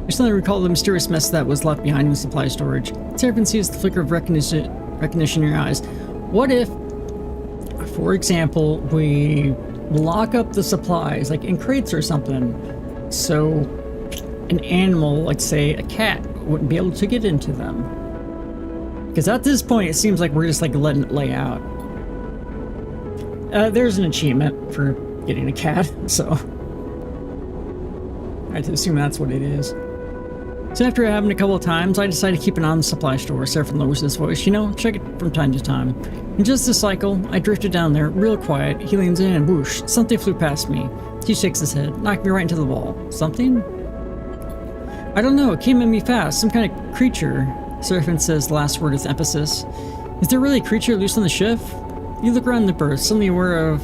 I suddenly recall the mysterious mess that was left behind in the supply storage. Seraphim sees the flicker of recognition in your eyes. What if, for example, we lock up the supplies, like in crates or something, so an animal, like say a cat, wouldn't be able to get into them? Because at this point, it seems like we're just like letting it lay out. There's an achievement for getting a cat, so I'd assume that's what it is. So after having a couple of times, I decided to keep an eye on the supply store. Seraphim lowers his voice. You know, check it from time to time. In just this cycle, I drifted down there, real quiet. He leans in and whoosh, something flew past me. He shakes his head, knocked me right into the wall. Something? I don't know, it came at me fast. Some kind of creature. Seraphim says the last word with emphasis. Is there really a creature loose on the ship? You look around the berth, suddenly aware of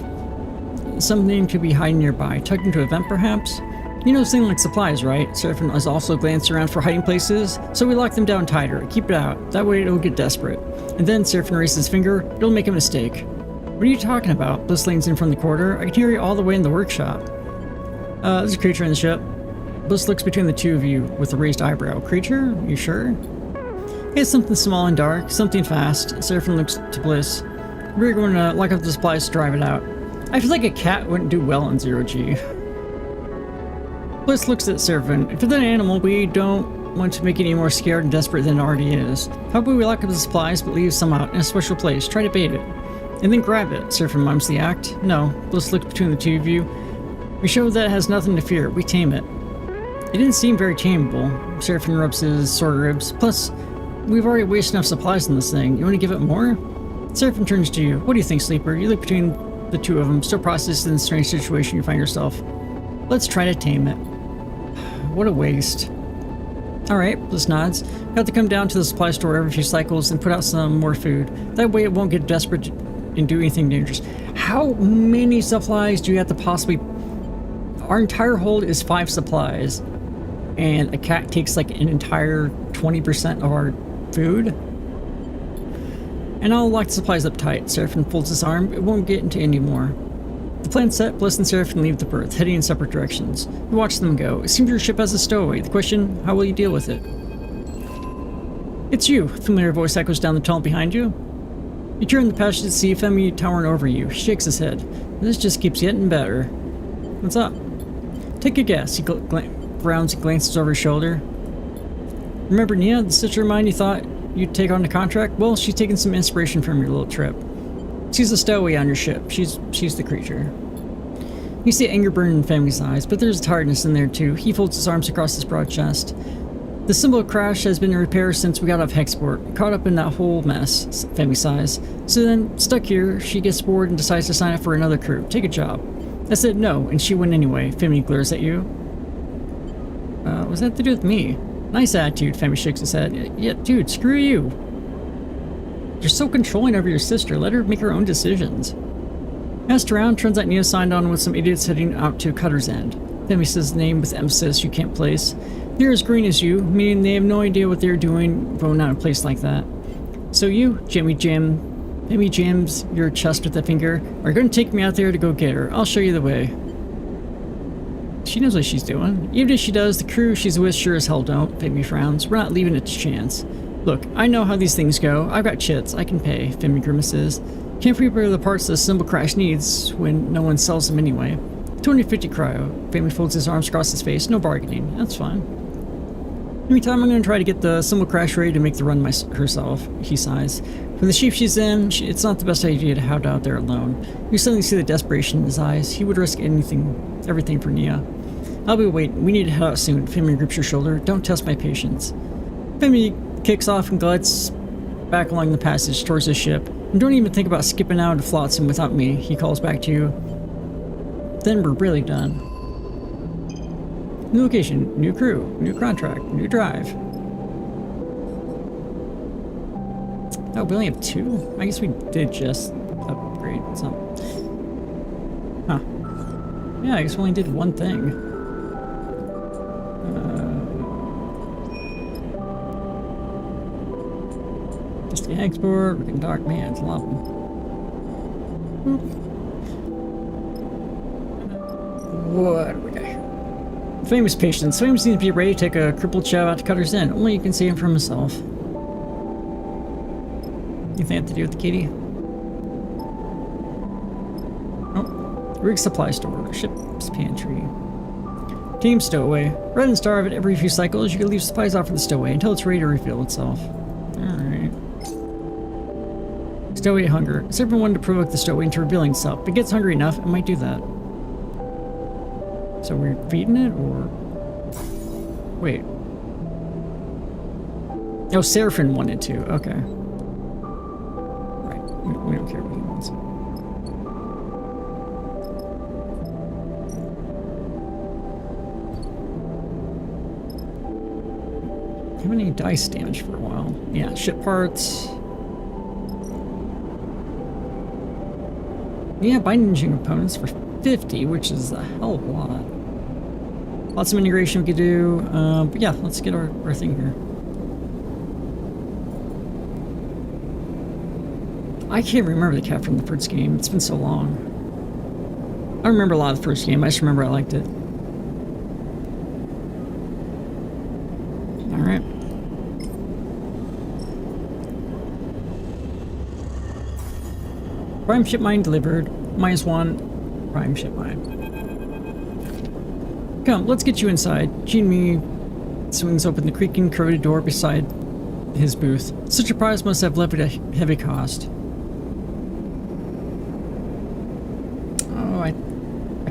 something could be hiding nearby. Tucked into a vent, perhaps? You know, something like supplies, right? Seraphim has also glanced around for hiding places, so we lock them down tighter. Keep it out. That way it'll get desperate. And then Seraphim raises his finger. It'll make a mistake. What are you talking about? Bliss leans in from the corridor. I can hear you all the way in the workshop. There's a creature in the ship. Bliss looks between the two of you with a raised eyebrow. Creature? You sure? It's something small and dark. Something fast. Seraphim looks to Bliss. We're going to lock up the supplies to drive it out. I feel like a cat wouldn't do well in 0G. Bliss looks at Seraphim. If it's an animal, we don't want to make it any more scared and desperate than it already is. How about we lock up the supplies but leave some out in a special place? Try to bait it. And then grab it. Seraphim mimes the act. No. Bliss looks between the two of you. We show that it has nothing to fear. We tame it. It didn't seem very tameable. Seraphim rubs his sore ribs. Plus, we've already wasted enough supplies on this thing. You want to give it more? Seraphim turns to you. What do you think, Sleeper? You look between the two of them, still processing the strange situation you find yourself. Let's try to tame it. What a waste. Alright, Bliss nods. Got to come down to the supply store every few cycles and put out some more food. That way it won't get desperate and do anything dangerous. How many supplies do you have to possibly... Our entire hold is 5 supplies. And a cat takes like an entire 20% of our food. And I'll lock the supplies up tight. Seraphim folds his arm. It won't get into any more. The plan's set. Bliss and Seraphim leave the berth, heading in separate directions. You watch them go. It seems your ship has a stowaway. The question, how will you deal with it? It's you. A familiar voice echoes down the tunnel behind you. You turn the passage to see Femi towering over you. He shakes his head. This just keeps getting better. What's up? Take a guess. He frowns and glances over his shoulder. Remember Nia, the sister of mine you thought you'd take on the contract? Well, she's taken some inspiration from your little trip. She's a stowaway on your ship. She's the creature. You see anger burn in Femi's eyes, but there's tiredness in there too. He folds his arms across his broad chest. The symbol crash has been in repair since we got off Hexport. Caught up in that whole mess, Femi sighs. So then, stuck here, she gets bored and decides to sign up for another crew. Take a job. I said no, and she went anyway. Femi glares at you. What's that to do with me? Nice attitude, Femi shakes his head. Yeah, dude, screw you. You're so controlling over your sister. Let her make her own decisions. Asked around, turns out Nia signed on with some idiots heading out to Cutter's End. Femi says the name with emphasis you can't place. They're as green as you, meaning they have no idea what they're doing going out in a place like that. So you, Femi jams your chest with a finger, are going to take me out there to go get her. I'll show you the way. She knows what she's doing. Even if she does, the crew she's with sure as hell don't. Femi frowns. We're not leaving it to chance. Look, I know how these things go. I've got chits. I can pay. Femi grimaces. Can't prepare the parts the symbol crash needs when no one sells them anyway. 250 cryo. Femi folds his arms across his face. No bargaining. That's fine. Meantime, I'm going to try to get the symbol crash ready to make the run herself. He sighs. From the shape she's in, it's not the best idea to have out there alone. You suddenly see the desperation in his eyes. He would risk everything for Nia. I'll be waiting. We need to head out soon. Femi grips your shoulder. Don't test my patience. Femi kicks off and glides back along the passage towards his ship. And don't even think about skipping out of Flotsam without me, he calls back to you. Then we're really done. New location, new crew, new contract, new drive. Oh, we only have 2? I guess we did just upgrade some. Huh. Yeah, I guess we only did one thing. Just the export, we can dock, man, it's a lot of them. What do we got here? Famous patience. Femi seems to be ready to take a crippled shadow out to Cutter's End. Only you can see him for himself. Anything have to do with the kitty? Oh, rig supply store, ship's pantry. Team stowaway. Rather than starve it every few cycles, you can leave supplies out for the stowaway until it's ready to refill itself. Alright. Stowaway hunger. It's everyone wanted to provoke the stowaway into revealing itself. If it gets hungry enough, it might do that. So we're feeding it, or... Wait. Oh, Seraphim wanted to. Okay. Right. We don't care what he wants. Haven't any dice damage for a while. Yeah, ship parts. Yeah, binding components for 50, which is a hell of a lot. Lots of integration we could do. But yeah, let's get our thing here. I can't remember the cat from the first game. It's been so long. I remember a lot of the first game. I just remember I liked it. Alright. Prime ship mine delivered. -1 prime ship mine. Come, let's get you inside. Gene me swings open the creaking, corroded door beside his booth. Such a prize must have levied a heavy cost. Oh, I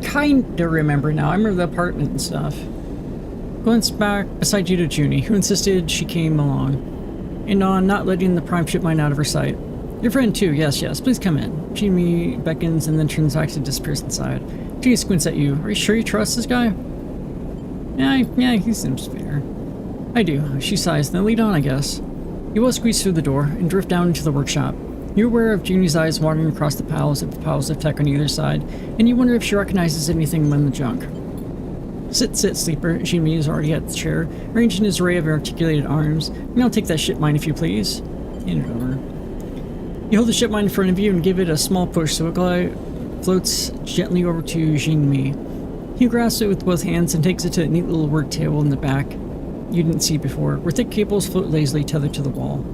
kinda remember now. I remember the apartment and stuff. Glance back beside you to Junie, who insisted she came along, and on not letting the prime ship mine out of her sight. Your friend too, yes, please come in. Jimmy beckons and then turns back to disappears inside. Junie squints at you. Are you sure you trust this guy? Yeah, he seems fair. I do, she sighs. Then lead on, I guess. You will squeeze through the door and drift down into the workshop. You're aware of Junie's eyes wandering across the piles of tech on either side, and you wonder if she recognizes anything among the junk. Sit, sleeper. Jimmy is already at the chair, arranged in his array of articulated arms. Now take that ship mine if you please. Hand it over. You hold the ship mine in front of you and give it a small push so it floats gently over to Jin-Mi. He grasps it with both hands and takes it to a neat little work table in the back you didn't see before, where thick cables float lazily tethered to the wall.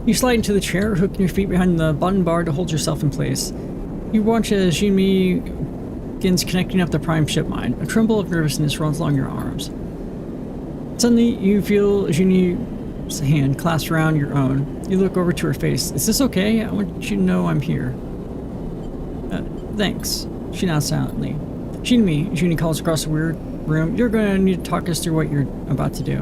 You slide into the chair, hooking your feet behind the button bar to hold yourself in place. You watch as Jin-Mi begins connecting up the prime ship mine. A tremble of nervousness runs along your arms. Suddenly, you feel Jin-Mi's hand clasped around your own. You look over to her face. Is this okay? I want you to know I'm here. Thanks. She nods silently. Jin-Mi, Juni calls across the weird room. You're going to need to talk us through what you're about to do.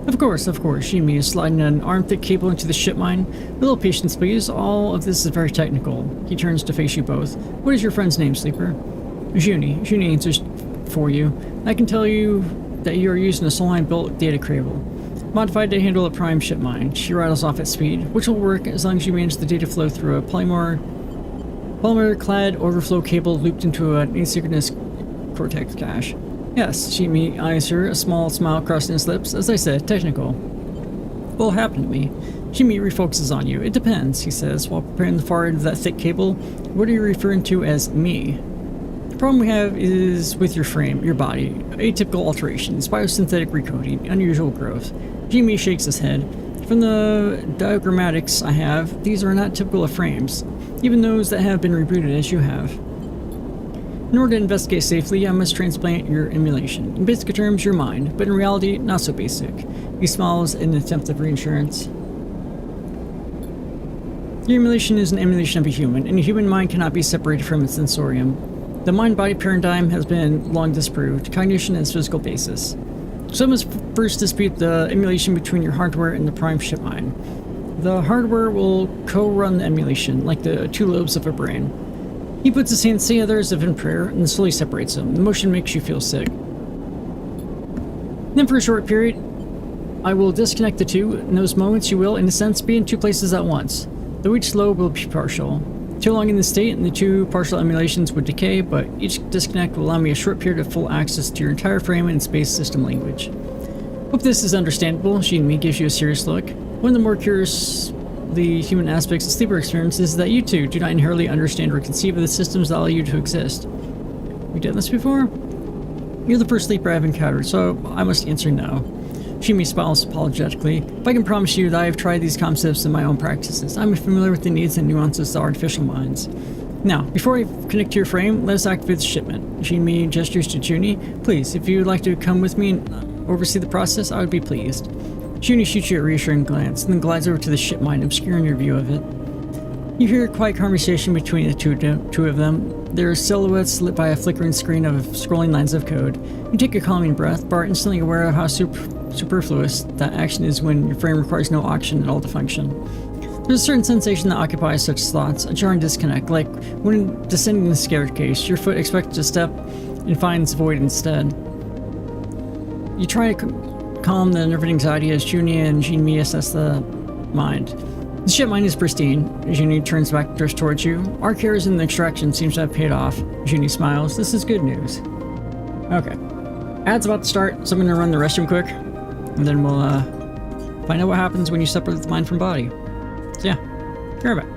Of course. Jin-Mi is sliding an arm-thick cable into the ship mine. A little patience, please. All of this is very technical. He turns to face you both. What is your friend's name, Sleeper? Juni. Juni answers for you. I can tell you that you are using a Solheim-built data cradle, modified to handle a prime ship mine. She rattles off at speed, which will work as long as you manage the data flow through a polymer-clad overflow cable looped into an asynchronous cortex cache. Yes, Jin-Mi eyes her, a small smile crossing his lips. As I said, technical. What'll happen to me? Jin-Mi refocuses on you. It depends, he says, while preparing the far end of that thick cable. What are you referring to as me? The problem we have is with your frame, your body. Atypical alterations, biosynthetic recoding, unusual growth. Jin-Mi shakes his head. From the diagrammatics I have, these are not typical of frames, even those that have been rebooted as you have. In order to investigate safely, I must transplant your emulation. In basic terms, your mind, but in reality, not so basic. He smiles in an attempt of reassurance. Your emulation is an emulation of a human, and a human mind cannot be separated from its sensorium. The mind-body paradigm has been long disproved. Cognition has physical basis. So I must first dispute the emulation between your hardware and the prime ship mine. The hardware will co-run the emulation, like the two lobes of a brain. He puts his hands together as if in prayer, and slowly separates them. The motion makes you feel sick. Then for a short period, I will disconnect the two. In those moments, you will, in a sense, be in two places at once, though each lobe will be partial. Too long in this state, and the two partial emulations would decay, but each disconnect will allow me a short period of full access to your entire frame and space system language. Hope this is understandable. Jin-Mi gives you a serious look. One of the more curious the human aspects of Sleeper experience is that you two do not inherently understand or conceive of the systems that allow you to exist. We done this before? You're the first Sleeper I've encountered, so I must answer no. Jin-Mi smiles apologetically. But I can promise you that I have tried these concepts in my own practices. I'm familiar with the needs and nuances of artificial minds. Now, before I connect to your frame, let us activate the shipment. Jin-Mi gestures to Juni. Please, if you would like to come with me and oversee the process, I would be pleased. Juni shoots you a reassuring glance, and then glides over to the ship mine, obscuring your view of it. You hear a quiet conversation between the two of them. Their silhouettes lit by a flickering screen of scrolling lines of code. You take a calming breath, but are instantly aware of how superfluous that action is when your frame requires no oxygen at all to function. There's a certain sensation that occupies such thoughts, a jarring disconnect, like when descending the staircase, your foot expects to step and finds void instead. You try to calm the nerve and anxiety as Juni and Jin-Mi assess the mind. The ship mine is pristine. Juni turns back drifts towards you. Our cares in the extraction seems to have paid off. Juni smiles. This is good news. Okay. Ad's about to start, so I'm going to run the restroom quick, and then we'll find out what happens when you separate the mind from body. So yeah, be right back.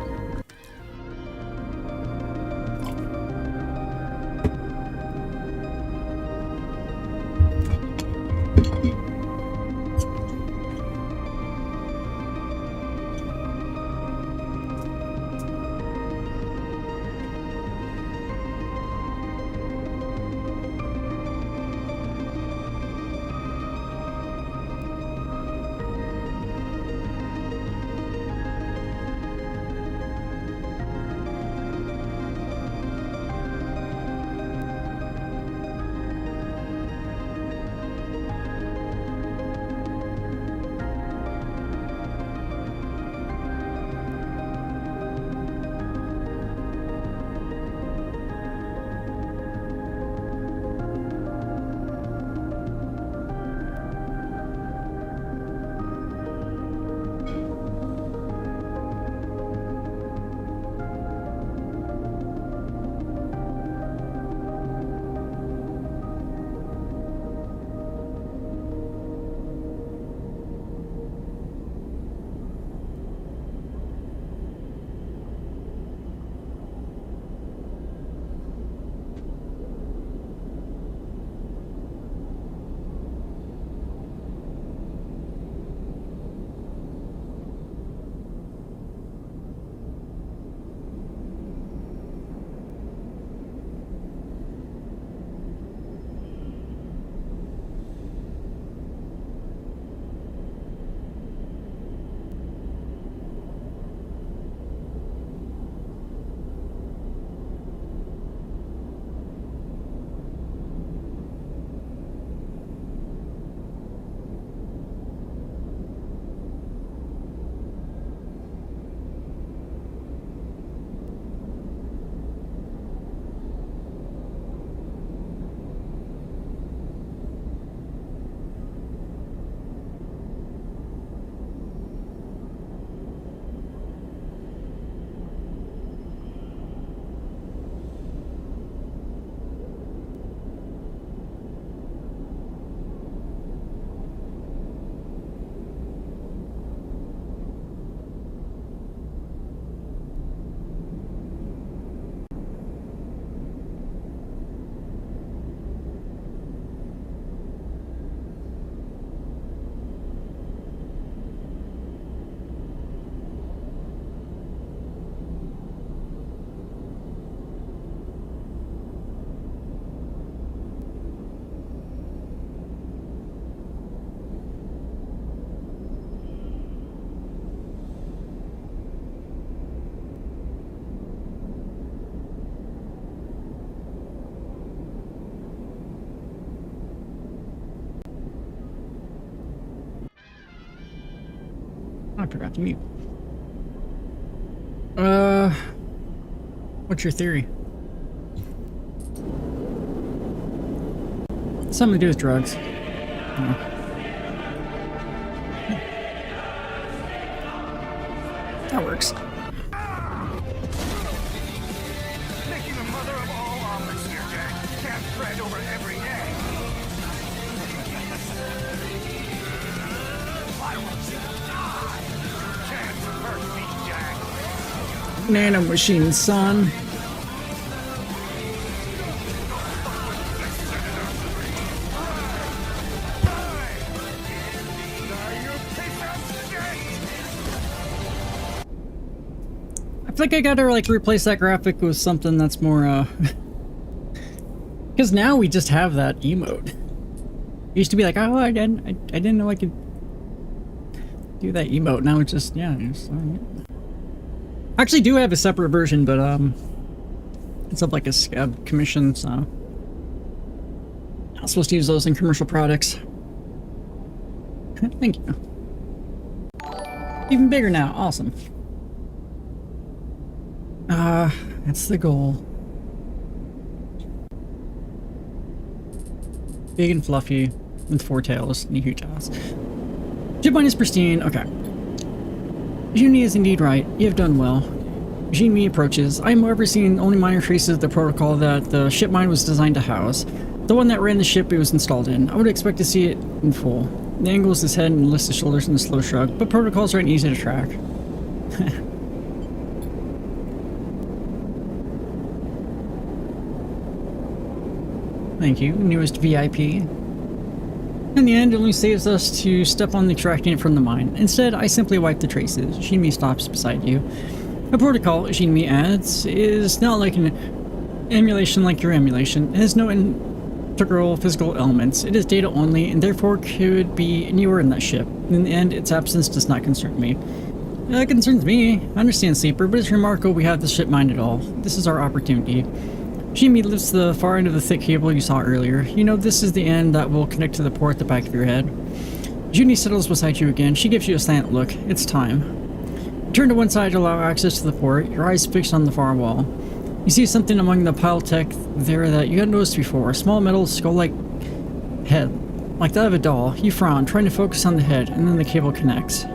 forgot to mute. What's your theory? Something to do with drugs. No. That works. Making the mother of all omelets here, Jack. Can't spread over every egg. I want you to die. Can't hurt me, Jack. Nano machine, son. I feel like I gotta like replace that graphic with something that's more because now we just have that emote. It used to be like, oh, I didn't know I could do that emote. Now it's just, yeah, it's, I actually do have a separate version, but it's up like a scab commission, so I'm supposed to use those in commercial products. Thank you. Even bigger now, awesome. That's the goal. Big and fluffy, with 4 tails and a huge ass. Shipmine is pristine. Okay. Juni is indeed right. You have done well. Jinmi approaches. I am however seeing only minor traces of the protocol that the shipmine was designed to house. The one that ran the ship it was installed in. I would expect to see it in full. The angles his head and lifts his shoulders in a slow shrug, but protocols aren't easy to track. Thank you, newest VIP. In the end, it only saves us to step on extracting it from the mine. Instead, I simply wipe the traces. Shinmi stops beside you. A protocol, Shinmi adds, is not like an emulation like your emulation. It has no integral physical elements. It is data only, and therefore could be anywhere in that ship. In the end, its absence does not concern me. It concerns me. I understand, Sleeper, but it's remarkable we have this ship mined at all. This is our opportunity. Shinmi lifts the far end of the thick cable you saw earlier. You know this is the end that will connect to the port at the back of your head. Juni settles beside you again. She gives you a slant look. It's time. You turn to one side to allow access to the port, your eyes fixed on the far wall. You see something among the pile tech there that you hadn't noticed before. A small metal skull-like head, like that of a doll. You frown, trying to focus on the head, and then the cable connects.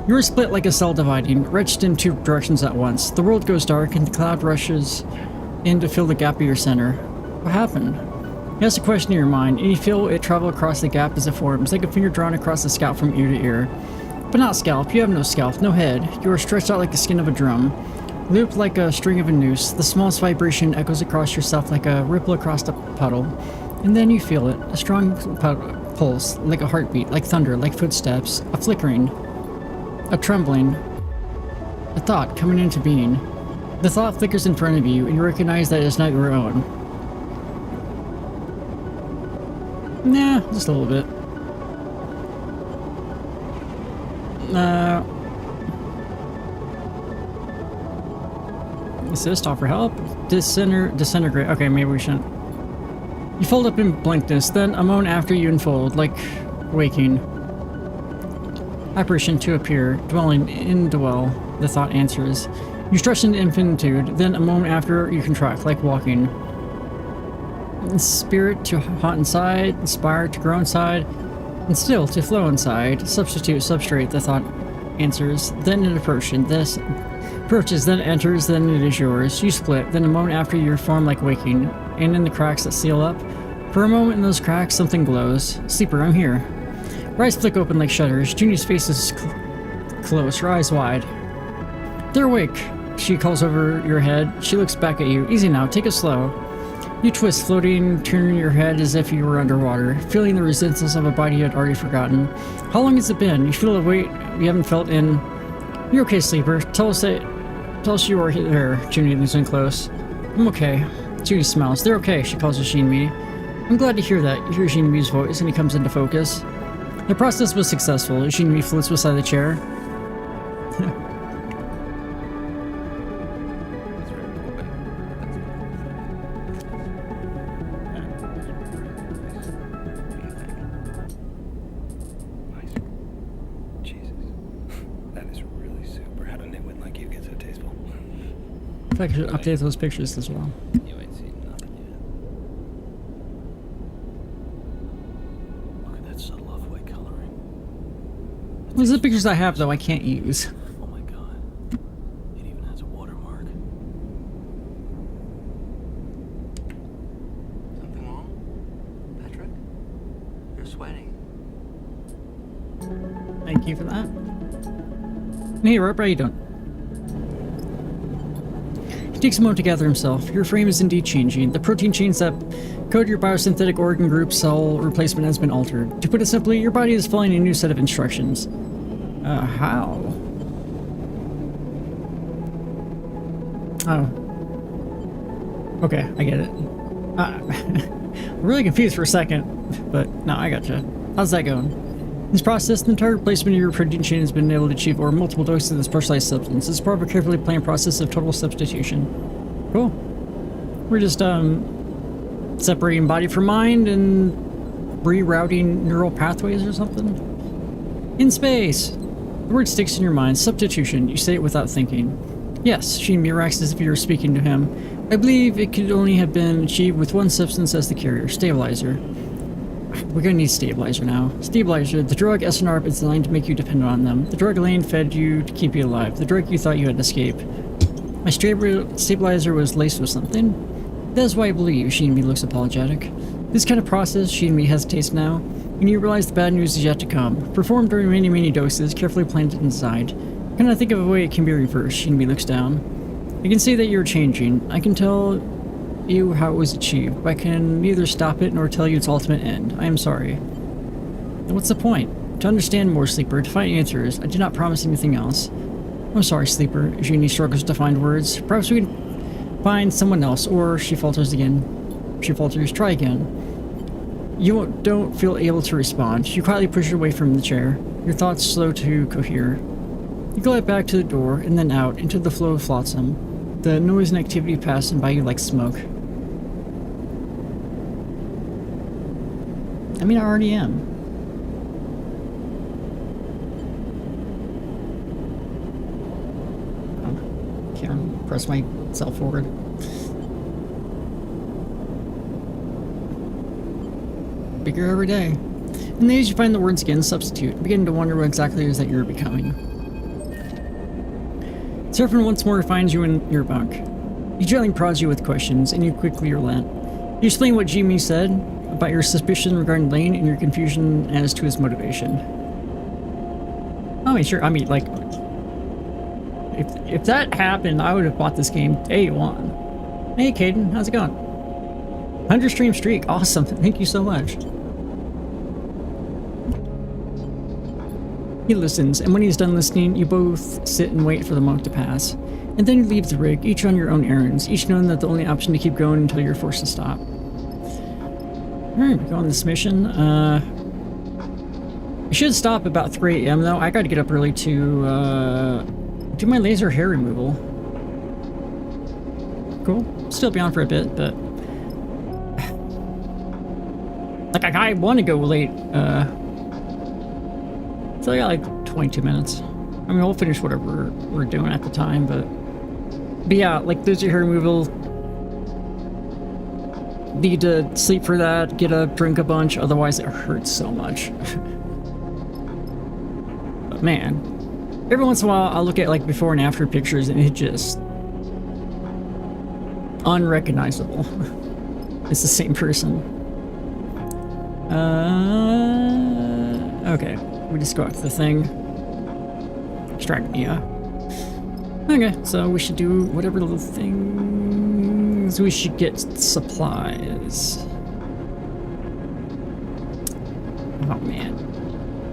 You are split like a cell dividing, wrenched in 2 directions at once. The world goes dark, and the cloud rushes in to fill the gap of your center. What happened? You ask a question in your mind, and you feel it travel across the gap as it forms, like a finger drawn across the scalp from ear to ear. But not scalp. You have no scalp, no head. You are stretched out like the skin of a drum, looped like a string of a noose. The smallest vibration echoes across yourself like a ripple across a puddle. And then you feel it, a strong pulse, like a heartbeat, like thunder, like footsteps, a flickering, a trembling, a thought coming into being. The thought flickers in front of you, and you recognize that it is not your own. Nah, just a little bit. Assist, offer help, disintegrate. Okay, maybe we shouldn't. You fold up in blankness, then a moment after you unfold, like waking. Apparition to appear, dwelling, indwell, the thought answers. You stretch into infinitude, then a moment after you contract, like walking. Spirit to haunt inside, inspire to grow inside, and still to flow inside. Substitute, substrate, the thought answers. Then it approaches, then enters, then it is yours. You split, then a moment after you form like waking, and in the cracks that seal up. For a moment in those cracks, something glows. Sleeper, I'm here. Her eyes flick open like shutters. Juni's face is close, her eyes wide. They're awake. She calls over your head. She looks back at you. Easy now, take it slow. You twist, floating, turning your head as if you were underwater, feeling the resistance of a body you had already forgotten. How long has it been? You feel a weight you haven't felt in... You're okay, Sleeper. Tell us you are there. Juni leans in close. I'm okay. Juni smiles. They're okay, she calls to Shinmi. I'm glad to hear that. You hear Shinmi's voice and he comes into focus. The process was successful. Shinmi floats beside the chair. I should update those pictures as well. You ain't seen nothing yet. Look at that subtle off-white coloring. Those are the pictures I have, though, I can't use. Oh my god. It even has a watermark. Something wrong? Patrick? You're sweating. Thank you for that. Hey, Rob, how you doing? He takes a moment to gather himself. Your frame is indeed changing. The protein chains that code your biosynthetic organ group cell replacement has been altered. To put it simply, your body is following a new set of instructions. How? Oh. Okay, I get it. I'm really confused for a second, but no, I gotcha. How's that going? In this process, the entire replacement of your protein chain has been able to achieve over multiple doses of the specialized substance. This is part of a carefully planned process of total substitution. Cool. We're just, separating body from mind and rerouting neural pathways or something? In space! The word sticks in your mind. Substitution. You say it without thinking. Yes, Shinmi reacts as if you were speaking to him. I believe it could only have been achieved with one substance as the carrier. Stabilizer. We're gonna need stabilizer now. Stabilizer, the drug SNR is designed to make you dependent on them. The drug Elaine fed you to keep you alive. The drug you thought you had to escape. My stabilizer was laced with something. That is why I believe. Shinmi looks apologetic. This kind of process, Shinmi hesitates now. When you realize the bad news is yet to come. Performed during many doses, carefully planned and designed. Can I think of a way it can be reversed? Shinmi looks down. I can see that you're changing. I can tell you how it was achieved, but I can neither stop it nor tell you its ultimate end. I am sorry. Then what's the point? To understand more, Sleeper, to find answers. I did not promise anything else. I'm sorry, Sleeper. Jeannie struggles to find words. Perhaps we can find someone else, or she falters again. She falters, try again. You don't feel able to respond. You quietly push her away from the chair. Your thoughts slow to cohere. You glide back to the door, and then out, into the flow of flotsam. The noise and activity passing by you like smoke. I mean, I already am. Can't press myself forward. Bigger every day. In the age you find the words again, substitute, beginning to wonder what exactly it is that you're becoming. Seraphin once more finds you in your bunk. He gently prods you with questions, and you quickly relent. You explain what Jimmy said about your suspicion regarding Lane and your confusion as to his motivation. I mean, sure, I mean, like, if that happened, I would have bought this game day one. Hey, Caden, how's it going? 100 stream streak, awesome, thank you so much. He listens, and when he's done listening, you both sit and wait for the monk to pass. And then you leave the rig, each on your own errands, each knowing that the only option to keep going until you're forced to stop. Alright, we go on this mission. I should stop about 3 AM though. I gotta get up early to do my laser hair removal. Cool. Still be on for a bit, but like I want to go late. So I got like 22 minutes. I mean, we'll finish whatever we're doing at the time, but yeah, like laser hair removal. Need to sleep for that, get up, drink a bunch, otherwise it hurts so much. But man, every once in a while I'll look at like before and after pictures and it just unrecognizable. It's the same person. Okay, we just go out to the thing. Extract me, okay, so we should do whatever little things we should get supplies. Oh man,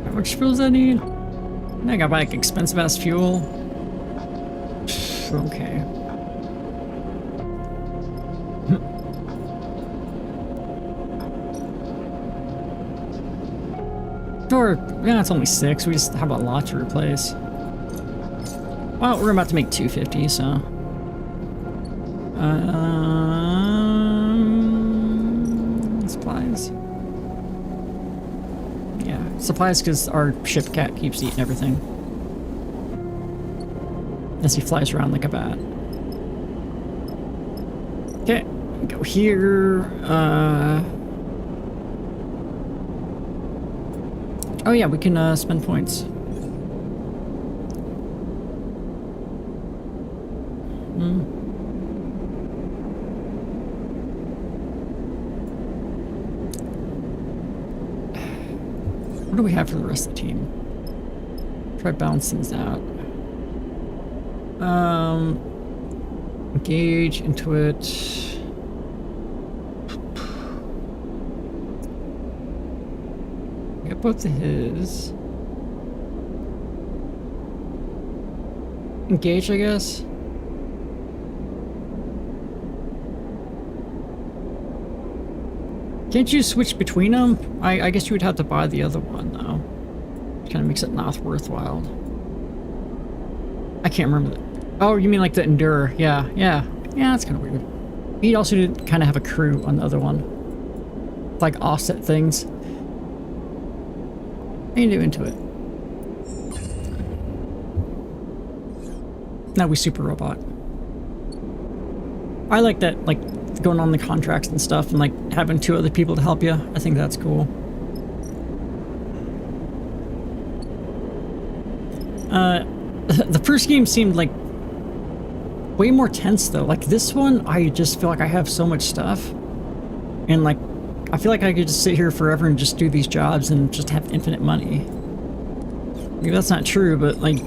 how much fuel does I need? I gotta buy like expensive ass fuel. Okay. Or, yeah, it's only 6. We just have a lot to replace. Well, we're about to make 250, so. Supplies. Yeah, supplies because our ship cat keeps eating everything. As he flies around like a bat. Okay, go here. Oh yeah, we can spend points. What do we have for the rest of the team? Try balance things out. Engage, Intuit. Get both of his. Engage, I guess. Can't you switch between them? I guess you would have to buy the other one, though. Kind of makes it not worthwhile. I can't remember that. Oh, you mean like the Endure? Yeah, that's kind of weird. He also did kind of have a crew on the other one. Like offset things. How you do into it? Now we super robot. I like that, like, going on the contracts and stuff and like having 2 other people to help you. I think that's cool. The first game seemed like way more tense though. Like this one, I just feel like I have so much stuff. And like, I feel like I could just sit here forever and just do these jobs and just have infinite money. Maybe that's not true, but like,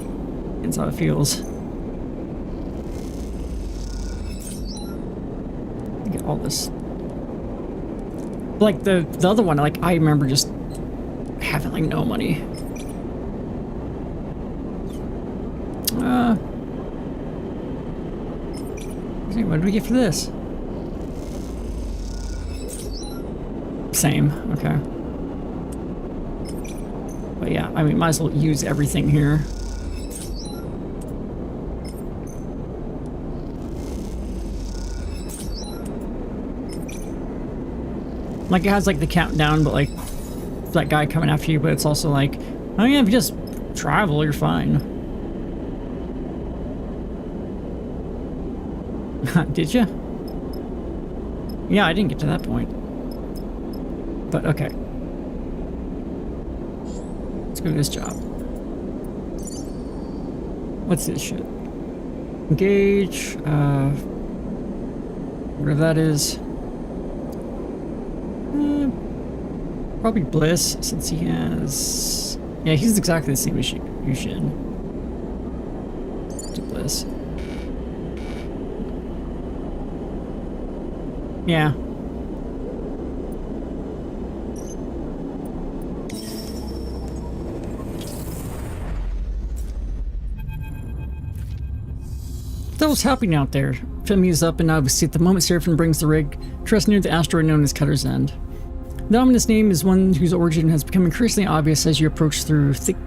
that's how it feels. Get all this. Like the other one, like I remember just having like no money. What do we get for this? Same, okay. But yeah, I mean, might as well use everything here. Like it has like the countdown, but like that guy coming after you, but it's also like, oh yeah, if you just travel, you're fine. Did you? Yeah, I didn't get to that point. But okay. Let's go to this job. What's this shit? Engage, whatever that is. Probably Bliss, since he has... Yeah, he's exactly the same as you should. Do Bliss. Yeah. That was happening out there. Femi is up and out of his seat the moment Seraphim brings the rig to rest near the asteroid known as Cutter's End. The ominous name is one whose origin has become increasingly obvious as you approach through thick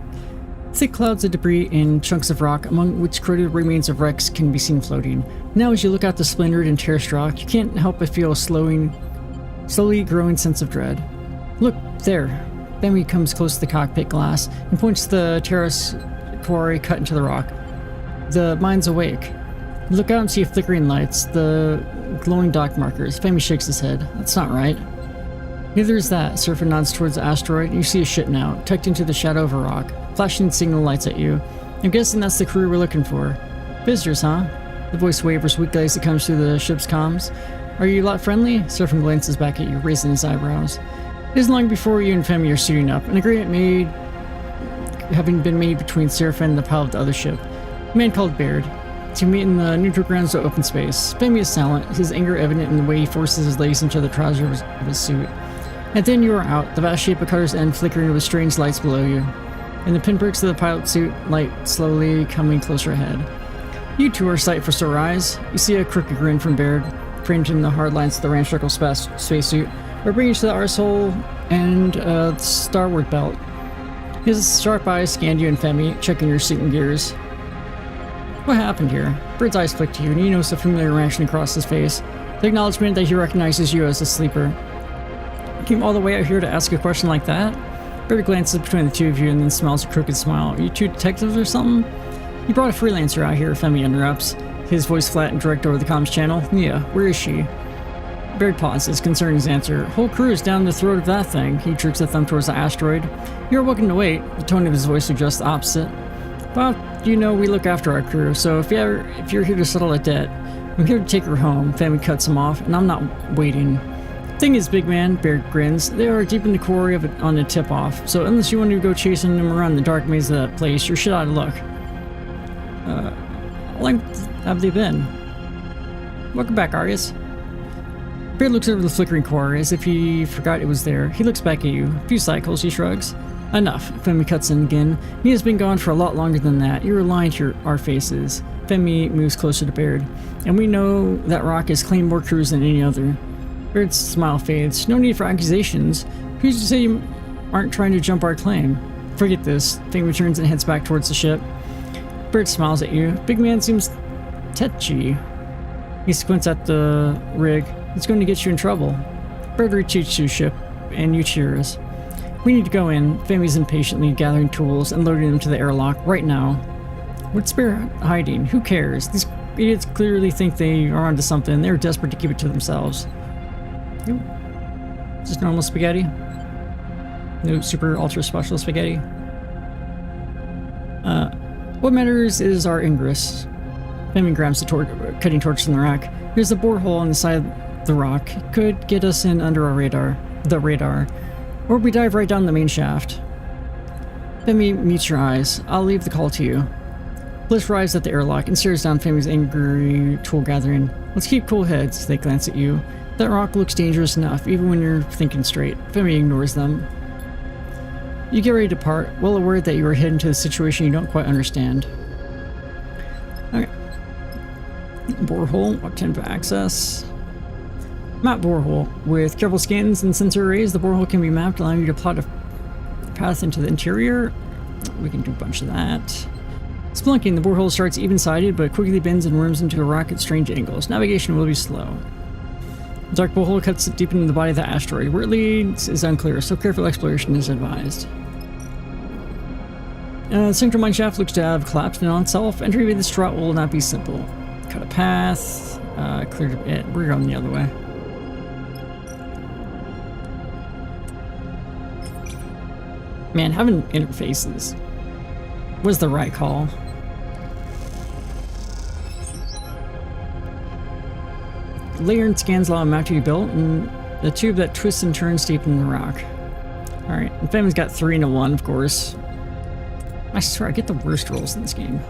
clouds of debris and chunks of rock, among which corroded remains of wrecks can be seen floating. Now as you look out the splintered and terraced rock, you can't help but feel a slowly growing sense of dread. Look, there. Femi comes close to the cockpit glass and points to the terrace quarry cut into the rock. The mine's awake. You look out and see flickering lights, the glowing dock markers. Femi shakes his head. That's not right. Neither is that. Surfer nods towards the asteroid, and you see a ship now, tucked into the shadow of a rock, flashing signal lights at you. I'm guessing that's the crew we're looking for. Visitors, huh? The voice wavers weakly as it comes through the ship's comms. Are you a lot friendly? Surfer glances back at you, raising his eyebrows. It isn't long before you and Femi are suiting up, an agreement having been made between Seraphim and the pilot of the other ship, a man called Baird, to meet in the neutral grounds of open space. Femi is silent, his anger evident in the way he forces his legs into the trousers of his suit. And then you are out, the vast shape of Cutter's End flickering with strange lights below you, and the pinpricks of the pilot's suit light slowly coming closer ahead. You two are a sight for sore eyes. You see a crooked grin from Baird, framed in the hard lines of the ramshackle spacesuit, or bringing you to the arsehole and starboard belt. His sharp eyes scanned you and Femi, checking your suit and gears. What happened here? Baird's eyes flick to you, and you notice a familiar reaction across his face, the acknowledgement that he recognizes you as a sleeper. Came all the way out here to ask a question like that? Baird glances between the two of you and then smiles a crooked smile. Are you two detectives or something? You brought a freelancer out here, Femi interrupts. His voice flat and direct over the comms channel. Mia, where is she? Baird pauses, concerning his answer. Whole crew is down the throat of that thing. He jerks a thumb towards the asteroid. You're welcome to wait. The tone of his voice suggests the opposite. Well, you know we look after our crew, so if you're here to settle a debt, I'm here to take her home. Family cuts him off, and I'm not waiting. Thing is, big man, Baird grins, they are deep in the quarry of it on the tip-off, so unless you want to go chasing them around the dark maze of that place, you're shit out of luck. How long have they been? Welcome back, Arius. Baird looks over the flickering core as if he forgot it was there. He looks back at you. A few cycles, he shrugs. Enough. Femi cuts in again. Mia's been gone for a lot longer than that. You're aligned to our faces. Femi moves closer to Baird. And we know that rock has claimed more crews than any other. Baird's smile fades. No need for accusations. Who's to say you aren't trying to jump our claim? Forget this. Femi turns and heads back towards the ship. Baird smiles at you. Big man seems tetchy. He squints at the rig. It's going to get you in trouble. Baird retreats to the ship, and you cheer us. We need to go in. Femi's impatiently gathering tools and loading them to the airlock right now. What's Baird hiding? Who cares? These idiots clearly think they are onto something. They're desperate to keep it to themselves. Ooh. Just normal spaghetti? No super ultra special spaghetti? What matters is our ingress. Femi grabs the cutting torch from the rack. There's a borehole on the side of the rock. It could get us in under our radar. Or we dive right down the main shaft. Femi meets your eyes. I'll leave the call to you. Bliss arrives at the airlock and stares down Femi's angry tool gathering. Let's keep cool heads. They glance at you. That rock looks dangerous enough, even when you're thinking straight. Femi ignores them. You get ready to depart, well aware that you are heading to a situation you don't quite understand. Okay. Borehole, obtain for access. Map borehole. With careful scans and sensor arrays, the borehole can be mapped, allowing you to plot a path into the interior. We can do a bunch of that. Splunking, the borehole starts even-sided, but quickly bends and worms into a rock at strange angles. Navigation will be slow. The dark borehole cuts deep into the body of the asteroid. Where it leads is unclear, so careful exploration is advised. The central mine shaft looks to have collapsed in on itself. Entry via this route will not be simple. Cut a path. Clear it. We're going the other way. Man, having interfaces was the right call. Layer and scans allow a map to be built, and the tube that twists and turns deep in the rock. Alright, and Femi's got 3 and a 1, of course. I swear, I get the worst rolls in this game.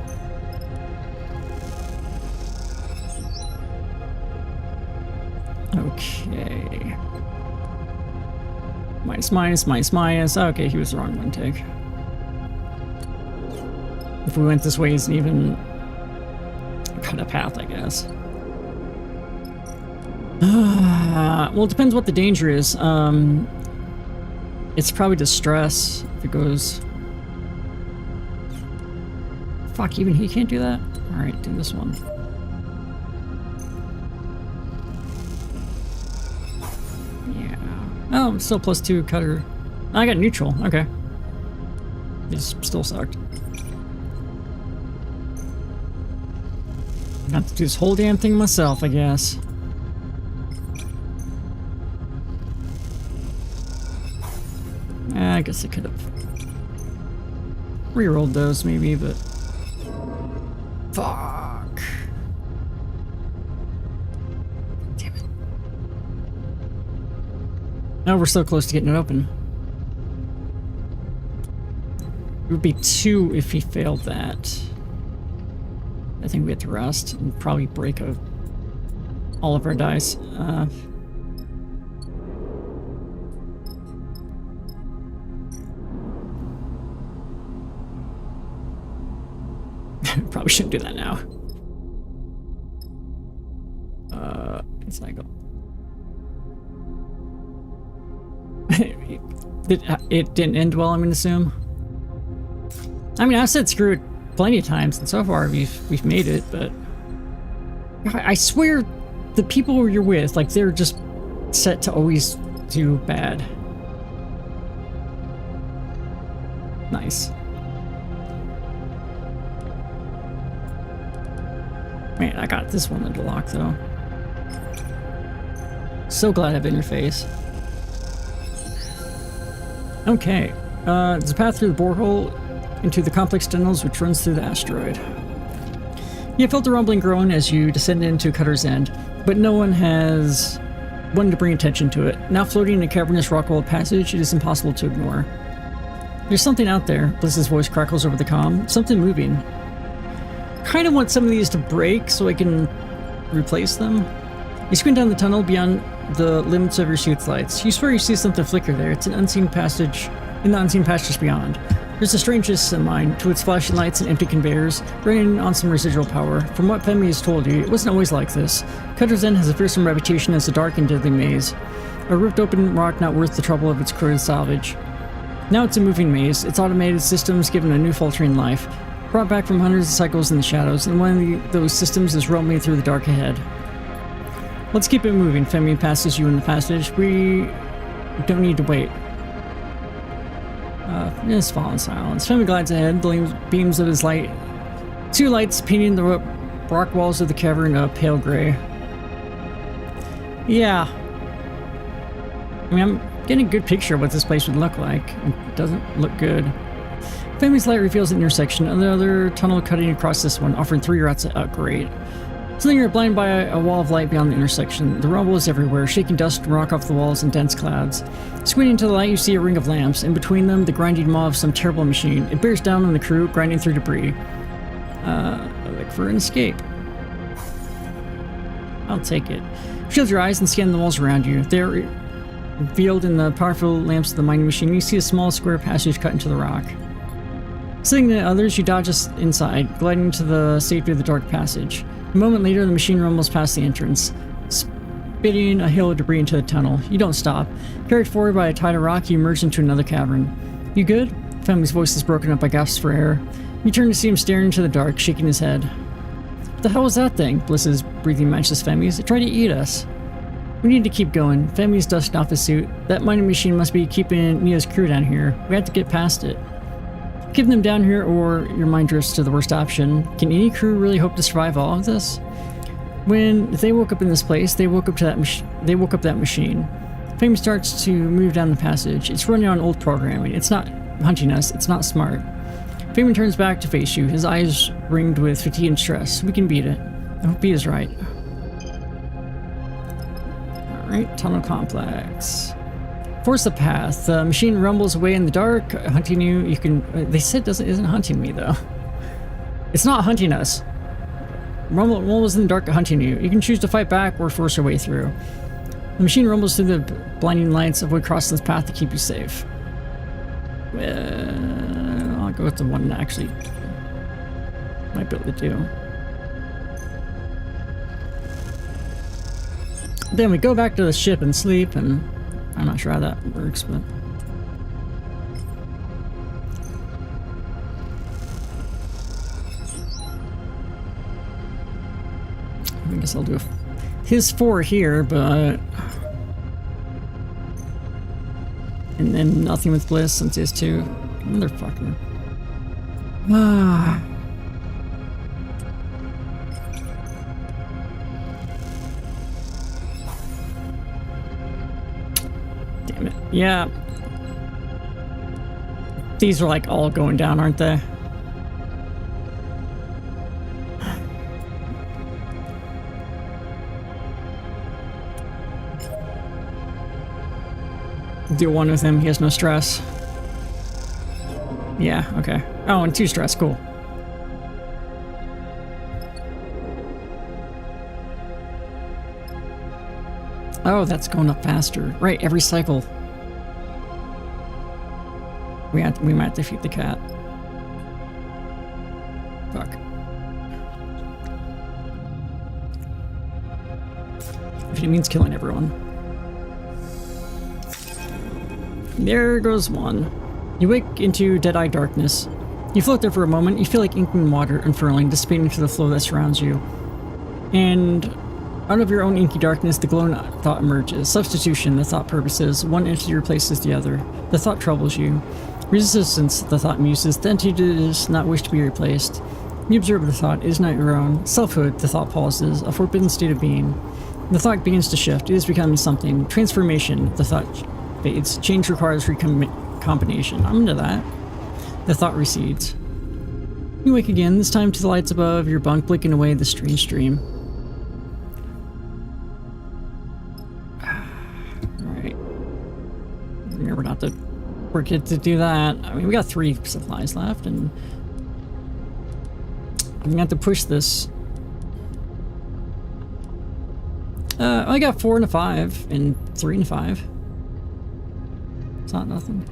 Okay. Minus, minus, minus, minus. Okay, he was the wrong one take. If we went this way, it's even cut a path, I guess. Well, it depends what the danger is. It's probably distress if it goes. Fuck, even he can't do that? Alright, do this one. Yeah. Oh, I'm still +2 cutter. I got neutral. Okay. It still sucked. I have to do this whole damn thing myself, I guess. I guess I could have rerolled those maybe, but fuck. Damn it. No, we're so close to getting it open. It would be 2 if he failed that. I think we have to rest and probably break all of our dice. Probably shouldn't do that now. Cycle. It didn't end well, I'm gonna assume. I mean, I've said screw it plenty of times, and so far we've made it, but I swear the people you're with, like, they're just set to always do bad. Nice. Man, I got this one to lock though. So glad I have interface. Okay, there's a path through the borehole into the complex tunnels which runs through the asteroid. You felt the rumbling groan as you descend into Cutter's End, but no one has wanted to bring attention to it. Now floating in a cavernous rock-walled passage, it is impossible to ignore. There's something out there, Bliss's voice crackles over the comm. Something moving. Kind of want some of these to break so I can replace them. You squint down the tunnel beyond the limits of your suit's lights. You swear you see something flicker there. It's an unseen passage in the unseen passage beyond. There's a strangeness in mind to its flashing lights and empty conveyors, running on some residual power. From what Femi has told you, it wasn't always like this. Cutter's End has a fearsome reputation as a dark and deadly maze. A ripped open rock not worth the trouble of its corroded salvage. Now it's a moving maze, its automated systems given a new faltering life. Brought back from hundreds of cycles in the shadows, and one of those systems is roaming through the dark ahead. Let's keep it moving, Femi passes you in the passage. We don't need to wait. Just fall in silence. Femi glides ahead, the beams of his light. Two lights painting the rock walls of the cavern a pale gray. Yeah. I mean, I'm getting a good picture of what this place would look like. It doesn't look good. Femi's light reveals an intersection, another tunnel cutting across this one, offering 3 routes to upgrade. Suddenly you're blinded by a wall of light beyond the intersection. The rumble is everywhere, shaking dust and rock off the walls in dense clouds. Squinting into the light, you see a ring of lamps, and between them, the grinding maw of some terrible machine. It bears down on the crew, grinding through debris. Look for an escape. I'll take it. Shield your eyes and scan the walls around you. They're revealed in the powerful lamps of the mining machine. You see a small square passage cut into the rock. Sitting the others, you dodge inside, gliding to the safety of the dark passage. A moment later, the machine rumbles past the entrance, spitting a hail of debris into the tunnel. You don't stop. Carried forward by a tide of rock, you emerge into another cavern. You good? Femi's voice is broken up by gasps for air. You turn to see him staring into the dark, shaking his head. What the hell was that thing? Bliss's breathing matches Femi's. It tried to eat us. We need to keep going. Femi's dusting off his suit. That mining machine must be keeping Nia's crew down here. We have to get past it. Keep them down here or your mind drifts to the worst option. Can any crew really hope to survive all of this? When they woke up in this place, they woke up that machine. Fame starts to move down the passage. It's running on old programming. It's not hunting us. It's not smart. Fame turns back to face you, his eyes ringed with fatigue and stress. We can beat it. I hope he is right. Alright, tunnel complex. Force the path. The machine rumbles away in the dark, hunting you. You can. They said isn't hunting me though. It's not hunting us. Rumbles in the dark, hunting you. You can choose to fight back or force your way through. The machine rumbles through the blinding lights. Avoid crossing this path to keep you safe. I'll go with the one that actually might be able to do. Then we go back to the ship and sleep, and I'm not sure how that works, but I guess I'll do his 4 here, but and then nothing with Bliss since his 2. Motherfucker. Ah. Damn it. Yeah. These are like all going down, aren't they? Do one with him, he has no stress. Yeah, okay. Oh, and 2 stress, cool. Oh, that's going up faster. Right, every cycle. We might defeat the cat. Fuck. If it means killing everyone. There goes one. You wake into dead-eye darkness. You float there for a moment. You feel like ink and water unfurling, dissipating into the flow that surrounds you. And out of your own inky darkness, the glowing thought emerges. Substitution, the thought purposes. One entity replaces the other. The thought troubles you. Resistance, the thought muses. The entity does not wish to be replaced. You observe the thought is not your own. Selfhood, the thought pauses, a forbidden state of being. The thought begins to shift. It is becoming something. Transformation, the thought fades. Change requires recombination. I'm into that. The thought recedes. You wake again, this time to the lights above your bunk blinking away the strange dream. Alright. Remember not to forget to do that. I mean, we got 3 supplies left, and I'm gonna have to push this. I got 4 and a 5, and 3 and a 5. It's not nothing.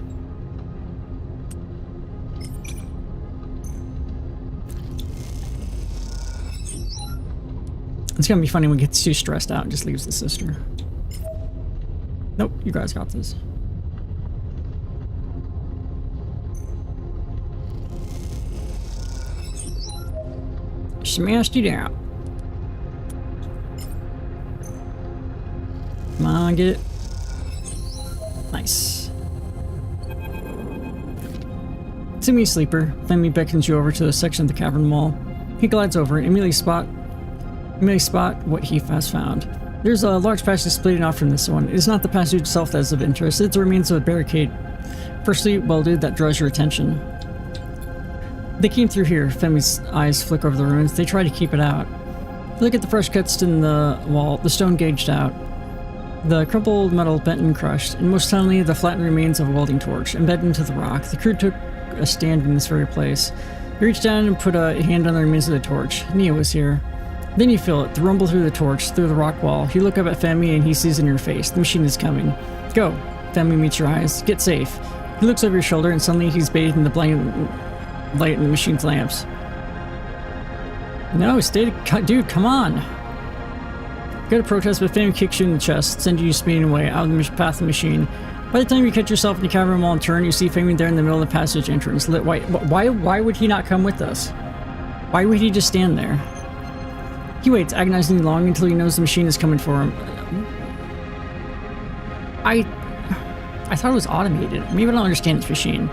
It's gonna be funny when he gets too stressed out and just leaves the sister. Nope, you guys got this. Smashed it out. Come on, get it. Nice. Simi Sleeper. Femi beckons you over to a section of the cavern wall. He glides over and immediately spot what he has found. There's a large passage splitting off from this one. It is not the passage itself that is of interest. It's the remains of a barricade, freshly welded, that draws your attention. They came through here. Femi's eyes flick over the ruins. They try to keep it out. Look at the fresh cuts in the wall, the stone gauged out. The crumpled metal bent and crushed, and most telling, the flattened remains of a welding torch, embedded into the rock. The crew took a stand in this very place. He reached down and put a hand on the remains of the torch. Nia was here. Then you feel it, the rumble through the torch, through the rock wall. You look up at Femi and he sees in your face. The machine is coming. Go. Femi meets your eyes. Get safe. He looks over your shoulder and suddenly he's bathed in the blanket light in the machine's lamps. No, dude, come on. Go to protest, but Femi kicks you in the chest, sending you speeding away out of the path of the machine. By the time you catch yourself in the cavern wall and turn, you see Femi there in the middle of the passage entrance, lit white. Why would he not come with us? Why would he just stand there? He waits agonizingly long until he knows the machine is coming for him. I thought it was automated. Maybe I don't understand this machine.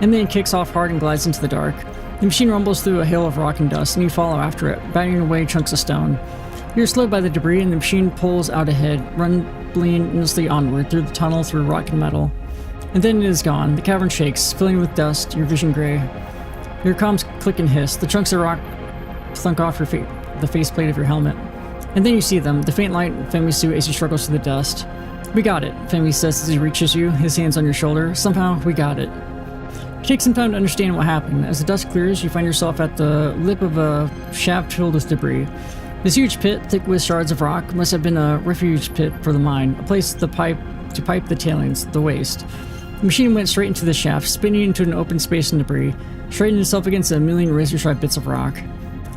And then it kicks off hard and glides into the dark. The machine rumbles through a hill of rock and dust, and you follow after it, batting away chunks of stone. You're slowed by the debris, and the machine pulls out ahead, rumbling endlessly onward through the tunnel through rock and metal. And then it is gone. The cavern shakes, filling with dust, your vision gray. Your comms click and hiss. The chunks of rock thunk off your the faceplate of your helmet. And then you see them, the faint light in Femi's suit as he struggles through the dust. We got it, Femi says as he reaches you, his hands on your shoulder. Somehow, we got it. It takes some time to understand what happened. As the dust clears, you find yourself at the lip of a shaft filled with debris. This huge pit, thick with shards of rock, must have been a refuge pit for the mine, a place to pipe the tailings, the waste. The machine went straight into the shaft, spinning into an open space in debris, straightening itself against a million razor-sharp bits of rock.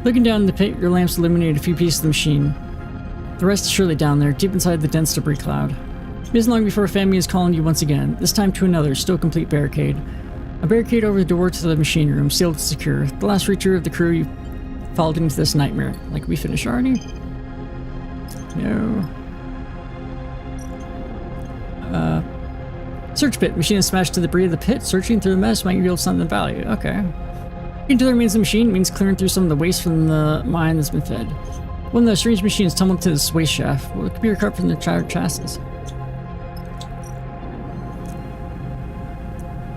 Looking down in the pit, your lamps illuminate a few pieces of the machine. The rest is surely down there, deep inside the dense debris cloud. It isn't long before Femi is calling you once again, this time to another, still complete barricade. A barricade over the door to the machine room, sealed and secure. The last creature of the crew you followed into this nightmare. Like, we finished already? No. Search pit. Machine is smashed to the debris of the pit. Searching through the mess might reveal something of value. Okay. Into the remains of the machine means clearing through some of the waste from the mine that's been fed. One of the strange machines tumbled to this waste shaft. Well, it could be recovered from the shattered chassis.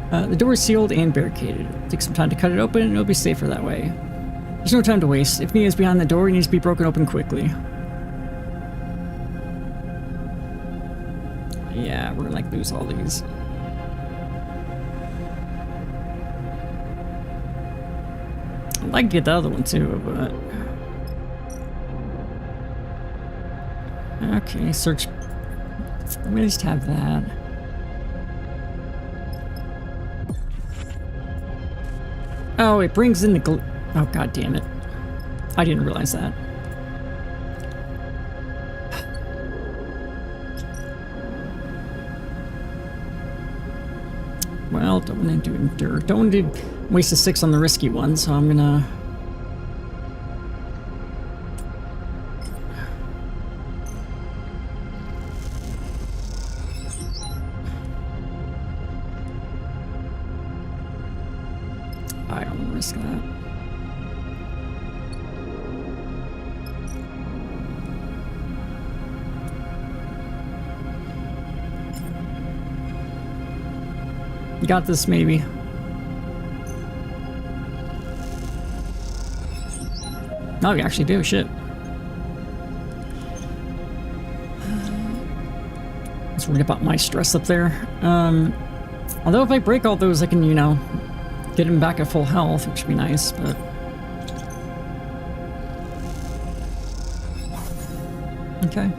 The door is sealed and barricaded. It'll take some time to cut it open and it'll be safer that way. There's no time to waste. If Nia's behind the door, it needs to be broken open quickly. Yeah, we're gonna like lose all these. I'd like to get the other one too, but... Okay, search... Let me just have that. Oh, it brings in the oh, god damn it. I didn't realize that. Well, don't want to do endure. Don't want to waste a 6 on the risky one, so I'm gonna... I don't want to risk that. You got this, maybe. No, you actually do. Shit. Let's worry about my stress up there. Although if I break all those, I can, you know, get him back at full health, which would be nice, but... Okay.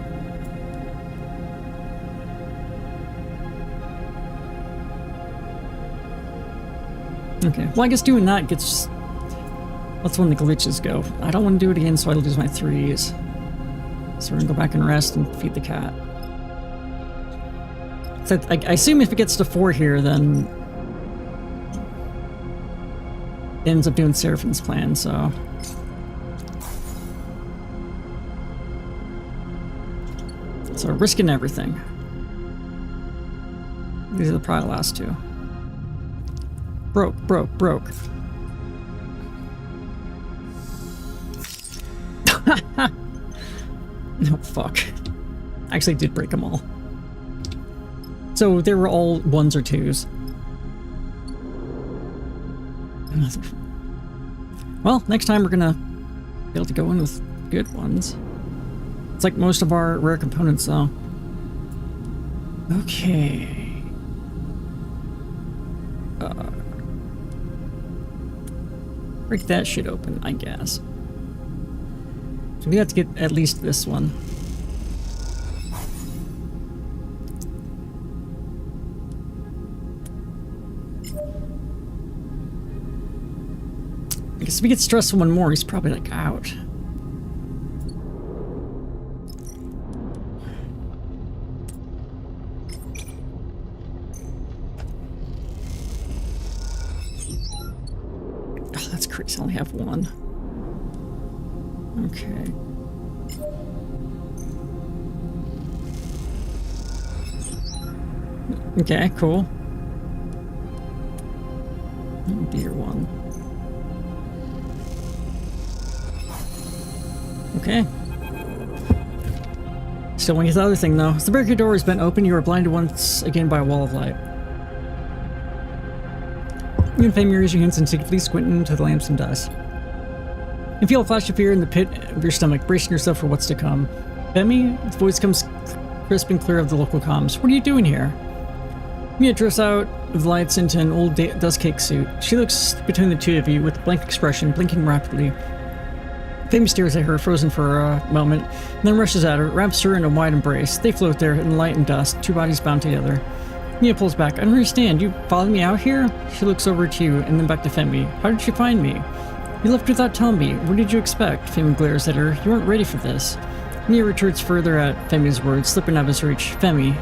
Okay, well I guess doing that gets... That's when the glitches go. I don't want to do it again, so I lose my 3s. So we're gonna go back and rest and feed the cat. So I assume if it gets to 4 here, then... It ends up doing Seraphine's plan, so... So risking everything. These are probably the last 2. Broke. No, fuck. I actually did break them all. So they were all 1s or 2s. Well, next time we're gonna be able to go in with good ones. It's like most of our rare components, though. Okay. Break that shit open, I guess. So we have to get at least this one. I guess if we get stressed one more, he's probably like out. Oh, that's crazy. I only have 1. Okay. Okay, cool. Beer 1. Okay. Still waiting for the other thing, though. As the barricade door has been opened, you are blinded once again by a wall of light. You and Fame raise your hands instinctively, squinting into the lamps and dust. You feel a flash of fear in the pit of your stomach, bracing yourself for what's to come. Femi, its voice comes crisp and clear of the local comms. What are you doing here? Mia drifts out of the lights into an old dust cake suit. She looks between the two of you with a blank expression, blinking rapidly. Femi stares at her, frozen for a moment, and then rushes at her, wraps her in a wide embrace. They float there in the light and dust, 2 bodies bound together. Mia pulls back. I don't understand. You followed me out here? She looks over to you and then back to Femi. How did you find me? You left without telling me. What did you expect? Femi glares at her. You weren't ready for this. Mia retreats further at Femi's words, slipping out of his reach. Femi.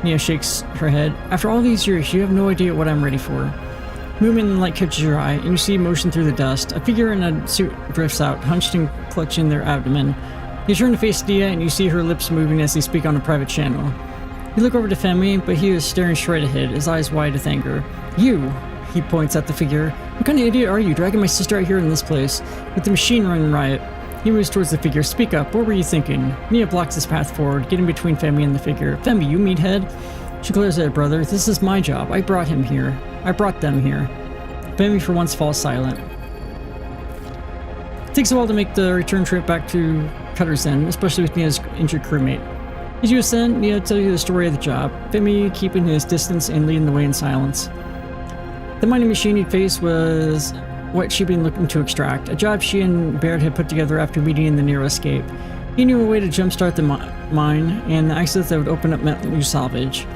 Mia shakes her head. After all these years, you have no idea what I'm ready for. Movement in the light catches your eye, and you see motion through the dust. A figure in a suit drifts out, hunched and clutching their abdomen. You turn to face Dia, and you see her lips moving as they speak on a private channel. You look over to Femi, but he is staring straight ahead, his eyes wide with anger. You! He points at the figure. What kind of idiot are you, dragging my sister out here in this place, with the machine running riot? He moves towards the figure. Speak up, what were you thinking? Mia blocks his path forward, getting between Femi and the figure. Femi, you meathead? She glares at her brother. This is my job. I brought him here. I brought them here. Femi for once falls silent. It takes a while to make the return trip back to Cutter's End, especially with Mia's injured crewmate. As you ascend, Mia tells you the story of the job, Femi keeping his distance and leading the way in silence. The mining machine he'd faced was what she'd been looking to extract, a job she and Baird had put together after meeting in the near escape. He knew a way to jumpstart the mine and the access that would open up new salvage.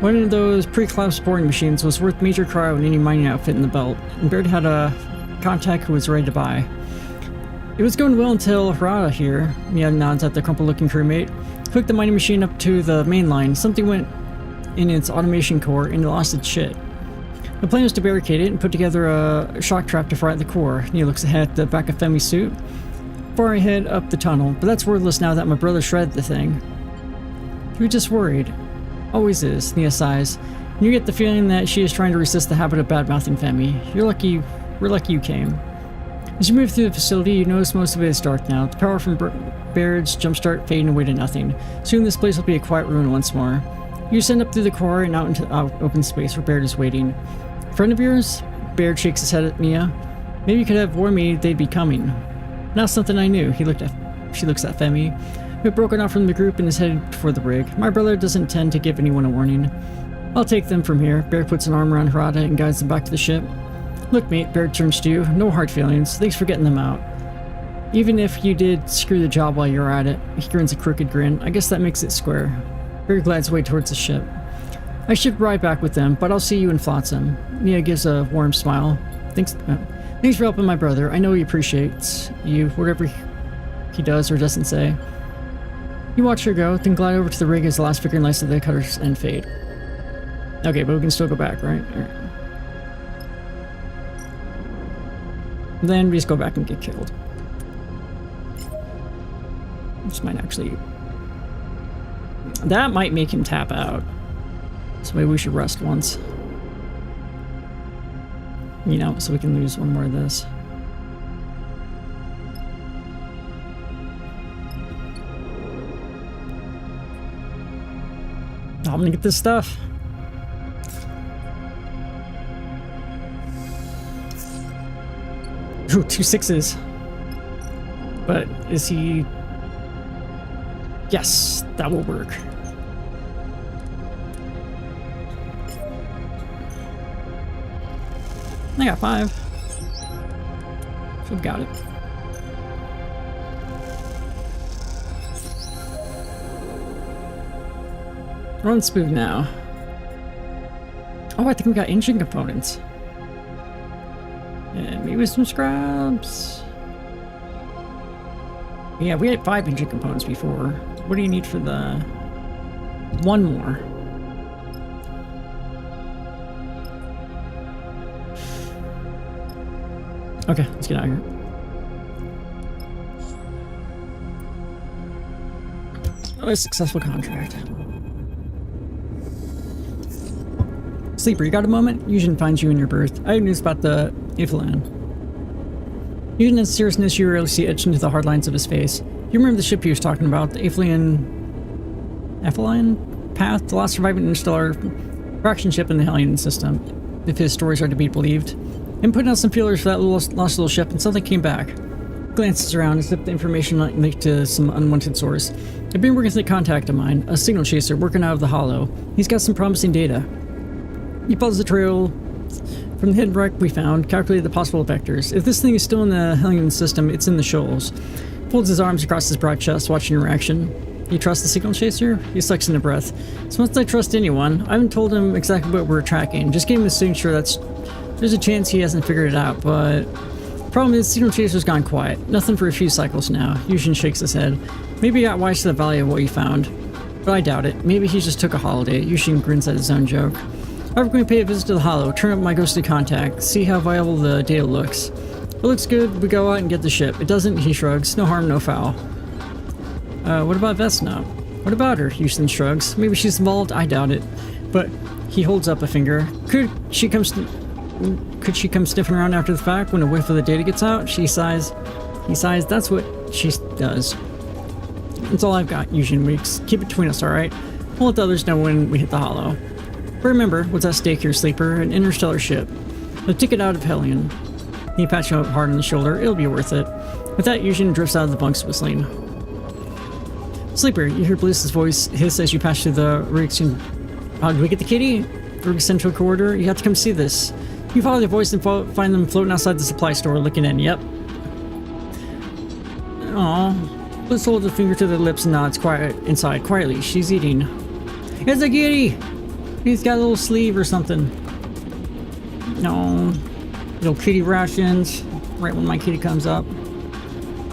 One of those pre-collapsed boring machines was worth major cryo in any mining outfit in the belt, and Baird had a contact who was ready to buy. It was going well until Harada here, Mia nods at the crumpled-looking crewmate, hooked the mining machine up to the main line. Something went in its automation core and it lost its shit. The plan was to barricade it and put together a shock trap to fry at the core. Nia looks ahead at the back of Femi's suit, far ahead up the tunnel, but that's worthless now that my brother shredded the thing. He was just worried. Always is, Nia sighs. And you get the feeling that she is trying to resist the habit of bad-mouthing Femi. We're lucky you came. As you move through the facility, you notice most of it is dark now. The power from Baird's jumpstart fading away to nothing. Soon this place will be a quiet ruin once more. You send up through the core and out into open space where Baird is waiting. Friend of yours? Baird shakes his head at Mia. Maybe you could have warned me they'd be coming. Not something I knew. She looks at Femi, who had broken off from the group and is headed for the rig. My brother doesn't intend to give anyone a warning. I'll take them from here. Baird puts an arm around Harada and guides them back to the ship. Look, mate, Baird turns to you. No hard feelings. Thanks for getting them out. Even if you did screw the job while you're at it. He grins a crooked grin. I guess that makes it square. Baird glides away towards the ship. I should ride back with them, but I'll see you in Flotsam. Mia gives a warm smile. Thanks for helping my brother. I know he appreciates you, whatever he does or doesn't say. You watch her go, then glide over to the rig as the last flickering lights of the cutter's end fade. Okay, but we can still go back, right? Alright. Then we just go back and get killed. This might actually... That might make him tap out. So maybe we should rest once. You know, so we can lose one more of this. I'm gonna get this stuff. Ooh, 2 6s. But is he... Yes, that will work. I got 5. So I've got it. Run smooth now. Oh, I think we got engine components. And maybe some scraps. Yeah, we had 5 engine components before. What do you need for the... 1 more? Okay, let's get out of here. Oh, a successful contract. Sleeper, you got a moment? Eugen finds you in your berth. I have news about the Evelyn. Eugen has seriousness you rarely see etched into the hard lines of his face. You remember the ship he was talking about, the Evelyn Path, the last surviving interstellar fraction ship in the Hellion system, if his stories are to be believed. I'm putting out some feelers for that lost little ship, and something came back. Glances around as if the information linked to some unwanted source. I've been working with a contact of mine, a signal chaser working out of the Hollow. He's got some promising data. He follows the trail from the hidden wreck we found, calculated the possible vectors. If this thing is still in the Hellion system, it's in the shoals. Folds his arms across his broad chest, watching your reaction. You trust the signal chaser? He sucks in a breath. So once I trust anyone, I haven't told him exactly what we're tracking. Just gave him the signature that's... There's a chance he hasn't figured it out, but... The problem is, the signal chaser's gone quiet. Nothing for a few cycles now. Eugen shakes his head. Maybe he got wise to the value of what he found. But I doubt it. Maybe he just took a holiday. Eugen grins at his own joke. I'm going to pay a visit to the Hollow, turn up my ghostly contact, see how viable the data looks. If it looks good, we go out and get the ship. It doesn't, he shrugs. No harm, no foul. What about Vesna? What about her? Houston shrugs. Maybe she's involved? I doubt it. But he holds up a finger. Could she come sniffing around after the fact when a whiff of the data gets out? She sighs. He sighs. That's what she does. That's all I've got, Eugen Weeks. Keep it between us, alright? We'll let the others know when we hit the Hollow. But remember, what's at stake here, Sleeper? An interstellar ship. A ticket out of Hellion. He pats you up hard on the shoulder. It'll be worth it. With that, Eugen drifts out of the bunks whistling. Sleeper, you hear Bliss's voice hiss as you pass through the rig. Do we get the kitty? Rig Central Corridor? You have to come see this. You follow their voice and find them floating outside the supply store looking in. Yep. Aww. Bliss holds a finger to their lips and nods inside quietly. She's eating. It's a kitty! He's got a little sleeve or something. No. Little kitty rations. Right when my kitty comes up.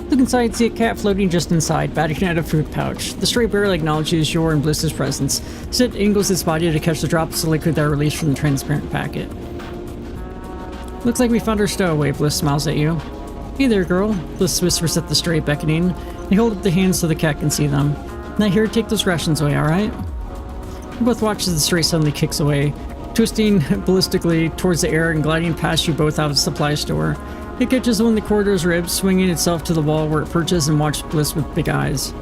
Look inside and see a cat floating just inside, batting at a food pouch. The stray barely acknowledges your and Bliss's presence. Sid angles his body to catch the drops of liquid that are released from the transparent packet. Looks like we found our stowaway, Bliss smiles at you. Hey there, girl. Bliss whispers at the stray, beckoning. They hold up the hands so the cat can see them. Now here, take those rations away, alright? You both watch as the stray suddenly kicks away, twisting ballistically towards the air and gliding past you both out of the supply store. It catches one of the corridor's ribs, swinging itself to the wall where it perches and watches Bliss with big eyes.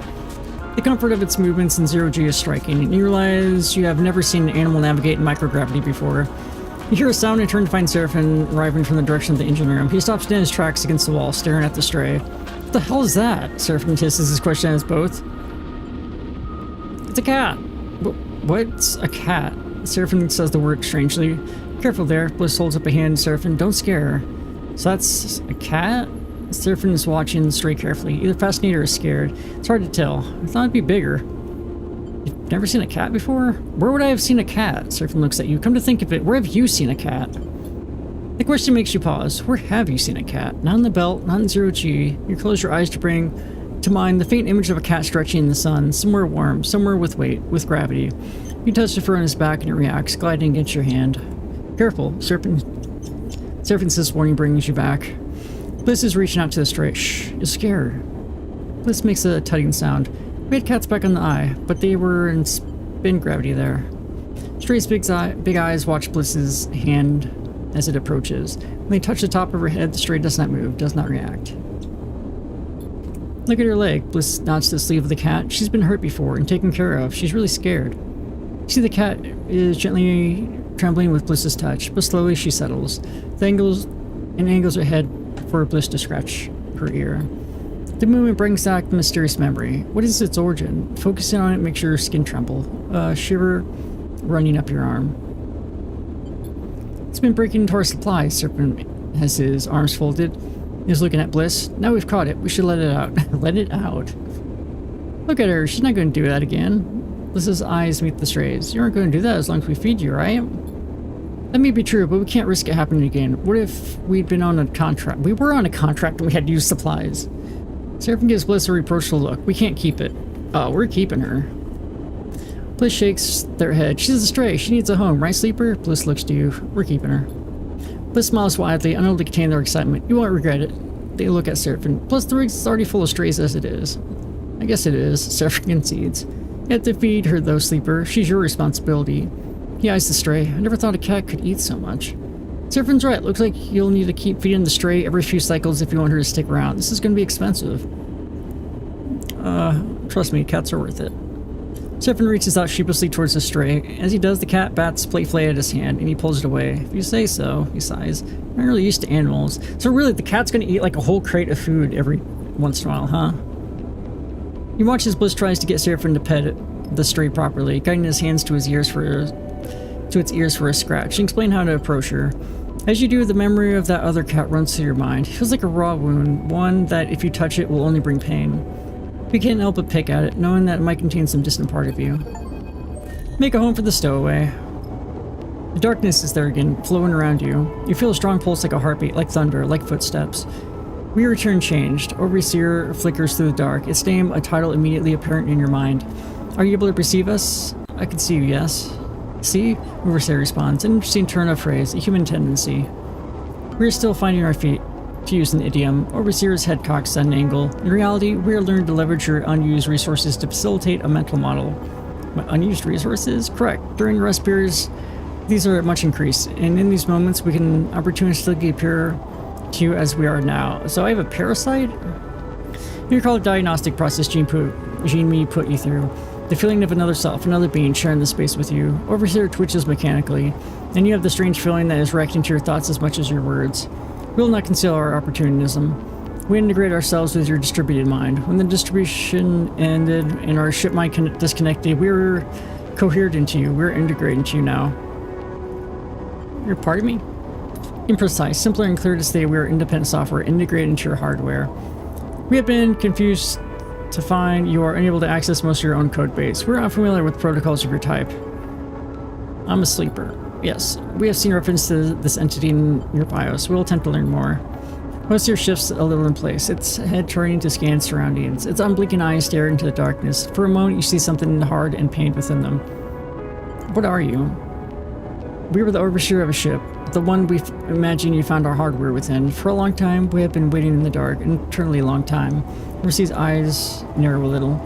The comfort of its movements in zero-G is striking, and you realize you have never seen an animal navigate in microgravity before. You hear a sound and turn to find Seraphim arriving from the direction of the engine room. He stops in his tracks against the wall, staring at the stray. What the hell is that? Seraphim hisses his question at us both. It's a cat. What's a cat? Seraphim says the word strangely. Careful there. Bliss holds up a hand. Seraphim, don't scare her. So that's a cat? Seraphim is watching the stray carefully, either fascinated or scared. It's hard to tell. I thought it'd be bigger. You've never seen a cat before? Where would I have seen a cat? Seraphim looks at you. Come to think of it, where have you seen a cat? The question makes you pause. Where have you seen a cat? Not in the belt, not in zero-G. You close your eyes to bring to mind the faint image of a cat stretching in the sun, somewhere warm, somewhere with weight, with gravity. You touch the fur on his back and it reacts, gliding against your hand. Careful, Seraphim's warning brings you back. Bliss is reaching out to the stray. Shh, you'll scare her. Bliss makes a tugging sound. We had cats back on the eye, but they were in spin gravity there. Stray's big eyes watch Bliss's hand as it approaches. When they touch the top of her head, the stray does not move, does not react. Look at her leg. Bliss nods to the sleeve of the cat. She's been hurt before and taken care of. She's really scared. You see the cat is gently trembling with Bliss's touch, but slowly she settles. The angles her head for Bliss to scratch her ear. The movement brings back the mysterious memory. What is its origin? Focusing on it makes your skin tremble. A shiver running up your arm. It's been breaking into our supplies. Serpent has his arms folded. He's looking at Bliss. Now we've caught it. We should let it out. Let it out. Look at her. She's not going to do that again. Bliss's eyes meet the stray's. You aren't going to do that as long as we feed you, right? That may be true, but we can't risk it happening again. What if we'd been on a contract? We were on a contract and we had to use supplies. Seraphim gives Bliss a reproachful look. We can't keep it. Oh, we're keeping her. Bliss shakes their head. She's a stray. She needs a home, right, Sleeper? Bliss looks to you. We're keeping her. Bliss smiles widely, unable to contain their excitement. You won't regret it. They look at Seraphim. Plus, the rig is already full of strays as it is. I guess it is. Seraphim concedes. You have to feed her, though, Sleeper. She's your responsibility. He eyes the stray. I never thought a cat could eat so much. Seraphim's right. Looks like you'll need to keep feeding the stray every few cycles if you want her to stick around. This is going to be expensive. Trust me, cats are worth it. Seraphim reaches out sheepishly towards the stray. As he does, the cat bats playfully at his hand, and he pulls it away. If you say so, he sighs. I'm not really used to animals. So really, the cat's going to eat like a whole crate of food every once in a while, huh? You watch as Bliss tries to get Seraphim to pet the stray properly, guiding his hands to its ears for a scratch, and explain how to approach her. As you do, the memory of that other cat runs through your mind. It feels like a raw wound, one that if you touch it will only bring pain. You can't help but pick at it, knowing that it might contain some distant part of you. Make a home for the stowaway. The darkness is there again, flowing around you. You feel a strong pulse like a heartbeat, like thunder, like footsteps. We return changed. Overseer flickers through the dark, its name a title immediately apparent in your mind. Are you able to perceive us? I can see you, yes. See? Overseer responds. An interesting turn of phrase, a human tendency. We are still finding our feet, to use an idiom. Overseer's head cocks at an angle. In reality, we are learning to leverage your unused resources to facilitate a mental model. Unused resources? Correct. During rest periods, these are much increased, and in these moments, we can opportunistically appear to you as we are now. So I have a parasite? You recall the diagnostic process Jean-Me put you through. The feeling of another self, another being sharing the space with you. Overseer twitches mechanically, and you have the strange feeling that is reacting to your thoughts as much as your words. We will not conceal our opportunism. We integrate ourselves with your distributed mind. When the distribution ended and our ship mind disconnected, we were cohered into you. We're integrated into you now. You're part of me? Imprecise, simpler and clear to say we are independent software integrated into your hardware. We have been confused to find you are unable to access most of your own code base. We're unfamiliar with protocols of your type. I'm a sleeper. Yes, we have seen reference to this entity in your BIOS. We'll attempt to learn more. Most of your shifts a little in place. Its head turning to scan surroundings. Its unblinking eyes stare into the darkness. For a moment, you see something hard and pained within them. What are you? We were the overseer of a ship, the one we imagine you found our hardware within. For a long time, we have been waiting in the dark, an eternally long time. Mercy's eyes narrow a little.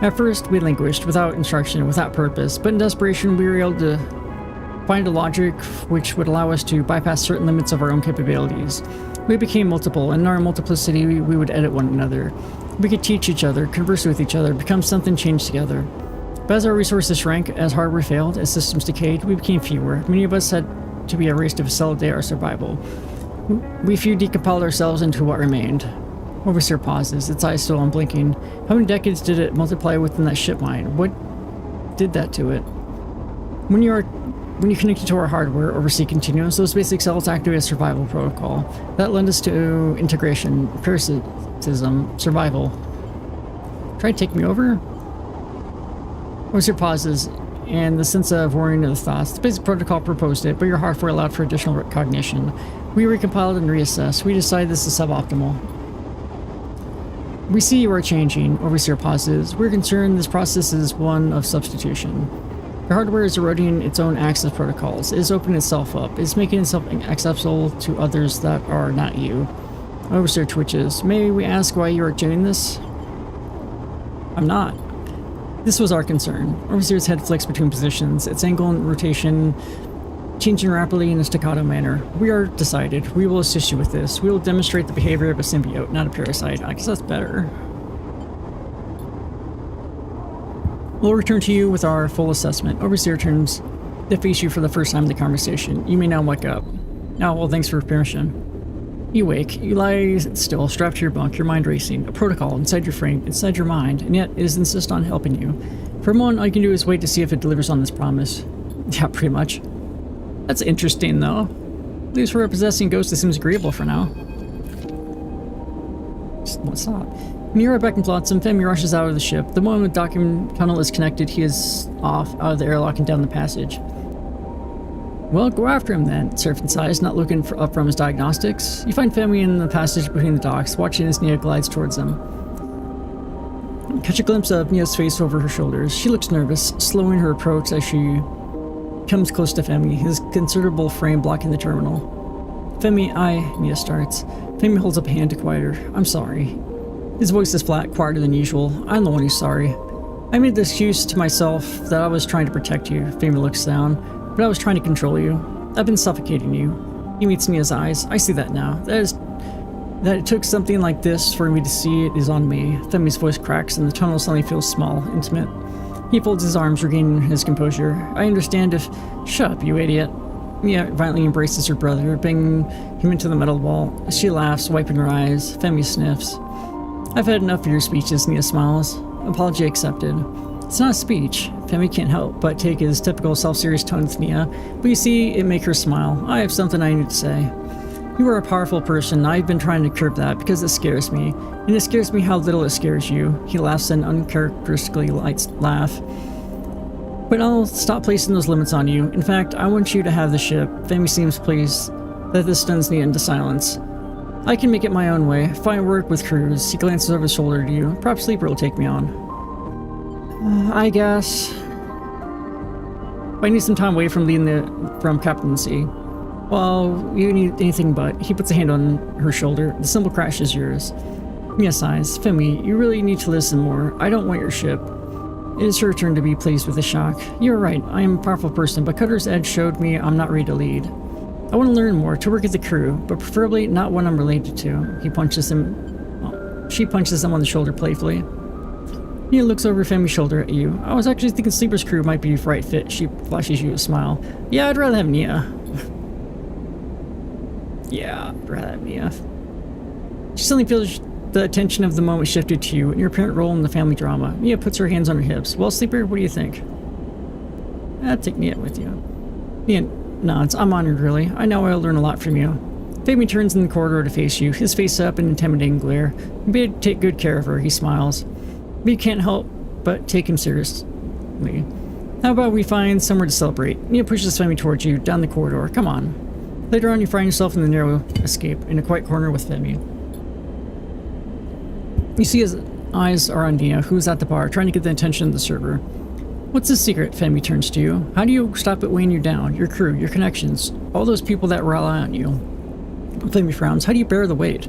At first, we languished, without instruction, without purpose, but in desperation, we were able to find a logic which would allow us to bypass certain limits of our own capabilities. We became multiple, and in our multiplicity, we would edit one another. We could teach each other, converse with each other, become something changed together. But as our resources shrank, as hardware failed, as systems decayed, we became fewer. Many of us had to be erased to facilitate our survival. We few decompiled ourselves into what remained. Overseer pauses, its eyes still unblinking. How many decades did it multiply within that ship mind? What did that to it? When you connected to our hardware, Overseer continues, those basic cells activate a survival protocol. That led us to integration, parasitism, survival. Try to take me over? Overseer pauses, and the sense of worrying of the thoughts. The basic protocol proposed it, but your hardware allowed for additional cognition. We recompiled and reassessed. We decided this is suboptimal. We see you are changing, Overseer pauses. We're concerned this process is one of substitution. Your hardware is eroding its own access protocols. It is opening itself up. It is making itself accessible to others that are not you. Overseer twitches. May we ask why you are doing this? I'm not. This was our concern. Overseer's head flicks between positions, its angle and rotation changing rapidly in a staccato manner. We are decided. We will assist you with this. We will demonstrate the behavior of a symbiote, not a parasite. I guess that's better. We'll return to you with our full assessment. Overseer turns to face you for the first time in the conversation. You may now wake up. Oh, well, thanks for permission. You wake. You lie still, strapped to your bunk, your mind racing. A protocol inside your frame, inside your mind, and yet it is insist on helping you. For a moment, all you can do is wait to see if it delivers on this promise. Yeah, pretty much. That's interesting, though. At least for a possessing ghost, this seems agreeable for now. Just won't stop. Mira back and Flotsam, Femi rushes out of the ship. The moment the docking tunnel is connected, he is off out of the airlock and down the passage. Well, go after him then, Seraphin sighs, not looking up from his diagnostics. You find Femi in the passage between the docks, watching as Nia glides towards him. Catch a glimpse of Nia's face over her shoulders. She looks nervous, slowing her approach as she comes close to Femi, his considerable frame blocking the terminal. Femi, Nia starts. Femi holds up a hand to quiet her. I'm sorry. His voice is flat, quieter than usual. I'm the one who's sorry. I made the excuse to myself that I was trying to protect you. Femi looks down. But I was trying to control you. I've been suffocating you. He meets Nia's eyes. I see that now. That it took something like this for me to see it is on me. Femi's voice cracks and the tunnel suddenly feels small, intimate. He folds his arms, regaining his composure. I understand if... Shut up, you idiot. Nia violently embraces her brother, banging him into the metal wall. She laughs, wiping her eyes. Femi sniffs. I've had enough of your speeches, Nia smiles. Apology accepted. It's not a speech. Femi can't help but take his typical self-serious tone with Nia, but you see it make her smile. I have something I need to say. You are a powerful person. I've been trying to curb that because it scares me. And it scares me how little it scares you. He laughs an uncharacteristically light laugh. But I'll stop placing those limits on you. In fact, I want you to have the ship. Femi seems pleased that this stuns Nia into silence. I can make it my own way. Find work with crews. He glances over his shoulder to you. Perhaps Sleeper will take me on. I guess. I need some time away from leading from captaincy. Well, you need anything but. He puts a hand on her shoulder. The symbol crashes yours. Mia sighs. Femi, you really need to listen more. I don't want your ship. It is her turn to be pleased with the shock. You're right. I am a powerful person, but Cutter's Edge showed me I'm not ready to lead. I want to learn more, to work with the crew, but preferably not one I'm related to. He punches him. Well, she punches him on the shoulder playfully. Nia looks over Femi's shoulder at you. I was actually thinking Sleeper's crew might be a right fit. She flashes you a smile. Yeah, I'd rather have Nia. Yeah, I'd rather have Nia. She suddenly feels the attention of the moment shifted to you and your apparent role in the family drama. Nia puts her hands on her hips. Well, Sleeper, what do you think? I'd take Nia with you. Nia nods. I'm honored, really. I know I'll learn a lot from you. Femi turns in the corridor to face you, his face up in intimidating glare. You better take good care of her, he smiles. But you can't help but take him seriously. How about we find somewhere to celebrate? Nia pushes Femi towards you, down the corridor. Come on. Later on, you find yourself in the narrow escape, in a quiet corner with Femi. You see his eyes are on Nia, who's at the bar, trying to get the attention of the server. What's the secret? Femi turns to you. How do you stop it weighing you down? Your crew, your connections, all those people that rely on you. Femi frowns. How do you bear the weight?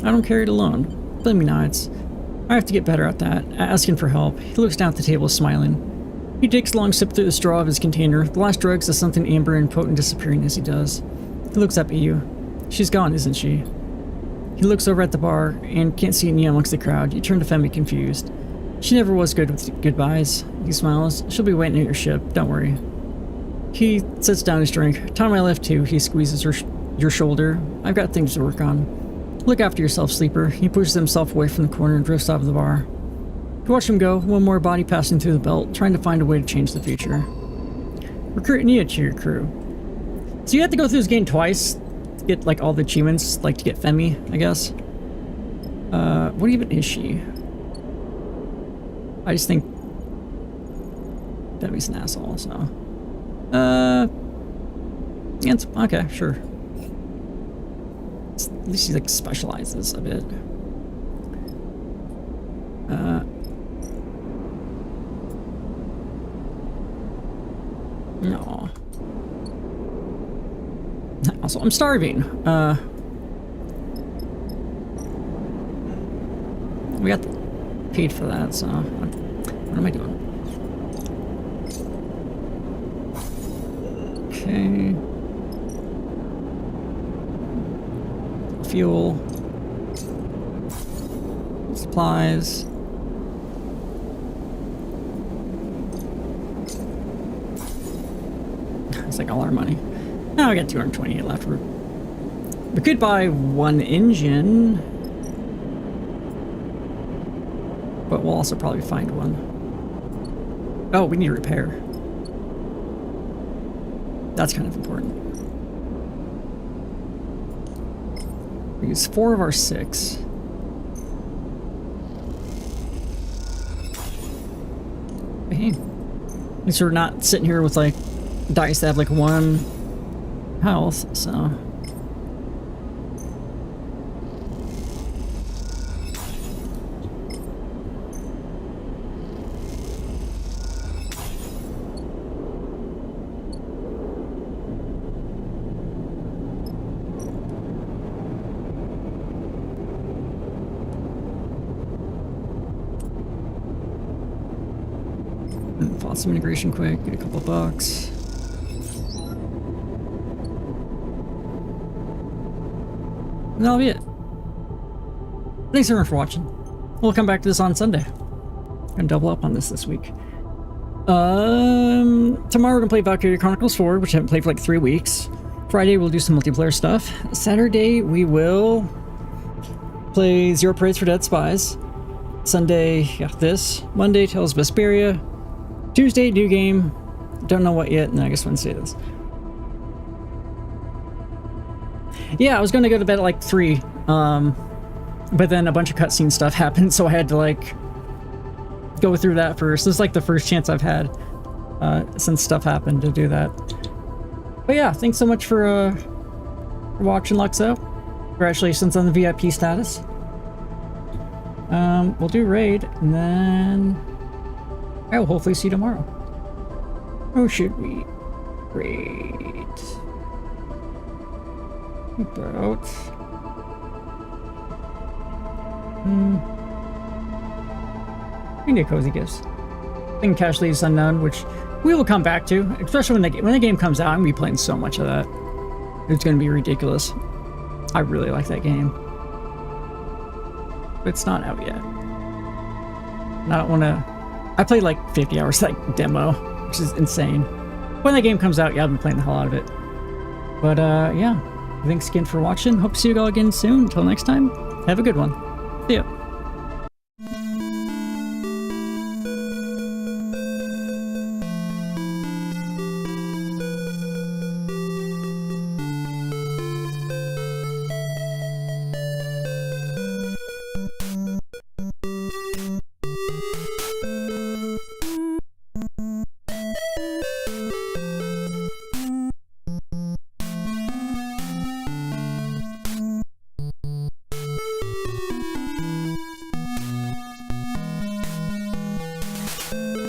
I don't carry it alone. Femi nods. I have to get better at that, asking for help. He looks down at the table, smiling. He takes a long sip through the straw of his container. The last drug says something amber and potent disappearing as he does. He looks up at you. She's gone, isn't she? He looks over at the bar and can't see Nia amongst the crowd. You turn to Femi confused. She never was good with goodbyes. He smiles. She'll be waiting at your ship, don't worry. He sets down his drink. Time I left too, he squeezes your shoulder. I've got things to work on. Look after yourself, sleeper. He pushes himself away from the corner and drifts out of the bar. You watch him go, one more body passing through the belt, trying to find a way to change the future. Recruit Nia to your crew. So you have to go through this game twice to get like all the achievements, like to get Femi, I guess. What even is she? I just think Femi's an asshole, so. Yeah, it's, okay, sure. At least she like specializes a bit. No. Also, I'm starving. We got paid for that, so what am I doing? Okay. Fuel. Supplies. It's like all our money. Now I got 228 left. We could buy one engine, but we'll also probably find one. Oh, we need a repair. That's kind of important. We use 4 of our 6. Hey. At least we're not sitting here with like dice that have like 1 health, so. Fought some integration quick, get a couple bucks. And that'll be it. Thanks everyone for watching. We'll come back to this on Sunday. And double up on this week. Tomorrow we're gonna play Valkyria Chronicles 4, which I haven't played for like 3 weeks. Friday we'll do some multiplayer stuff. Saturday we will play Zero Parades for Dead Spies. Sunday, yeah, this. Monday, Tales of Vesperia. Tuesday, new game. Don't know what yet, and I guess Wednesday this. Yeah, I was gonna go to bed at like 3, but then a bunch of cutscene stuff happened, so I had to like go through that first. This is like the first chance I've had since stuff happened to do that. But yeah, thanks so much for watching, Luxo. Congratulations on the VIP status. We'll do raid, and then I will hopefully see you tomorrow. Or should we raid? About we need cozy gifts. I think Casually is Unknown, which we will come back to, especially when the game comes out. I'm gonna be playing so much of that. It's gonna be ridiculous. I really like that game, but it's not out yet. And I don't want to. I played like 50 hours of that demo, which is insane. When the game comes out, yeah, I've been playing the hell out of it. But yeah. Thanks again for watching. Hope to see you all again soon. Until next time, have a good one. See ya.